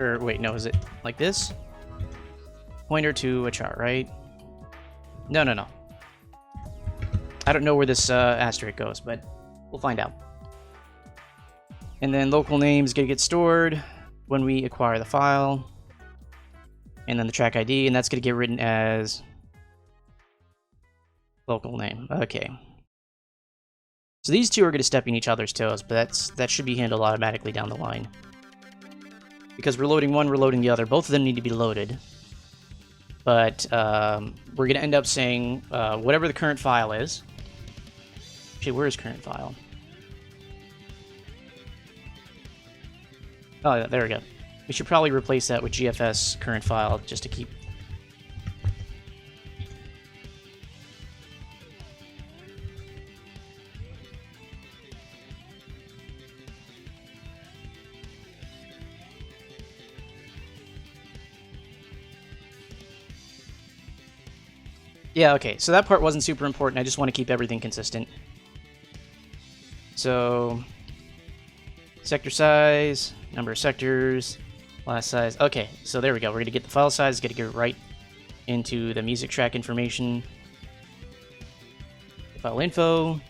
Or wait, no, is it like this? Pointer to a chart, right? No. I don't know where this asterisk goes, but we'll find out. And then local name is going to get stored when we acquire the file. And then the track ID, and that's going to get written as local name. Okay. So these two are going to step in each other's toes, but that should be handled automatically down the line. Because we're loading one, we're loading the other. Both of them need to be loaded. But we're going to end up saying whatever the current file is. Actually, where is current file? Oh, there we go. We should probably replace that with GFS current file just to keep... Yeah, okay, so that part wasn't super important. I just want to keep everything consistent. So, sector size, number of sectors, last size. Okay, so there we go. We're going to get the file size, going to get it right into the music track information. File info.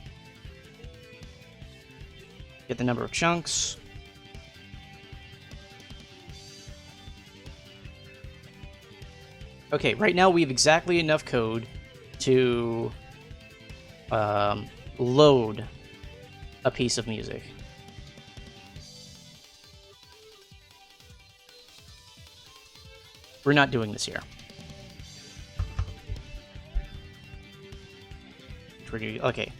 Get the number of chunks. Okay, right now we have exactly enough code to load a piece of music. We're not doing this here. Okay.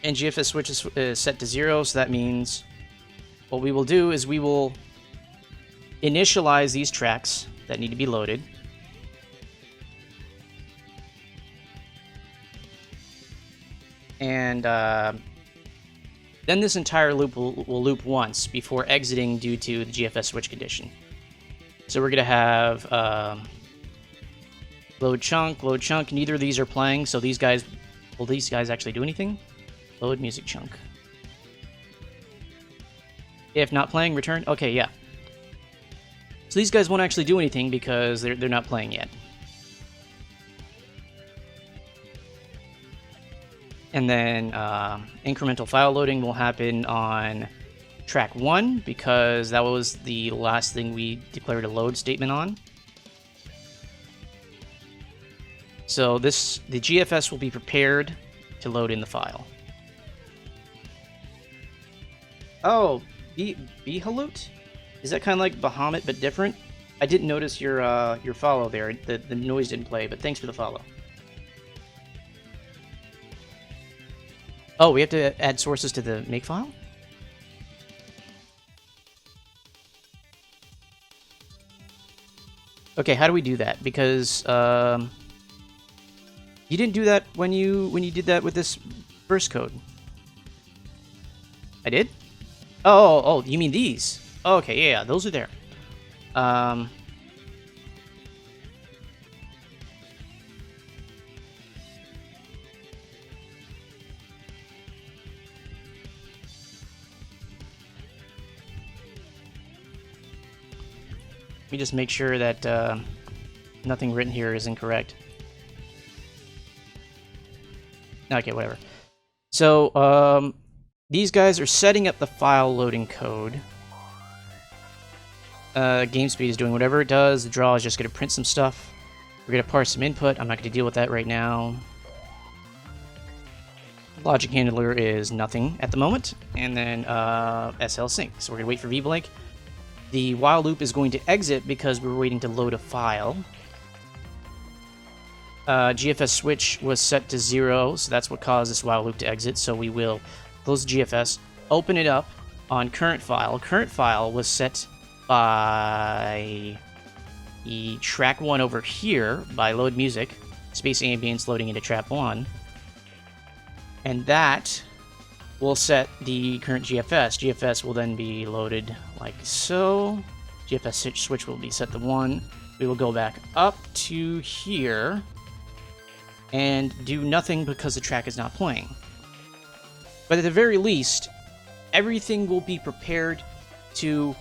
And GFS switch is set to 0, so that means what we will do is we will initialize these tracks that need to be loaded. And then this entire loop will loop once before exiting due to the GFS switch condition. So we're going to have load chunk, neither of these are playing, so these guys, will these guys actually do anything? Load music chunk. If not playing, return? Okay, yeah. So these guys won't actually do anything because they're not playing yet. And then incremental file loading will happen on track 1 because that was the last thing we declared a load statement on. So the GFS will be prepared to load in the file. Oh, Behalut? Is that kind of like Bahamut but different? I didn't notice your follow there. The noise didn't play, but thanks for the follow. Oh, we have to add sources to the makefile? Okay, how do we do that? Because you didn't do that when you did that with this verse code. I did? Oh, you mean these? Oh, okay, yeah, those are there. Let me just make sure that nothing written here is incorrect. Okay, whatever. So, These guys are setting up the file loading code. GameSpeed is doing whatever it does. The draw is just going to print some stuff. We're going to parse some input. I'm not going to deal with that right now. Logic handler is nothing at the moment. And then SL sync. So we're going to wait for vblank. The while loop is going to exit because we're waiting to load a file. GFS switch was set to 0, so that's what caused this while loop to exit. So we will close the GFS, open it up on current file. Current file was set by the track 1 over here by load music, space ambience loading into track 1. And that will set the current GFS. GFS will then be loaded like so. GFS switch will be set to 1. We will go back up to here and do nothing because the track is not playing. But at the very least, everything will be prepared to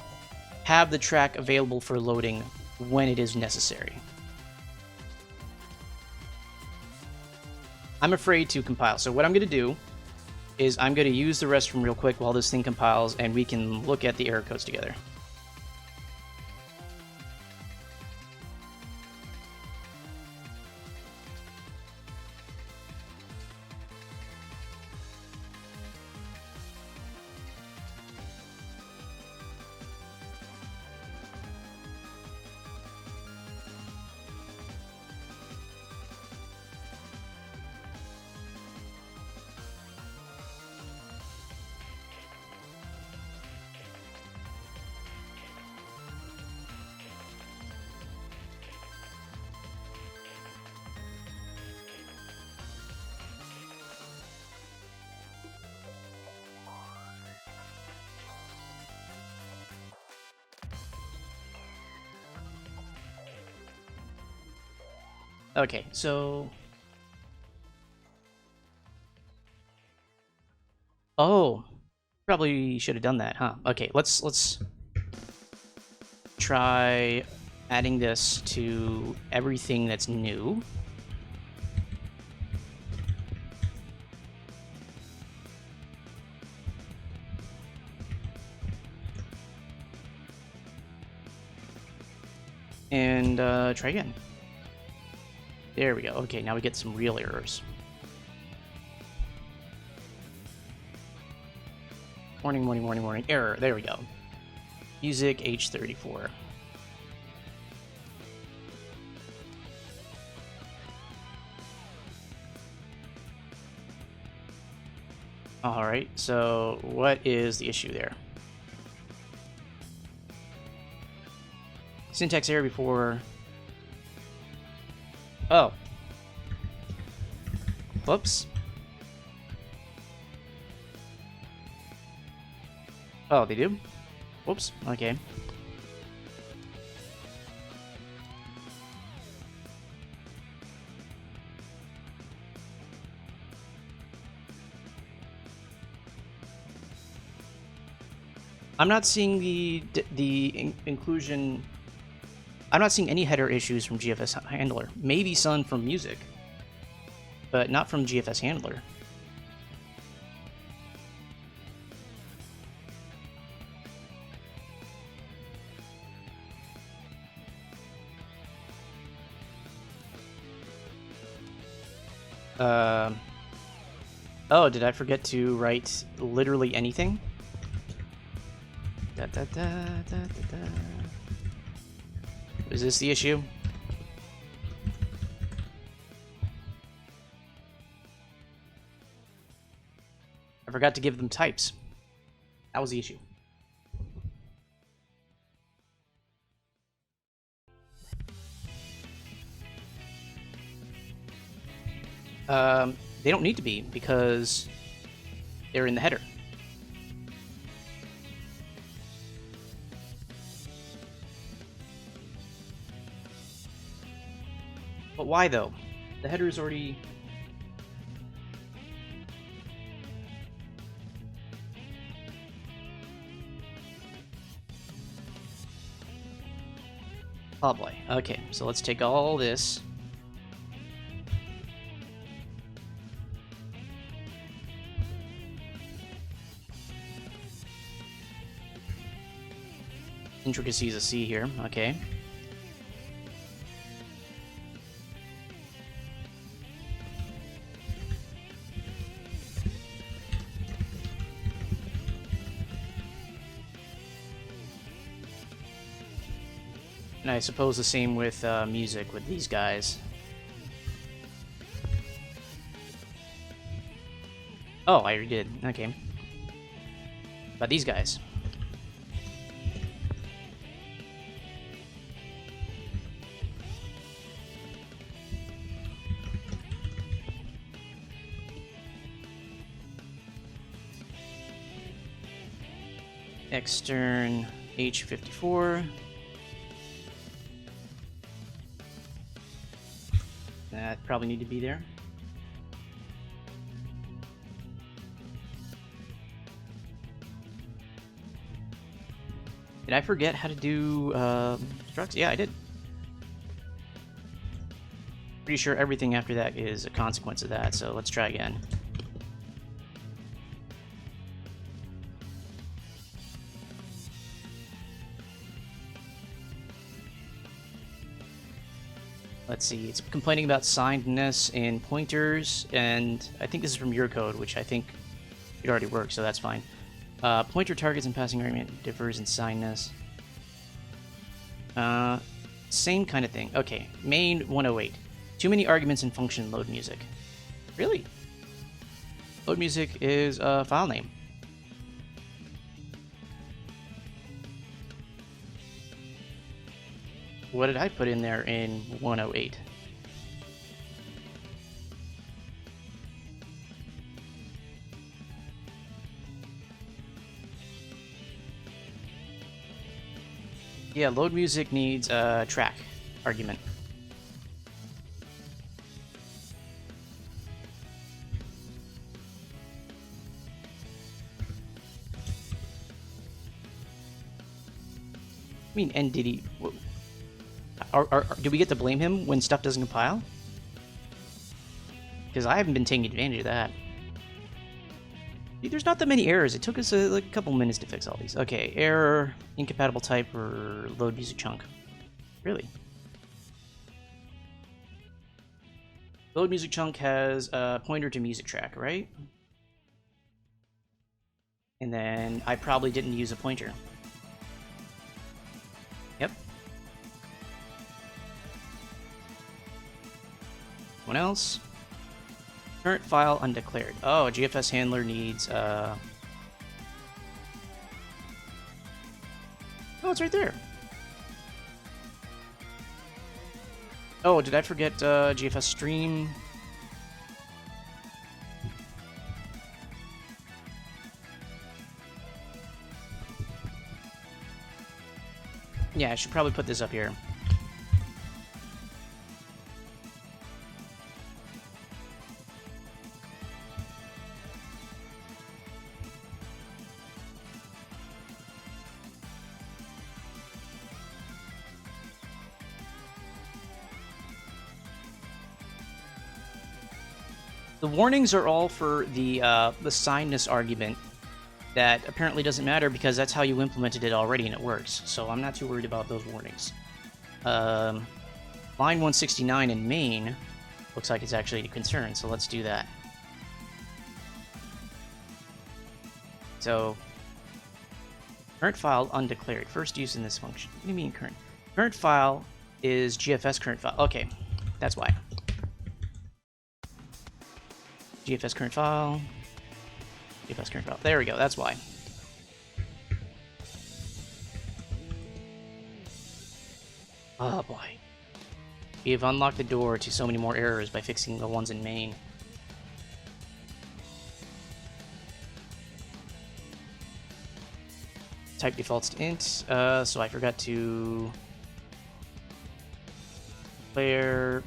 have the track available for loading when it is necessary. I'm afraid to compile, so what I'm going to do is I'm going to use the restroom real quick while this thing compiles, and we can look at the error codes together. Okay, so... Oh, probably should have done that, huh? Okay, let's try adding this to everything that's new. And try again. There we go. Okay, now we get some real errors. Warning, warning, warning, warning. Error. There we go. Music H34. Alright, so what is the issue there? Syntax error before... Oh. Whoops. Oh, they do? Whoops. Okay. I'm not seeing the inclusion... I'm not seeing any header issues from GFS Handler. Maybe some from music, but not from GFS Handler. Oh, did I forget to write literally anything? Da, da, da, da, da, da. Is this the issue? I forgot to give them types. That was the issue. They don't need to be because they're in the header. But why though? The header is already... Oh boy. Okay, so let's take all this. intricacies of C here. Okay. And I suppose the same with music with these guys. Oh, I already did. Okay. But these guys. Extern H54. That probably need to be there. Did I forget how to do structs? Yeah, I did. Pretty sure everything after that is a consequence of that, so let's try again. Let's see, it's complaining about signedness in pointers, and I think this is from your code, which I think it already works, so that's fine. Pointer targets and passing argument differs in signedness. Same kind of thing. Okay, main 108. Too many arguments in function load music. Really? Load music is a file name. What did I put in there in 108? Yeah, load music needs a track argument. I mean, and did he... do we get to blame him when stuff doesn't compile? Because I haven't been taking advantage of that. See, there's not that many errors. It took us like a couple minutes to fix all these. Okay, error, incompatible type, or load music chunk. Really? Load music chunk has a pointer to music track, right? And then I probably didn't use a pointer. Yep. Someone else? Current file undeclared. Oh, GFS handler needs, Oh, it's right there. Oh, did I forget, GFS stream? Yeah, I should probably put this up here. The warnings are all for the signedness argument that apparently doesn't matter because that's how you implemented it already and it works. So I'm not too worried about those warnings. Line 169 in main looks like it's actually a concern, so let's do that. So, current file undeclared. First use in this function. What do you mean current? Current file is GFS current file. Okay, that's why. GFS current file. GFS current file. There we go, that's why. Oh boy. We have unlocked the door to so many more errors by fixing the ones in main. Type defaults to int, so I forgot to declare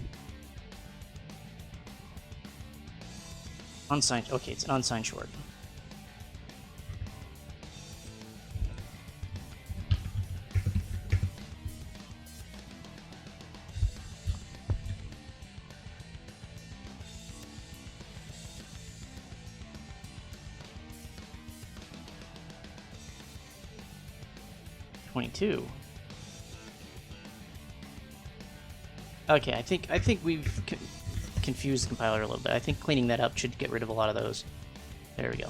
unsigned. Okay, it's an unsigned short. 22. Okay, I think we've confused the compiler a little bit. I think cleaning that up should get rid of a lot of those. There we go.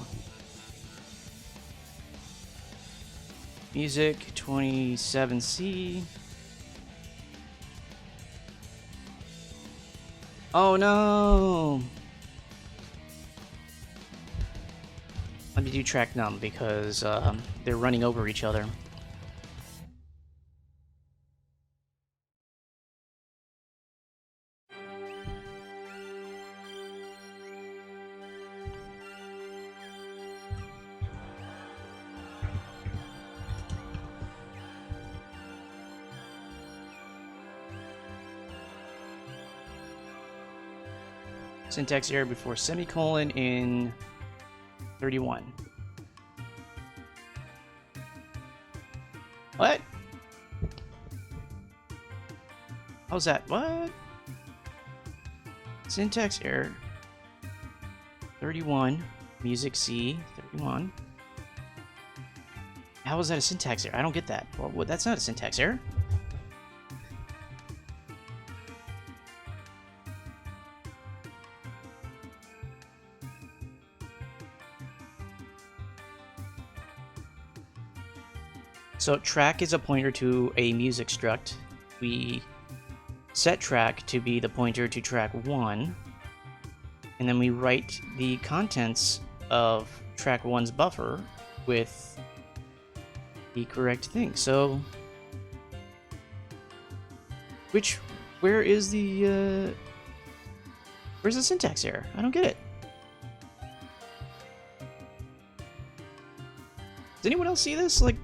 Music 27C. Oh no! Let me do track num because they're running over each other. Syntax error before semicolon in 31. What? How's that? What? Syntax error. 31. Music C. 31. How is that a syntax error? I don't get that. Well, that's not a syntax error. So track is a pointer to a music struct. We set track to be the pointer to track 1, and then we write the contents of track 1's buffer with the correct thing. So, where's the syntax error? I don't get it. Does anyone else see this? Like,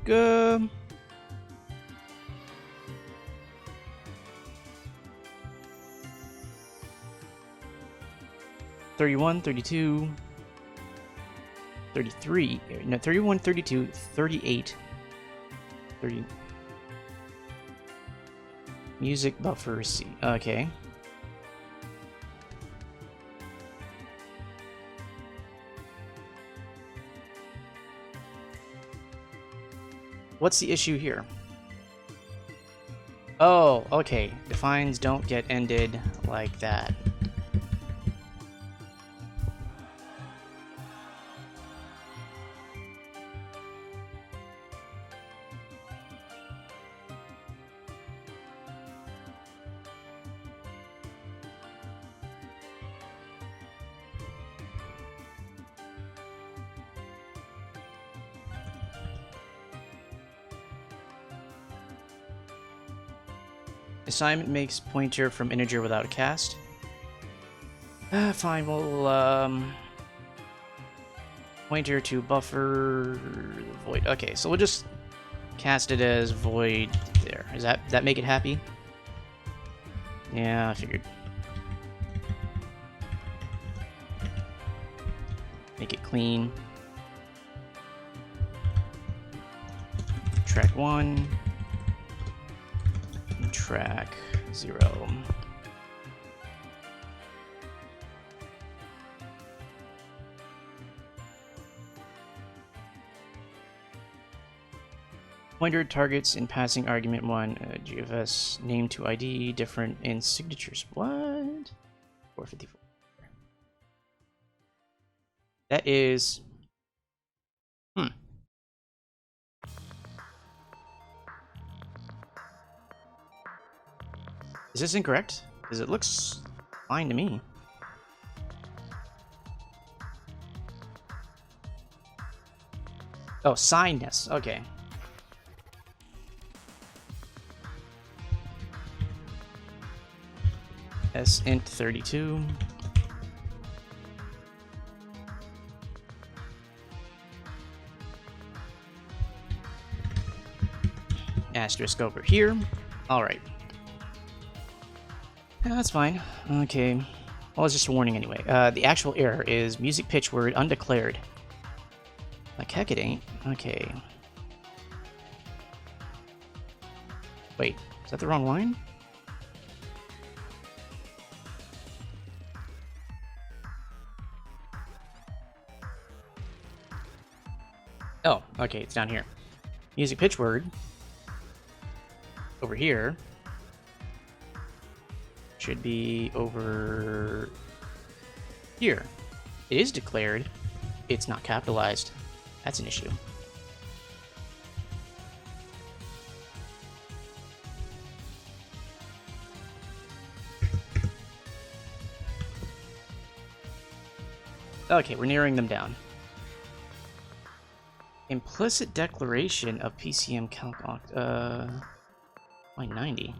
31, 32, 33, no, 31, 32, 38, 30. Music buffer C. Okay. What's the issue here? Oh, okay. Defines don't get ended like that. Assignment makes pointer from integer without a cast. Fine, we'll pointer to buffer void. Okay, so we'll just cast it as void there. Is that make it happy? Yeah, I figured. Make it clean. Track 1. Track 0. Pointer targets in passing argument 1, GFS name to ID different in signatures. What? 454. That is. Is this incorrect? Because it looks fine to me. Oh, signedness. Okay. Int 32. Asterisk over here. All right. Yeah, that's fine. Okay. Well, it's just a warning anyway. The actual error is music pitch word undeclared. Like heck it ain't. Okay. Wait, is that the wrong line? Oh, okay, it's down here. Music pitch word over here should be over here. It is declared. It's not capitalized. That's an issue. Okay, we're narrowing them down. Implicit declaration of PCM calc line 90.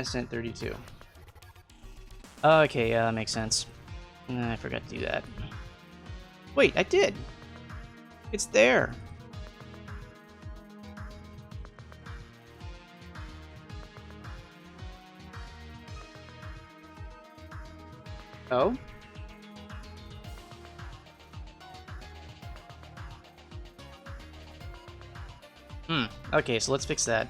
SN 32. Okay, makes sense. I forgot to do that. Wait, I did! It's there! Oh? Okay, so let's fix that.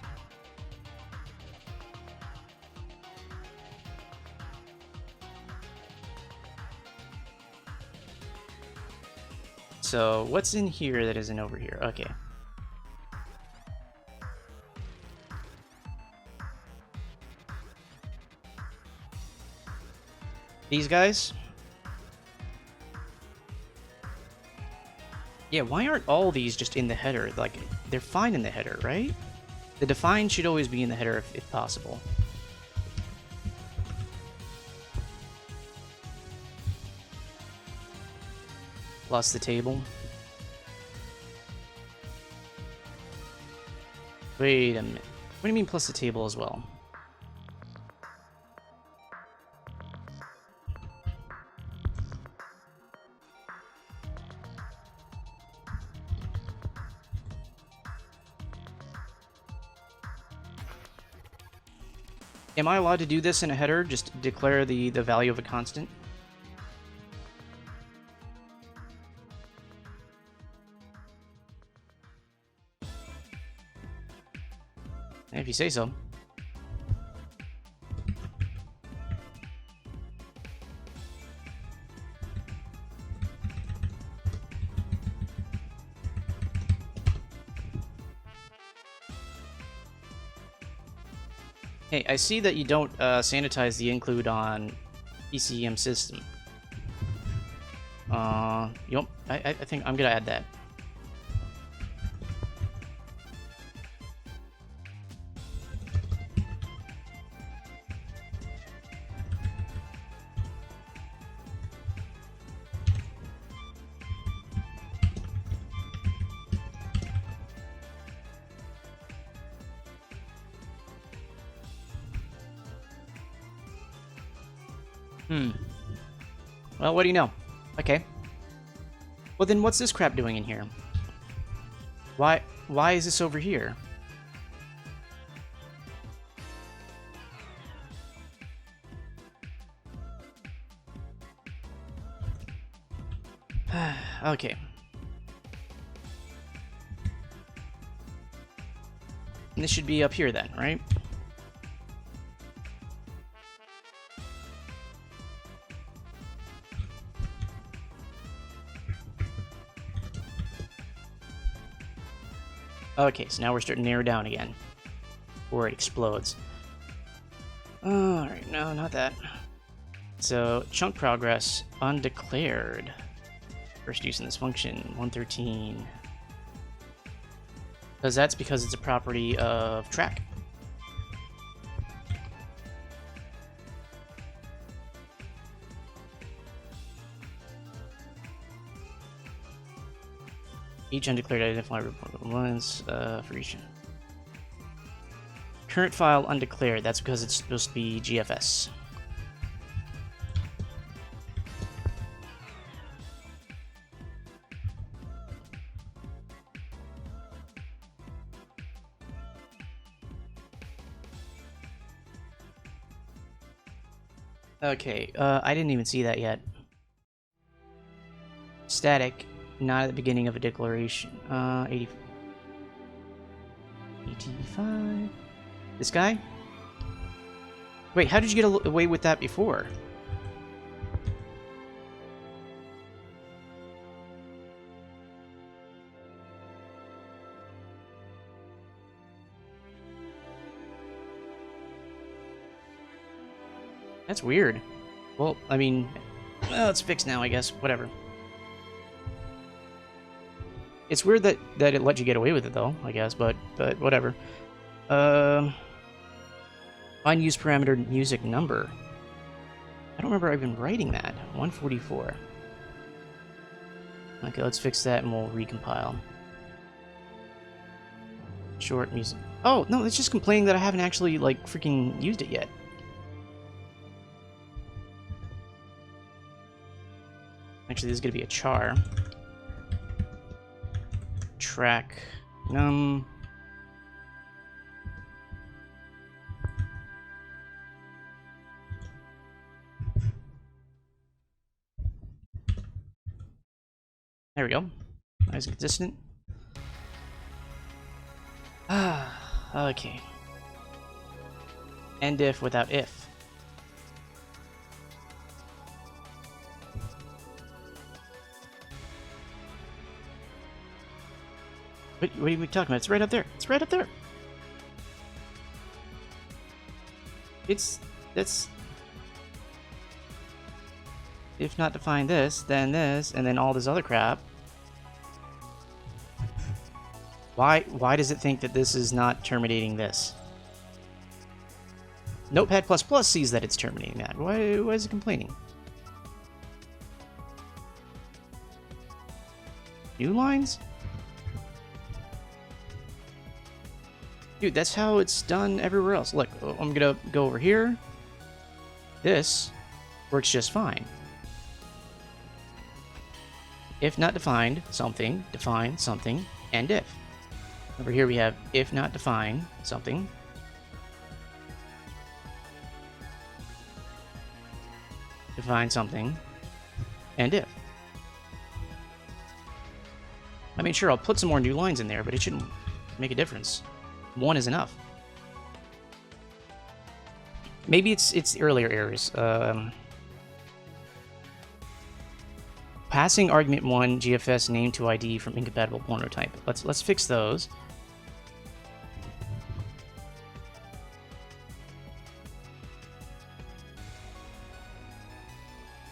So, what's in here that isn't over here? Okay. These guys? Yeah, why aren't all these just in the header? Like, they're fine in the header, right? The define should always be in the header if possible. Plus the table. Wait a minute. What do you mean plus the table as well? Am I allowed to do this in a header? Just declare the value of a constant? If you say so. Hey, I see that you don't sanitize the include on PCM system. Yep, I think I'm gonna add that. Well, what do you know? Okay. Well, then what's this crap doing in here? Why is this over here? Okay. And this should be up here then, right? Okay, so now we're starting to narrow down again. Before it explodes. Alright, no, not that. So, chunk progress, undeclared. First use in this function, 113. Because that's because it's a property of track. Each undeclared identifier reportable lines for each. Current file undeclared. That's because it's supposed to be GFS. Okay, I didn't even see that yet. Static. Not at the beginning of a declaration. 85. This guy? Wait, how did you get away with that before? That's weird. Well, I mean, well, it's fixed now, I guess. Whatever. It's weird that it let you get away with it, though, I guess, but whatever. Find use parameter music number. I don't remember even writing that. 144. Okay, let's fix that and we'll recompile. Short music. Oh, no, it's just complaining that I haven't actually, like, freaking used it yet. Actually, this is going to be a char. Track num. There we go. Nice and consistent. Ah, okay. End if without if. What are we talking about? It's right up there. It's right up there. That's... If not define this, then this, and then all this other crap. Why does it think that this is not terminating this? Notepad++ sees that it's terminating that. Why is it complaining? New lines? Dude, that's how it's done everywhere else. Look, I'm gonna go over here. This works just fine. If not defined, something, define something, and if. Over here we have if not defined, something. Define something, and if. I mean, sure, I'll put some more new lines in there, but it shouldn't make a difference. One is enough. Maybe it's the earlier errors. Passing argument 1 GFS name to ID from incompatible pointer type. Let's fix those.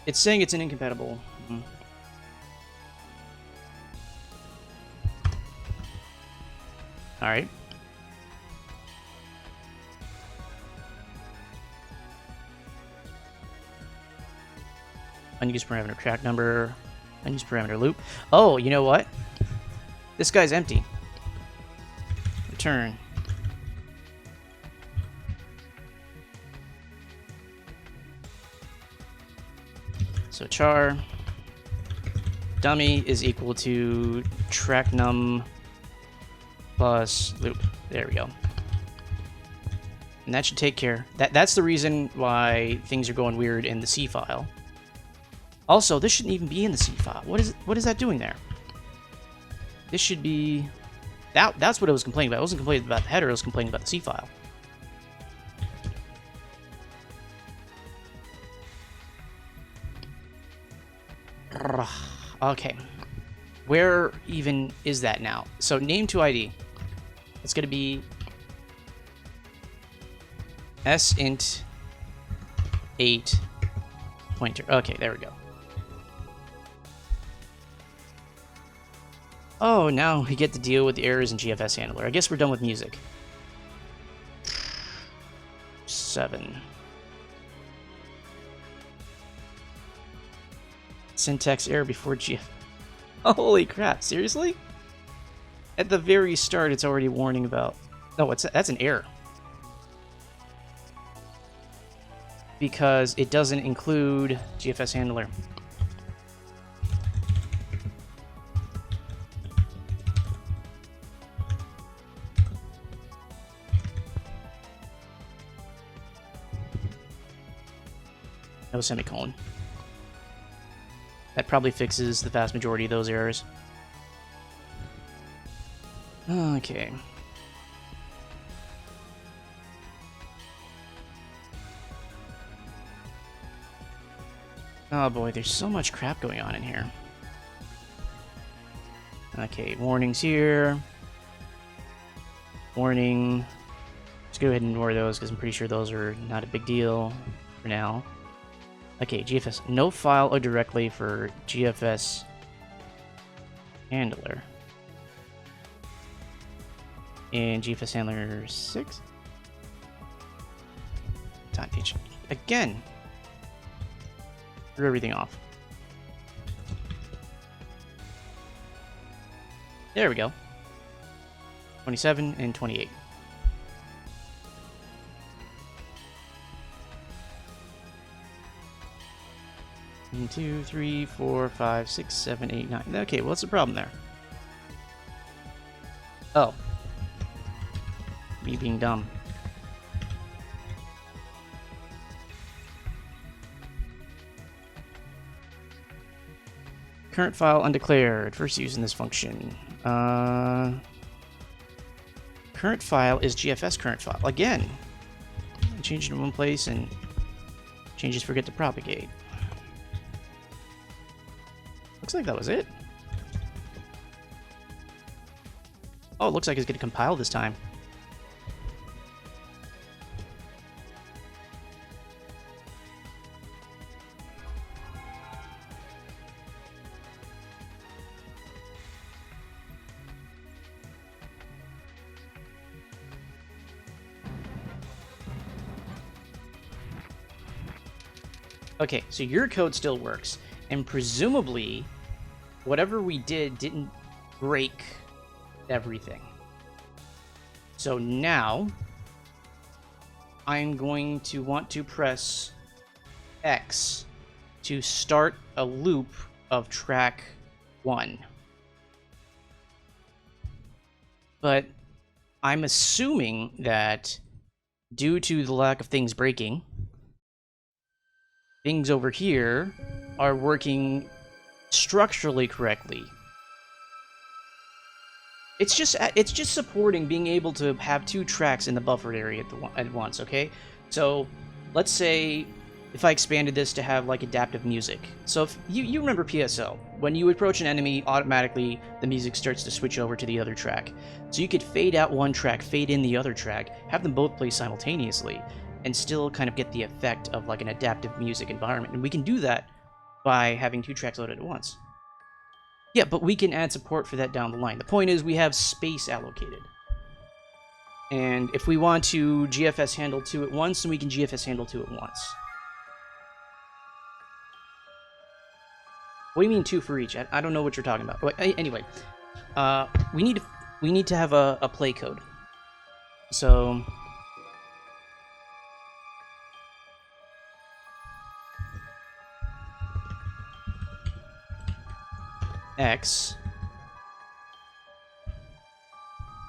It's saying it's an incompatible. All right. Unused parameter track number. Unused parameter loop. Oh, you know what? This guy's empty. Return. So char dummy is equal to track num plus loop. There we go. And that should take care. That's the reason why things are going weird in the C file. Also, this shouldn't even be in the C file. What is that doing there? This should be... That's what I was complaining about. I wasn't complaining about the header, I was complaining about the C file. Okay. Where even is that now? So name to ID. It's going to be sint 8 pointer. Okay, there we go. Oh, now we get to deal with the errors in GFS handler. I guess we're done with music. 7. Syntax error before GFS. Holy crap, seriously? At the very start, it's already warning about... No, that's an error. Because it doesn't include GFS handler. No semicolon. That probably fixes the vast majority of those errors. Okay. Oh boy, there's so much crap going on in here. Okay, warnings here. Warning. Let's go ahead and ignore those because I'm pretty sure those are not a big deal. for now. Okay, GFS. No file or directly for GFS handler. And GFS handler 6. Time page. Again. Threw everything off. There we go. 27 and 28. One, 2, 3, 4, 5, 6, 7, 8, 9. Okay, what's the problem there? Oh. Me being dumb. Current file undeclared. First using this function. Current file is GFS current file. Again. I change it in one place and changes forget to propagate. Looks like that was it. Oh, it looks like it's going to compile this time. Okay, so your code still works, and presumably, whatever we did didn't break everything. So now, I'm going to want to press X to start a loop of track 1. But I'm assuming that due to the lack of things breaking, things over here are working structurally correctly. It's just supporting being able to have 2 tracks in the buffered area at once, okay? So let's say if I expanded this to have like adaptive music. So if you remember PSO, when you approach an enemy, automatically the music starts to switch over to the other track. So you could fade out one track, fade in the other track, have them both play simultaneously, and still kind of get the effect of like an adaptive music environment. And we can do that by having 2 tracks loaded at once. Yeah, but we can add support for that down the line. The point is we have space allocated. And if we want to GFS handle 2 at once, then we can GFS handle 2 at once. What do you mean 2 for each? I don't know what you're talking about. But anyway, we need to have a play code. So X,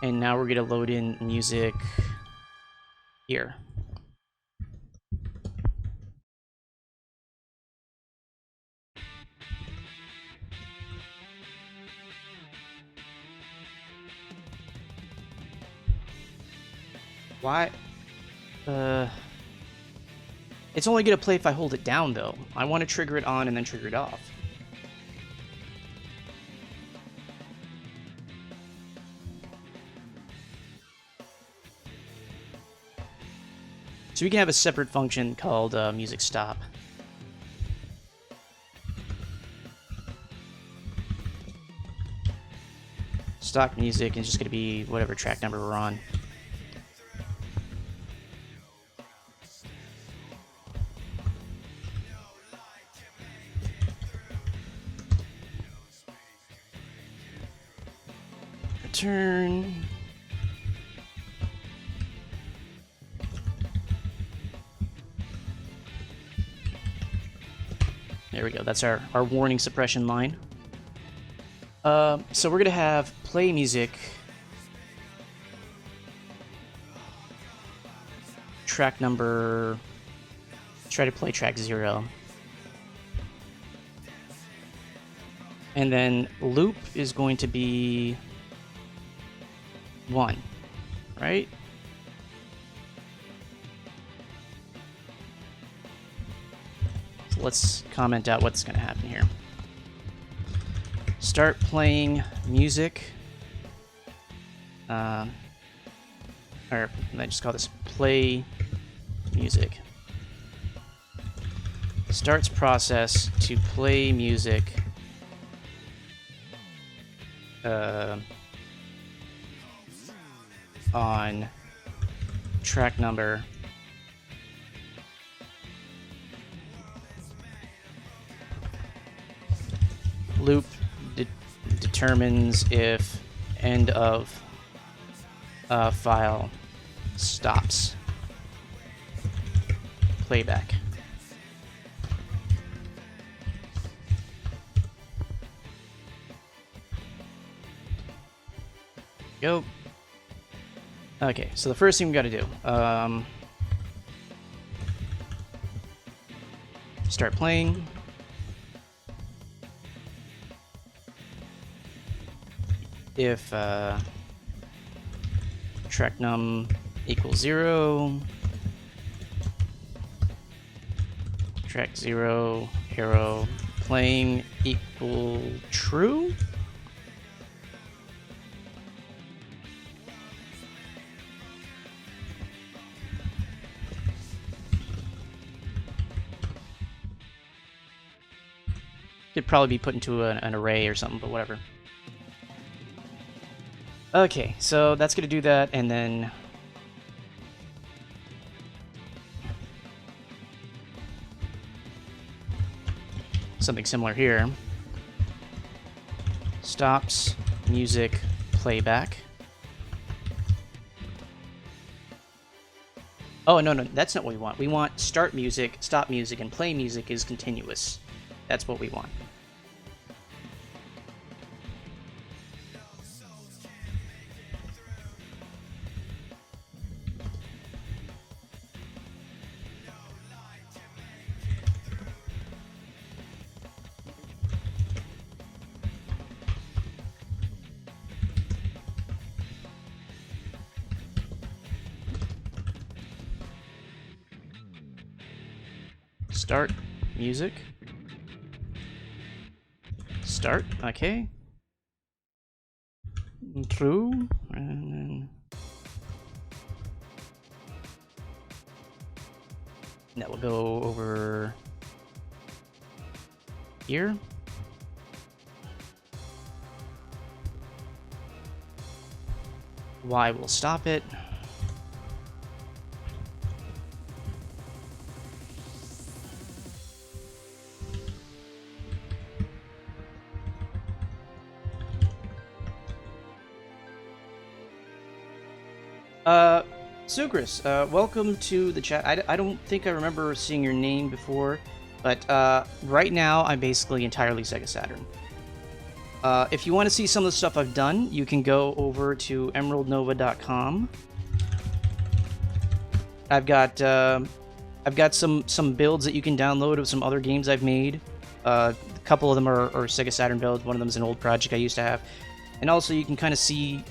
and now we're gonna load in music here. Why? It's only gonna play if I hold it down, though. I want to trigger it on and then trigger it off. So we can have a separate function called music stop. Stock music is just going to be whatever track number we're on. Return. There we go, that's our warning suppression line. So we're gonna have play music, track number, try to play track 0. And then loop is going to be 1, right? Let's comment out what's going to happen here. Start playing music. Or I just call this play music. starts process to play music on track number loop determines if end of file stops playback. Go. Okay, so the first thing we got to do, start playing. If track num equals 0, track 0 arrow playing equal true. Could probably be put into an array or something, but whatever. Okay, so that's gonna do that, and then something similar here. Stops music playback. Oh, no, that's not what we want. We want start music, stop music, and play music is continuous. That's what we want. Start music. Start, okay. True, and then that will go over here. Y will stop it. Sugris, welcome to the chat. I don't think I remember seeing your name before, but right now I'm basically entirely Sega Saturn. If you want to see some of the stuff I've done, you can go over to emeraldnova.com. I've got some builds that you can download of some other games I've made. A couple of them are Sega Saturn builds. One of them is an old project I used to have. And also you can kind of see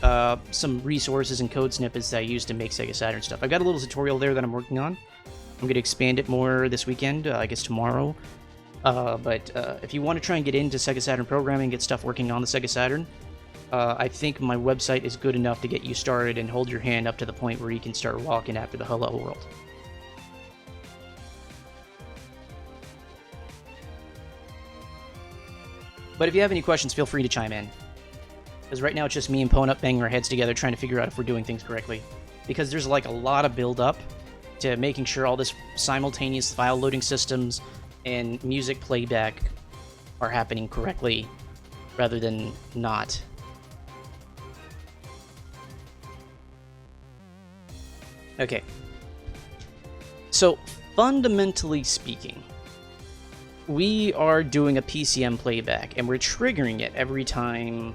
some resources and code snippets that I use to make Sega Saturn stuff. I've got a little tutorial there that I'm working on. I'm going to expand it more this weekend, I guess tomorrow. But if you want to try and get into Sega Saturn programming, get stuff working on the Sega Saturn, I think my website is good enough to get you started and hold your hand up to the point where you can start walking after the hello world. But if you have any questions, feel free to chime in. Because right now it's just me and Ponut banging our heads together trying to figure out if we're doing things correctly. Because there's like a lot of build-up to making sure all this simultaneous file loading systems and music playback are happening correctly rather than not. Okay. So, fundamentally speaking, we are doing a PCM playback, and we're triggering it every time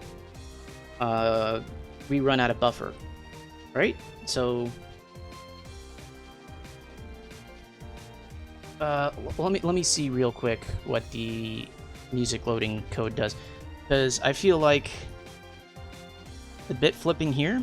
we run out of buffer, right? So, let me see real quick what the music loading code does, because I feel like the bit flipping here.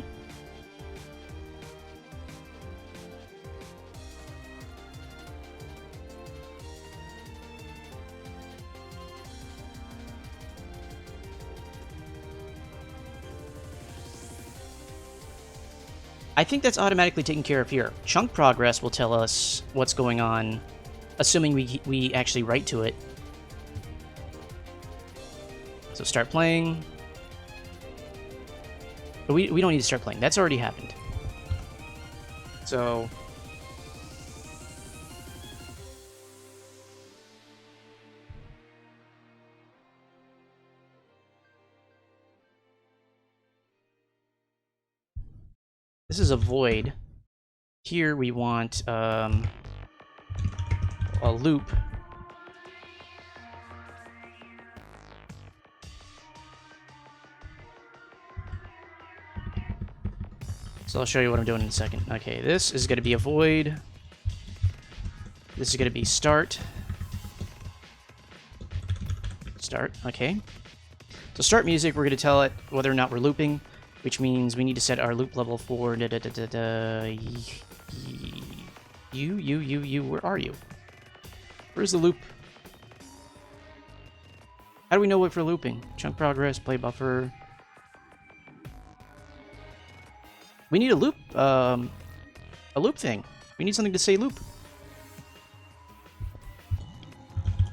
I think that's automatically taken care of here. Chunk progress will tell us what's going on assuming we actually write to it. So start playing. But we don't need to start playing. That's already happened. So this is a void. Here we want a loop. So I'll show you what I'm doing in a second. Okay, this is going to be a void. This is going to be start. Start, okay. So start music, we're going to tell it whether or not we're looping, which means we need to set our loop level for you, where are you? Where's the loop? How do we know if we're looping? Chunk progress, play buffer. We need a loop thing. We need something to say loop.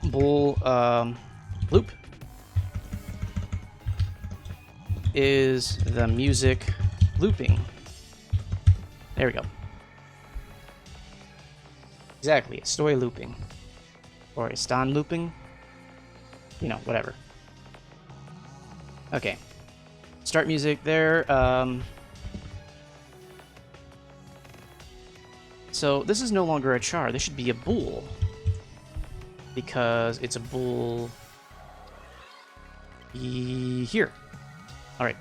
Bool, loop is the music looping. There we go. Exactly, estoy looping. Or están looping. You know, whatever. Okay. Start music there. So this is no longer a char. This should be a bool. Because it's a bool here. All right.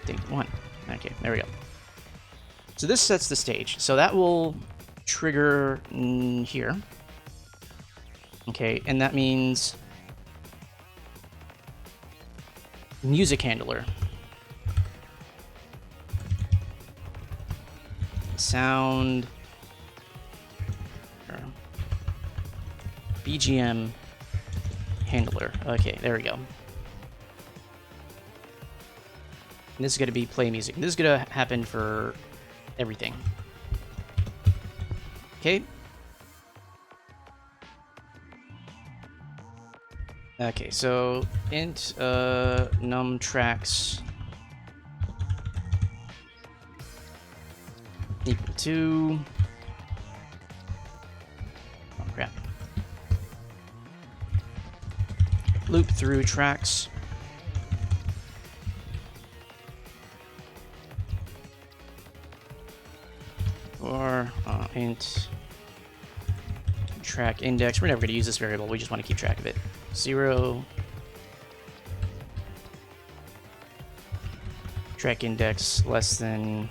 Think one. Okay, there we go. So this sets the stage. So that will trigger here. Okay, and that means music handler. Sound BGM handler. Okay, there we go. And this is going to be play music. This is going to happen for everything. Okay. Okay, so int num tracks equal to, oh crap, loop through tracks or int track index. We're never going to use this variable, we just want to keep track of it. 0 track index less than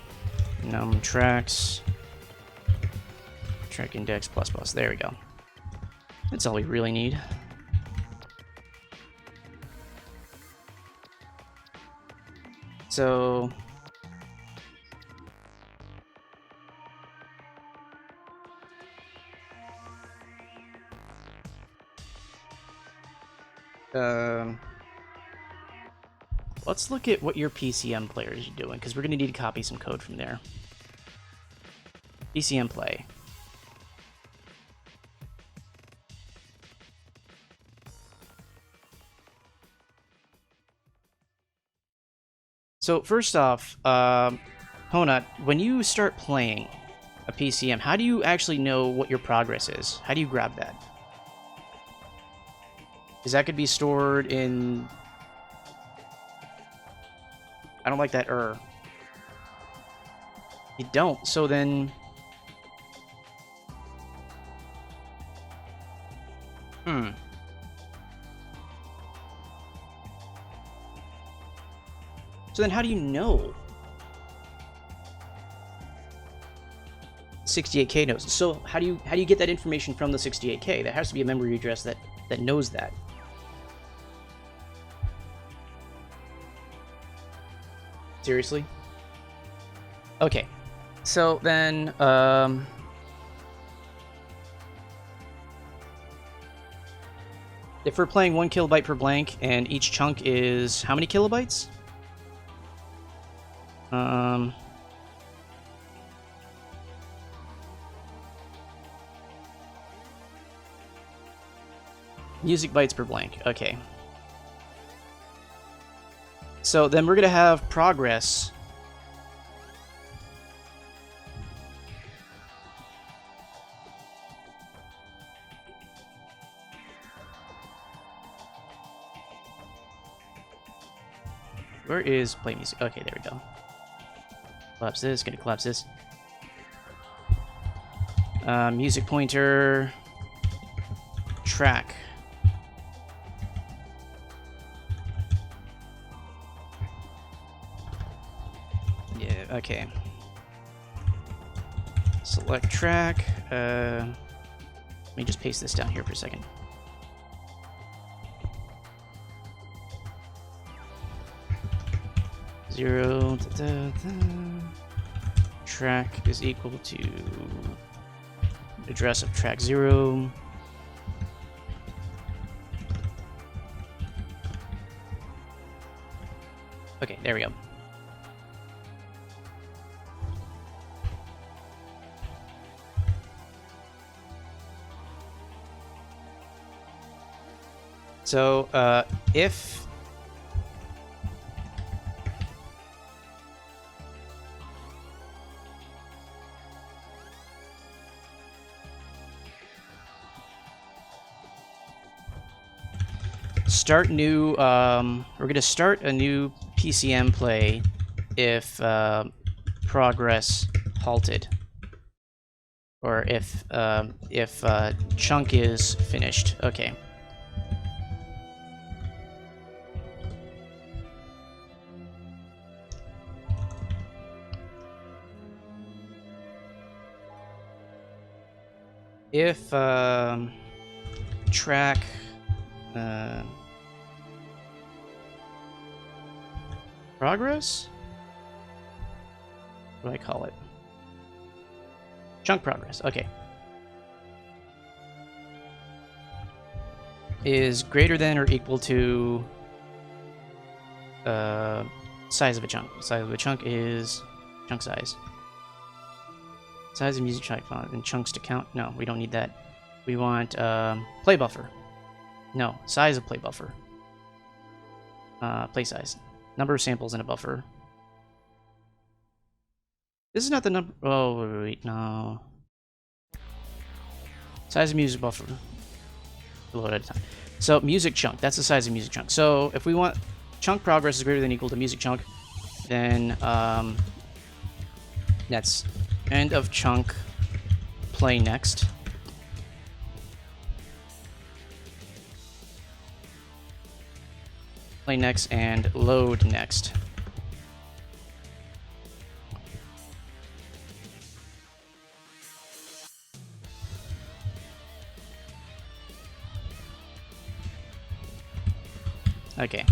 num tracks track index plus plus. There we go. That's all we really need. So let's look at what your PCM players are doing, because we're going to need to copy some code from there. PCM play. So first off, Ponut, when you start playing a PCM, how do you actually know what your progress is? How do you grab that? Because that could be stored in... I don't like that error. You don't, so then... So then how do you know? 68K knows. So how do you get that information from the 68K? There has to be a memory address that knows that. Seriously? Okay. So then If we're playing 1 kilobyte per blank and each chunk is how many kilobytes? Music bytes per blank. Okay. So then we're going to have progress. Where is play music? Okay, there we go. Collapse this, gonna collapse this. Music pointer. Track. Yeah, okay. Select track. Let me just paste this down here for a second. Zero, track is equal to address of track 0. Okay, there we go. So, if start new, we're going to start a new PCM play if progress halted, or if chunk is finished. Okay. If track progress? What do I call it? Chunk progress. Okay. Is greater than or equal to size of a chunk. Size of a chunk is chunk size. Size of music chunk font and chunks to count. No, we don't need that. We want play buffer. No, size of play buffer. Play size. Number of samples in a buffer. This is not the number. Oh, wait, no. Size of music buffer. Load at a time. So, music chunk. That's the size of music chunk. So, if we want chunk progress is greater than or equal to music chunk, then that's end of chunk, play next. Play next and load next. Okay.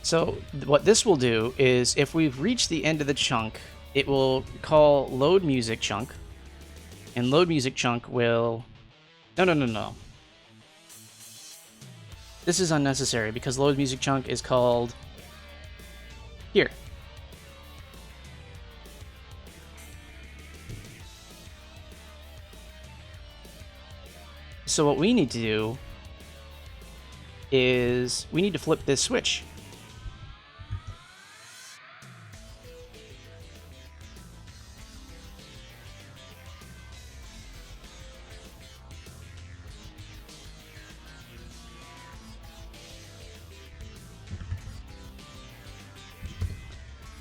So what this will do is if we've reached the end of the chunk, it will call load music chunk, and load music chunk will... No. This is unnecessary because load music chunk is called here. So what we need to do is we need to flip this switch.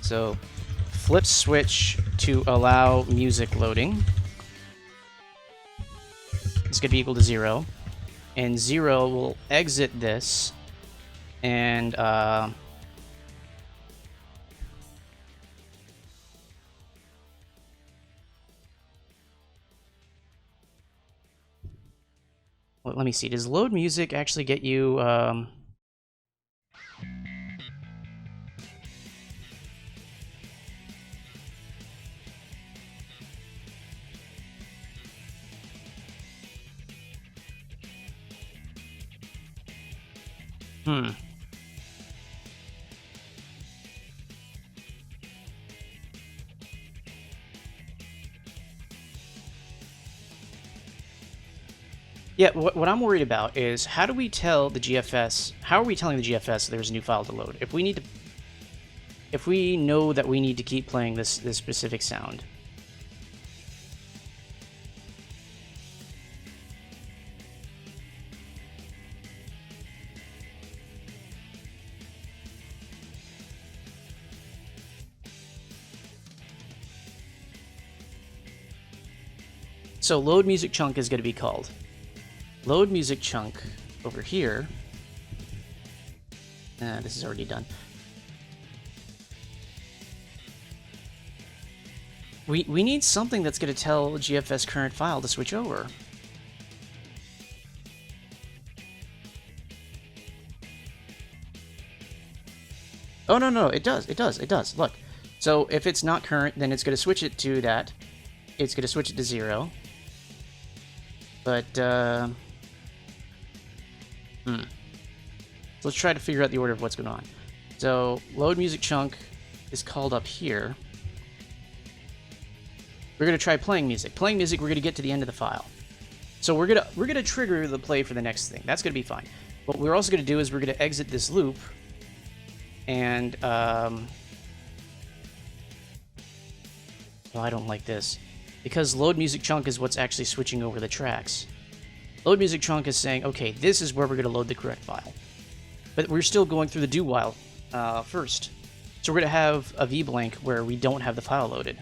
So flip switch to allow music loading. It's going to be equal to 0. And 0 will exit this. And well, let me see. Does load music actually get you... Hmm. Yeah, what I'm worried about is how do we tell the GFS, how are we telling the GFS there's a new file to load? If we need to, if we know that we need to keep playing this specific sound. So load music chunk is going to be called. Load music chunk over here. This is already done. We need something that's going to tell GFS current file to switch over. Oh, no, it does. Look. So if it's not current, then it's going to switch it to that. It's going to switch it to 0. But, So let's try to figure out the order of what's going on. So load music chunk is called up here. We're going to try playing music. Playing music, we're going to get to the end of the file. So we're gonna trigger the play for the next thing. That's going to be fine. What we're also going to do is we're going to exit this loop. And, well, I don't like this. Because load music chunk is what's actually switching over the tracks. Load music chunk is saying, okay, this is where we're going to load the correct file. But we're still going through the do while first. So we're going to have a v-blank where we don't have the file loaded.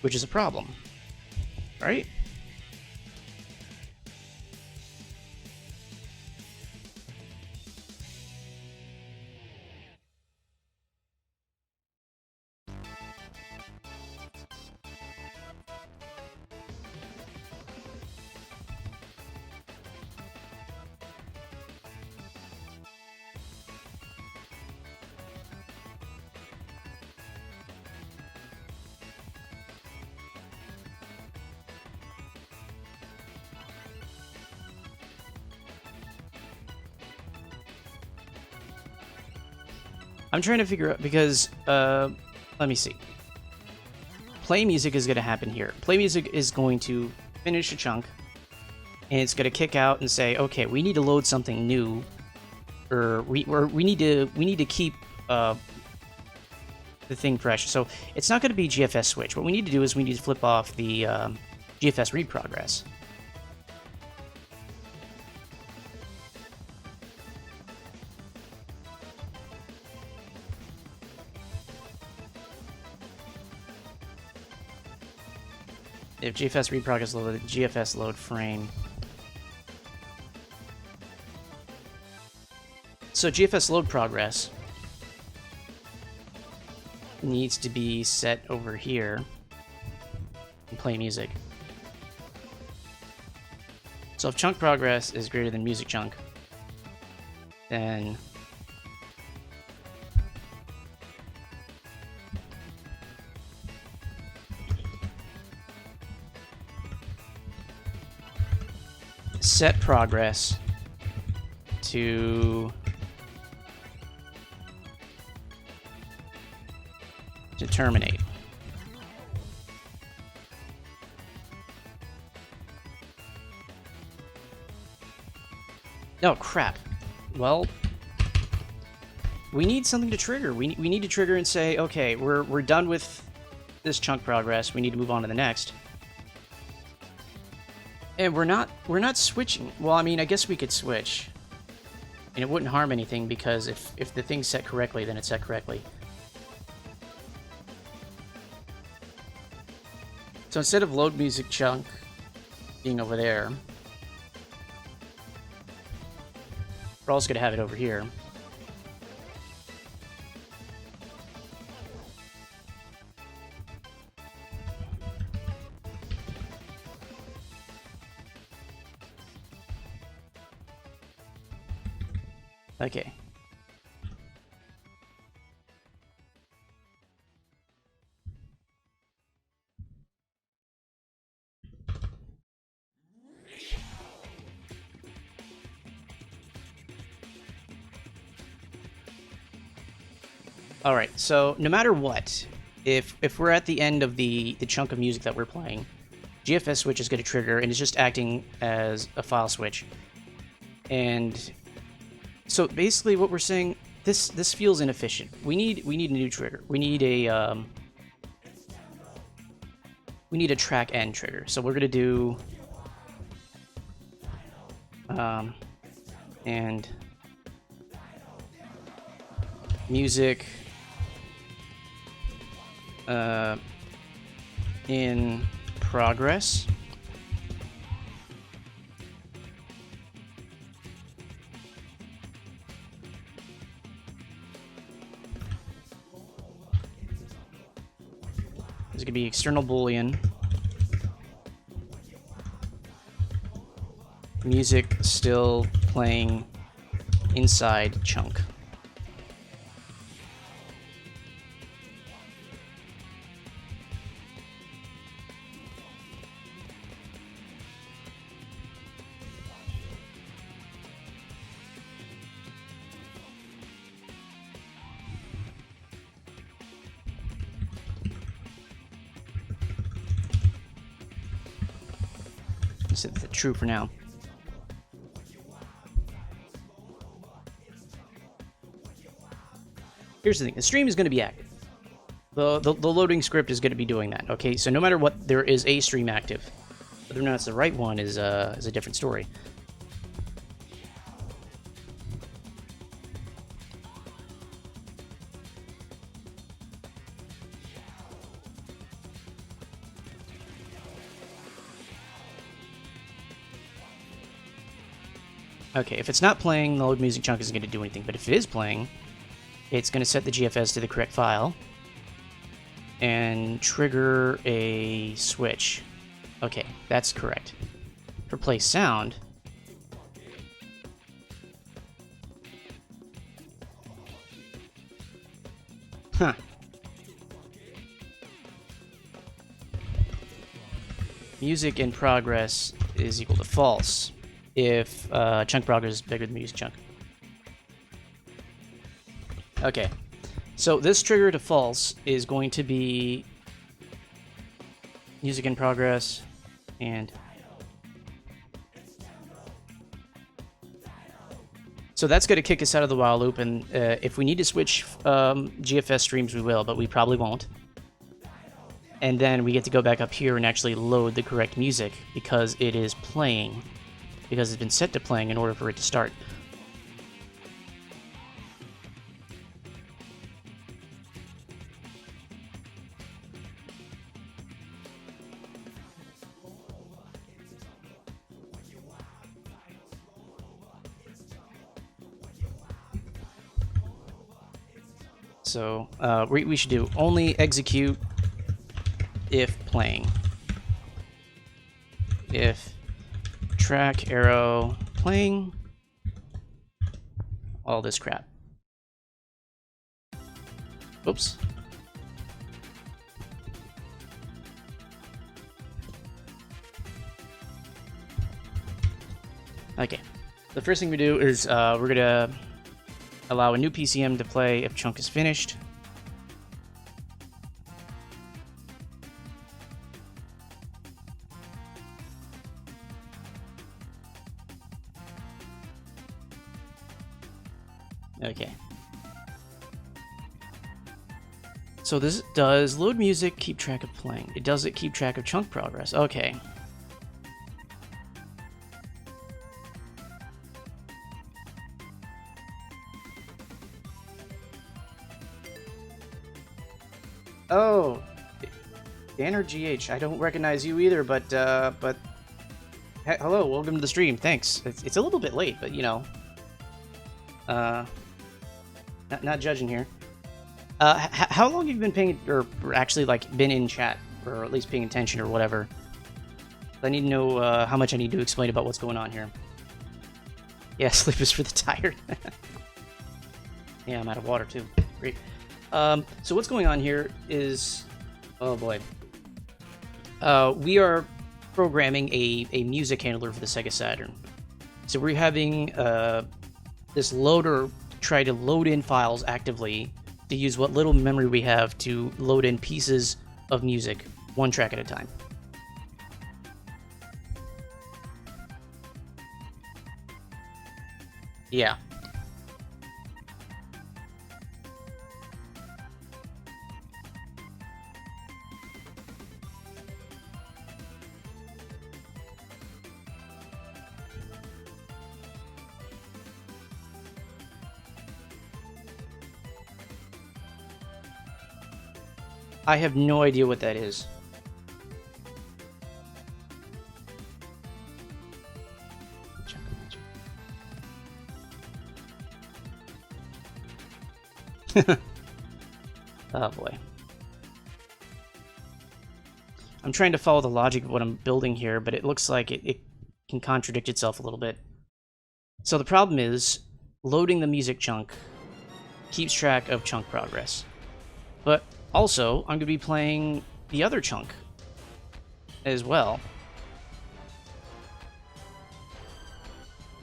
Which is a problem. Right? I'm trying to figure out, because, let me see. Play music is going to happen here. Play music is going to finish a chunk, and it's going to kick out and say, okay, we need to load something new, or we need to keep the thing fresh. So it's not going to be GFS switch. What we need to do is we need to flip off the GFS read progress. If GFS read progress loaded, GFS load frame. So GFS load progress needs to be set over here and play music. So if chunk progress is greater than music chunk, then set progress to terminate. Oh, crap. Well, we need something to trigger. We need to trigger and say, okay, we're done with this chunk progress. We need to move on to the next. And we're not switching. Well, I mean, I guess we could switch. And it wouldn't harm anything, because if the thing's set correctly, then it's set correctly. So instead of load music chunk being over there, we're also going to have it over here. Okay. All right, so no matter what, if we're at the end of the chunk of music that we're playing, GFS switch is going to trigger, and it's just acting as a file switch. And so basically, what we're saying, this feels inefficient. We need a new trigger. We need a track end trigger. So we're going to do and music in progress. There's gonna be external boolean. Music still playing inside chunk. Set that true for now. Here's the thing, the stream is going to be active. The loading script is going to be doing that, okay? So no matter what, there is a stream active. Whether or not it's the right one is a different story. Okay, if it's not playing, the load music chunk isn't going to do anything, but if it is playing, it's going to set the GFS to the correct file and trigger a switch. Okay, that's correct. For play sound, huh. Music in progress is equal to false if chunk progress is bigger than music chunk. Okay, so this trigger to false is going to be music in progress, and so that's going to kick us out of the while loop, and if we need to switch GFS streams, we will, but we probably won't. And then we get to go back up here and actually load the correct music because it is playing, because it's been set to playing in order for it to start. So we should do only execute if playing. If track arrow playing, all this crap. Oops. Okay. The first thing we do is we're gonna allow a new PCM to play if chunk is finished. Okay. So this does load music keep track of playing. It doesn't keep track of chunk progress. Okay. Oh, Dan or GH? I don't recognize you either, but hello, welcome to the stream. Thanks. It's a little bit late, but you know, not judging here. How long have you been paying, or actually like been in chat, or at least paying attention, or whatever? I need to know how much I need to explain about what's going on here. Yeah, sleep is for the tired. Yeah, I'm out of water too. Great. So what's going on here is, oh boy, we are programming a music handler for the Sega Saturn. So we're having this loader try to load in files actively to use what little memory we have to load in pieces of music, one track at a time. Yeah. I have no idea what that is. Oh boy. I'm trying to follow the logic of what I'm building here, but it looks like it can contradict itself a little bit. So the problem is, loading the music chunk keeps track of chunk progress. But also, I'm going to be playing the other chunk as well.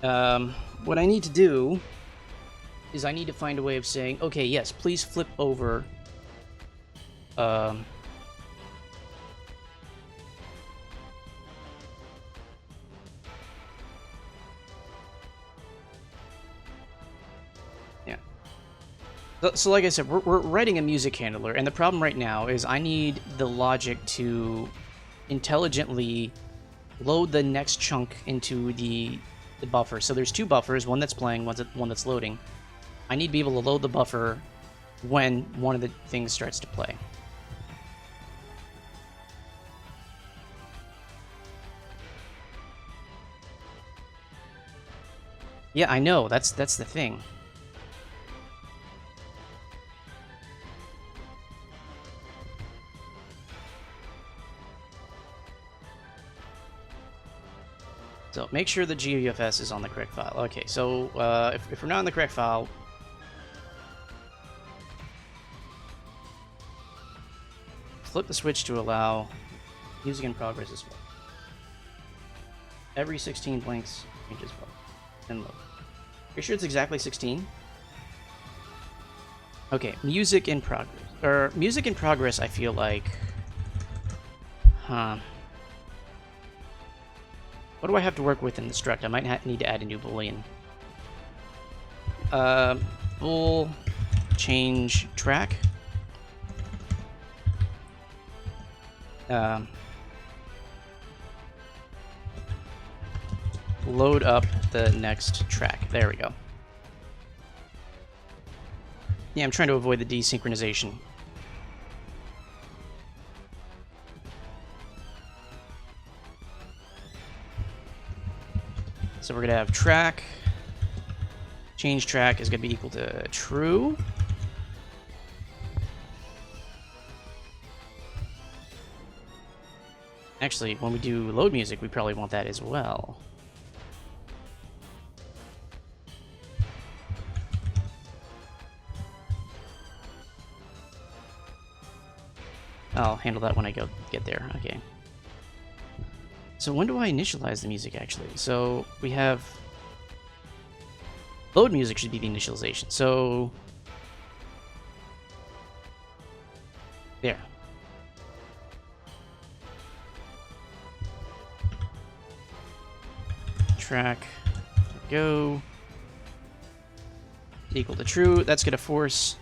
What I need to do is I need to find a way of saying, okay, yes, please flip over yeah. So like I said, we're writing a music handler, and the problem right now is I need the logic to intelligently load the next chunk into the buffer. So there's two buffers, one that's playing, one that's loading. I need to be able to load the buffer when one of the things starts to play. Yeah, I know, that's the thing. So make sure the GFS is on the correct file. Okay, so if we're not on the correct file, flip the switch to allow music in progress as well. Every 16 blinks changes well. And load. Are you sure it's exactly 16? Okay, music in progress. Or music in progress, I feel like. Huh. What do I have to work with in the struct? I might need to add a new boolean. Bool change track. Load up the next track. There we go. Yeah, I'm trying to avoid the desynchronization. So we're going to have track. Change track is going to be equal to true. Actually, when we do load music, we probably want that as well. I'll handle that when I get there. Okay. So when do I initialize the music, actually? So we have... Load music should be the initialization. So... There. Track. Go. Equal to true. That's going to force...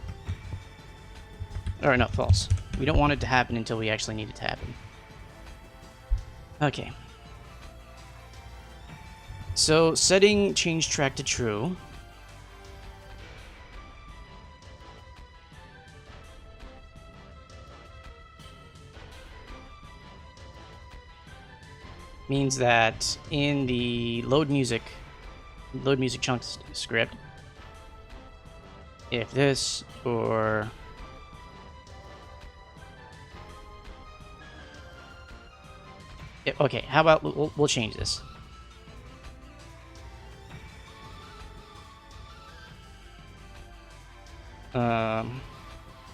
Or no, false. We don't want it to happen until we actually need it to happen. Okay. So, setting change track to true. Means that in the load music chunk script, if this or okay, how about we'll change this.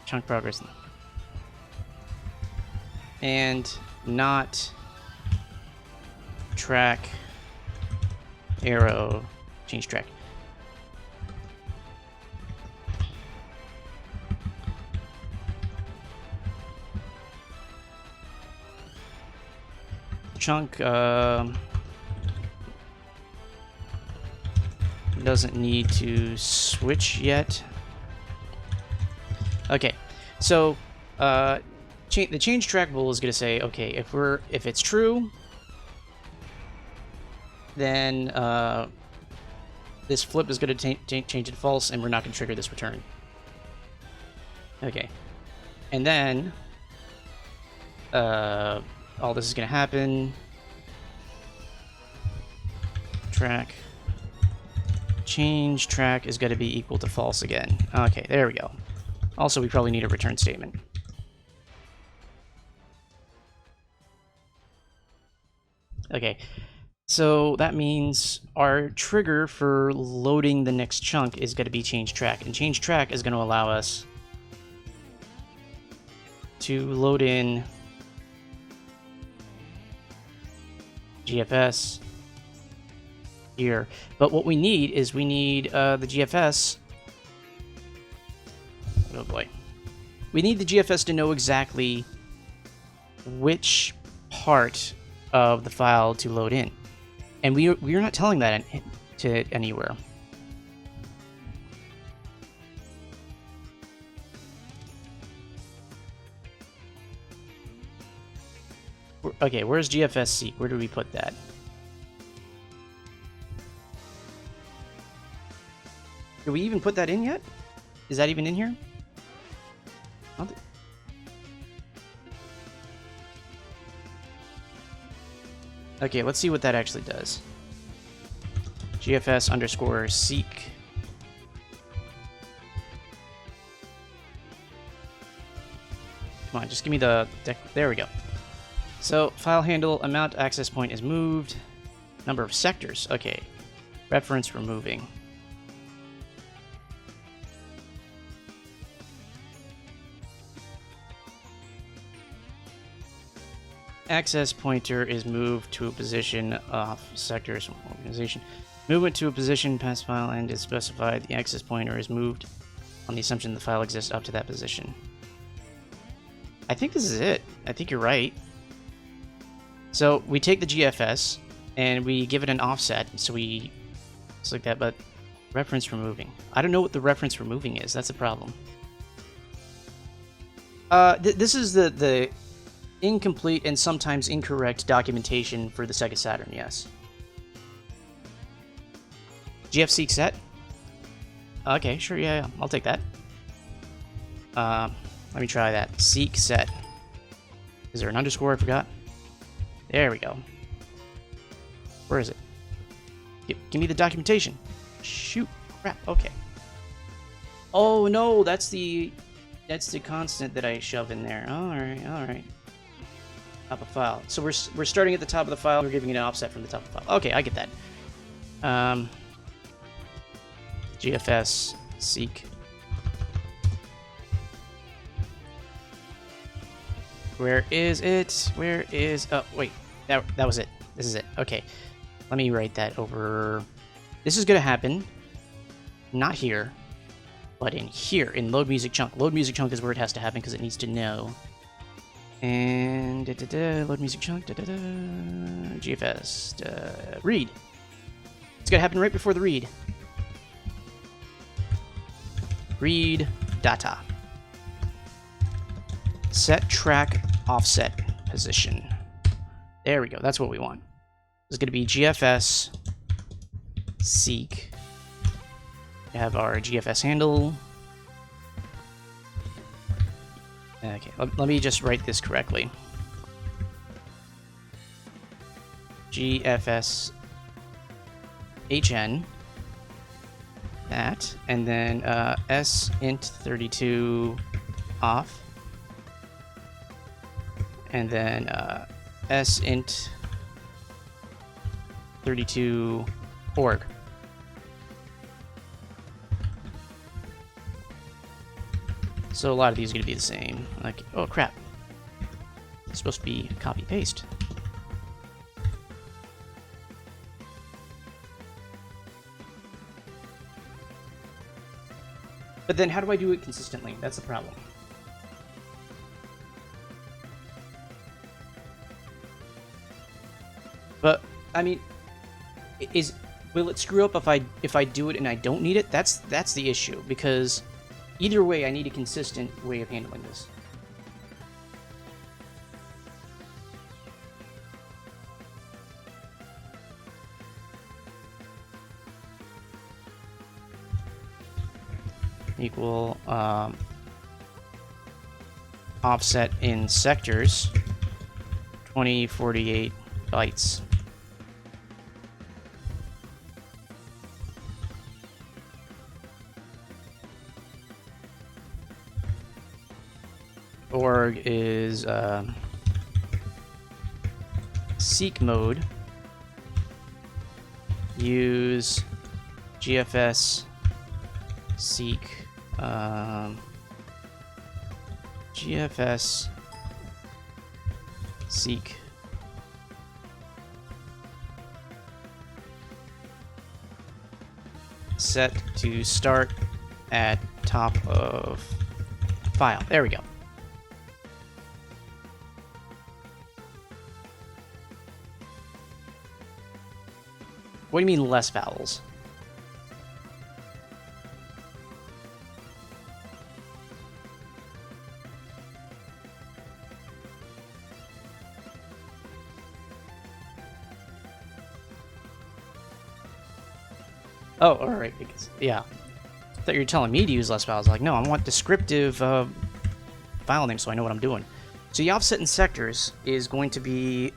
Chunk progress and not track arrow change track. chunk doesn't need to switch yet. Okay, so the change track rule is going to say, okay, if it's true, then this flip is going to change it to false, and we're not going to trigger this return. Okay, and then all this is going to happen. Track change track is going to be equal to false again. Okay, there we go. Also, we probably need a return statement. Okay, so that means our trigger for loading the next chunk is going to be change track, and change track is going to allow us to load in GFS here. But what we need is the GFS. Oh boy. We need the GFS to know exactly which part of the file to load in. And we are not telling that to anywhere. Okay, where's GFS seek? Where do we put that? Did we even put that in yet? Is that even in here? Okay, let's see what that actually does. GFS underscore seek. Come on, just give me the there we go. So, file handle, amount access point is moved. Number of sectors, okay. Reference removing. Access pointer is moved to a position off sectors organization. Movement to a position past file end is specified. The access pointer is moved on the assumption the file exists up to that position. I think this is it. I think you're right. So we take the GFS and we give it an offset. So it's like that, but reference removing. I don't know what the reference removing is. That's a problem. This is the incomplete and sometimes incorrect documentation for the Sega Saturn, yes. GF seek set? Okay, sure, yeah, I'll take that. Let me try that. Seek set. Is there an underscore I forgot? There we go. Where is it? Give me the documentation. Shoot, crap, okay. Oh no, that's the constant that I shove in there. Alright. Top of file. So we're starting at the top of the file, we're giving it an offset from the top of the file. Okay, I get that. GFS seek. Where is it? Where is... Oh, wait. That was it. This is it. Okay. Let me write that over... This is going to happen. Not here. But in here. In load music chunk. Load music chunk is where it has to happen because it needs to know. And... load music chunk. GFS. Read. It's going to happen right before the read. Read data. Set track offset position. There we go. That's what we want. This is going to be GFS seek. We have our GFS handle. Okay, let me just write this correctly. GFS HN. That, and then S int 32 off. And then S int 32 org. So a lot of these are going to be the same. Like, oh crap. It's supposed to be copy paste. But then how do I do it consistently? That's the problem. But I mean, will it screw up if I do it and I don't need it? That's the issue, because either way, I need a consistent way of handling this. Equal offset in sectors 2048 bytes. Org is seek mode. Use GFS seek GFS seek set to start at top of file. There we go. What do you mean less vowels? Oh, alright, because, yeah. I thought you were telling me to use less vowels. Like, no, I want descriptive file names so I know what I'm doing. So the offset in sectors is going to be...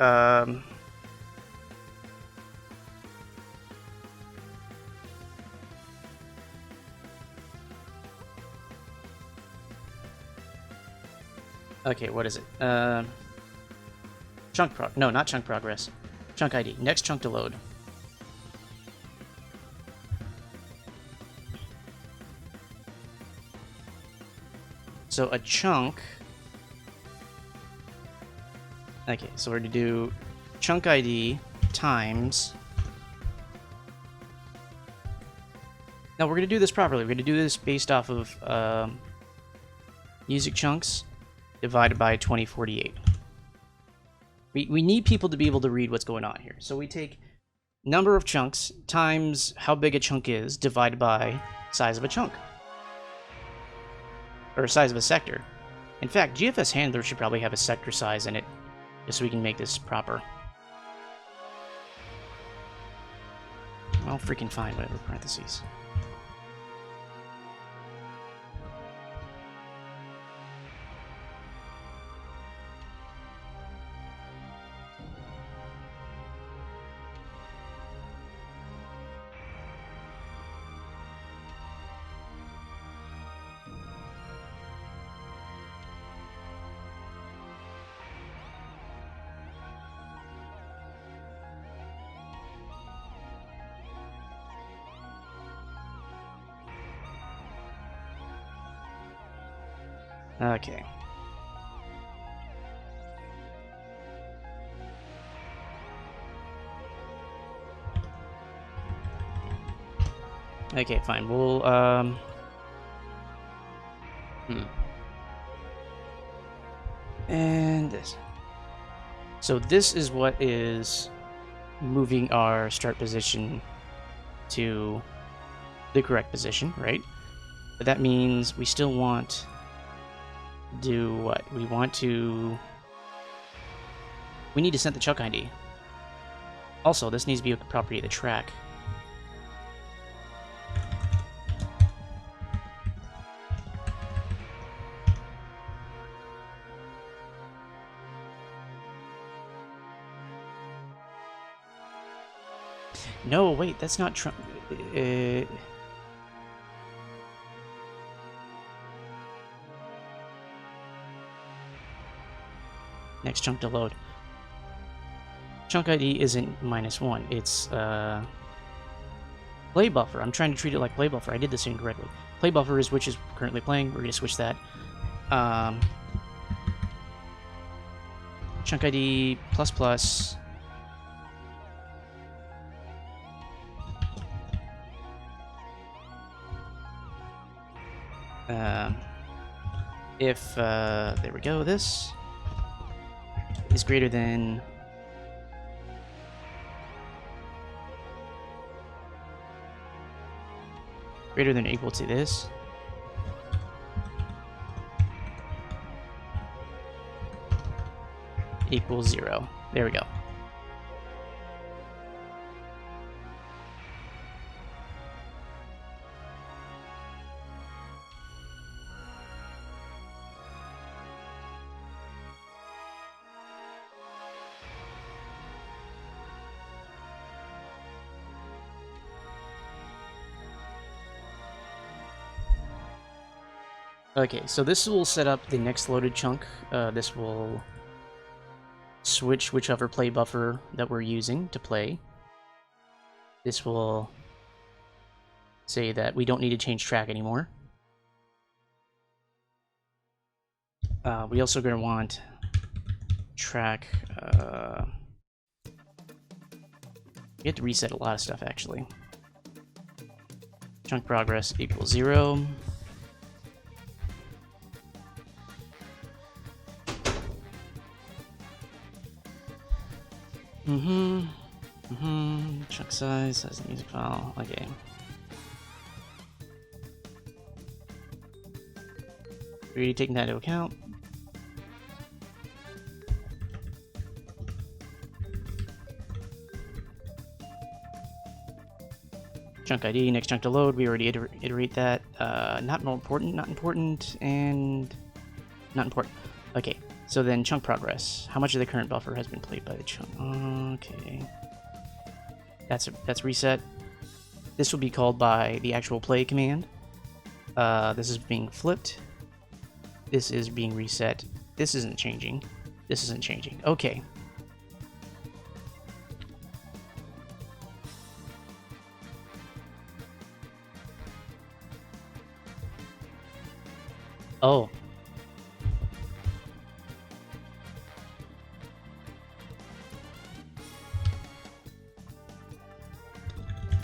okay, what is it? No, not chunk progress. Chunk ID. Next chunk to load. So a chunk... okay, so we're going to do chunk ID times... now we're going to do this properly. We're going to do this based off of music chunks divided by 2048. We need people to be able to read what's going on here. So we take number of chunks times how big a chunk is divided by size of a chunk. Or size of a sector. In fact, GFS handler should probably have a sector size in it, just so we can make this proper. I'll freaking find whatever parentheses. Okay. Okay, fine. We'll, and this. So this is what is moving our start position to the correct position, right? But that means we still want to do what? We need to set the chunk ID. Also, this needs to be a property of the track. No, wait, that's not trunk. Next chunk to load. Chunk ID isn't -1. It's play buffer. I'm trying to treat it like play buffer. I did this incorrectly. Play buffer is which is currently playing. We're going to switch that. Chunk ID ++. If there we go, this is greater than Greater than or equal to this. Equals 0. There we go. Okay, so this will set up the next loaded chunk. This will switch whichever play buffer that we're using to play. This will say that we don't need to change track anymore. We also going to want track. We have to reset a lot of stuff actually. Chunk progress equals 0. Chunk size the music file. Okay. We're taking that into account. Chunk ID, next chunk to load. We already iterate that. Not more important, not important, and not important. Okay. So then chunk progress. How much of the current buffer has been played by the chunk? Okay. That's reset. This will be called by the actual play command. This is being flipped. This is being reset. This isn't changing. This isn't changing. Okay. Oh.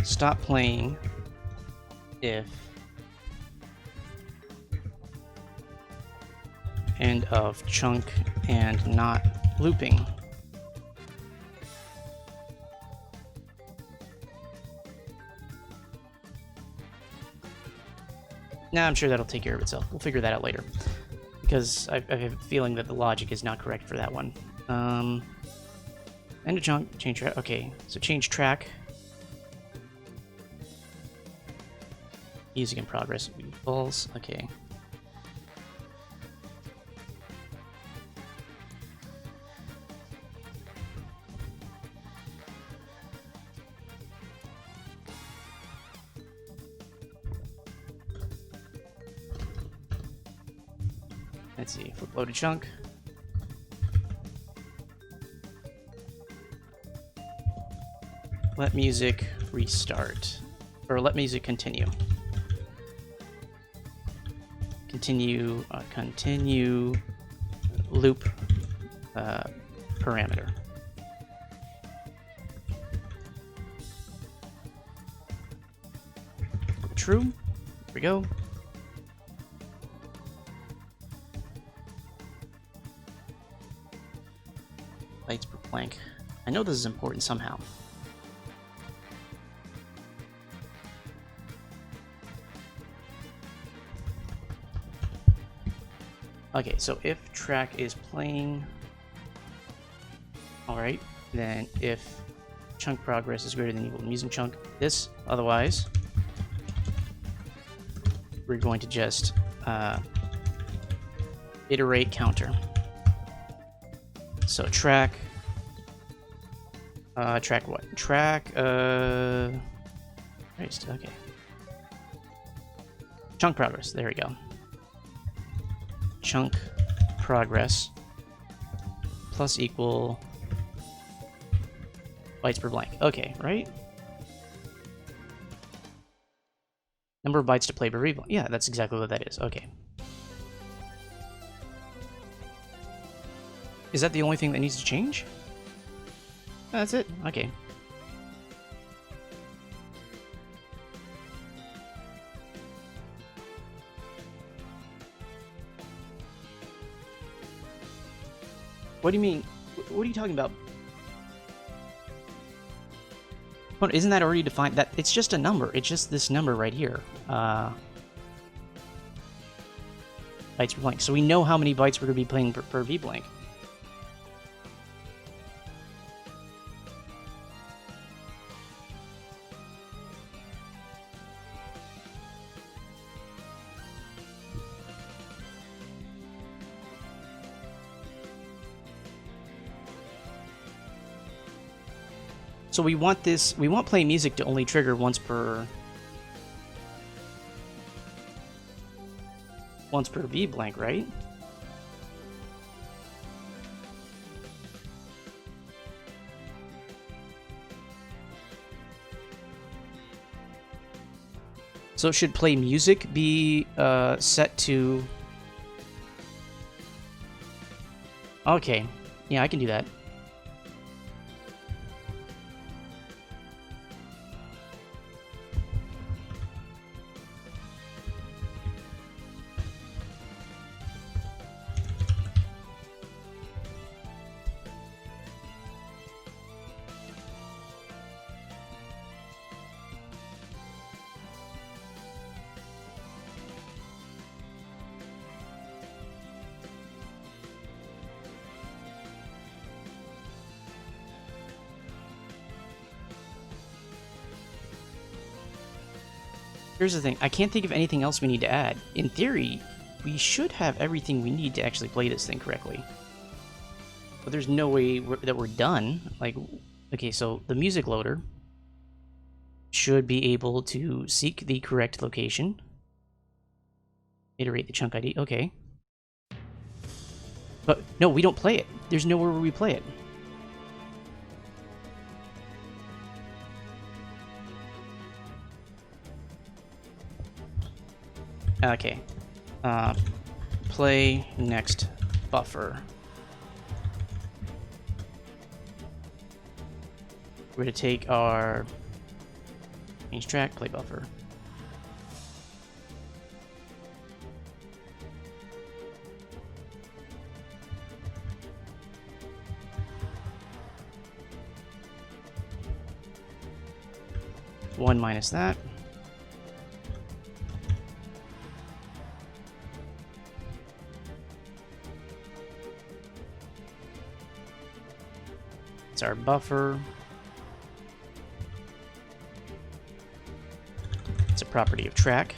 Stop playing if end of chunk and not looping. Nah, I'm sure that'll take care of itself. We'll figure that out later. Because I have a feeling that the logic is not correct for that one. End of chunk, change track. Okay, so change track. Music in progress equals. Okay. Let's see, flip loaded chunk. Let music restart. Or let music continue. Continue loop parameter. True. Here we go. Bytes per blank. I know this is important somehow. Okay, so if track is playing, alright, then if chunk progress is greater than equal to music chunk, this, otherwise, we're going to just iterate counter. So track what? Track, okay. Chunk progress, there we go. Chunk progress plus equal bytes per blank. Okay, right? Number of bytes to play per replay. Yeah, that's exactly what that is. Okay. Is that the only thing that needs to change? That's it. Okay. What do you mean? What are you talking about? But isn't that already defined? That it's just a number. It's just this number right here. Bytes per blank. So we know how many bytes we're going to be playing per v blank. So we want play music to only trigger once per v blank, right? So should play music be set to... Okay, yeah, I can do that. Here's the thing, I can't think of anything else we need to add. In theory, we should have everything we need to actually play this thing correctly. But there's no way that we're done. Like, okay, so the music loader should be able to seek the correct location. Iterate the chunk ID, okay. But no, we don't play it. There's nowhere where we play it. Okay. Play next buffer. We're going to take our change track, play buffer. One minus that. It's our buffer. It's a property of track.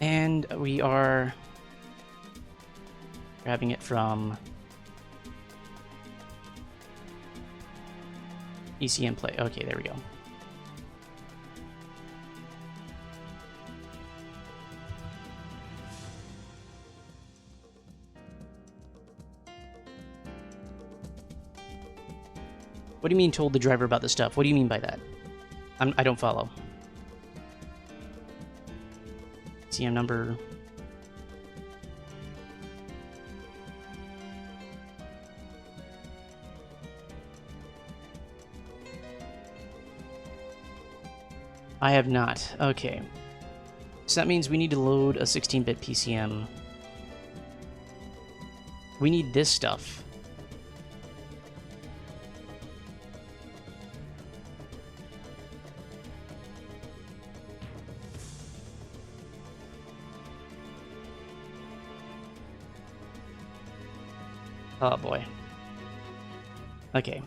And we are grabbing it from PCM play. Okay, there we go. What do you mean told the driver about the stuff? What do you mean by that? I don't follow. PCM number. I have not. Okay. So that means we need to load a 16-bit PCM. We need this stuff. Oh boy. Okay.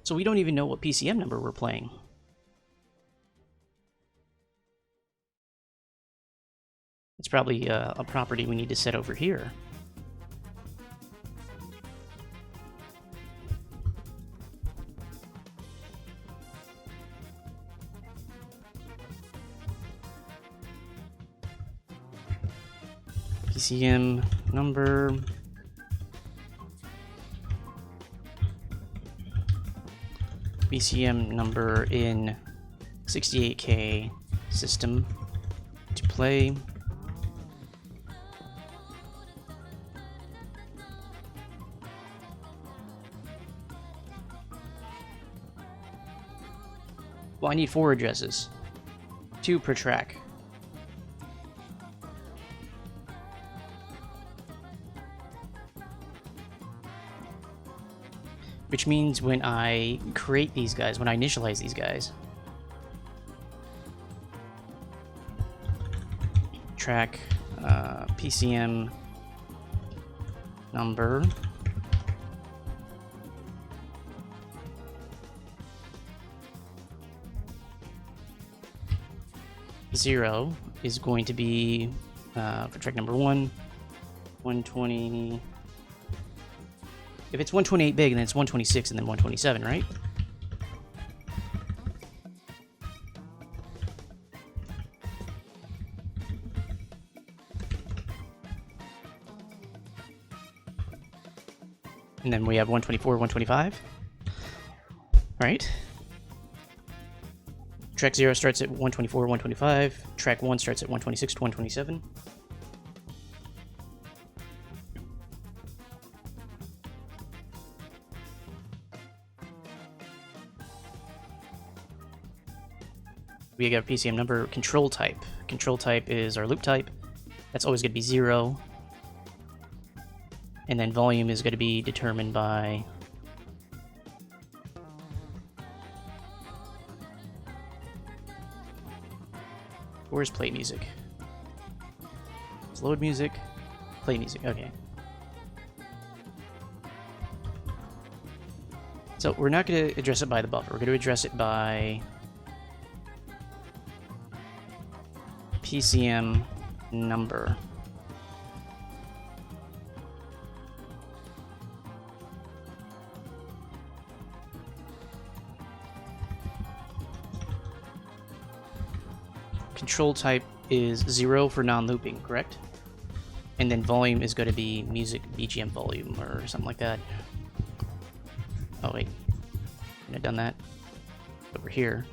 So we don't even know what PCM number we're playing. It's probably a property we need to set over here. PCM number. PCM number in 68K system to play. Well, I need 4 addresses. 2 per track. Which means when I create these guys, when I initialize these guys, track PCM number zero is going to be for track number 120. If it's 128 big, then it's 126 and then 127, right? And then we have 124, 125. Right? Track 0 starts at 124, 125. Track 1 starts at 126 to 127. We got a PCM number, control type. Control type is our loop type. That's always going to be 0. And then volume is going to be determined by where's play music? It's load music, play music, okay. So we're not going to address it by the buffer, we're going to address it by PCM number. Control type is 0 for non-looping, correct? And then volume is going to be music BGM volume or something like that. Oh wait, I have done that over here.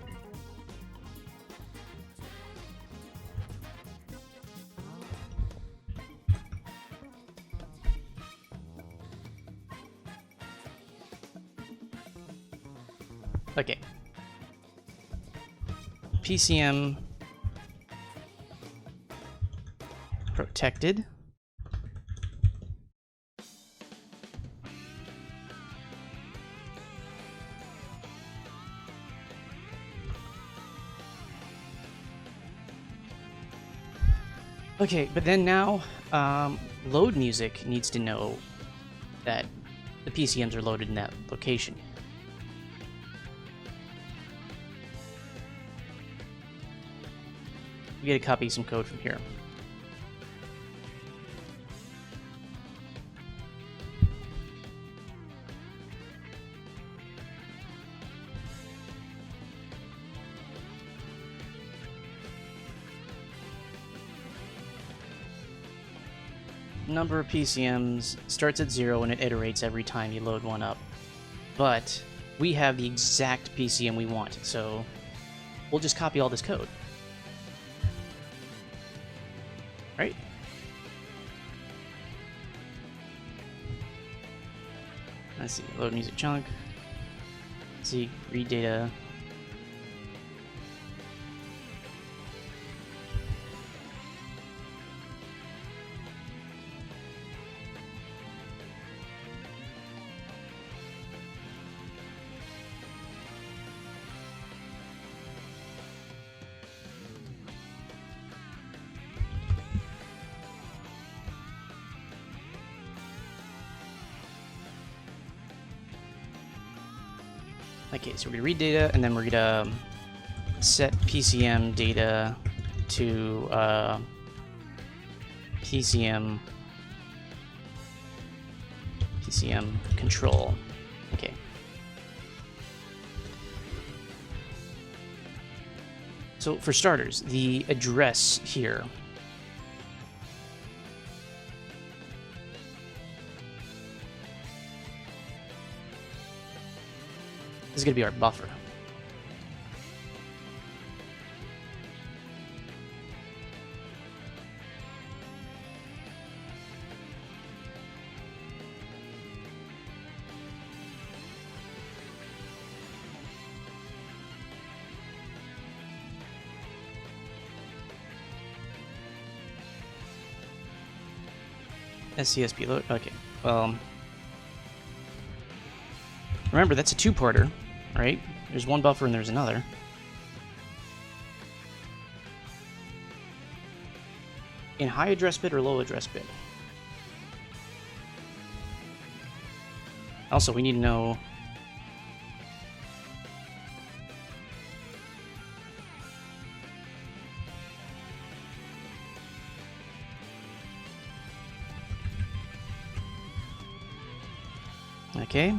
Okay. PCM protected. Okay, but then now load music needs to know that the PCMs are loaded in that location. We gotta copy some code from here. Number of PCMs starts at 0 and it iterates every time you load one up. But we have the exact PCM we want, so we'll just copy all this code. Right? Let's see, load music chunk. Let's see, read data. Okay, so we're gonna read data, and then we're gonna set PCM data to PCM control. Okay. So for starters, the address here is going to be our buffer. SCSP load. Okay. Well, remember that's a two-parter, right? There's one buffer and there's another. In high address bit or low address bit? Also, we need to know... Okay.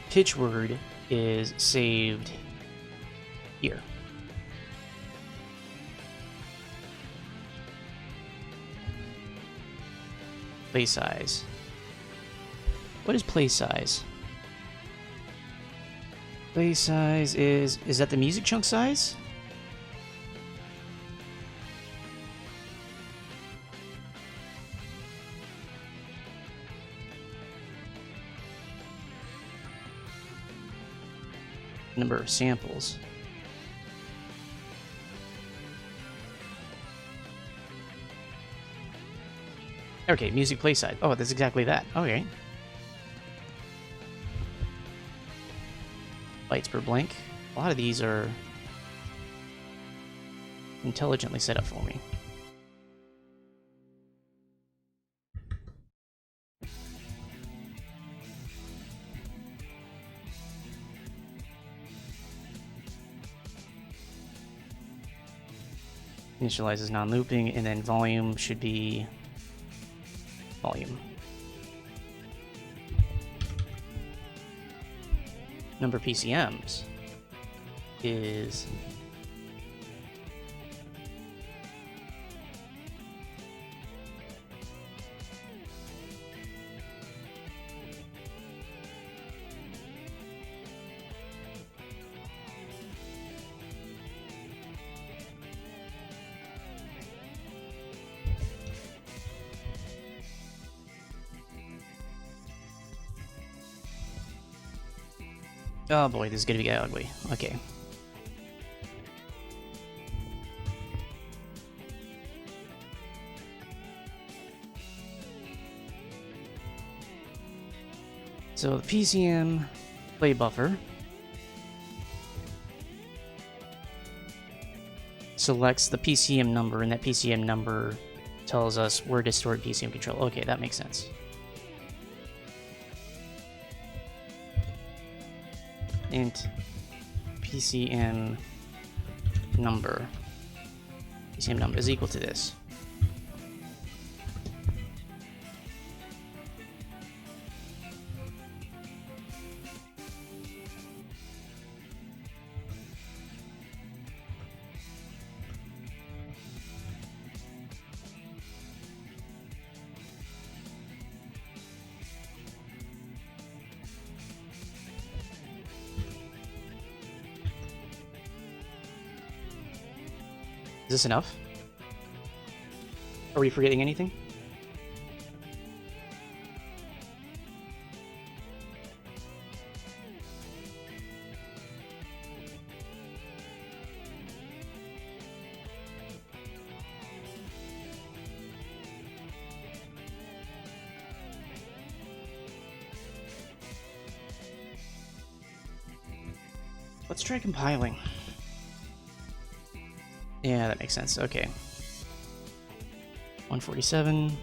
Pitch word is saved here. Play size. What is play size? Play size is that the music chunk size? Number of samples. Okay, music play size. Oh, that's exactly that. Okay. Bytes per blank. A lot of these are intelligently set up for me. Initializes non-looping, and then volume should be volume. Number of PCMs is oh boy, this is gonna get ugly. Okay. So the PCM play buffer selects the PCM number, and that PCM number tells us where to store PCM control. Okay, that makes sense. Int PCM number. PCM number is equal to this. Is this enough? Are we forgetting anything? Let's try compiling. Yeah, that makes sense. Okay. 147.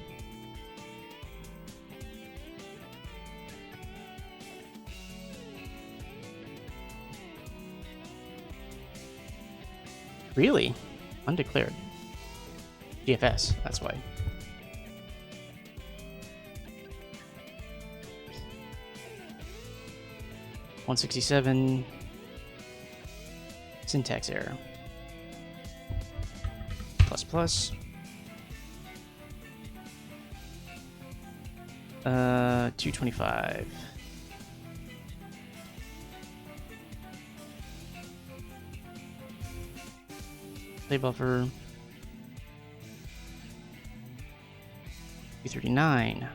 Really? Undeclared. GFS, that's why. .167. Syntax error. Plus. 225. Play buffer. 239.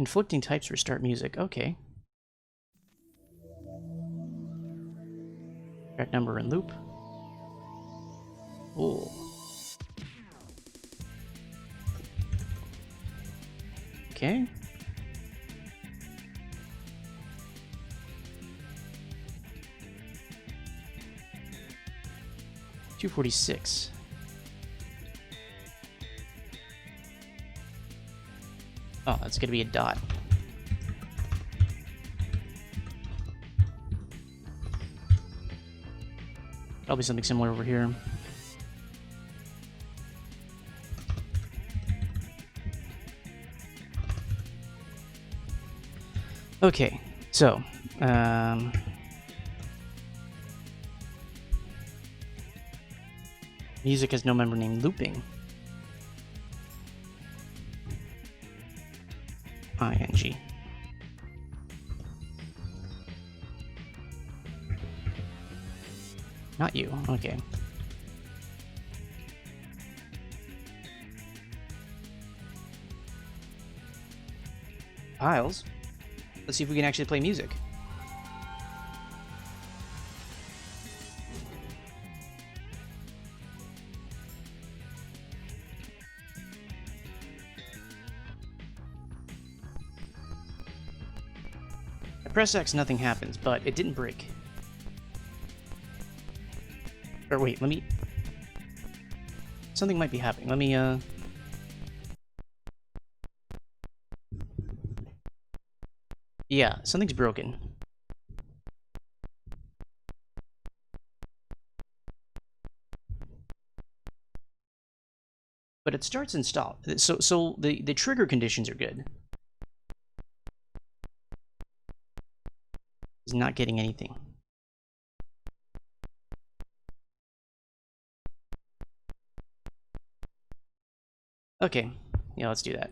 Conflicting types restart music. Okay. Track number and loop. Ooh. Okay. $246. Oh, that's gonna be a dot. Probably something similar over here. Okay, so, music has no member named looping. ING. Not you, okay. Piles? Let's see if we can actually play music. I press X, nothing happens, but it didn't break. Or wait, let me... Something might be happening. Let me, Yeah, something's broken. But it starts and stops. So the trigger conditions are good. It's not getting anything. Okay, yeah, let's do that.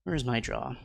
Where's my draw?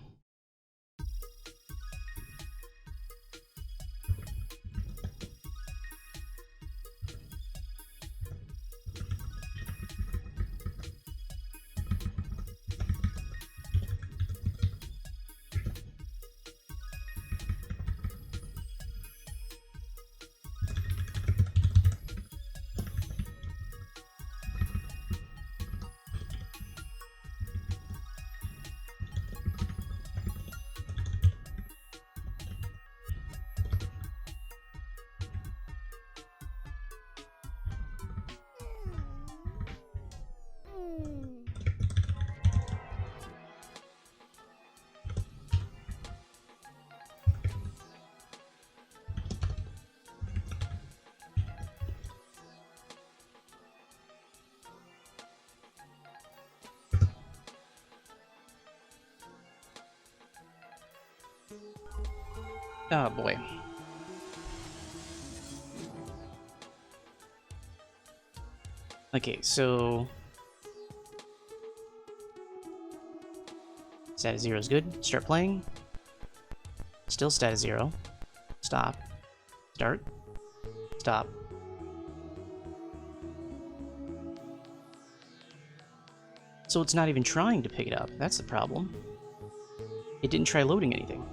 Oh boy. Okay, so status 0 is good. Start playing. Still status 0. Stop. Start. Stop. So it's not even trying to pick it up. That's the problem. It didn't try loading anything.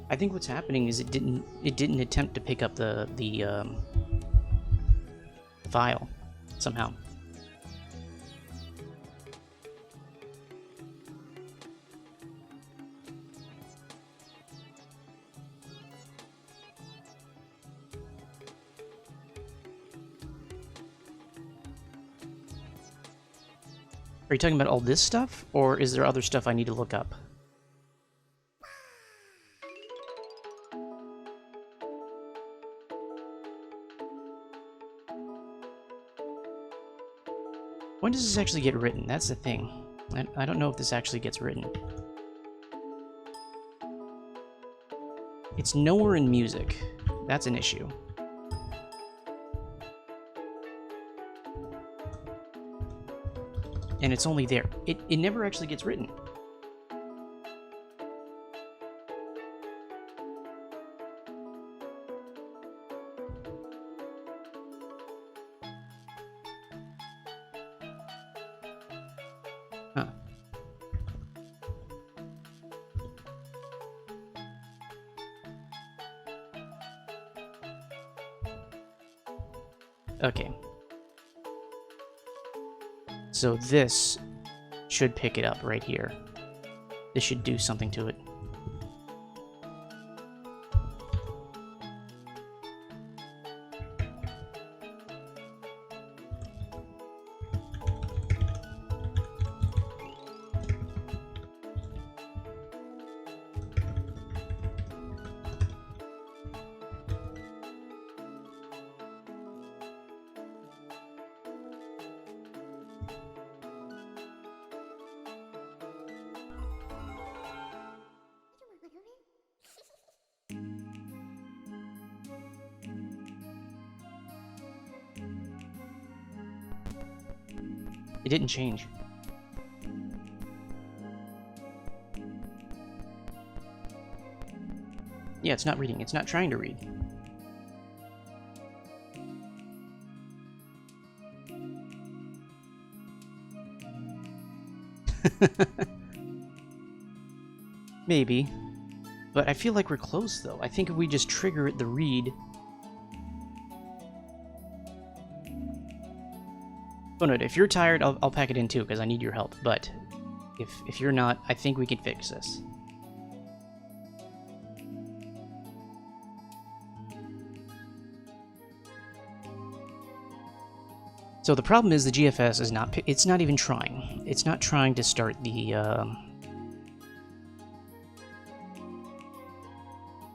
I think what's happening is it didn't attempt to pick up the file somehow. Are you talking about all this stuff, or is there other stuff I need to look up? When does this actually get written? That's the thing. I don't know if this actually gets written. It's nowhere in music. That's an issue. And it's only there. It never actually gets written. Huh. Okay. So this should pick it up right here. This should do something to it. It didn't change. Yeah, it's not reading. It's not trying to read. Maybe. But I feel like we're close, though. I think if we just trigger the read... Ponut, if you're tired, I'll pack it in too, because I need your help. But if you're not, I think we can fix this. So the problem is the GFS is not... It's not even trying. It's not trying to start the...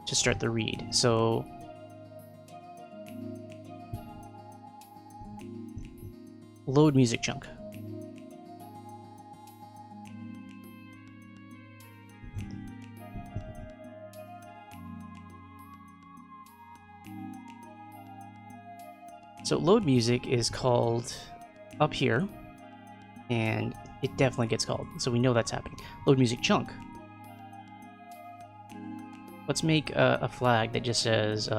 to start the read. So... Load music chunk. So load music is called up here, and it definitely gets called, so we know that's happening. Load music chunk. Let's make a flag that just says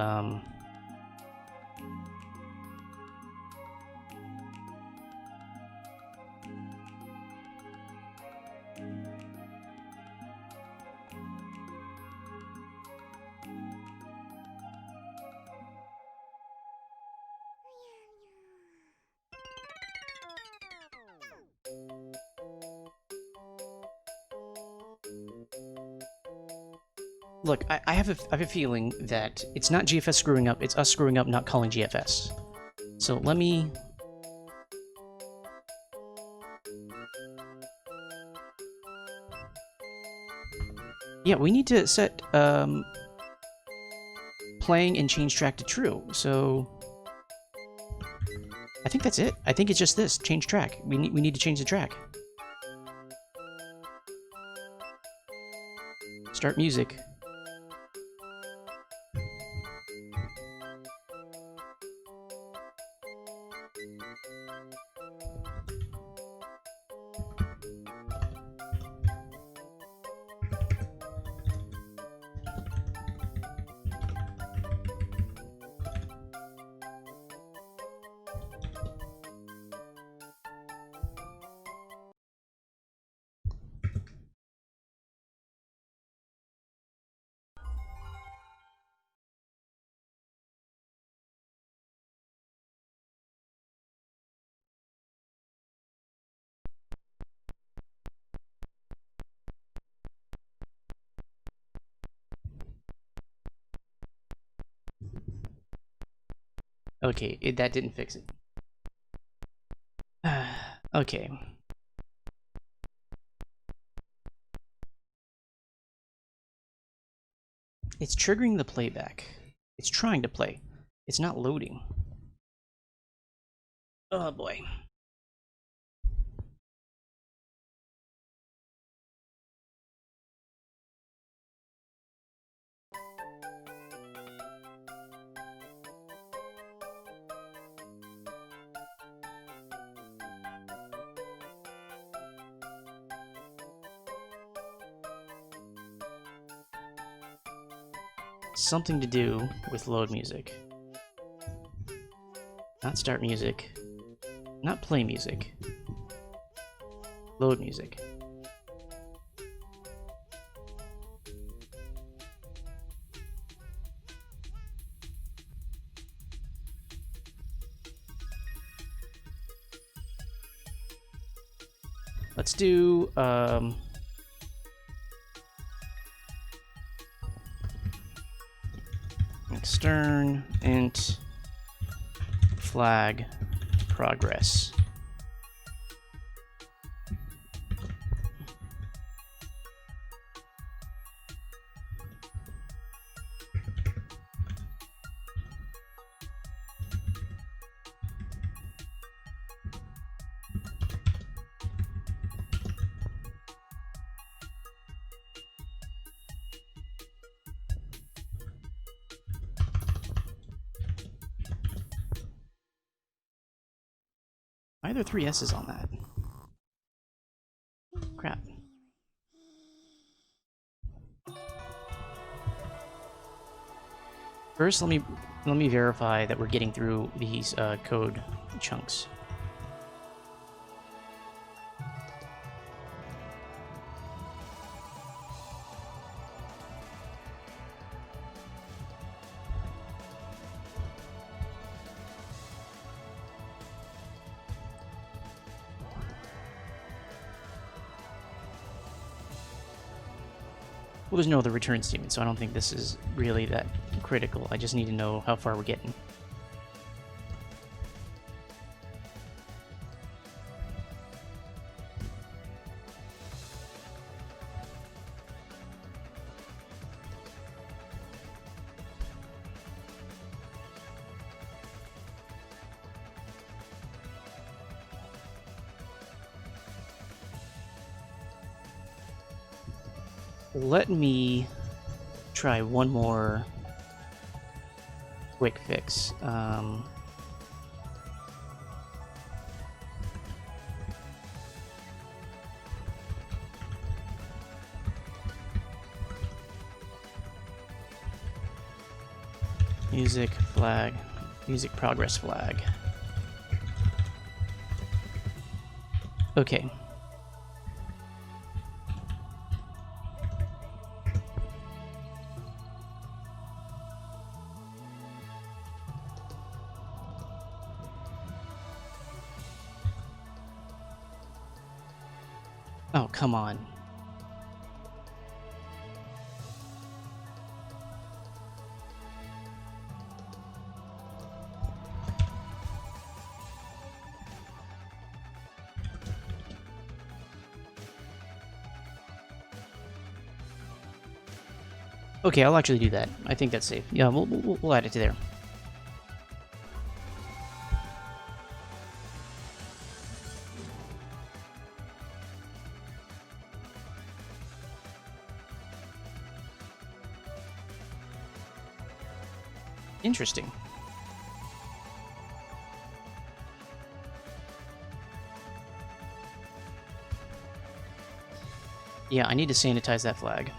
look, I have a feeling that it's not GFS screwing up, it's us screwing up not calling GFS. So let me... Yeah, we need to set playing and change track to true, so... I think that's it. I think it's just this, change track. We need to change the track. Start music. Okay, that didn't fix it. Okay. It's triggering the playback. It's trying to play. It's not loading. Oh boy. something to do with load music. Not start music. Not play music. Load music. Let's do stern int flag progress. Why are there 3 S's on that? Crap. First, let me verify that we're getting through these code chunks. Well, there's no other return statement, so I don't think this is really that critical. I just need to know how far we're getting. Let me try one more quick fix. Music flag, music progress flag. Okay. Oh, come on. Okay, I'll actually do that. I think that's safe. Yeah, we'll add it to there. Interesting. Yeah, I need to sanitize that flag.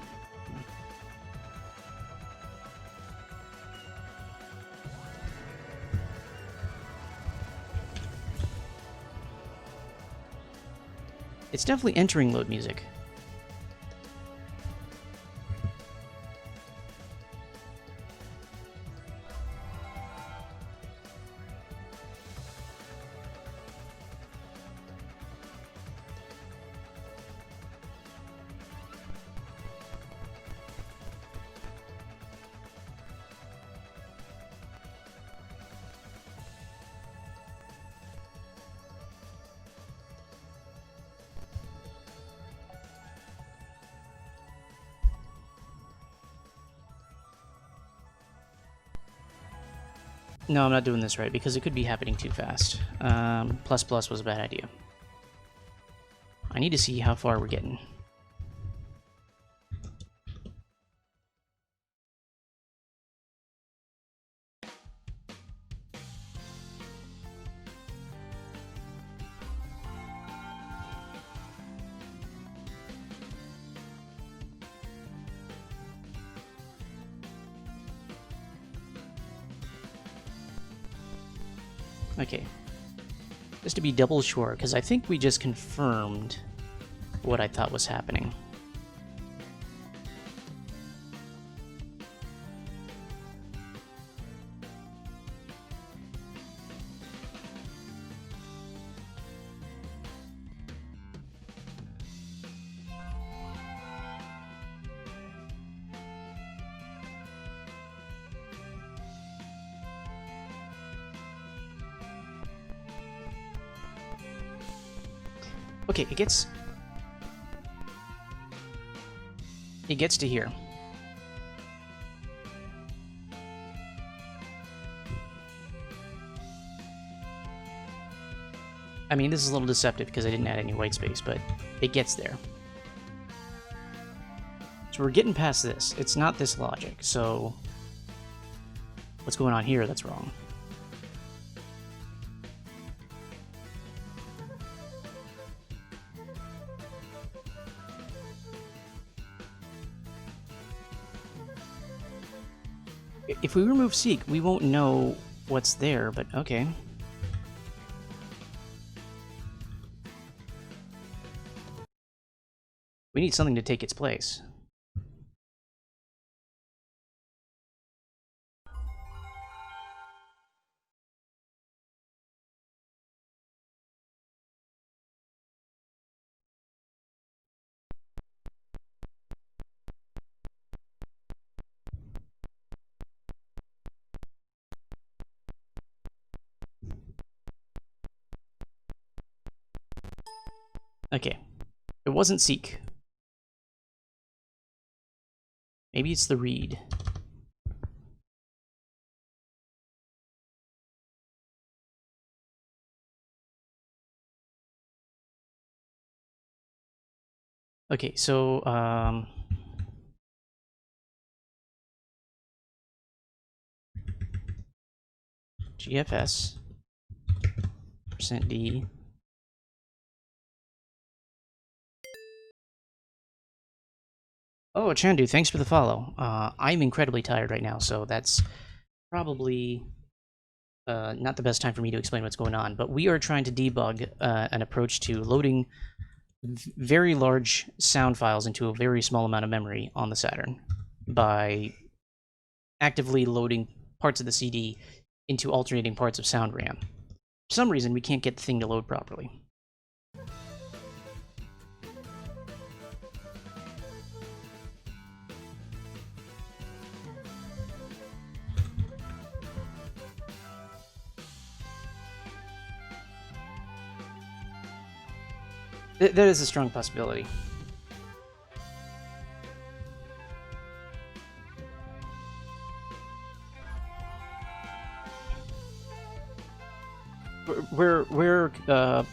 It's definitely entering load music. No, I'm not doing this right because it could be happening too fast. Plus plus was a bad idea. I need to see how far we're getting. Okay. Just to be double sure, because I think we just confirmed what I thought was happening. Okay, it gets to here. I mean, this is a little deceptive because I didn't add any white space, but it gets there. So we're getting past this. It's not this logic, so what's going on here that's wrong? If we remove seek, we won't know what's there, but okay. We need something to take its place. Okay. It wasn't seek. Maybe it's the read. Okay, so GFS %d. Oh, Chandu, thanks for the follow. I'm incredibly tired right now, so that's probably not the best time for me to explain what's going on. But we are trying to debug an approach to loading very large sound files into a very small amount of memory on the Saturn by actively loading parts of the CD into alternating parts of sound RAM. For some reason, we can't get the thing to load properly. That is a strong possibility. We're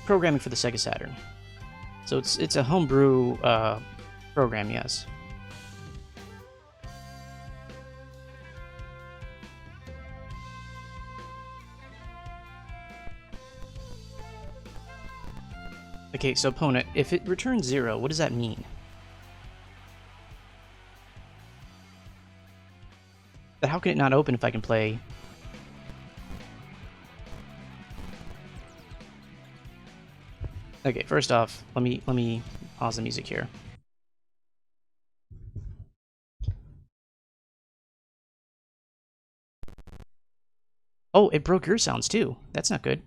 programming for the Sega Saturn, so it's a homebrew program, yes. Okay, so Ponut, if it returns 0, what does that mean? But how can it not open if I can play? Okay, first off, let me pause the music here. Oh, it broke your sounds too. That's not good.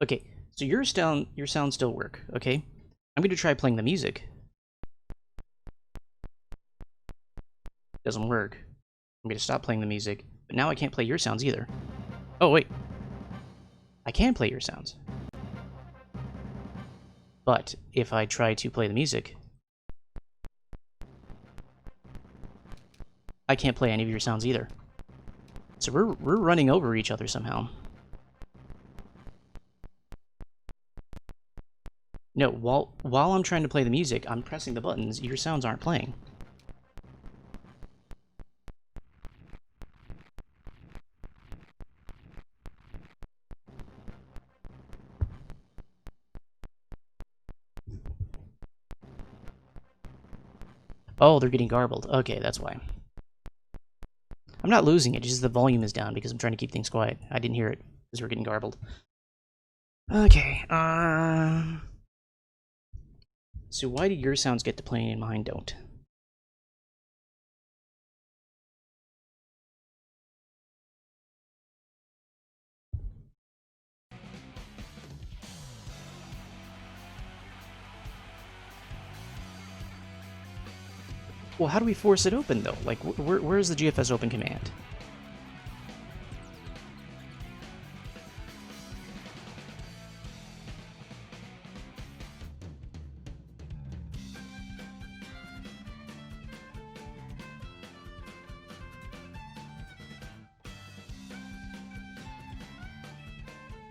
Okay, so your sounds still work, okay? I'm going to try playing the music. Doesn't work. I'm going to stop playing the music, but now I can't play your sounds either. Oh, wait. I can play your sounds. But if I try to play the music, I can't play any of your sounds either. So we're running over each other somehow. No, while I'm trying to play the music, I'm pressing the buttons. Your sounds aren't playing. Oh, they're getting garbled. Okay, that's why. I'm not losing it, just the volume is down because I'm trying to keep things quiet. I didn't hear it because we're getting garbled. Okay, so why do your sounds get to play and mine don't? Well, how do we force it open, though? Like, where's the GFS open command?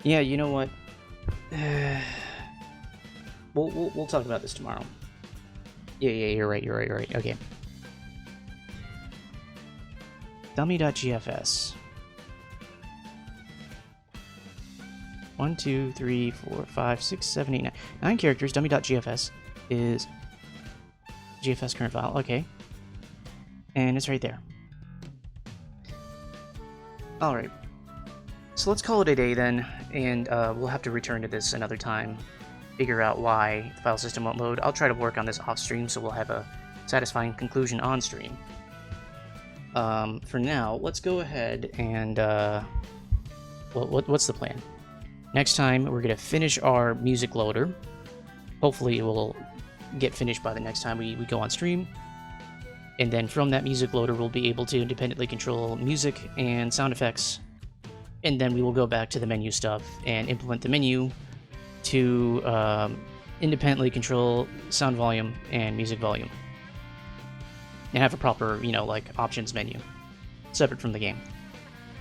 Yeah, you know what? We'll talk about this tomorrow. Yeah, you're right. Okay. Dummy.gfs. 1, 2, 3, 4, 5, 6, 7, 8, 9. 9 characters. Dummy.gfs is GFS current file. Okay. And it's right there. Alright. So let's call it a day then, and we'll have to return to this another time. Figure out why the file system won't load. I'll try to work on this off stream so we'll have a satisfying conclusion on stream. For now, let's go ahead and what's the plan? Next time we're gonna finish our music loader. Hopefully it will get finished by the next time we go on stream. And then from that music loader we'll be able to independently control music and sound effects. And then we will go back to the menu stuff and implement the menu to independently control sound volume and music volume. And have a proper, you know, like, options menu, separate from the game.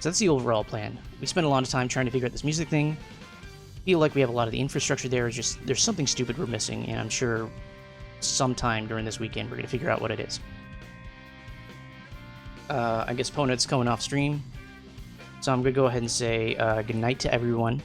So that's the overall plan. We spent a lot of time trying to figure out this music thing. Feel like we have a lot of the infrastructure there. It's just, there's something stupid we're missing, and I'm sure sometime during this weekend we're going to figure out what it is. I guess Ponut's coming off stream. So I'm going to go ahead and say good night to everyone.